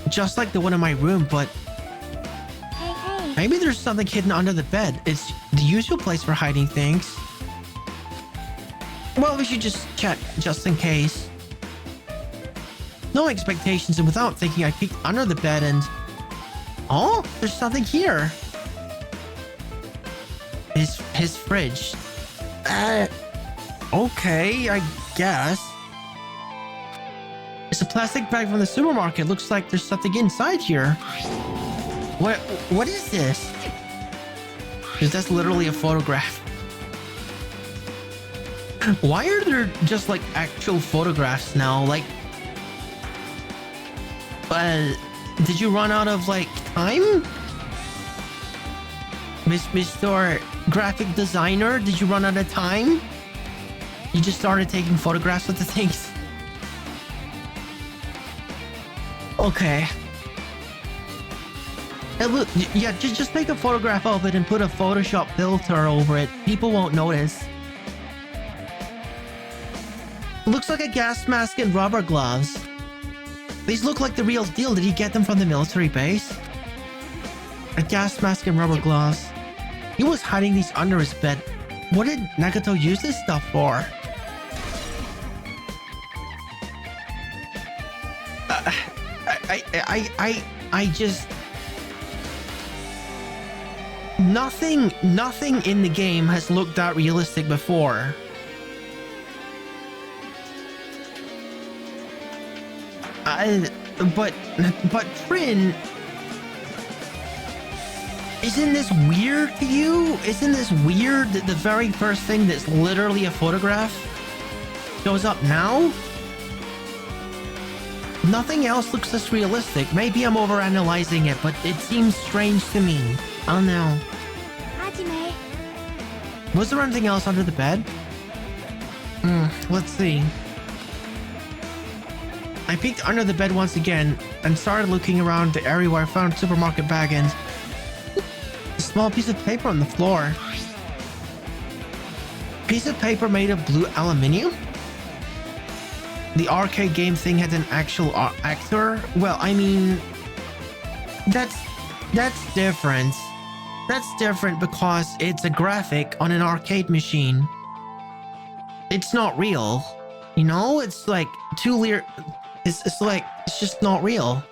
just like the one in my room, but Hey. maybe there's something hidden under the bed. It's the usual place for hiding things. Well, we should just check just in case. No expectations, and without thinking, I peeked under the bed and... Oh, there's something here. His fridge. Okay, I guess. It's a plastic bag from the supermarket. Looks like there's something inside here. What is this? Because that's literally a photograph. Why are there just like actual photographs now? Like, did you run out of like time? Mr. Graphic Designer, did you run out of time? You just started taking photographs of the things? Okay. Hey, look, yeah, just make a photograph of it and put a Photoshop filter over it. People won't notice. Looks like a gas mask and rubber gloves. These look like the real deal. Did he get them from the military base? A gas mask and rubber gloves. He was hiding these under his bed. What did Nagato use this stuff for? I just... Nothing in the game has looked that realistic before. But Trin... Isn't this weird to you? Isn't this weird that the very first thing that's literally a photograph shows up now? Nothing else looks this realistic. Maybe I'm overanalyzing it, but it seems strange to me. I don't know. Hajime. Was there anything else under the bed? Let's see. I peeked under the bed once again and started looking around the area where I found a supermarket bag and a small piece of paper on the floor. Piece of paper made of blue aluminium? The arcade game thing had an actual actor? Well, I mean... That's different. That's different because it's a graphic on an arcade machine. It's not real. You know? It's like it's like, it's just not real.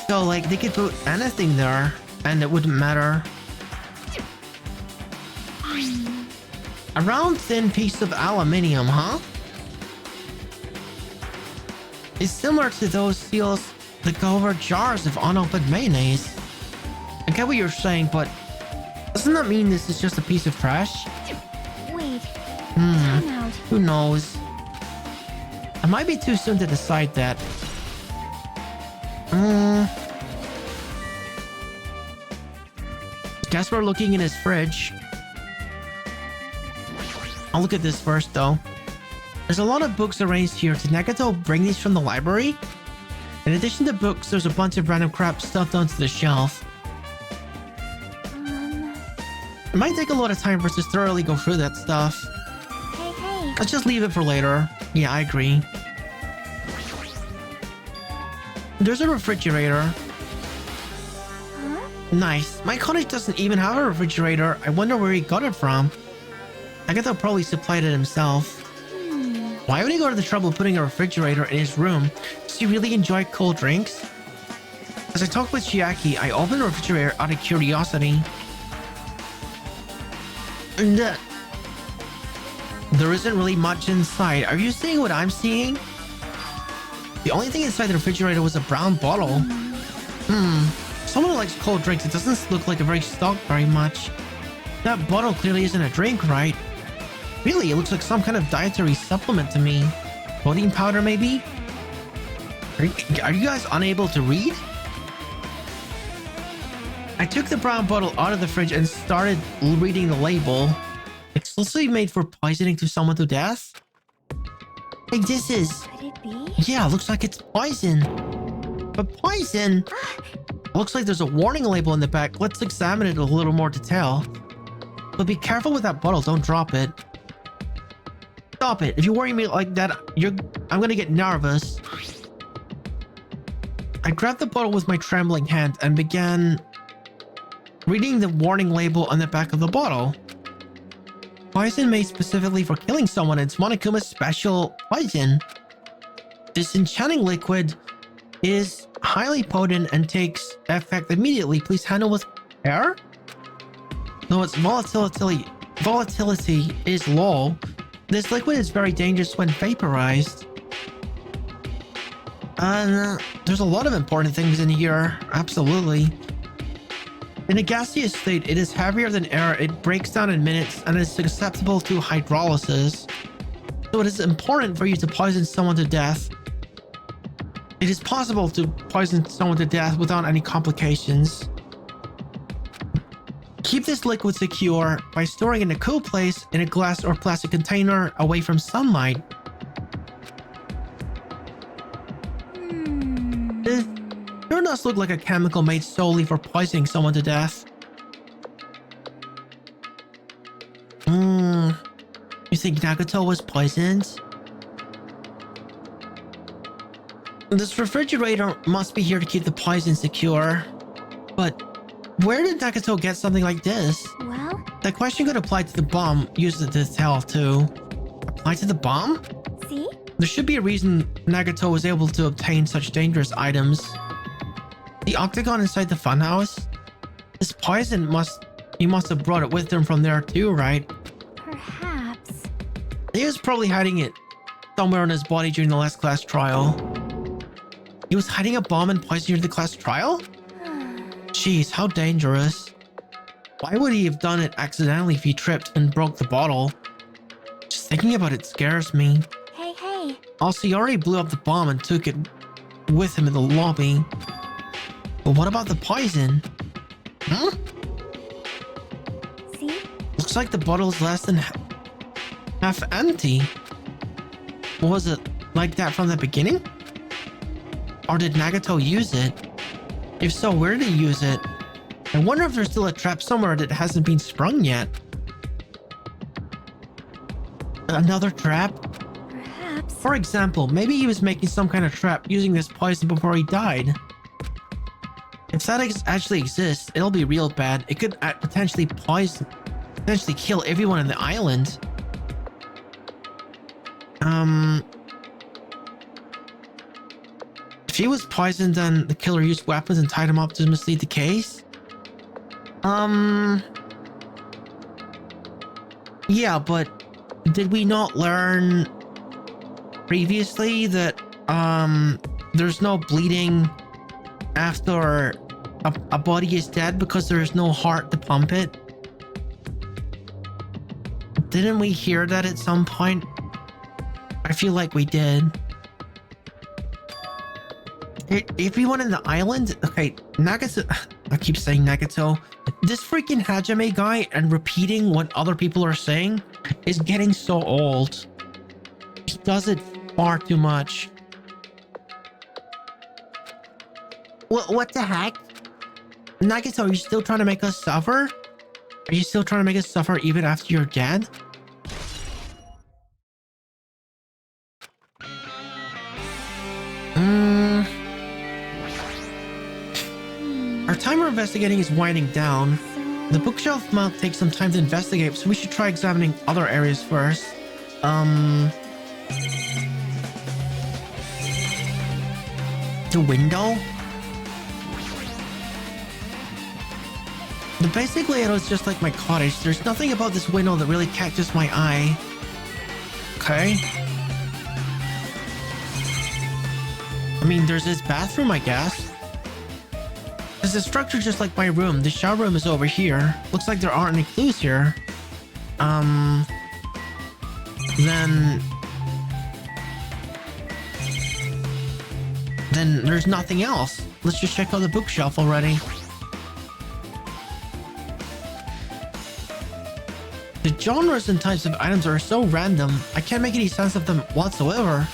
So like, they could put anything there and it wouldn't matter. A round thin piece of aluminium, huh? It's similar to those seals that go over jars of unopened mayonnaise. I get what you're saying, but doesn't that mean this is just a piece of trash? Wait. Time out. Who knows? It might be too soon to decide that. Guess we're looking in his fridge. I'll look at this first, though. There's a lot of books arranged here. Did Nagato bring these from the library? In addition to books, there's a bunch of random crap stuffed onto the shelf. It might take a lot of time for us to thoroughly go through that stuff. Hey. Let's just leave it for later. Yeah, I agree. There's a refrigerator. Huh? Nice. My cottage doesn't even have a refrigerator. I wonder where he got it from. Nagato probably supplied it himself. Why would he go to the trouble of putting a refrigerator in his room? Does he really enjoy cold drinks? As I talked with Chiaki, I opened the refrigerator out of curiosity. And there isn't really much inside. Are you seeing what I'm seeing? The only thing inside the refrigerator was a brown bottle. Someone who likes cold drinks, it doesn't look like a very stocked very much. That bottle clearly isn't a drink, right? Really, it looks like some kind of dietary supplement to me. Protein powder, maybe? Are you guys unable to read? I took the brown bottle out of the fridge and started reading the label. Exclusively made for poisoning to someone to death? Hey, this is... Could it be? Yeah, looks like it's poison. But poison? Looks like there's a warning label in the back. Let's examine it in a little more detail. But be careful with that bottle, don't drop it. Stop it. If you worry me like that, I'm gonna get nervous. I grabbed the bottle with my trembling hand and began reading the warning label on the back of the bottle. Poison made specifically for killing someone. It's Monokuma's special poison. This enchanting liquid is highly potent and takes effect immediately. Please handle with care. Though its volatility is low, this liquid is very dangerous when vaporized. And there's a lot of important things in here. Absolutely. In a gaseous state, it is heavier than air. It breaks down in minutes and is susceptible to hydrolysis. So it is important for you to poison someone to death. It is possible to poison someone to death without any complications. Keep this liquid secure by storing it in a cool place in a glass or plastic container away from sunlight. It sure does look like a chemical made solely for poisoning someone to death. You think Nagato was poisoned? This refrigerator must be here to keep the poison secure. But where did Nagato get something like this? Well? That question could apply to the bomb used to tell too. Apply to the bomb? See? There should be a reason Nagato was able to obtain such dangerous items. The octagon inside the funhouse? This poison he must have brought it with him from there too, right? Perhaps. He was probably hiding it somewhere in his body during the last class trial. He was hiding a bomb and poison during the class trial? Jeez, how dangerous. Why would he have done it accidentally if he tripped and broke the bottle? Just thinking about it scares me. Hey. Also, he already blew up the bomb and took it with him in the lobby. But what about the poison? Huh? See? Looks like the bottle is less than half empty. Was it like that from the beginning? Or did Nagato use it? If so, where did he use it? I wonder if there's still a trap somewhere that hasn't been sprung yet. Another trap? Perhaps. For example, maybe he was making some kind of trap using this poison before he died. If that actually exists, it'll be real bad. It could potentially kill everyone in the island. If he was poisoned, then the killer used weapons and tied him up to mislead the case? Yeah, but did we not learn previously that, there's no bleeding after a body is dead because there is no heart to pump it? Didn't we hear that at some point? I feel like we did. Everyone in the island? Okay, Nagato... I keep saying Nagato. This freaking Hajime guy and repeating what other people are saying is getting so old. He does it far too much. What the heck? Nagato, are you still trying to make us suffer? Are you still trying to make us suffer even after you're dead? Our time we're investigating is winding down. The bookshelf might take some time to investigate, so we should try examining other areas first. The window? The basic layout is just like my cottage. There's nothing about this window that really catches my eye. Okay. I mean, there's this bathroom, I guess. There's a structure just like my room. The shower room is over here. Looks like there aren't any clues here. Then there's nothing else. Let's just check out the bookshelf already. The genres and types of items are so random, I can't make any sense of them whatsoever.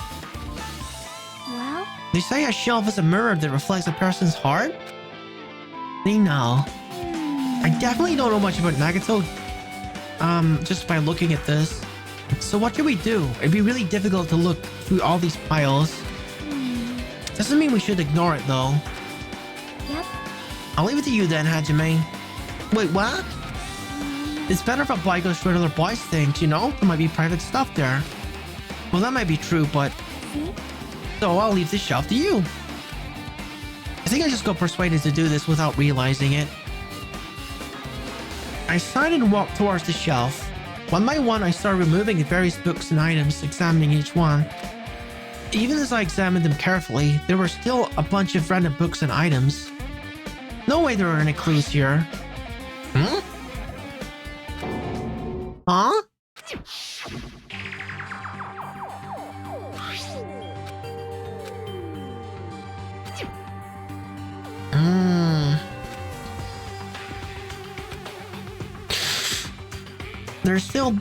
Well? They say a shelf is a mirror that reflects a person's heart? They know. I definitely don't know much about Nagato, just by looking at this. So what should we do? It'd be really difficult to look through all these piles. Doesn't mean we should ignore it though. Yep. I'll leave it to you then, Hajime. Wait, what? It's better if a boy goes to another boy's things, you know? There might be private stuff there. Well, that might be true, but... See? So I'll leave this shelf to you. I think I just got persuaded to do this without realizing it. I started and walked towards the shelf. One by one, I started removing the various books and items, examining each one. Even as I examined them carefully, there were still a bunch of random books and items. No way there are any clues here. Huh? Huh? There's still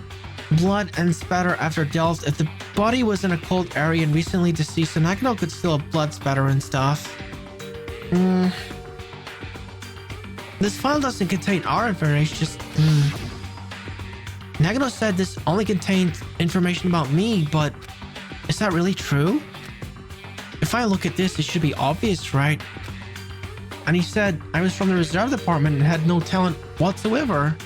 blood and spatter after death. If the body was in a cold area and recently deceased, the Nagato could still have blood spatter and stuff. This file doesn't contain our information, just... Nagato said this only contained information about me, but is that really true? If I look at this, it should be obvious, right? And he said I was from the reserve department and had no talent whatsoever.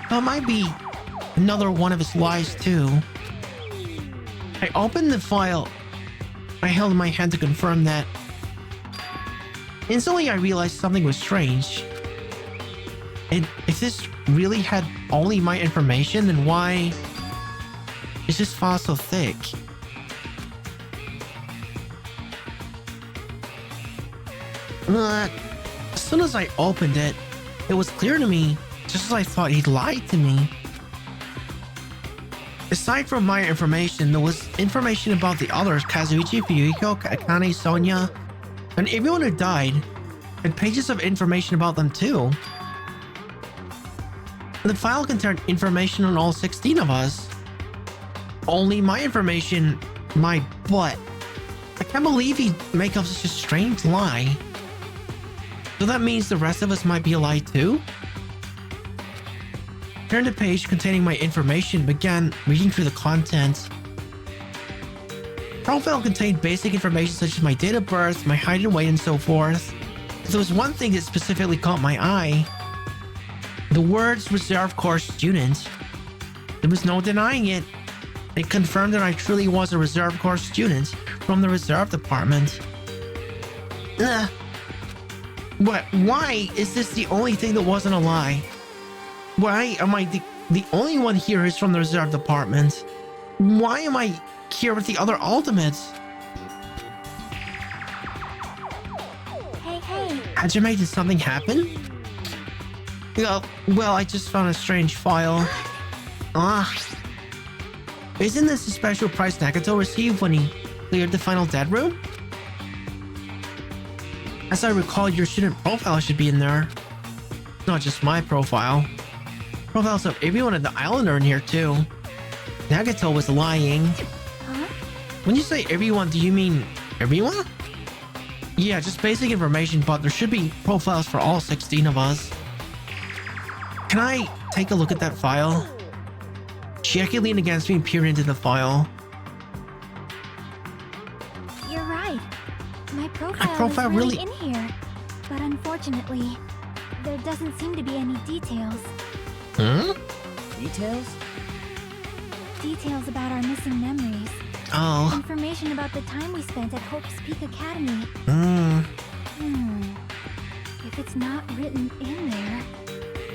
That might be another one of his lies too. I opened the file I held in my hand to confirm that. Instantly I realized something was strange. And if this really had only my information, then why is this file so thick? As soon as I opened it, it was clear to me, just as I thought, he'd lied to me. Aside from my information, there was information about the others: Kazuichi, Fuyuhiko, Akane, Sonia, and everyone who died, and pages of information about them too. The file contained information on all 16 of us. Only my information, my butt. I can't believe he'd make up such a strange lie. So that means the rest of us might be a lie too? Turned the page containing my information, began reading through the contents. Profile contained basic information such as my date of birth, my height and weight, and so forth. But there was one thing that specifically caught my eye. The words reserve course student. There was no denying it. It confirmed that I truly was a reserve course student from the reserve department. But why is this the only thing that wasn't a lie? Why am I the only one here who's from the reserve department? Why am I here with the other ultimates? Hey. Hajime, did something happen? Well, I just found a strange file. Isn't this a special prize Nagato received when he cleared the final dead room? As I recall, your student profile should be in there. Not just my profile. Profiles of everyone at the island are in here too. Nagato was lying. Huh? When you say everyone, do you mean everyone? Yeah, just basic information, but there should be profiles for all 16 of us. Can I take a look at that file? Jackie leaned against me and peered into the file. You're right. My profile is really in here. But unfortunately, there doesn't seem to be any details. Hmm? Details? Details about our missing memories. Oh. Information about the time we spent at Hope's Peak Academy. If it's not written in there,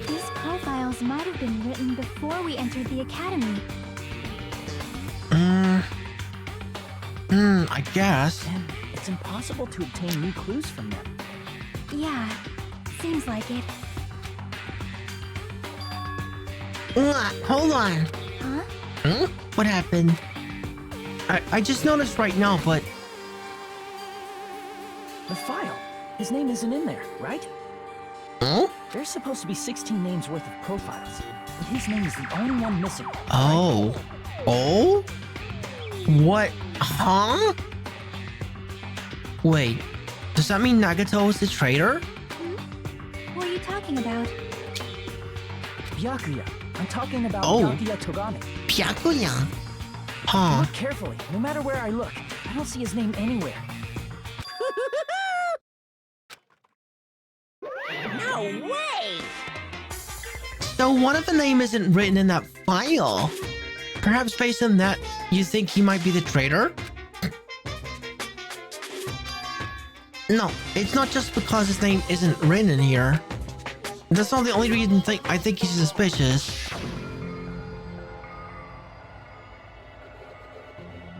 these profiles might have been written before we entered the academy. I guess. And it's impossible to obtain new clues from them. Yeah, seems like it. Hold on. Huh? What happened? I just noticed right now, but... The file. His name isn't in there, right? Huh? There's supposed to be 16 names worth of profiles, but his name is the only one missing. Oh. Oh? What? Huh? Wait. Does that mean Nagato is the traitor? What are you talking about? Byakuya. I'm talking about Oh. Byakuya Togami. Byakuya. Huh. Look carefully. No matter where I look, I don't see his name anywhere. No way! So what if the name isn't written in that file? Perhaps based on that, you think he might be the traitor? No, it's not just because his name isn't written in here. That's not the only reason I think he's suspicious.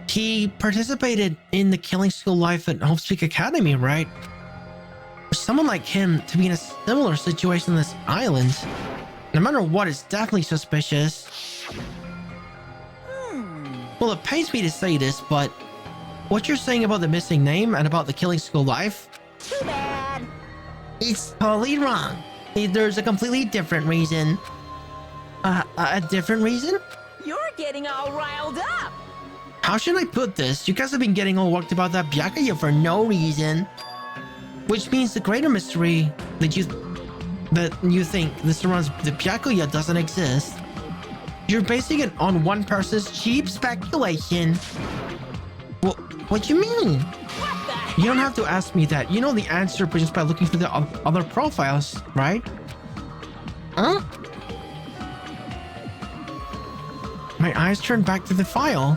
He participated in the killing school life at Hope's Peak Academy, right? For someone like him to be in a similar situation on this island, no matter what, it's definitely suspicious. Well, it pains me to say this, but what you're saying about the missing name and about the killing school life, Too bad. it's totally wrong. There's a completely different reason. A different reason? You're getting all riled up. How should I put this? You guys have been getting all worked about that Byakuya for no reason. Which means the greater mystery that you think this surrounds the Byakuya doesn't exist. You're basing it on one person's cheap speculation. What do you mean? You don't have to ask me that. You know the answer just by looking through the other profiles, right? Huh? My eyes turned back to the file.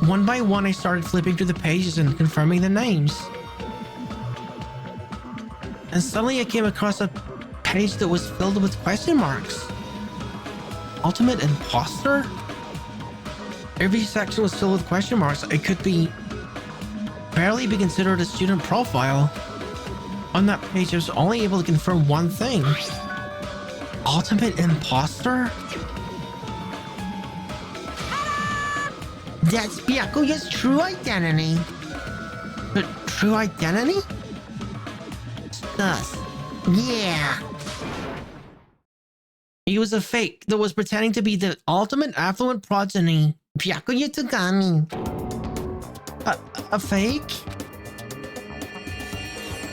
One by one, I started flipping through the pages and confirming the names. And suddenly I came across a page that was filled with question marks. Ultimate imposter? Every section was filled with question marks. It could barely be considered a student profile. On that page, I was only able to confirm one thing. Ultimate imposter? That's Byakuya's true identity. But true identity? Thus, yeah. He was a fake that was pretending to be the ultimate affluent progeny. Byakuya Togami. A fake?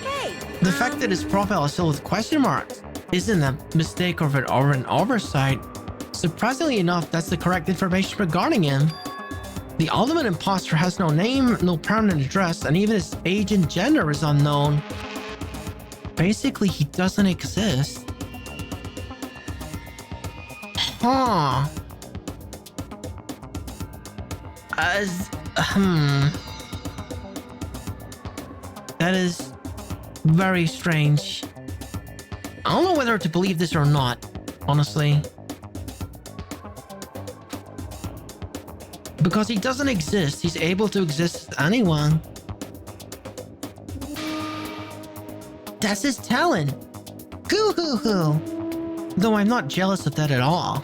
Hey, The fact that his profile is filled with question marks isn't a mistake or an oversight. Surprisingly enough, that's the correct information regarding him. The ultimate imposter has no name, no permanent address, and even his age and gender is unknown. Basically, he doesn't exist. Huh. That is very strange. I don't know whether to believe this or not, honestly. Because he doesn't exist, he's able to exist as anyone. That's his talent. Hoo hoo hoo. Though I'm not jealous of that at all.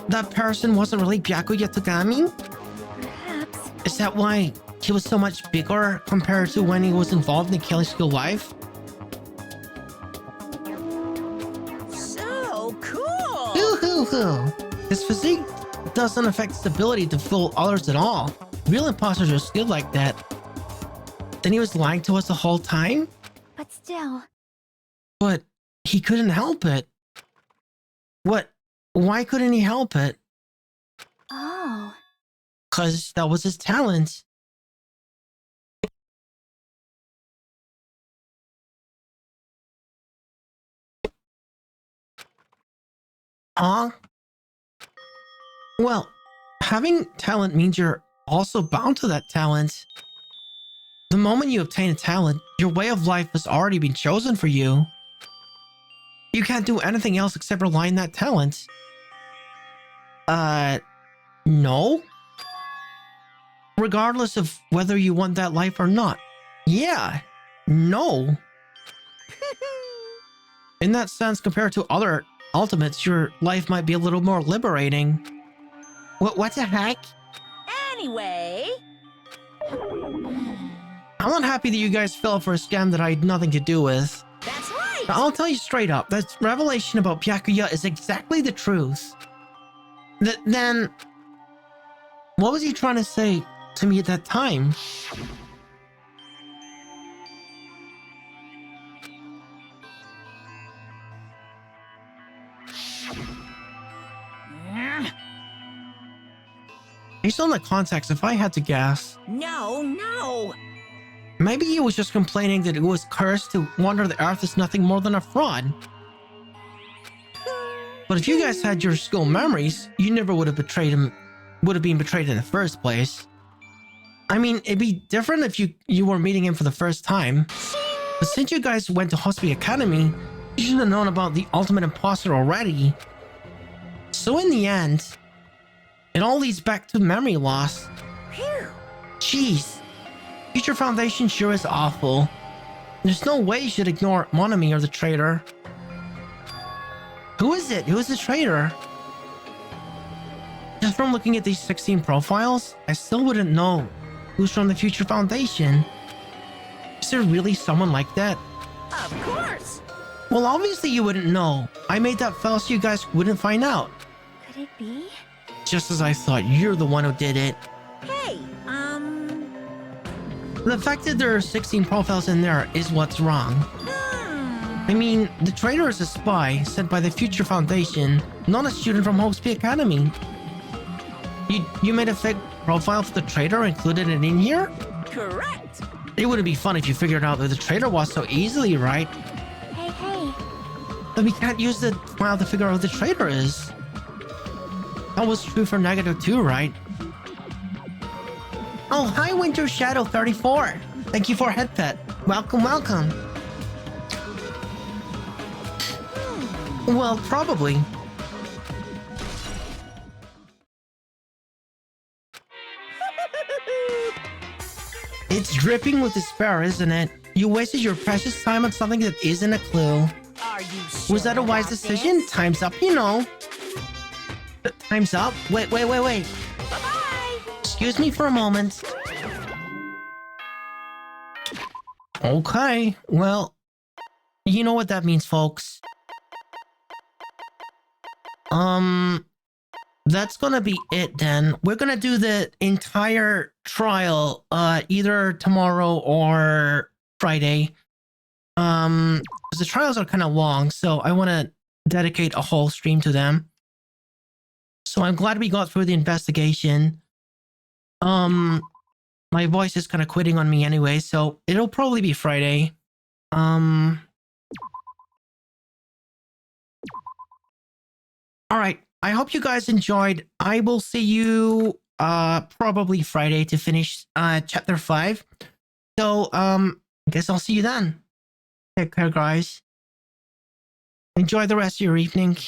That person wasn't really Byakuya Togami? Perhaps. Is that why he was so much bigger compared to when he was involved in the killing school life? so cool. Hoo hoo hoo. His physique doesn't affect his ability to fool others at all. Real imposters are skilled like that. Then he was lying to us the whole time? But still, but he couldn't help it. What? Why couldn't he help it? Oh. 'Cause that was his talent. Huh? Well, having talent means you're also bound to that talent. The moment you obtain a talent, your way of life has already been chosen for you. You can't do anything else except rely on that talent. No? Regardless of whether you want that life or not. Yeah. No. In that sense, compared to other ultimates, your life might be a little more liberating. What the heck? Anyway, I'm not happy that you guys fell for a scam that I had nothing to do with. that's right. I'll tell you straight up, that revelation about Byakuya is exactly the truth. Then, what was he trying to say to me at that time? Based on the context, if I had to guess, No. maybe he was just complaining that it was cursed to wander the earth is nothing more than a fraud. But if you guys had your school memories, you never would have been betrayed in the first place. I mean, it'd be different if you were meeting him for the first time. But since you guys went to Hospital Academy, you should have known about the ultimate imposter already. So in the end, it all leads back to memory loss. Jeez. Future Foundation sure is awful. There's no way you should ignore Monami or the traitor. Who is it? Who is the traitor? Just from looking at these 16 profiles, I still wouldn't know who's from the Future Foundation. Is there really someone like that? Of course. Well, obviously you wouldn't know. I made that file so you guys wouldn't find out. Could it be? Just as I thought, you're the one who did it. Hey, The fact that there are 16 profiles in there is what's wrong. I mean, the traitor is a spy sent by the Future Foundation, not a student from Hope's Academy. You made a fake profile for the traitor and included it in here? correct. It wouldn't be fun if you figured out that the traitor was so easily, right? Hey. But we can't use the file to figure out who the traitor is. That was true for Negative too, right? Oh, hi Winter Shadow 34. Thank you for a head pet. Welcome. Well, probably. It's dripping with despair, isn't it? You wasted your precious time on something that isn't a clue. Are you sure Was that a wise about decision? this? Time's up, you know. Time's up? Wait. Bye-bye. Excuse me for a moment. Okay, well, you know what that means, folks. That's gonna be it then. We're gonna do the entire trial, either tomorrow or Friday. 'Cause the trials are kind of long, so I want to dedicate a whole stream to them. So I'm glad we got through the investigation. My voice is kind of quitting on me anyway, so it'll probably be Friday. All right. I hope you guys enjoyed. I will see you probably Friday to finish chapter 5. So I guess I'll see you then. Take care, guys. Enjoy the rest of your evening.